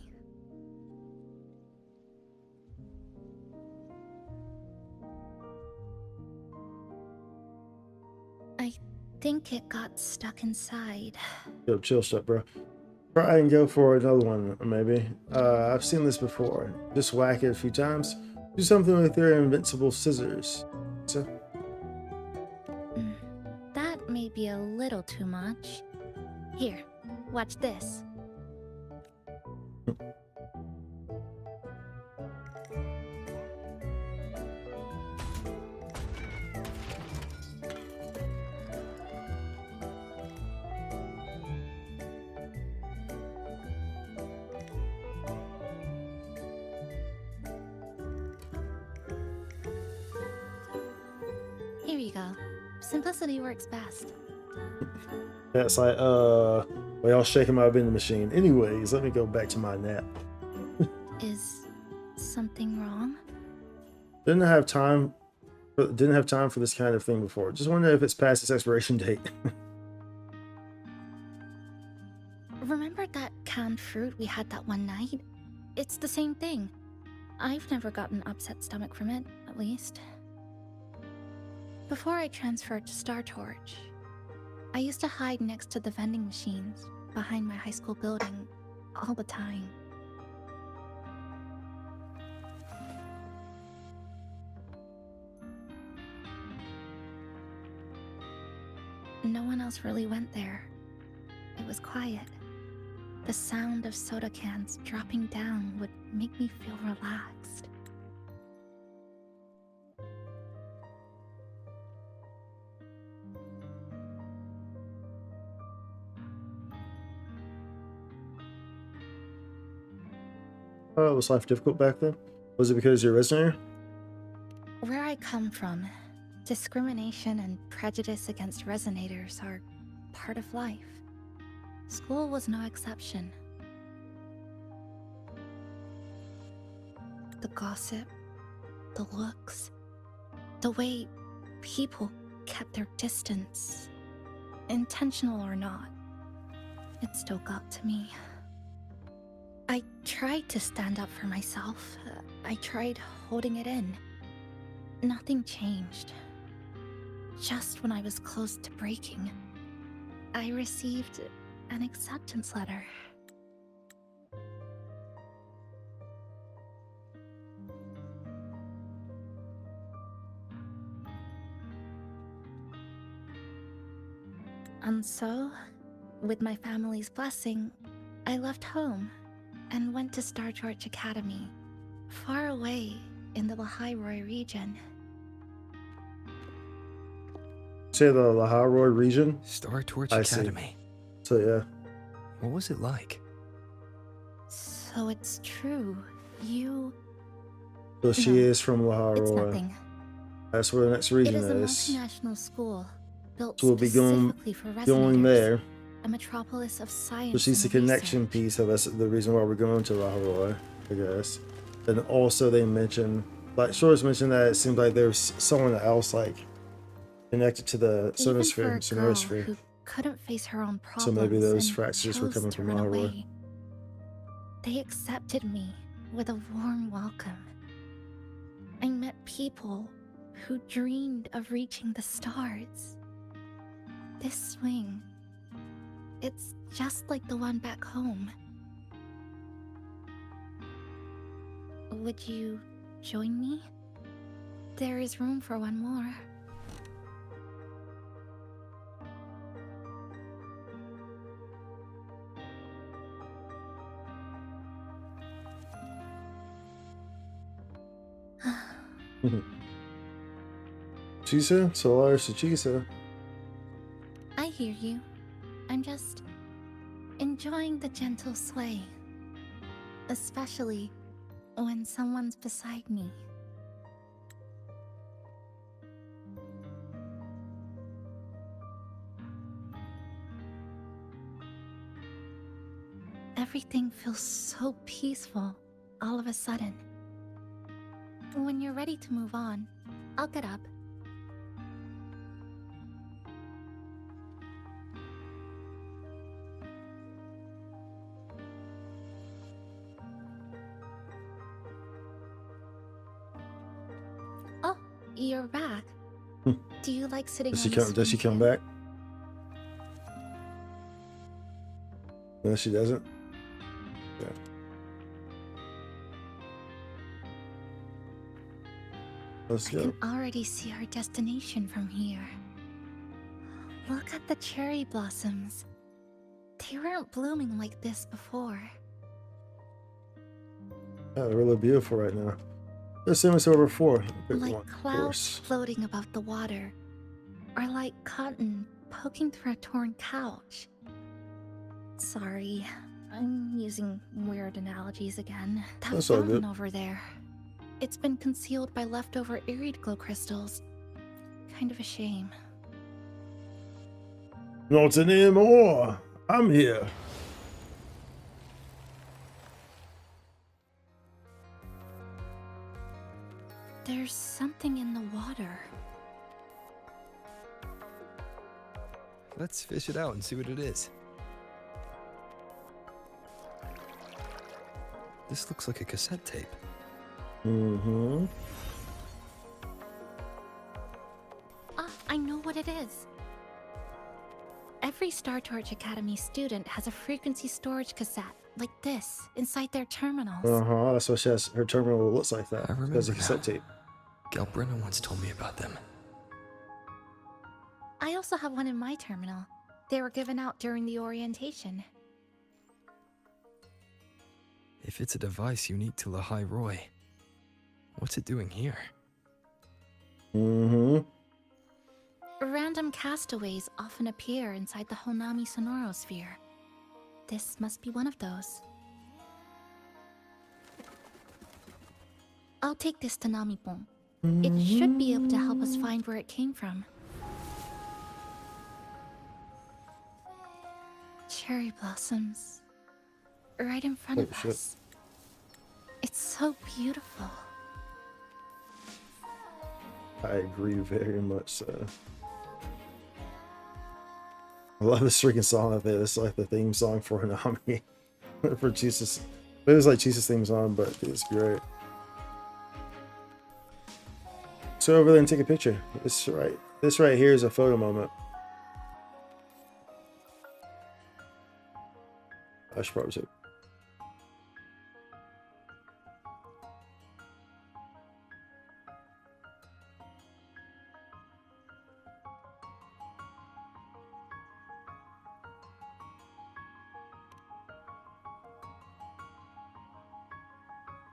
S3: I think it got stuck inside.
S1: Yo, chill shit, bro. Try and go for another one, maybe. I've seen this before. Just whack it a few times. Do something with your invincible scissors. So.
S3: That may be a little too much. Here, watch this. Here you go. Simplicity works best.
S1: That's like, well, y'all shaking my vending machine. Anyways, let me go back to my nap.
S3: Is something wrong?
S1: Didn't have time for this kind of thing before. Just wonder if it's past its expiration date.
S3: Remember that canned fruit we had that one night? It's the same thing. I've never gotten upset stomach from it, at least. Before I transferred to Star Torch, I used to hide next to the vending machines behind my high school building all the time. No one else really went there. It was quiet. The sound of soda cans dropping down would make me feel relaxed.
S1: Oh, was life difficult back then? Was it because you're a resonator?
S3: Where I come from, discrimination and prejudice against resonators are part of life. School was no exception. The gossip, the looks, the way people kept their distance. intentional or not, it still got to me. I tried to stand up for myself. I tried holding it in. Nothing changed. Just when I was close to breaking, I received an acceptance letter. And so, with my family's blessing, I left home and went to Star George Academy, far away in the Lahairoi region.
S1: Say the Lahairoi region?
S7: Star Torch
S1: I
S7: Academy.
S1: See. So yeah.
S7: What was it like?
S3: So it's true. You...
S1: So she is from
S3: It's
S1: Lahairoi.
S3: nothing.
S1: That's where the next region
S3: It is a
S1: is.
S3: multinational school built
S1: So we'll be
S3: specifically for
S1: going
S3: resonators,
S1: there.
S3: a metropolis of science.
S1: So she's the
S3: and
S1: connection piece, so that's the reason why we're going to Lahairoi, I guess. And also they mentioned, like Shores mentioned, that it seems like there's someone else like connected to the
S3: Even
S1: sonosphere.
S3: for a girl
S1: Sonosphere.
S3: who couldn't face her own
S1: So
S3: problems,
S1: maybe those
S3: and
S1: fractures were
S3: chose
S1: coming
S3: to
S1: from
S3: run
S1: Lahairoi.
S3: away. They accepted me with a warm welcome. I met people who dreamed of reaching the stars. This swing, it's just like the one back home. Would you join me? There is room for one more.
S1: Chisa? Solaris to Chisa.
S3: I hear you. I'm just enjoying the gentle sway. Especially when someone's beside me. Everything feels so peaceful all of a sudden. When you're ready to move on, I'll get up. Oh, you're back. Do you like sitting
S1: Does
S3: on
S1: she
S3: the
S1: come? Does she
S3: swing
S1: come
S3: too?
S1: back? No, she doesn't. Yeah. Let's
S3: I
S1: go.
S3: can already see our destination from here. Look at the cherry blossoms. They weren't blooming like this before.
S1: Yeah, they're really beautiful right now. They're similar to over 4.
S3: Like clouds floating above the water. Or like cotton poking through a torn couch. Sorry, I'm using weird analogies again. That
S1: That's all
S3: fountain
S1: good.
S3: over there. It's been concealed by leftover irid glow crystals. Kind of a shame.
S1: Not anymore. I'm here.
S3: There's something in the water.
S7: Let's fish it out and see what it is. This looks like a cassette tape.
S1: Mm-hmm.
S3: Ah, I know what it is. Every Star Torch Academy student has a frequency storage cassette, like this, inside their terminals.
S1: Uh-huh. That's why she has her terminal looks like that.
S7: I remember
S1: Because of cassette
S7: now.
S1: tape.
S7: Galbrenna once told me about them.
S3: I also have one in my terminal. They were given out during the orientation.
S7: If it's a device unique to Lahairoi, what's it doing here?
S1: Mm-hmm.
S3: Random castaways often appear inside the Honami sonorosphere. This must be one of those. I'll take this to Namipon. It should be able to help us find where it came from. Cherry blossoms. Right in front of
S1: shit.
S3: us. It's so beautiful.
S1: I agree very much so. I love this freaking song out there. This is like the theme song for Hanami. For Jesus. It was like Jesus' theme song, but it's great. So over there and take a picture. This right here is a photo moment. I should probably take.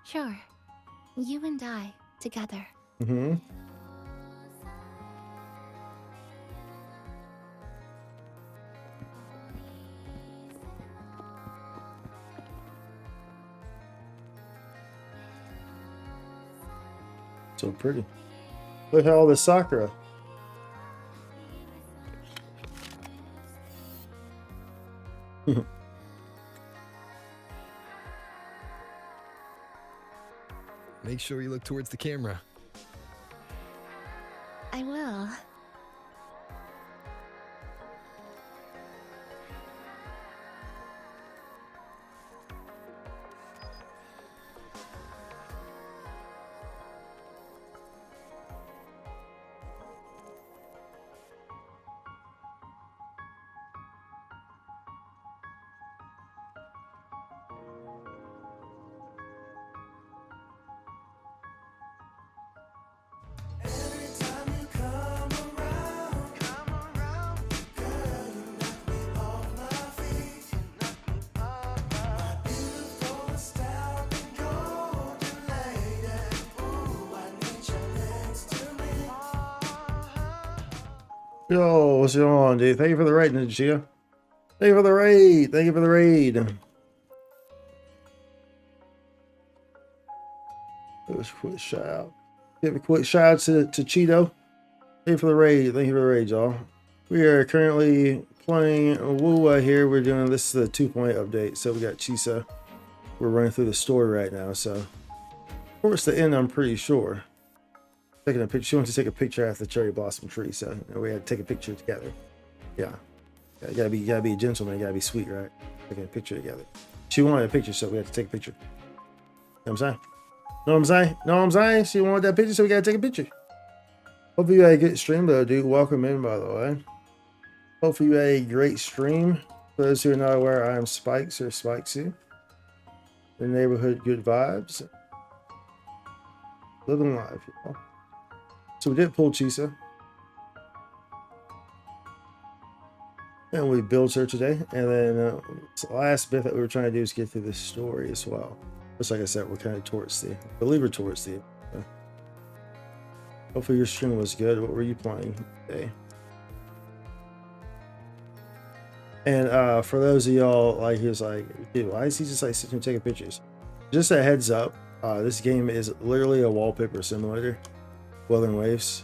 S3: Sure. You and I, together.
S1: Mm-hmm. So pretty. Look at all this Sakura.
S7: Make sure you look towards the camera.
S3: I will.
S1: Yo, what's going on, dude? Thank you for the raid, Ninja. Thank you for the raid. Thank you for the raid. Let's quick shout out. Give a quick shout out to Cheeto. Thank you for the raid. Thank you for the raid, y'all. We are currently playing WuWa here. We're doing this is the 2.0 update. So we got Chisa. We're running through the story right now. So towards the end, I'm pretty sure. Taking a picture. She wants to take a picture after the cherry blossom tree, so we had to take a picture together. Yeah, you gotta be a gentleman. You gotta be sweet, right? Taking a picture together. She wanted a picture, so we had to take a picture. You know what I'm saying? Know what I'm saying? Know what I'm saying? She wanted that picture, so we gotta take a picture. Hopefully you had a good stream, though, dude. Welcome in, by the way. Hopefully you had a great stream. For those who are not aware, I am Spikes or Spikesy. The neighborhood good vibes. Living life, y'all. So we did pull Chisa. And we built her today. And then the last bit that we were trying to do is get through this story as well. Just like I said, we're kind of towards the, I believe we're towards the end. Hopefully your stream was good. What were you playing today? And for those of y'all, like, he was like, dude, why is he just like sitting and taking pictures? Just a heads up, this game is literally a wallpaper simulator. Wuthering Waves.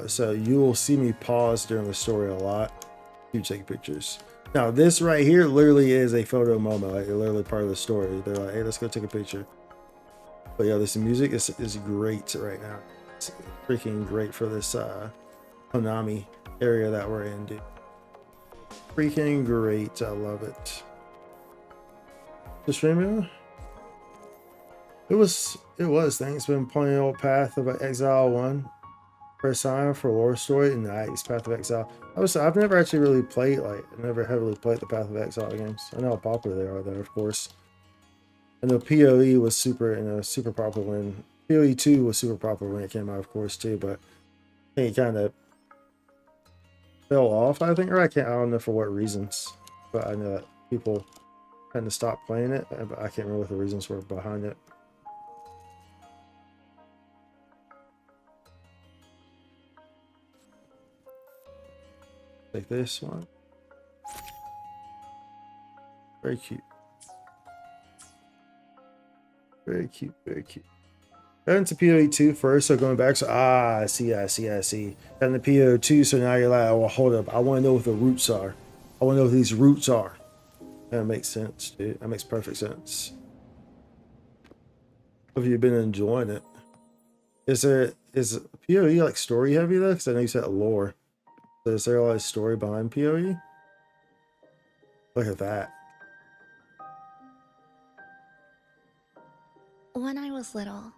S1: So you will see me pause during the story a lot to take pictures. Now this right here literally is a photo moment, like literally part of the story. They're like, hey, let's go take a picture. But yeah, this music is great right now. It's freaking great for this Hanami area that we're in, dude. Freaking great. I love it. The stream, It was. Thanks. Been playing old Path of Exile 1. First time for lore story. Nice. Path of Exile. I've never actually really played, like, I never heavily played the Path of Exile games. I know how popular they are though, of course. I know PoE was super popular when PoE 2 was super popular when it came out, of course, too, but I think it kind of fell off, I think, or I don't know for what reasons, but I know that people kind of stopped playing it, but I can't remember what the reasons were behind it. Like this one. Very cute. Very cute, very cute. Got into PoE 2 first, so going back, so I see. Got into PoE 2, so now you're like, oh, well, hold up. I want to know what the roots are. I want to know what these roots are. That makes sense, dude. That makes perfect sense. Have you been enjoying it? Is PoE like story heavy though? Because I know you said lore. So is there a lot of story behind PoE? Look at that.
S3: When I was little,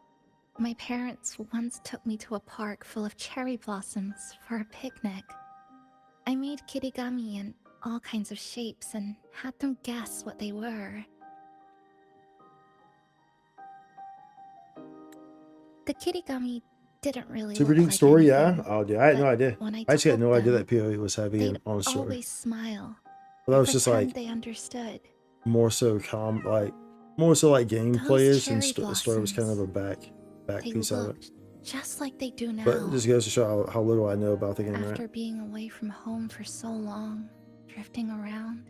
S3: my parents once took me to a park full of cherry blossoms for a picnic. I made kirigami in all kinds of shapes and had them guess what they were. The kirigami didn't really
S1: Super
S3: look
S1: deep
S3: like
S1: story,
S3: anything,
S1: yeah. Oh, dude, I had no
S3: but
S1: idea.
S3: when I
S1: I just had
S3: told
S1: no idea
S3: them,
S1: that PoE was heavy
S3: they'd
S1: on the story.
S3: always smile
S1: But that
S3: and
S1: was just
S3: pretend
S1: like
S3: they understood.
S1: more so more so like gameplay-ish, and
S3: cherry
S1: the story was kind of a
S3: blossoms,
S1: back
S3: They
S1: piece of it.
S3: looked just like they do now.
S1: But it just goes to show how little I know about the game,
S3: After
S1: right?
S3: being away from home for so long, drifting around,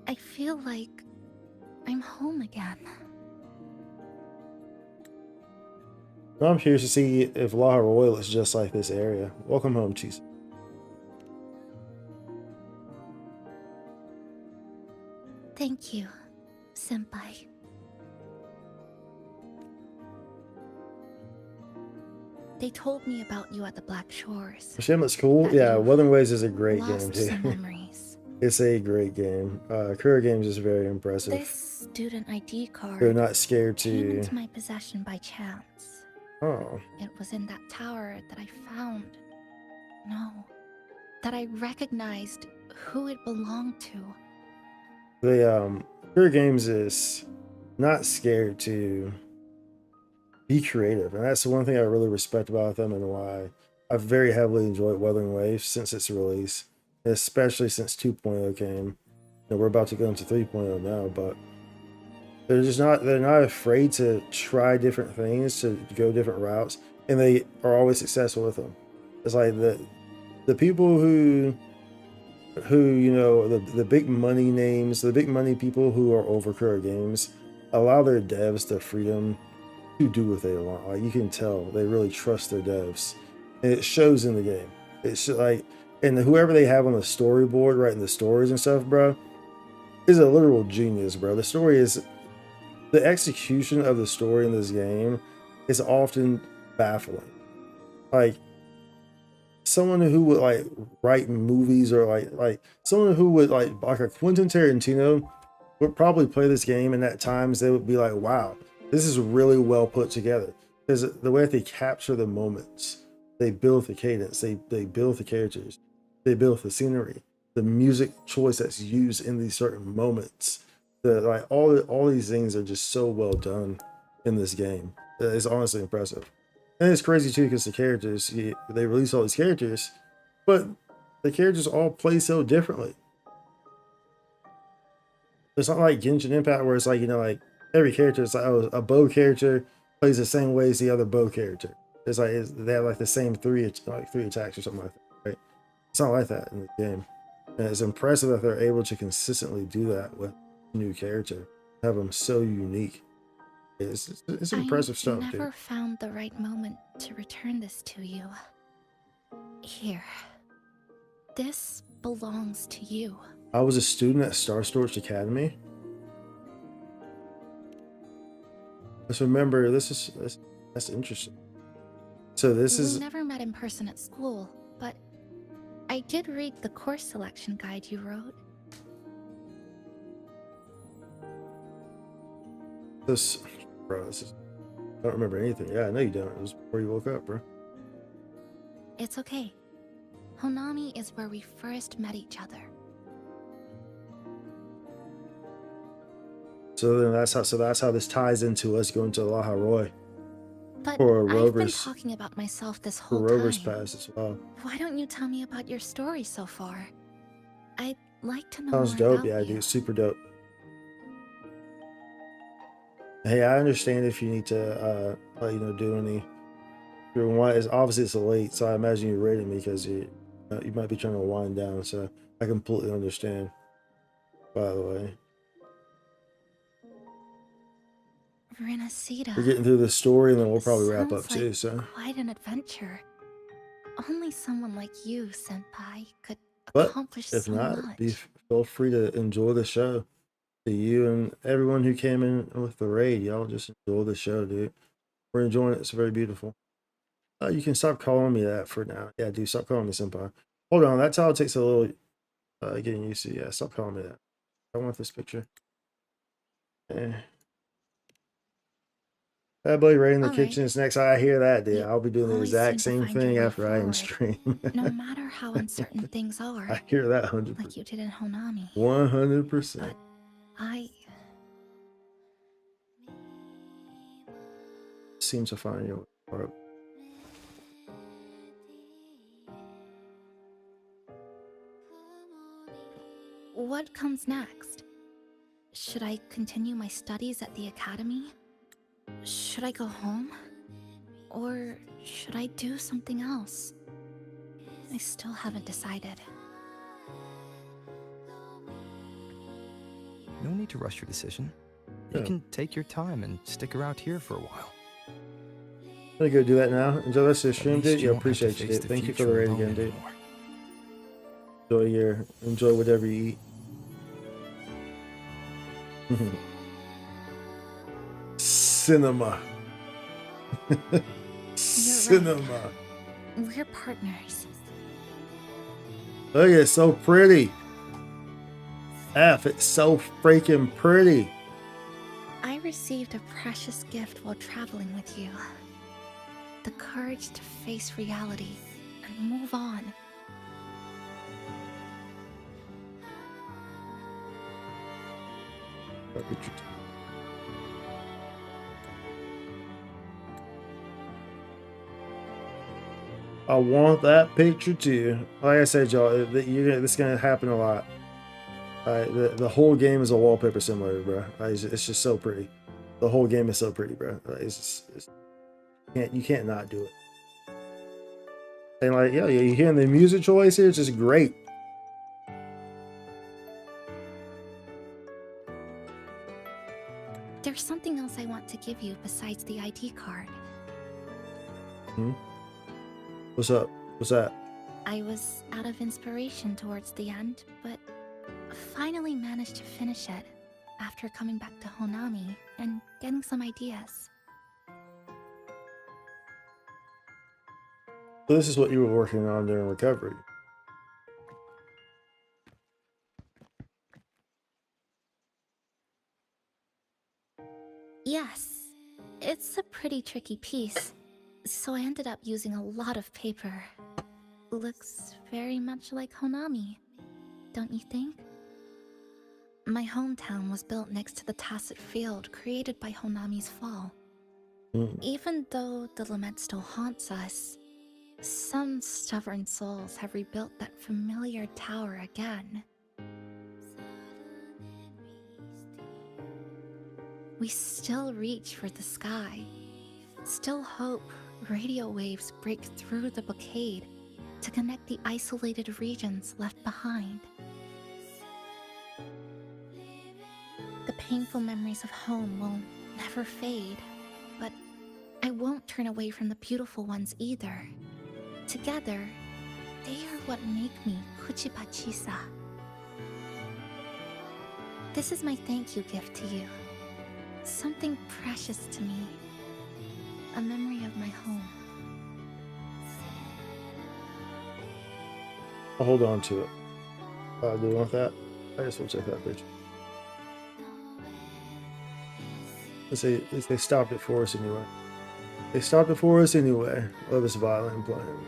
S3: I feel like I'm home again.
S1: But I'm curious to see if La Royal is just like this area. Welcome home, Chisa.
S3: Thank you, Senpai. They told me about you at the Black Shores.
S1: Shim looks cool.
S3: That
S1: Yeah,
S3: you've
S1: Wuthering Waves is a great game
S3: lost some
S1: too.
S3: memories.
S1: It's a great game. Career Games is very impressive.
S3: This student ID card
S1: They're not scared
S3: came
S1: to.
S3: into my possession by chance.
S1: Oh,
S3: It was in that tower that I found. No, that I recognized who it belonged to.
S1: the Career Games is not scared to be creative, and that's the one thing I really respect about them, and why I've very heavily enjoyed Wuthering Waves since its release, especially since 2.0 came. We're about to go into 3.0 now, but they're not afraid to try different things, to go different routes, and they are always successful with them. It's like the people who the big money names, the big money people who are over Career Games, allow their devs the freedom to do what they want. Like, you can tell they really trust their devs, and it shows in the game. It's like, and whoever they have on the storyboard writing the stories and stuff, bro, is a literal genius, bro. The execution of the story in this game is often baffling. Like, someone who would like write movies, or like someone who would like a Quentin Tarantino would probably play this game, and at times they would be like, wow, this is really well put together. Because the way that they capture the moments, they build the cadence, they build the characters, they build the scenery, the music choice that's used in these certain moments. Like all these things are just so well done in this game. It's honestly impressive. And it's crazy too, because the characters, they release all these characters, but the characters all play so differently. It's not like Genshin Impact, where it's like, like every character is like, oh, a bow character plays the same way as the other bow character. It's like they have like the same three attacks or something like that, right? It's not like that in the game. And it's impressive that they're able to consistently do that with a new character, have them so unique. It's impressive stuff, dude.
S3: I never found the right moment to return this to you. Here. This belongs to you.
S1: I was a student at Star Storage Academy. Let's remember, that's interesting. So this
S3: We
S1: is
S3: never met in person at school, but I did read the course selection guide you wrote.
S1: this, bro. I don't remember anything. Yeah, I know you don't. It was before you woke up, bro.
S3: It's okay. Honami is where we first met each other.
S1: So then that's how this ties into us going to La Roy.
S3: But
S1: For
S3: I've been
S1: Rover's
S3: talking about myself this
S1: for
S3: whole
S1: Rover's
S3: time.
S1: Pass as well.
S3: Why don't you tell me about your story so far? I'd like to know
S1: Sounds
S3: more
S1: dope.
S3: about
S1: Yeah,
S3: you.
S1: dude, super dope. Hey, I understand if you need to, do any. If you want, obviously it's late, so I imagine you're rating me because you might be trying to wind down. So I completely understand. By the way,
S3: Renacida.
S1: we're getting through the story, and then we'll probably wrap
S3: Sounds
S1: up too.
S3: like
S1: So,
S3: quite an adventure. Only someone like you, Senpai, could
S1: but
S3: accomplish
S1: if
S3: so
S1: not,
S3: much.
S1: feel free to enjoy the show. To you and everyone who came in with the raid, y'all just enjoy the show, dude. We're enjoying it. It's very beautiful. You can stop calling me that for now. Yeah, dude, stop calling me senpai. Hold on, that towel takes a little Getting used to. Yeah, stop calling me that. I want this picture. That boy right in the kitchen is next. I hear that, dude. I'll be doing the exact same thing after I end stream.
S3: No matter how uncertain things are.
S1: I hear that 100%.
S3: Like you did in Honami.
S1: 100%.
S3: I
S1: seem to find your way.
S3: What comes next? Should I continue my studies at the academy? Should I go home? Or should I do something else? I still haven't decided.
S7: No need to rush your decision.
S1: Yeah.
S7: You can take your time and stick around here for a while.
S1: I'm gonna go do that now. Enjoy the rest of the stream, dude. Yeah, appreciate you, dude. Thank you for the raid again, dude. Enjoy whatever you eat. Cinema. Cinema.
S3: We're partners.
S1: Look, it's so pretty. F, it's so freaking pretty.
S3: I received a precious gift while traveling with you. The courage to face reality and move on.
S1: I want that picture too. Like I said, y'all, this is gonna happen a lot. The whole game is a wallpaper simulator, bro. It's just so pretty. The whole game is so pretty, bro. You can't not do it. And like, yeah, you're hearing the music choice here. It's just great.
S3: There's something else I want to give you besides the ID card.
S1: What's up? What's that?
S3: I was out of inspiration towards the end, but finally managed to finish it after coming back to Honami and getting some ideas.
S1: So this is what you were working on during recovery.
S3: Yes, it's a pretty tricky piece, so I ended up using a lot of paper. Looks very much like Honami, don't you think? My hometown was built next to the tacit field created by Honami's fall. Even though the lament still haunts us, some stubborn souls have rebuilt that familiar tower again. We still reach for the sky, still hope radio waves break through the blockade to connect the isolated regions left behind. The painful memories of home will never fade, but I won't turn away from the beautiful ones either. Together, they are what make me Chisa. This is my thank you gift to you. Something precious to me. A memory of my home.
S1: I'll hold on to it. Do you want that? I just will take that picture. They stopped it for us anyway. They stopped it for us anyway. Love this violin playing.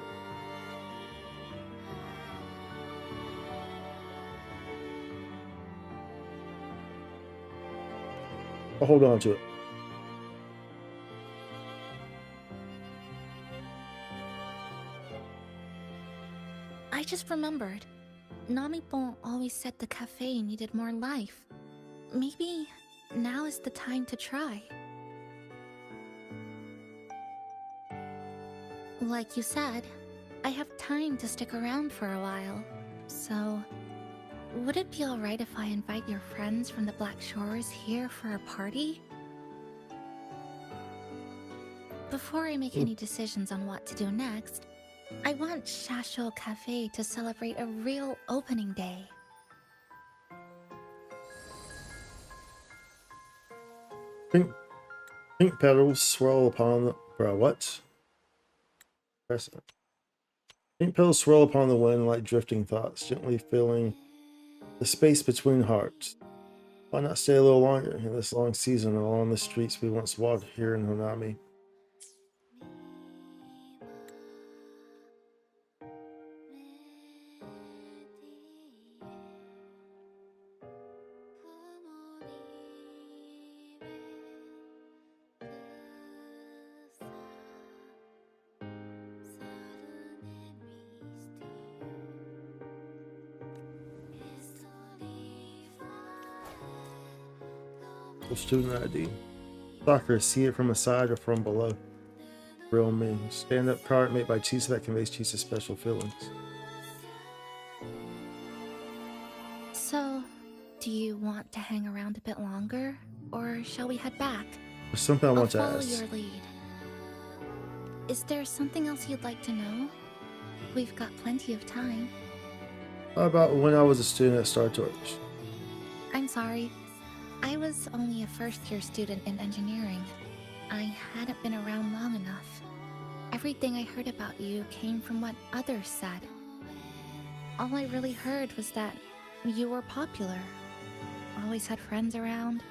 S1: I'll hold on to it.
S3: I just remembered. Namipon always said the cafe needed more life. Maybe now is the time to try. Like you said, I have time to stick around for a while, so would it be alright if I invite your friends from the Black Shores here for a party? Before I make any decisions on what to do next, I want Shasho Cafe to celebrate a real opening day.
S1: Pink petals swirl upon the... Bro, what? Press it. Pink petals swirl upon the wind like drifting thoughts, gently filling The space between hearts. Why not stay a little longer in this long season along the streets we once walked here in Honami? Student ID. Soccer, see it from the side or from below. Real me. Stand-up card made by Chisa that conveys Chisa's special feelings.
S3: So, do you want to hang around a bit longer, or shall we head back?
S1: There's something I want to
S3: Follow
S1: ask.
S3: your lead. Is there something else you'd like to know? We've got plenty of time.
S1: How about when I was a student at Star Torch?
S3: I'm sorry. I was only a first-year student in engineering. I hadn't been around long enough. Everything I heard about you came from what others said. All I really heard was that you were popular. Always had friends around.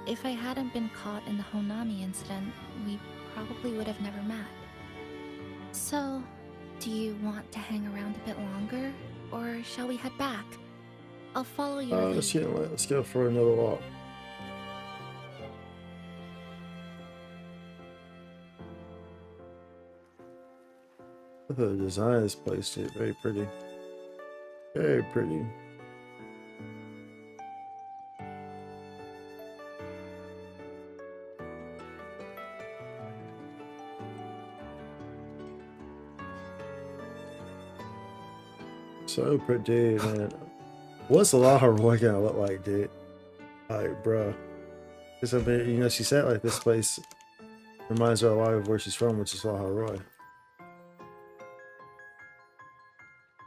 S3: If I hadn't been caught in the Honami incident, we probably would have never met. So, do you want to hang around a bit longer, or shall we head back? I'll follow your lead.
S1: Let's go for another walk. The design of this place is very pretty. Very pretty. So pretty, man. What's Laharoy gonna look like, dude? Like, bro. It's a bit, you know, she said like this place reminds her a lot of where she's from, which is Laharoy.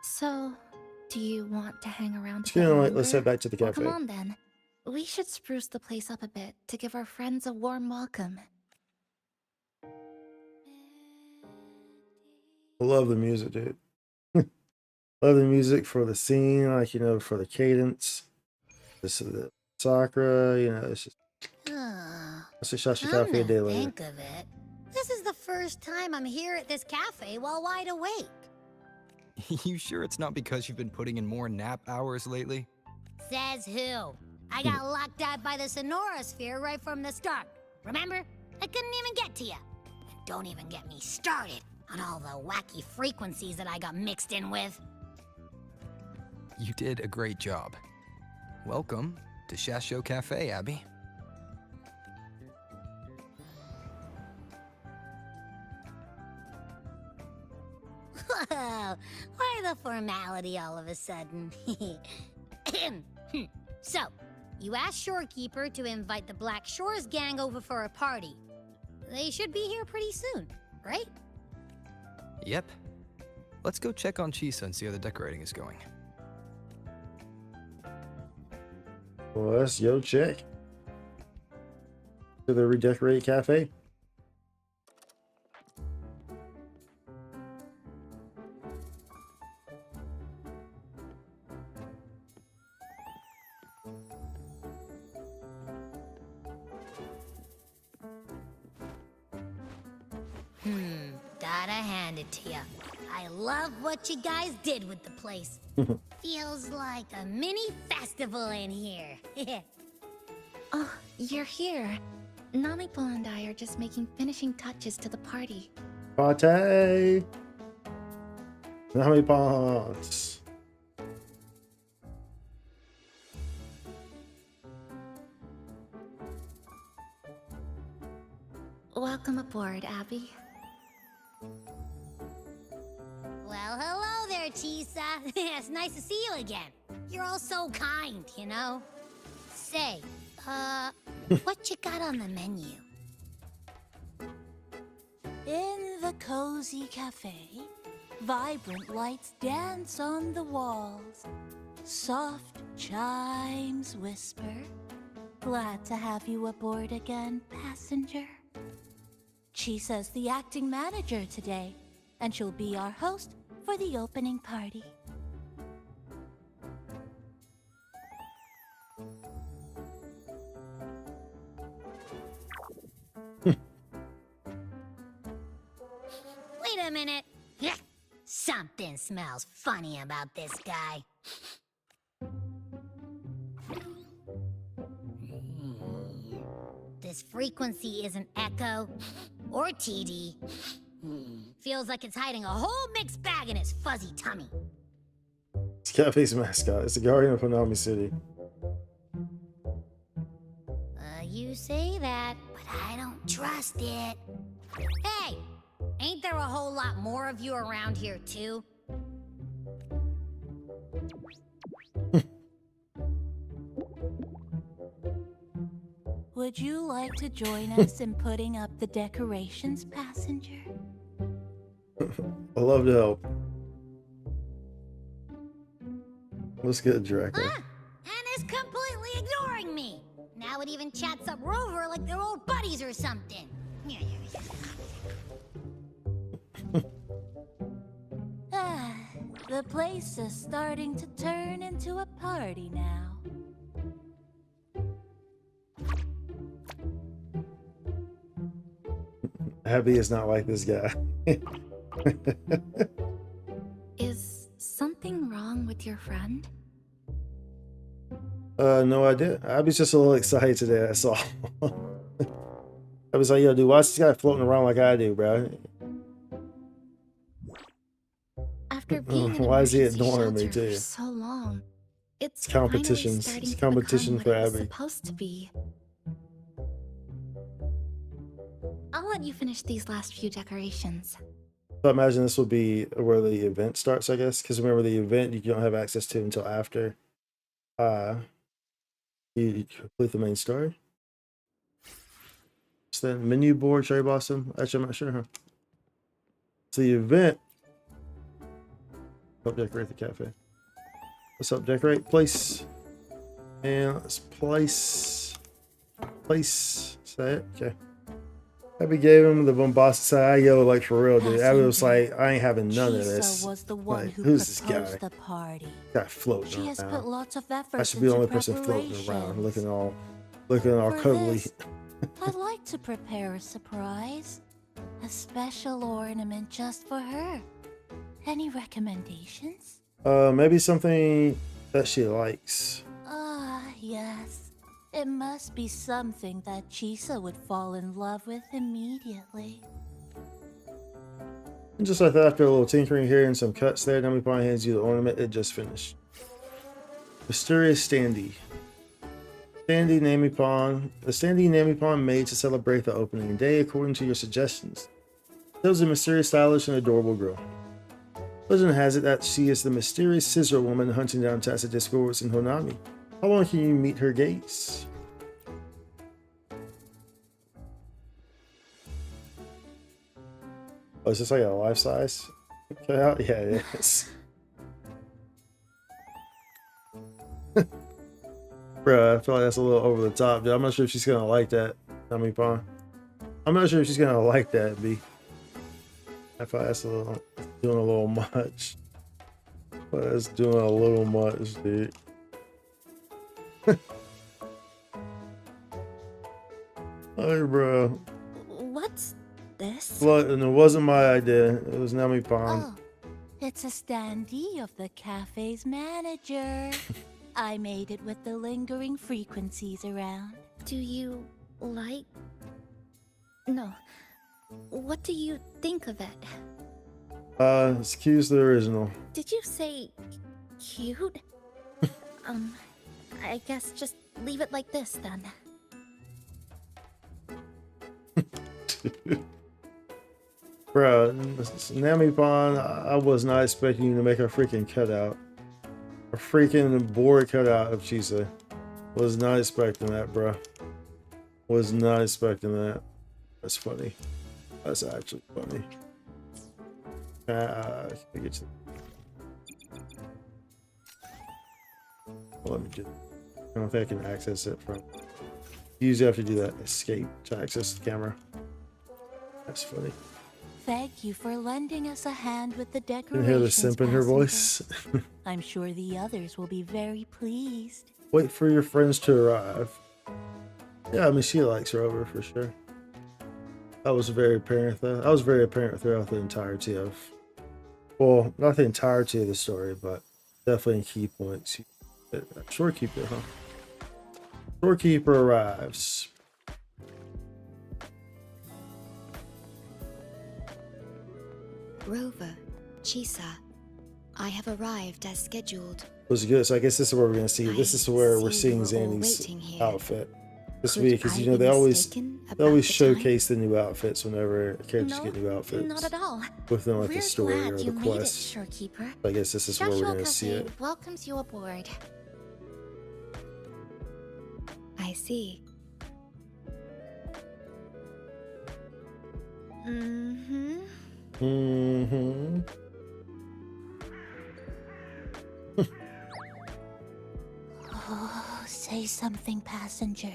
S3: So, do you want to hang around a
S1: You
S3: bit
S1: know,
S3: longer?
S1: let's head back to the
S3: Well,
S1: cafe.
S3: come on then. We should spruce the place up a bit to give our friends a warm welcome.
S1: I love the music, dude. Love the music for the scene, like, you know, for the cadence. This is the Sakura, you know, it's just. It's a Shashi
S21: Come
S1: Cafe a
S21: to
S1: day later.
S21: think of it, this is the first time I'm here at this cafe while wide awake.
S7: You sure it's not because you've been putting in more nap hours lately?
S21: Says who? I got locked out by the Sonora Sphere right from the start. Remember? I couldn't even get to you. And don't even get me started on all the wacky frequencies that I got mixed in with.
S7: You did a great job. Welcome to Shasho Cafe, Abby.
S21: Whoa, why the formality all of a sudden? So, you asked Shorekeeper to invite the Black Shores gang over for a party. They should be here pretty soon, right?
S7: Yep. Let's go check on Chisa and see how the decorating is going.
S1: Well, let's go check. To the redecorated cafe.
S21: Gotta hand it to you. I love what you guys did with the place. Feels like a mini festival in here.
S3: Oh, you're here. Namipo and I are just making finishing touches to the party.
S1: Party! How many parts?
S3: Welcome aboard, Abby.
S21: Well, hello there, Chisa. It's nice to see you again. You're all so kind, you know? Say, what you got on the menu?
S8: In the cozy cafe, vibrant lights dance on the walls. Soft chimes whisper. Glad to have you aboard again, passenger. Chisa's the acting manager today, and she'll be our host for the opening party.
S21: Wait a minute. Something smells funny about this guy. This frequency isn't echo or TD. Feels like it's hiding a whole mixed bag in his fuzzy tummy.
S1: It's Cafe's mascot. It's the guardian of Konami City.
S21: You say that, but I don't trust it. Hey, ain't there a whole lot more of you around here too?
S8: Would you like to join us in putting up the decorations, passenger?
S1: I love to help. Let's get Draco.
S21: And is completely ignoring me. Now it even chats up Rover like they're old buddies or something.
S8: The place is starting to turn into a party now.
S1: Abby is not like this guy.
S3: Is something wrong with your friend?
S1: No idea. Abby's just a little excited today, that's all. I was like, yo, dude, watch this guy floating around like I do, bro.
S3: After being in
S1: Why is he
S3: emergency
S1: ignoring me,
S3: shelter
S1: too?
S3: for so long, it's
S1: Competitions.
S3: finally
S1: It's
S3: starting to
S1: competition
S3: become
S1: for
S3: what it's
S1: Abby.
S3: supposed to be. I'll let you finish these last few decorations.
S1: So I imagine this will be where the event starts, I guess. Because remember, the event you don't have access to until after you complete the main story. So then menu board, cherry blossom. Actually, I'm not sure, huh? So the event. Help decorate the cafe. Let's help decorate. Place. And let's place. Place. Say it. Okay. Abby gave him the bombastic side. Yo, like for real, dude. Abby was like, I ain't having none of this.
S8: Chisa was the one
S1: Like,
S8: who
S1: who's this
S8: proposed
S1: guy?
S8: the party.
S1: Guy floating
S8: She has put
S1: around.
S8: lots of effort
S1: I should be the only
S8: into
S1: person floating around,
S8: preparations.
S1: looking all
S8: For
S1: cuddly.
S8: this, I'd like to prepare a surprise. A special ornament just for her. Any recommendations?
S1: Maybe something that she likes.
S8: Yes. It must be something that Chisa would fall in love with immediately.
S1: And just like that, after a little tinkering here and some cuts there, Nami Pond hands you the ornament it just finished. Mysterious Standee. Standee Nami Pond. The Standee Nami Pond made to celebrate the opening day according to your suggestions. Shows a mysterious, stylish, and adorable girl. Legend has it that she is the mysterious scissor woman hunting down tacit discords in Honami. How long can you meet her gaze? Oh, is this like a life size cutout? Yeah, it is. Bruh, I feel like that's a little over the top, dude. I'm not sure if she's gonna like that, Nami Pond. I'm not sure if she's gonna like that, B. I feel like that's doing a little much. That's doing a little much, dude. Hey, bro.
S8: What's this?
S1: Well, and it wasn't my idea. It was Nami Pond.
S8: Oh, it's a standee of the cafe's manager. I made it with the lingering frequencies around.
S3: Do you like... No. What do you think of it?
S1: Excuse the original.
S3: Did you say cute? I guess just leave it like this then.
S1: Bro, Nami Pond, I was not expecting you to make a freaking cutout. A freaking board cutout of Chisa. Was not expecting that, bro. Was not expecting that. That's funny. That's actually funny. Can we get to... Let me get... I don't know if I can access it from... You usually have to do that escape to access the camera. That's funny.
S8: Thank you for lending us a hand with the
S1: Can you
S8: decorations,
S1: hear the simp in her voice?
S8: I'm sure the others will be very pleased.
S1: Wait for your friends to arrive. Yeah, I mean, she likes Rover for sure. That was very apparent. That was very apparent throughout the entirety of, well, not the entirety of the story, but definitely in key points. Shorekeeper, huh? Shorekeeper arrives.
S18: Rover, Chisa, I have arrived as scheduled.
S1: Was good. So I guess this is where we're gonna see. This is where we're seeing Zanny's outfit this week, because you know they always showcase the new outfits whenever characters get new outfits.
S3: Not at all.
S1: Within like
S3: We're
S1: the story
S3: glad
S1: or the
S3: you made it,
S1: quest.
S3: Shorekeeper.
S1: I guess this is where we're gonna see it.
S3: Welcomes you aboard.
S18: I see.
S3: Mm-hmm.
S1: Mm-hmm.
S8: Oh, say something, passenger.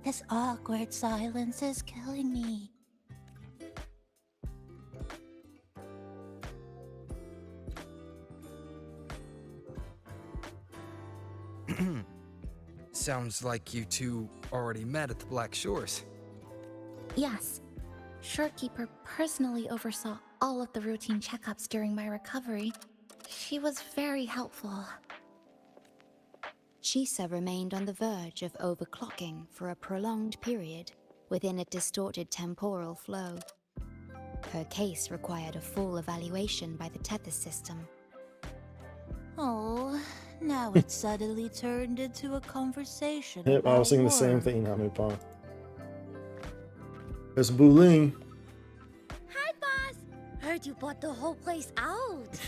S8: This awkward silence is killing me.
S7: Sounds like you two already met at the Black Shores.
S3: Yes. Shorekeeper personally oversaw all of the routine checkups during my recovery. She was very helpful.
S18: Chisa remained on the verge of overclocking for a prolonged period within a distorted temporal flow. Her case required a full evaluation by the Tethys system.
S8: Oh, now it's suddenly turned into a conversation.
S1: Yep, I was thinking the same thing, Hamipon. There's Buling.
S21: Hi, boss. Heard you bought the whole place out.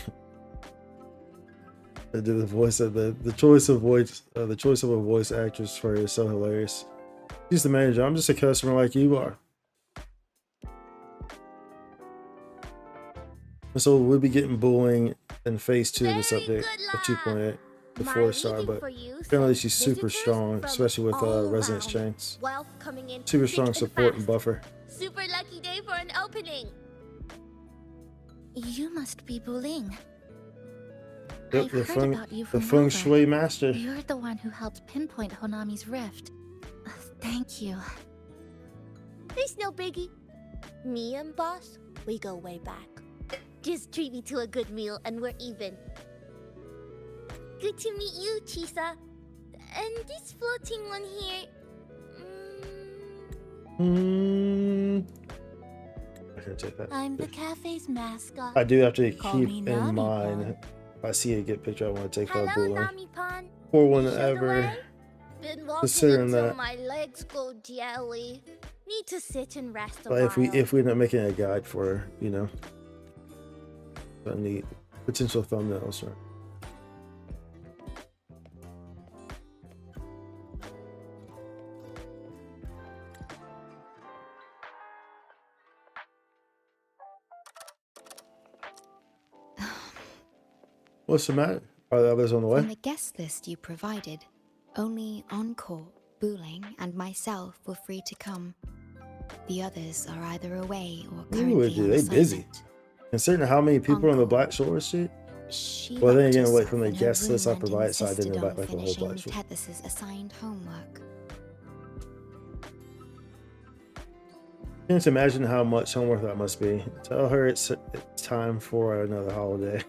S1: They did the voice of the choice of a voice actress for her is so hilarious. She's the manager. I'm just a customer like you are. And so we'll be getting Buling in phase 2 of this update of 2.8 the 4-star, but apparently she's super strong, especially with resonance chains. Super strong support and buffer.
S21: Super lucky day for an opening.
S3: You must be Buling.
S1: Yep,
S3: I've heard about you from
S1: the feng
S3: Rover.
S1: shui master.
S3: You're the one who helped pinpoint Honami's rift. Thank you.
S21: It's no biggie. Me and boss, we go way back. Just treat me to a good meal and we're even. Good to meet you, Chisa. And this floating one here.
S1: I can take that.
S8: I'm the cafe's mascot.
S1: I do have to
S8: Call
S1: keep
S8: me
S1: in
S8: Nami
S1: mind,
S8: Pon.
S1: if I see a good picture, I want to take that
S21: Hello,
S1: Buling.
S21: Nami Pon.
S1: Or one
S21: You showed
S1: ever
S21: away? Been walking
S1: considering
S21: until
S1: that.
S21: my legs go jelly. Need to sit and rest a
S1: But
S21: while.
S1: if we end up making a guide for her, you know, so neat potential thumbnails. Right? What's the matter? Are the others on the way?
S18: From the guest list you provided, only Encore, Buling, and myself were free to come. The others are either away or currently
S1: Ooh,
S18: on
S1: dude, they busy.
S18: assignment.
S1: Considering how many people are on the Black Shores, shit.
S18: She
S1: Well, then
S18: locked
S1: again, wait,
S18: herself
S1: from the
S18: in her
S1: guest list I
S18: room and
S1: provided, so I didn't
S18: insisted
S1: invite
S18: on
S1: like the whole
S18: finishing
S1: Black Shores.
S18: Tethys's assigned homework.
S1: Can't imagine how much homework that must be. Tell her it's time for another holiday.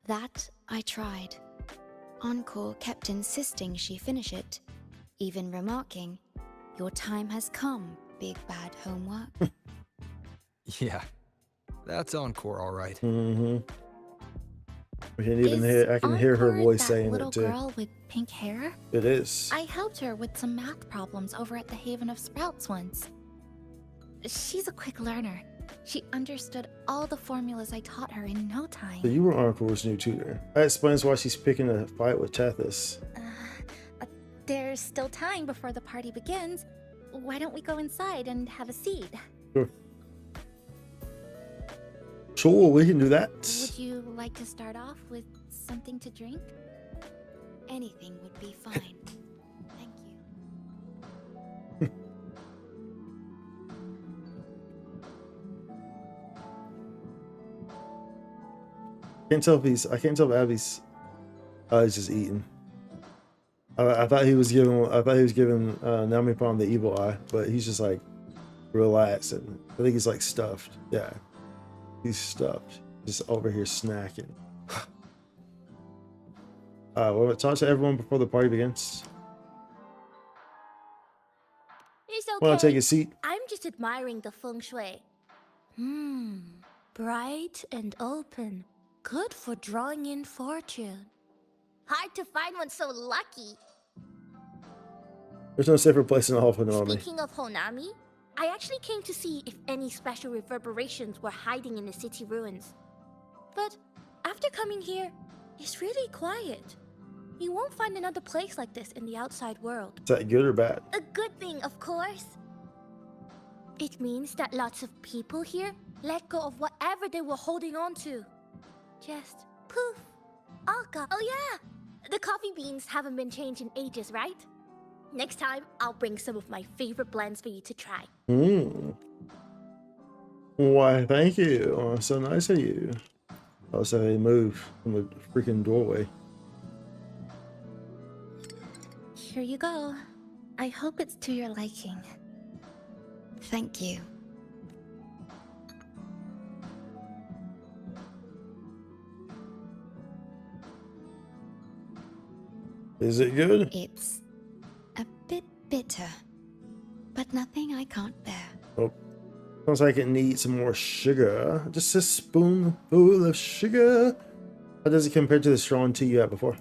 S18: That I tried. Encore kept insisting she finish it, even remarking, "Your time has come, big bad homework."
S7: Yeah, that's Encore, all right.
S1: Mm-hmm. We can even hear. I can hear her
S3: Encore
S1: voice
S3: that
S1: saying
S3: little
S1: it too.
S3: girl with pink hair?
S1: It is.
S3: I helped her with some math problems over at the Haven of Sprouts once. She's a quick learner. She understood all the formulas I taught her in no time.
S1: So you were Encore's new tutor. That explains why she's picking a fight with Tethys.
S3: There's still time before the party begins. Why don't we go inside and have a seat?
S1: Sure. Sure, we can do that.
S3: Would you like to start off with something to drink?
S18: Anything would be fine. Thank you.
S1: Can't tell if he's. I can't tell if Abby's. He's just eating. I thought he was giving. I thought he was giving Namipon the evil eye, but he's just like relaxed, and I think he's like stuffed. Yeah, he's stuffed. Just over here snacking. Well, talk to everyone before the party begins.
S8: It's
S1: Want to
S8: okay.
S1: take a seat?
S8: I'm just admiring the feng shui. Bright and open. Good for drawing in fortune. Hard to find one so lucky.
S1: There's no safer place in the hall for Naomi.
S8: Speaking of Honami, I actually came to see if any special reverberations were hiding in the city ruins. But after coming here, it's really quiet. You won't find another place like this in the outside world.
S1: Is that good or bad?
S8: A good thing, of course. It means that lots of people here let go of whatever they were holding on to. Just poof, all gone. Oh yeah, the coffee beans haven't been changed in ages, right? Next time, I'll bring some of my favorite blends for you to try.
S1: Why, thank you. Oh, so nice of you. Oh, so they move from the freaking doorway.
S3: Here you go. I hope it's to your liking.
S18: Thank you.
S1: Is it good?
S18: It's a bit bitter, but nothing I can't bear.
S1: Oh, sounds like it needs some more sugar. Just a spoonful of sugar. How does it compare to the strong tea you had before?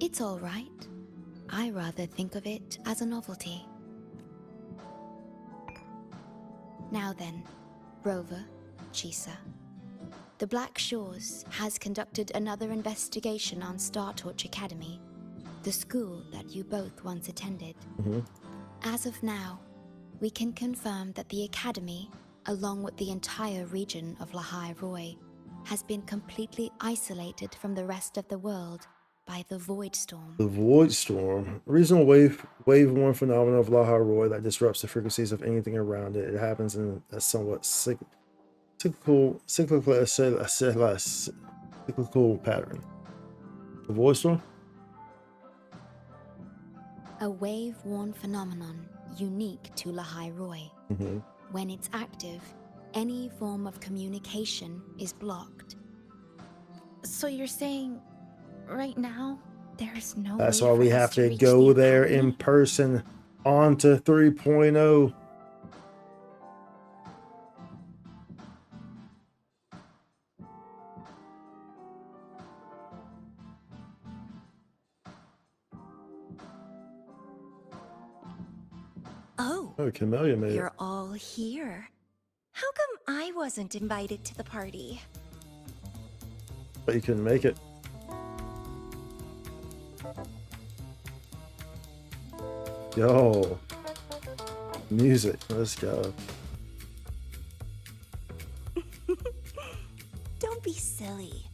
S18: It's all right. I rather think of it as a novelty. Now then, Rover, Chisa. The Black Shores has conducted another investigation on Startorch Academy, the school that you both once attended. As of now, we can confirm that the Academy, along with the entire region of Lahai Roi, has been completely isolated from the rest of the world by the Void Storm.
S1: The Void Storm, a regional wave one phenomenon of Lahai Roi that disrupts the frequencies of anything around it. It happens in a somewhat cyclical pattern. The Void Storm?
S18: A wave-worn phenomenon unique to Lahai Roi. When it's active, any form of communication is blocked.
S3: So you're saying, right now, there's no
S1: That's
S3: way
S1: why
S3: for
S1: we
S3: us
S1: have to
S3: reach
S1: go
S3: the
S1: there
S3: Academy?
S1: in person onto 3.0.
S9: Oh,
S1: Camellia made it.
S9: you're all here. How come I wasn't invited to the party?
S1: But you couldn't make it. Yo. Music. Let's go.
S9: Don't be silly.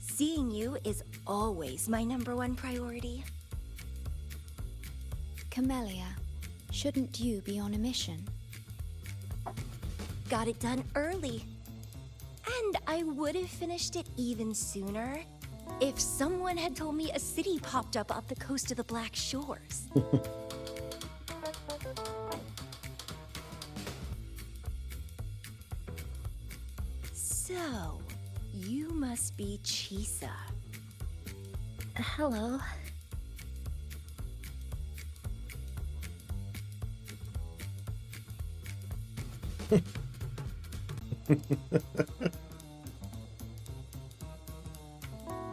S9: Seeing you is always my #1 priority.
S18: Camellia, shouldn't you be on a mission?
S9: Got it done early. And I would have finished it even sooner if someone had told me a city popped up off the coast of the Black Shores. So, you must be Chisa.
S3: Hello.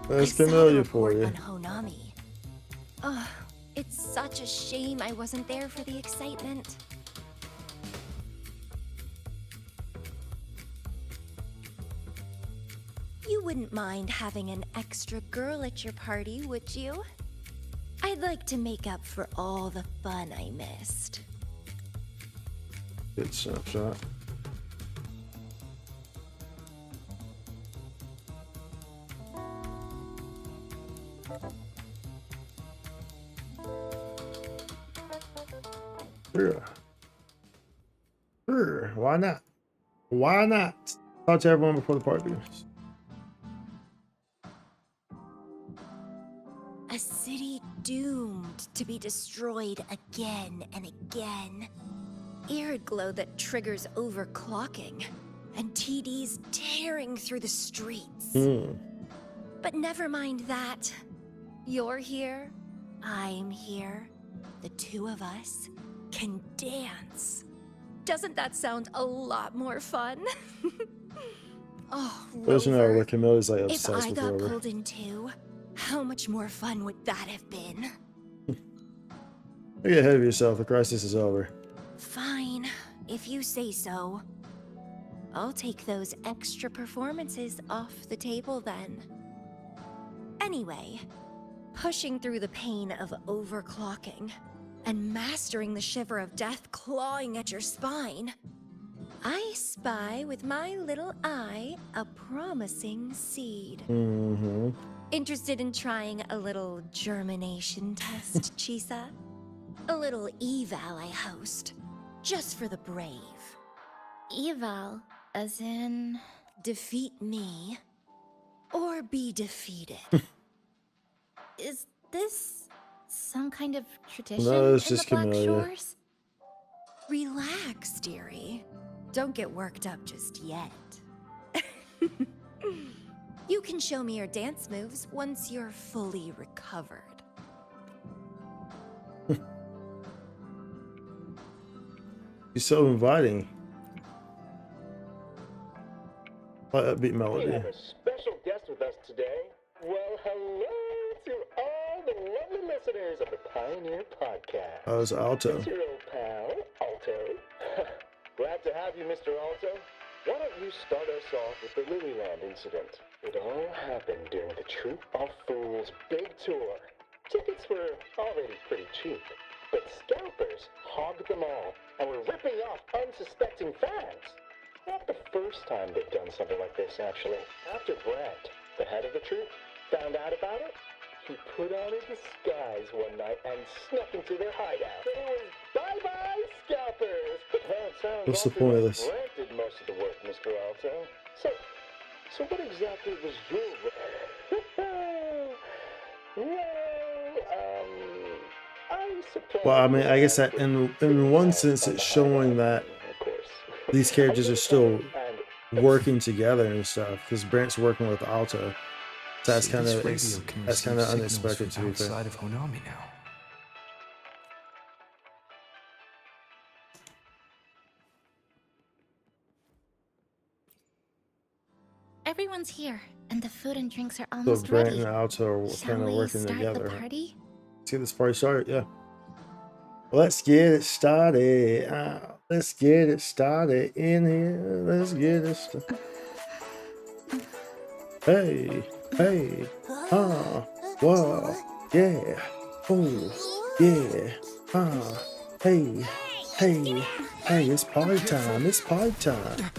S1: That's
S9: I saw the
S1: Camellia for
S9: report
S1: you.
S9: on Honami. Ugh, it's such a shame I wasn't there for the excitement. You wouldn't mind having an extra girl at your party, would you? I'd like to make up for all the fun I missed.
S1: Good snapshot. Sure. Sure. Why not? Why not? Talk to everyone before the party begins.
S9: A city doomed to be destroyed again and again. Irid glow that triggers overclocking, and TDs tearing through the streets. But never mind that. You're here, I'm here. The two of us can dance. Doesn't that sound a lot more fun? Oh,
S1: There's no where Camilla's like
S9: if
S1: obsessed
S9: I
S1: with
S9: got
S1: Rover.
S9: pulled in too, how much more fun would that have been?
S1: Don't get ahead of yourself. The crisis is over.
S9: Fine, if you say so. I'll take those extra performances off the table then. Anyway, pushing through the pain of overclocking and mastering the shiver of death clawing at your spine, I spy with my little eye a promising seed. Interested in trying a little germination test, Chisa? A little eval I host, just for the brave.
S18: Eval, as in...
S9: Defeat me, or be defeated.
S18: Is this some kind of tradition
S1: No, it's
S18: in
S1: just
S18: the Black
S1: Camilla.
S18: Shores?
S9: Relax, dearie. Don't get worked up just yet. You can show me your dance moves once you're fully recovered.
S1: He's so inviting. Like upbeat melody.
S6: We have a special guest with us today. Well, hello to all the lovely listeners of the Pioneer Podcast.
S1: Oh, it's Alto.
S6: It's your old pal, Alto. Glad to have you, Mr. Alto. Why don't you start us off with the Lilyland incident? It all happened during the Troop of Fools big tour. Tickets were already pretty cheap, but scalpers hogged them all and were ripping off unsuspecting fans. Not the first time they've done something like this, actually. After Brent, the head of the troop, found out about it, he put on a disguise one night and snuck into their hideout. It was bye-bye, scalpers! Well, it sounds
S1: What's the
S6: awfully
S1: point of
S6: like
S1: this?
S6: Brent did most of the work, Mr. Alto. So what exactly was your I suppose...
S1: Well, I mean, I guess that in one sense, it's showing that these characters are still working together and stuff, because Brent's working with Alto. So that's kind of unexpected to be fair.
S7: Outside of Honami now.
S18: Everyone's here, and the food and drinks are
S1: So
S18: almost
S1: Brent
S18: ready.
S1: and Alto are
S18: Shall
S1: kind of
S18: we
S1: working
S18: start
S1: together.
S18: the party?
S1: Let's get this party started, yeah. Let's get it started. Let's get it started in here. Let's get it started. Hey, hey, whoa, yeah, oh, yeah, hey, hey, hey, it's party time, it's party time.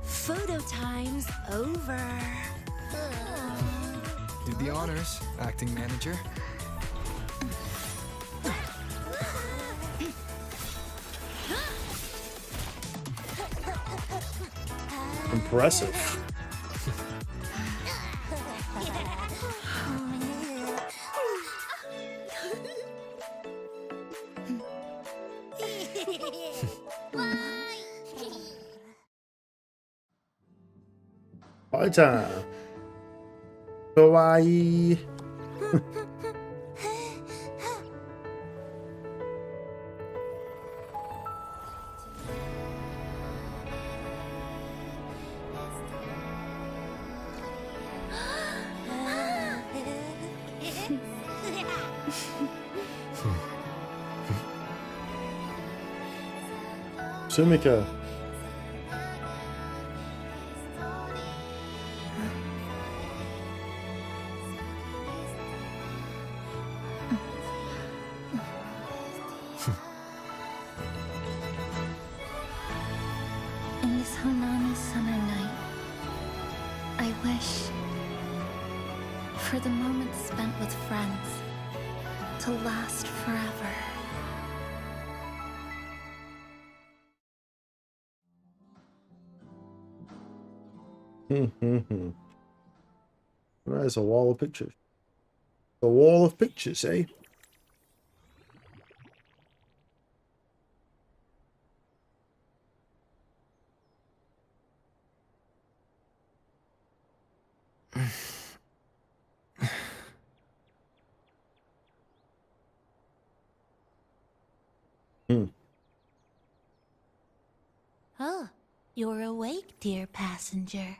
S9: Photo time's over.
S7: Do the honors, acting manager.
S1: Impressive. Party time. Kawaii. Sumika.
S18: In this Honami summer night, I wish for the moments spent with friends to last forever.
S1: That's a wall of pictures. A wall of pictures, eh?
S8: Oh, you're awake, dear passenger.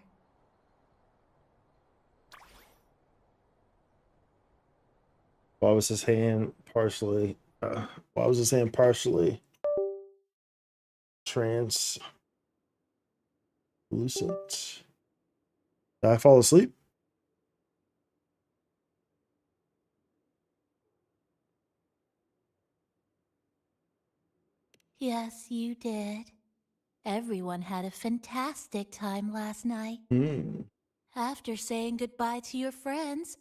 S1: Why was his hand partially? Why was his hand partially translucent? Did I fall asleep?
S8: Yes, you did. Everyone had a fantastic time last night. After saying goodbye to your friends,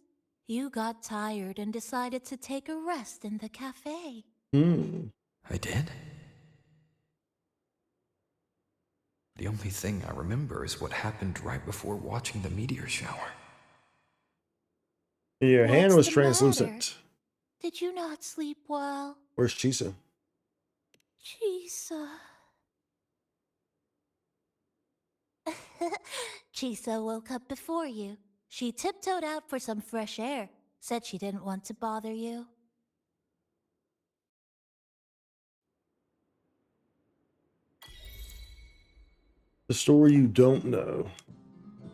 S8: you got tired and decided to take a rest in the cafe.
S7: I did? The only thing I remember is what happened right before watching the meteor shower.
S1: Your hand was
S8: What's the
S1: translucent.
S8: matter? Did you not sleep well?
S1: Where's Chisa?
S8: Chisa. Chisa woke up before you. She tiptoed out for some fresh air. Said she didn't want to bother you.
S1: The story you don't know.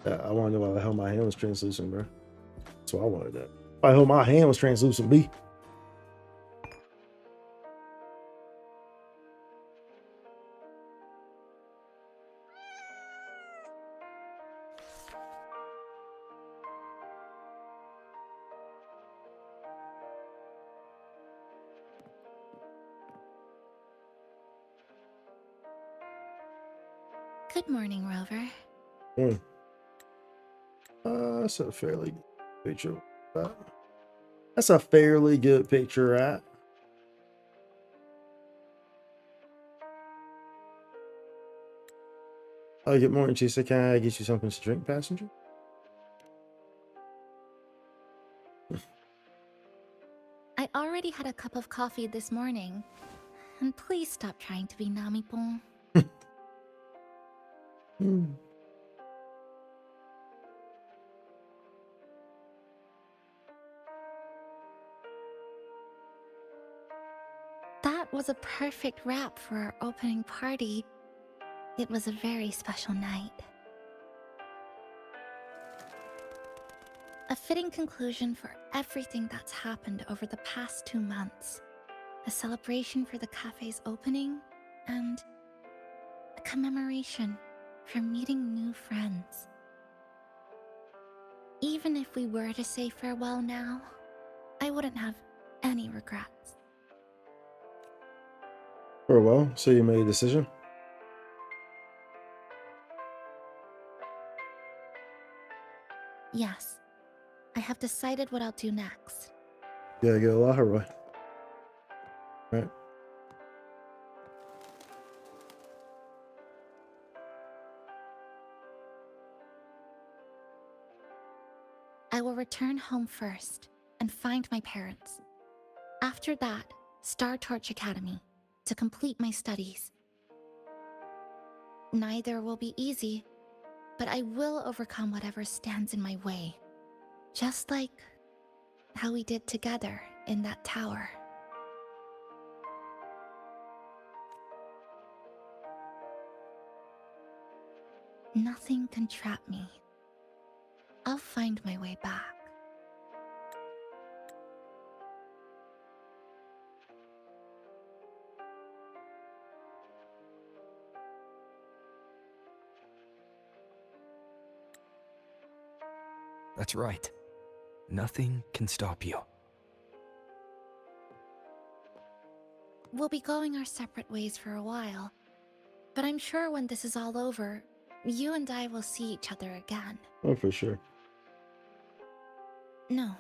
S1: I want to know why the hell my hand was translucent, bro. That's what I wanted to know. Why the hell my hand was translucent, B?
S3: Good morning, Rover.
S1: That's a fairly good picture. That's a fairly good picture, right? Oh, good morning, Chisa. Can I get you something to drink, passenger?
S3: I already had a cup of coffee this morning. And please stop trying to be Namipon. That was a perfect wrap for our opening party. It was a very special night. A fitting conclusion for everything that's happened over the past 2 months. A celebration for the cafe's opening, and a commemoration for meeting new friends. Even if we were to say farewell now, I wouldn't have any regrets.
S1: Oh, well, so you made a decision?
S3: Yes, I have decided what I'll do next.
S1: You gotta go Laharoy. Right.
S3: I will return home first and find my parents. After that, Star Torch Academy to complete my studies. Neither will be easy, but I will overcome whatever stands in my way. Just like how we did together in that tower. Nothing can trap me. I'll find my way back.
S7: That's right. Nothing can stop you.
S3: We'll be going our separate ways for a while, but I'm sure when this is all over, you and I will see each other again.
S1: Oh, for sure.
S3: No.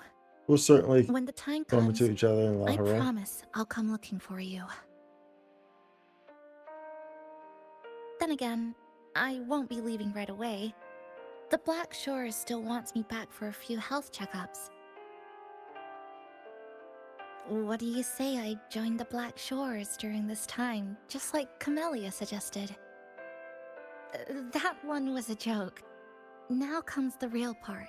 S1: We'll certainly
S3: When the time
S1: come
S3: comes,
S1: to each other in
S3: I
S1: Laharoy.
S3: promise I'll come looking for you. Then again, I won't be leaving right away. The Black Shores still wants me back for a few health checkups. What do you say I joined the Black Shores during this time, just like Camellia suggested? That one was a joke. Now comes the real part.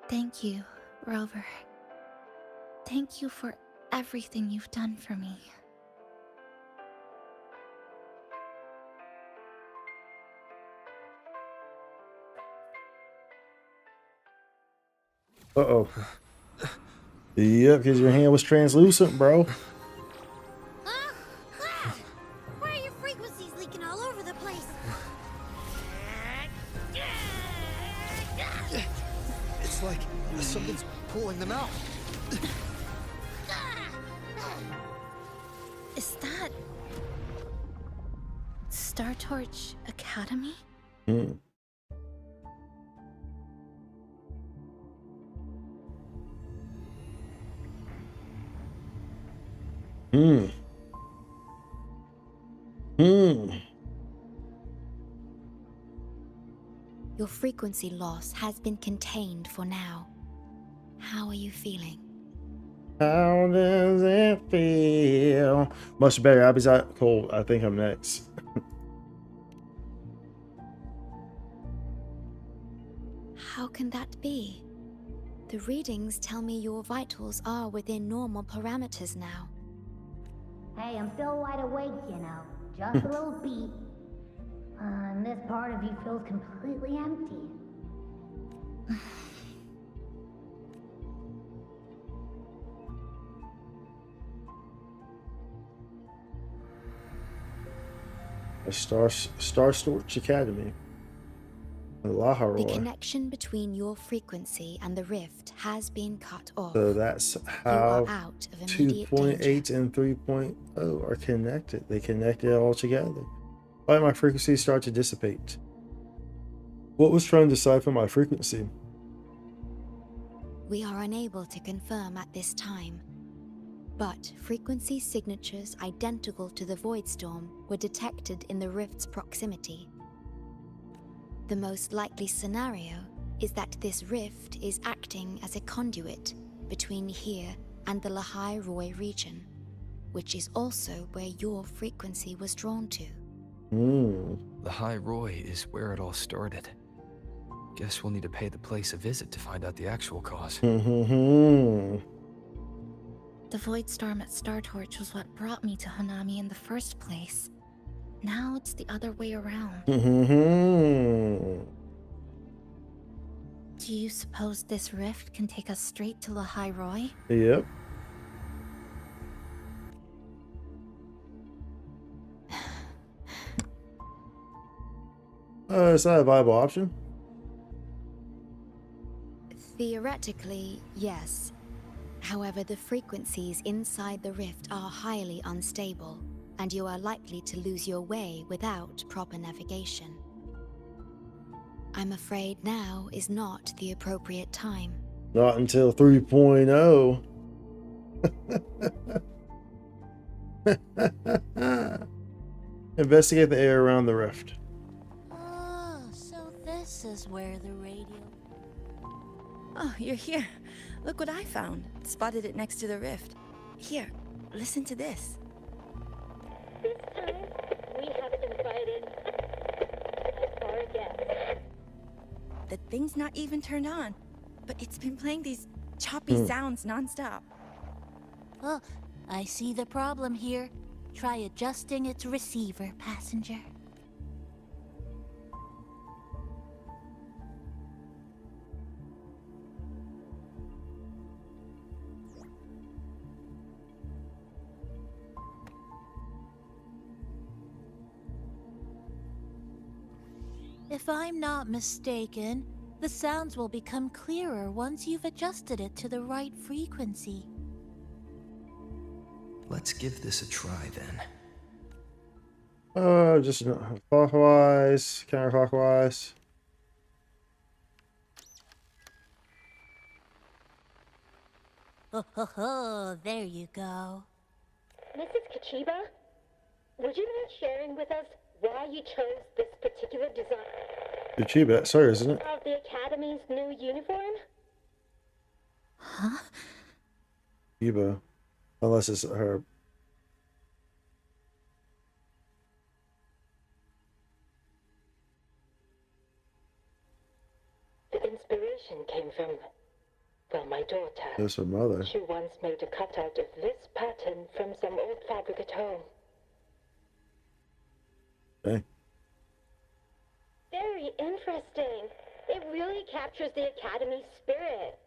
S3: Thank you, Rover. Thank you for everything you've done for me.
S1: Uh-oh. Yep, because your hand was translucent, bro.
S21: Why are your frequencies leaking all over the place?
S13: It's like something's pulling them out.
S3: Is that Star Torch Academy?
S1: Hmm. Hmm. Hmm.
S18: Your frequency loss has been contained for now. How are you feeling?
S1: How does it feel? Much better. Abby's out cold. I think I'm next.
S18: How can that be? The readings tell me your vitals are within normal parameters now.
S21: Hey, I'm still wide awake, you know. Just a little beat. And this part of you feels completely empty.
S1: A Star Storch Academy.
S18: The
S1: Laharoi.
S18: connection between your frequency and the rift has been cut off.
S1: So that's
S18: You
S1: how
S18: are out of immediate
S1: 2.8 and 3.0 are connected. They connect it all together. Why did my frequency start to dissipate? What was trying to decipher my frequency?
S18: We are unable to confirm at this time, but frequency signatures identical to the Void Storm were detected in the rift's proximity. The most likely scenario is that this rift is acting as a conduit between here and the Lahai Roy region, which is also where your frequency was drawn to.
S7: Lahai Roy is where it all started. Guess we'll need to pay the place a visit to find out the actual cause.
S3: The Void Storm at Star Torch was what brought me to Hanami in the first place. Now it's the other way around. Do you suppose this rift can take us straight to Lahai Roy?
S1: Yep. Is that a viable option?
S18: Theoretically, yes. However, the frequencies inside the rift are highly unstable, and you are likely to lose your way without proper navigation. I'm afraid now is not the appropriate time.
S1: Not until 3.0. Investigate the area around the rift.
S8: Oh, so this is where the radio...
S10: Oh, you're here. Look what I found. Spotted it next to the rift. Here, listen to this.
S11: This time, we have invited our guest.
S10: The thing's not even turned on, but it's been playing these choppy sounds nonstop.
S8: Oh, I see the problem here. Try adjusting its receiver, passenger. If I'm not mistaken, the sounds will become clearer once you've adjusted it to the right frequency.
S7: Let's give this a try then.
S1: Just clockwise, counterclockwise.
S8: Oh, there you go.
S11: Mrs. Kachiba? Would you mind sharing with us why you chose this particular design
S1: Your Chiba, sorry, isn't it?
S11: of the Academy's new uniform?
S3: Huh?
S1: Chiba. Unless it's her.
S11: The inspiration came from, well, my daughter.
S1: That's her mother.
S11: She once made a cutout of this pattern from some old fabric at home.
S1: Okay.
S11: Very interesting. It really captures the Academy's spirit.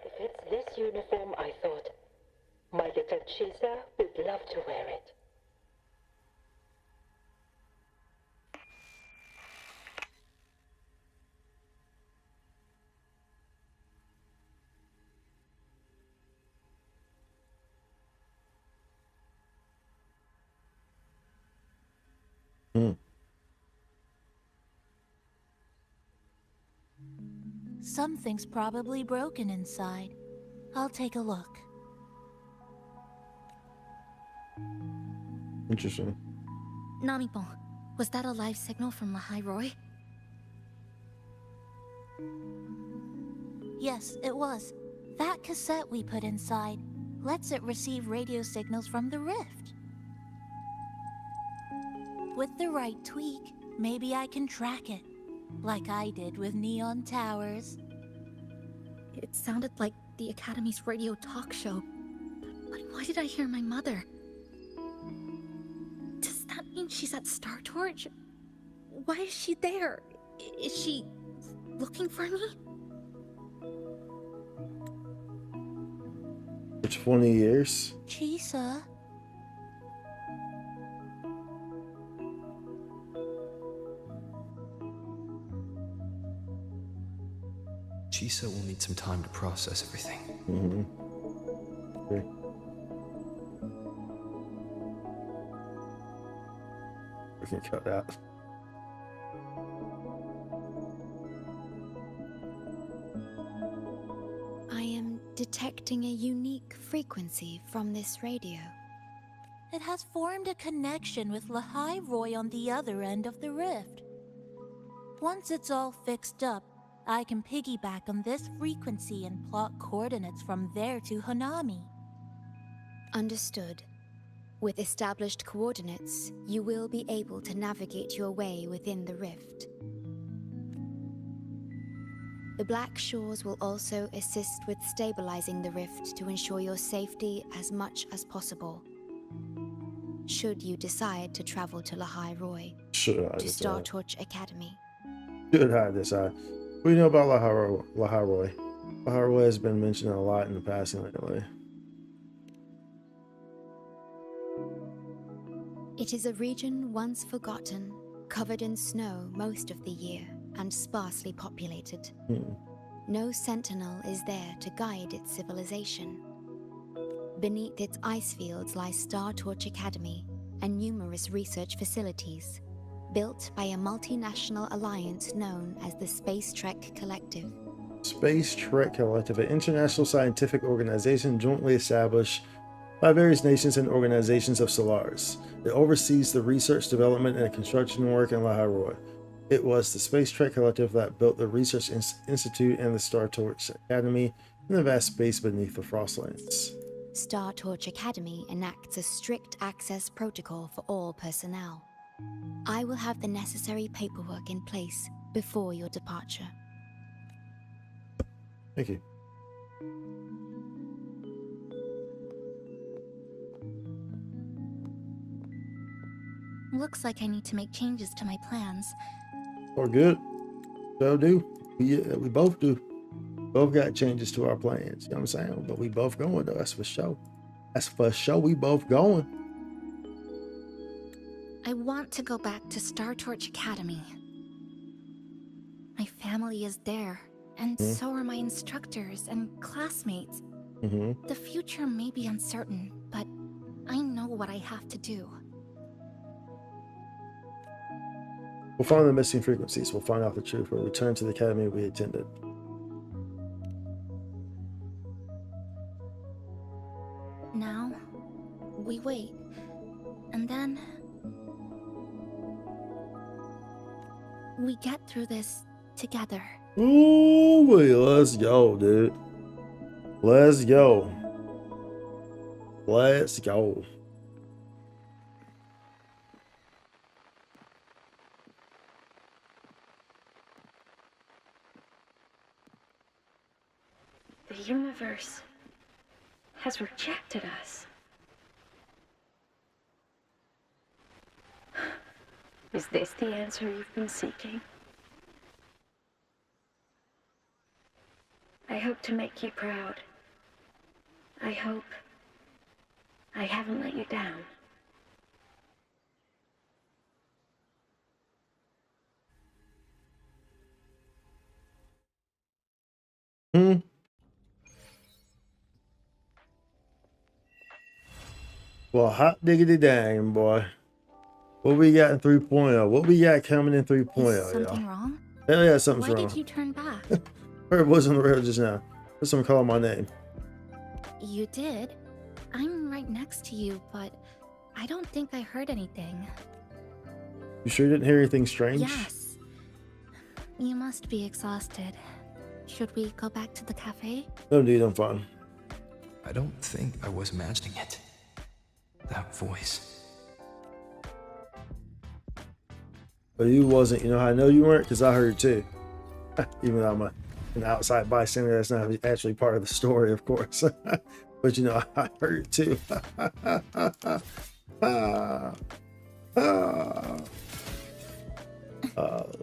S11: If it's this uniform, I thought, my little Chisa would love to wear it.
S8: Something's probably broken inside. I'll take a look.
S1: Interesting.
S3: Namipon, was that a live signal from Lahai Roy?
S8: Yes, it was. That cassette we put inside lets it receive radio signals from the rift. With the right tweak, maybe I can track it, like I did with Neon Towers.
S3: It sounded like the Academy's radio talk show. But why did I hear my mother? Does that mean she's at Star Torch? Why is she there? Is she looking for me?
S1: For 20 years?
S8: Chisa?
S7: Chisa will need some time to process everything.
S1: Okay. We can cut that.
S18: I am detecting a unique frequency from this radio.
S8: It has formed a connection with Lahai Roy on the other end of the rift. Once it's all fixed up, I can piggyback on this frequency and plot coordinates from there to Hanami.
S18: Understood. With established coordinates, you will be able to navigate your way within the rift. The Black Shores will also assist with stabilizing the rift to ensure your safety as much as possible. Should you decide to travel to Lahai Roy, to Star Torch Academy.
S1: Should I decide? What do you know about Lahai Roy? Lahai Roy has been mentioned a lot in the past lately.
S18: It is a region once forgotten, covered in snow most of the year, and sparsely populated. No sentinel is there to guide its civilization. Beneath its ice fields lies Star Torch Academy and numerous research facilities, built by a multinational alliance known as the Space Trek Collective.
S1: Space Trek Collective, an international scientific organization jointly established by various nations and organizations of Solaris. It oversees the research, development, and construction work in Lahai Roy. It was the Space Trek Collective that built the Research Institute and the Star Torch Academy in the vast space beneath the Frostlands.
S18: Star Torch Academy enacts a strict access protocol for all personnel. I will have the necessary paperwork in place before your departure.
S1: Thank you.
S3: Looks like I need to make changes to my plans.
S1: Or good. So do. We both do. Both got changes to our plans. You know what I'm saying? But we both going though. That's for sure. That's for sure. We both going.
S3: I want to go back to Star Torch Academy. My family is there, and so are my instructors and classmates. The future may be uncertain, but I know what I have to do.
S1: We'll find the missing frequencies. We'll find out the truth. We'll return to the academy we attended.
S3: Now, we wait. we get through this together.
S1: Ooh, let's go, dude. Let's go. Let's go.
S20: The universe has rejected us. Is this the answer you've been seeking? I hope to make you proud. I hope I haven't let you down.
S1: Well, hot diggity dang, boy. What we got in 3.0? What we got coming in 3.0,
S3: Is something
S1: y'all?
S3: wrong?
S1: Hell yeah, something's
S3: Why
S1: wrong.
S3: did you turn back?
S1: Or it was on the road just now. There's someone calling my name.
S3: You did. I'm right next to you, but I don't think I heard anything.
S1: You sure didn't hear anything strange?
S3: Yes. You must be exhausted. Should we go back to the cafe?
S1: No, dude, I'm fine.
S7: I don't think I was imagining it. That voice.
S1: But you wasn't. You know how I know you weren't? Because I heard too. Even though I'm an outside bystander, that's not actually part of the story, of course. But you know, I heard too.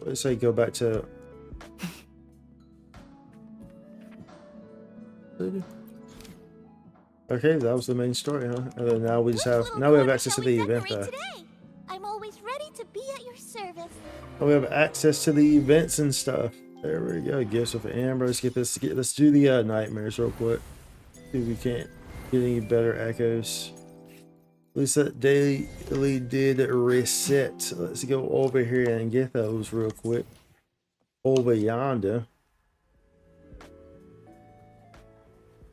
S1: Let's say go back to. Okay, that was the main story, huh? And then now we just have we have access to the event.
S8: I'm always ready to be at your service.
S1: We have access to the events and stuff. There we go. Gifts with Amber. Let's get this. Let's do the nightmares real quick. See if we can't get any better echoes. At least that daily did reset. Let's go over here and get those real quick. Over yonder.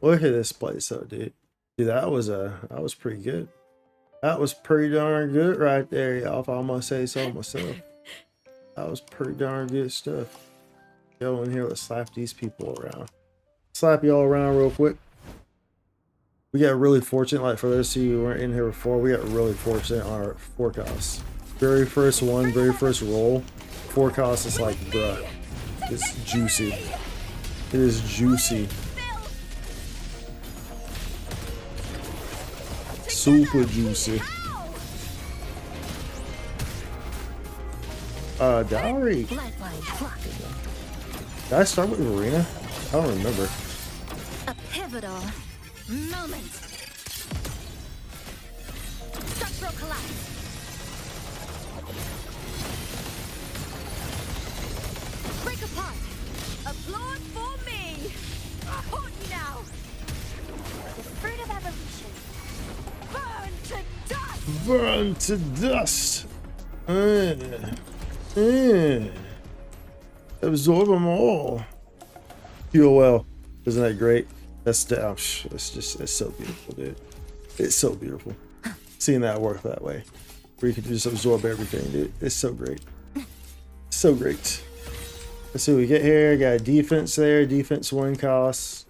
S1: Look at this place, though, dude. Dude, that was pretty good. That was pretty darn good right there, y'all. If I must say so myself. That was pretty darn good stuff. Go in here, let's slap these people around. Slap y'all around real quick. We got really fortunate, like for those of you who weren't in here before, we got really fortunate on our forecast. Very first one, very first roll. Forecast is like, bruh, it's juicy. It is juicy. Super juicy. Dowry. Did I start with Arena? I don't remember.
S3: A pivotal moment. Structural collapse.
S5: Break apart. Applaud for me. I haunt you now.
S8: The fruit of evolution.
S5: Burn to dust.
S1: Burn to dust. Absorb them all. QOL. Isn't that great? That's it's so beautiful, dude. It's so beautiful. Seeing that work that way. Where you can just absorb everything, dude. It's so great. So great. Let's see what we get here. Got a defense there. Defense 1 cost.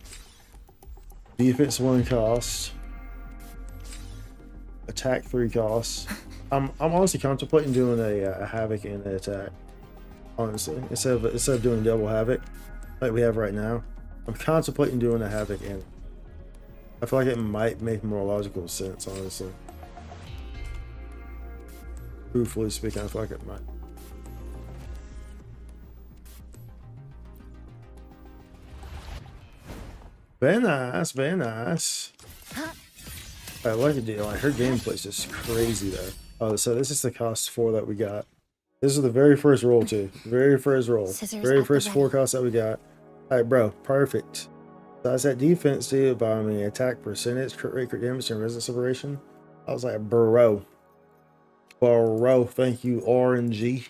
S1: Defense 1 cost. Attack 3 costs. I'm honestly contemplating doing a havoc and an attack. Honestly, instead of doing double havoc like we have right now, I'm contemplating doing a havoc and I feel like it might make more logical sense. Honestly, truthfully speaking, I feel like it might. Very nice, very nice. I like the deal. Her gameplay's just crazy though. Oh, so this is the cost 4 that we got. This is the very first roll too. Very first roll. Very first forecast that we got. Alright, bro. Perfect. So that's that defense, dude. By I mean attack percentage, crit rate, crit damage, and resistance separation. I was like, bro. Bro, thank you, RNG.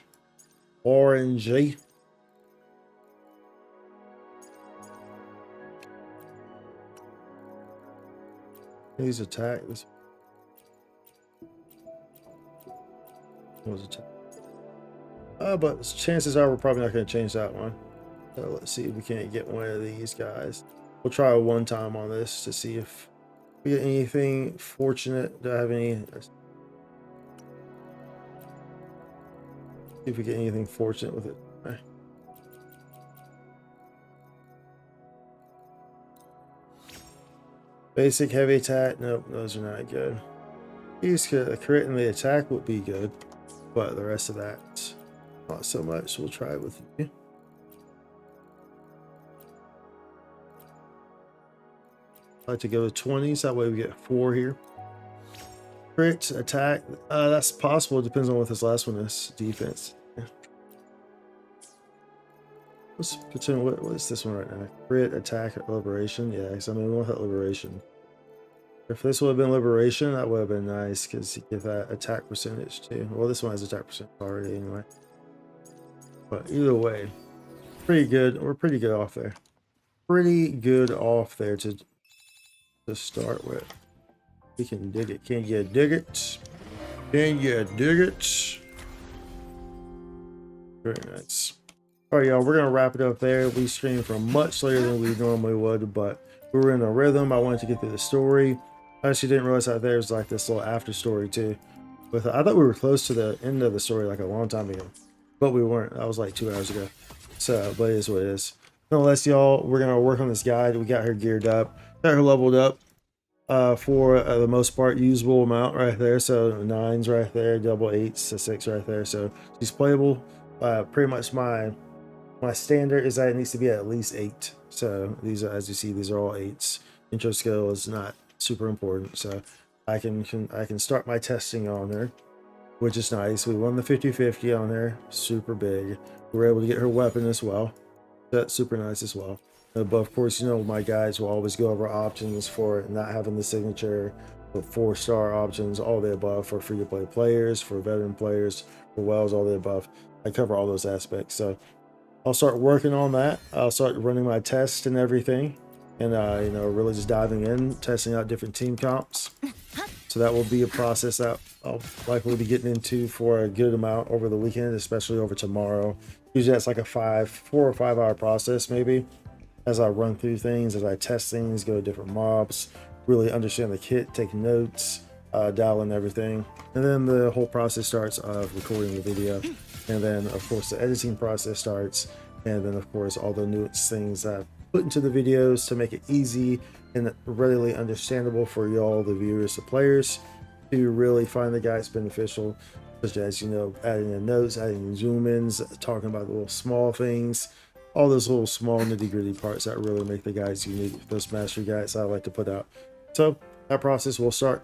S1: RNG. These attack. What was it? But chances are we're probably not going to change that one. So let's see if we can't get one of these guys. We'll try one time on this to see if we get anything fortunate. Do I have any? See if we get anything fortunate with it. Basic heavy attack. Nope, those are not good. These crit and the attack would be good, but the rest of that, not so much. We'll try it with you. I like to go to 20s. That way we get 4 here. Crit, attack. That's possible. It depends on what this last one is. Defense. Yeah. Let's pretend. What is this one right now? Crit, attack, liberation. Yeah, because I mean, we want that liberation. If this would have been liberation, that would have been nice because you get that attack percentage too. Well, this one has attack percentage already anyway. But either way, pretty good. We're pretty good off there. Pretty good off there to start with. We can dig it. Can you dig it? Can you dig it? Very nice. All right, y'all. We're gonna wrap it up there. We streamed for much later than we normally would, but we were in a rhythm. I wanted to get through the story. I actually didn't realize that there was like this little after story too. With I thought we were close to the end of the story like a long time ago, but we weren't. That was like 2 hours ago. So, but it is what it is. Nonetheless, y'all, we're gonna work on this guide. We got her geared up, got her leveled up for the most part usable amount right there. So 9s right there, double 8s to 6 right there. So she's playable. Pretty much my standard is that it needs to be at least 8. So these are, as you see, these are all 8s. Intro skill is not super important, so I can start my testing on her, which is nice. We won the 50-50 on her, super big. We were able to get her weapon as well. That's super nice as well. But of course, you know, my guys will always go over options for not having the signature, the 4-star options, all the above for free-to-play players, for veteran players, for wells, all the above. I cover all those aspects, so I'll start working on that. I'll start running my tests and everything, and you know, really just diving in, testing out different team comps. So that will be a process that I'll likely be getting into for a good amount over the weekend, especially over tomorrow. Usually that's like a 4 or 5 hour process maybe, as I run through things, as I test things, go to different mobs, really understand the kit, take notes, dial in everything. And then the whole process starts of recording the video. And then of course the editing process starts. And then of course all the nuanced things that I put into the videos to make it easy and readily understandable for y'all, the viewers, the players, to really find the guides beneficial, such as, you know, adding in notes, adding zoom ins, talking about the little small things, all those little small nitty-gritty parts that really make the guides unique, those mastery guides I like to put out. So that process will start.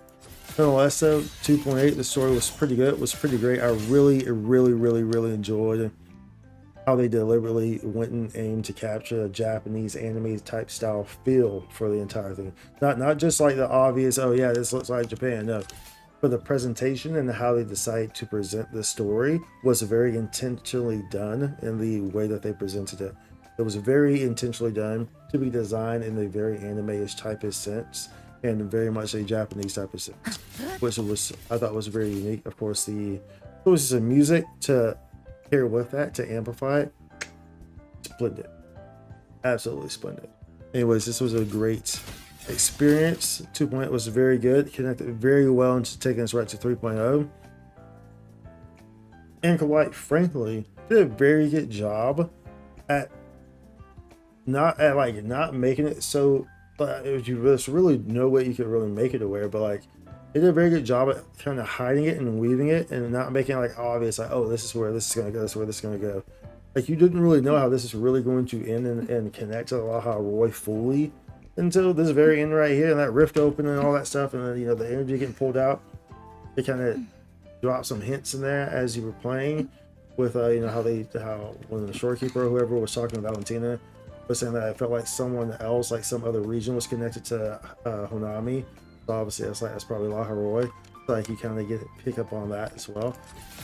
S1: Nonetheless, though, 2.8, the story was pretty good. It was pretty great. I really enjoyed how they deliberately went and aimed to capture a Japanese anime type style feel for the entire thing. Not just like the obvious, oh yeah, this looks like Japan. No, but the presentation and how they decide to present the story was very intentionally done in the way that they presented it. It was very intentionally done to be designed in a very anime-ish type of sense, and very much a Japanese type of sense, which was, I thought, was very unique. Of course, the choices of music to pair with that, to amplify it, splendid, absolutely splendid. Anyways, this was a great experience. 2.0 was very good, connected very well into taking us right to 3.0, and quite frankly did a very good job at not making it so, but there's really no way you could really make it aware, but like they did a very good job at kind of hiding it and weaving it and not making it like obvious, like, oh, this is where this is going to go, this is where this is going to go. Like, you didn't really know how this is really going to end and connect to Laha Roy fully until this very end right here, and that rift open and all that stuff, and then, you know, the energy getting pulled out. They kind of dropped some hints in there as you were playing with, you know, how one of the shorekeeper or whoever was talking to Valentina was saying that I felt like someone else, like some other region, was connected to Honami. So obviously that's probably Laha Roy. So like you kind of pick up on that as well.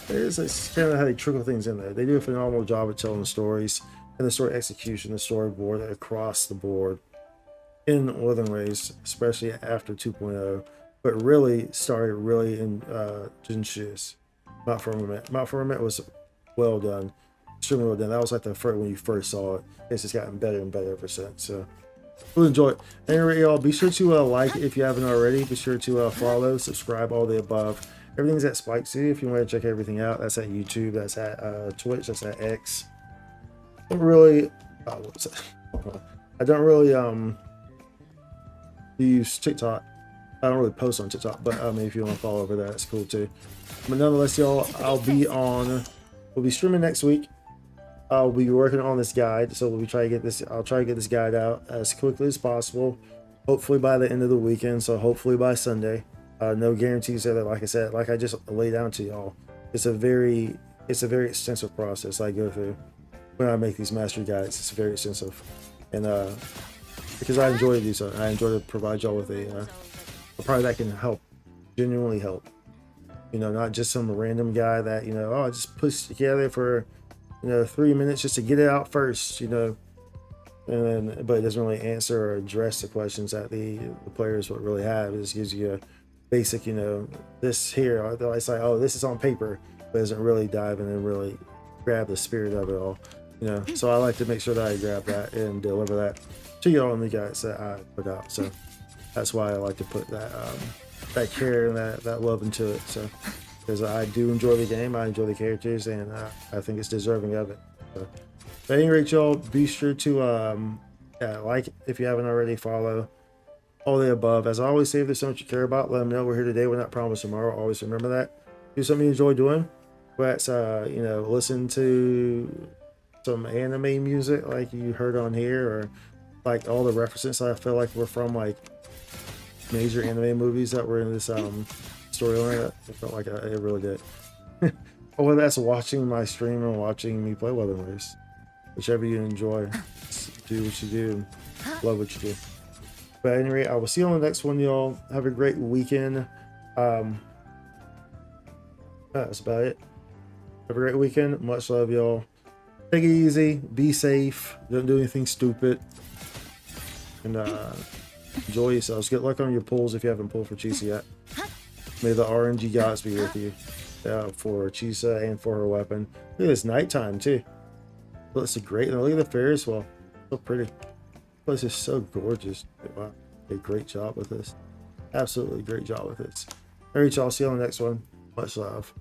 S1: It's kind of how they trickle things in there. They do a phenomenal job of telling stories and the story execution, the storyboard across the board in Wuthering Waves, especially after 2.0, but really started in Jinshi's Mount Firmament. Mount Firmament was well done, extremely well done. That was like the first when you first saw it. It's just gotten better and better ever since. So really enjoy it. Anyway, y'all, be sure to like it if you haven't already. Be sure to follow, subscribe, all the above. Everything's at Spike City if you want to check everything out. That's at YouTube. That's at Twitch. That's at X. I don't really. What's that? I don't really use TikTok. I don't really post on TikTok, but if you want to follow over there, that's cool too. But nonetheless, y'all, we'll be streaming next week. I'll be working on this guide, so I'll try to get this guide out as quickly as possible. Hopefully by the end of the weekend, so hopefully by Sunday. No guarantees there. Like I said, like I just laid down to y'all, it's a very extensive process I go through when I make these mastery guides. It's very extensive, and because I enjoy to do so, I enjoy to provide y'all with a product that can help, genuinely help. You know, not just some random guy that, you know, I just push together for, 3 minutes just to get it out first, and then, but it doesn't really answer or address the questions that the players would really have. It just gives you a basic, this here. It's like, oh, this is on paper, but doesn't really dive in and really grab the spirit of it all. So I like to make sure that I grab that and deliver that to y'all and the guys that I put out. So that's why I like to put that care and that love into it. So because I do enjoy the game, I enjoy the characters, and I think it's deserving of it. So, at any rate, y'all, be sure to like if you haven't already, follow, all the above. As I always say, if there's something you care about, let them know. We're here today, we're not promised tomorrow. Always remember that. Do something you enjoy doing. Let's listen to some anime music like you heard on here, or like all the references I feel like were from like major anime movies that were in this storyline. It felt like it really did. Or whether that's watching my stream or watching me play Wuthering Waves, whichever you enjoy, do what you do, love what you do. But at any rate, I will see you on the next one, y'all. Have a great weekend. That's about it. Have a great weekend. Much love, y'all. Take it easy. Be safe. Don't do anything stupid. And enjoy yourselves. Good luck on your pulls if you haven't pulled for Chisa yet. May the RNG gods be with you for Chisa and for her weapon. Look at this nighttime too. Looks great. And look at the Ferris wheel. So pretty. This place is so gorgeous. Wow. A great job with this. Absolutely great job with this. Alright, y'all. See you on the next one. Much love.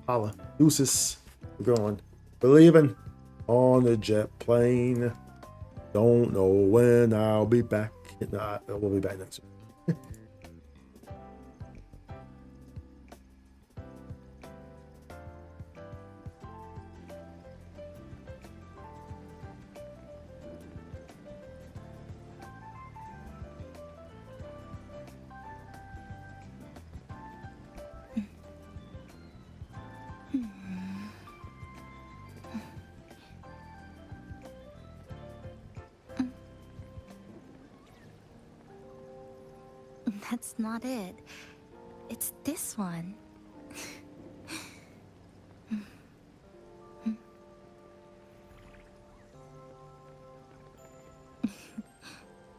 S1: Holla. Deuces. We're going. We're leaving on the jet plane. Don't know when I'll be back. No, we'll be back next week.
S3: That's not it. It's this one.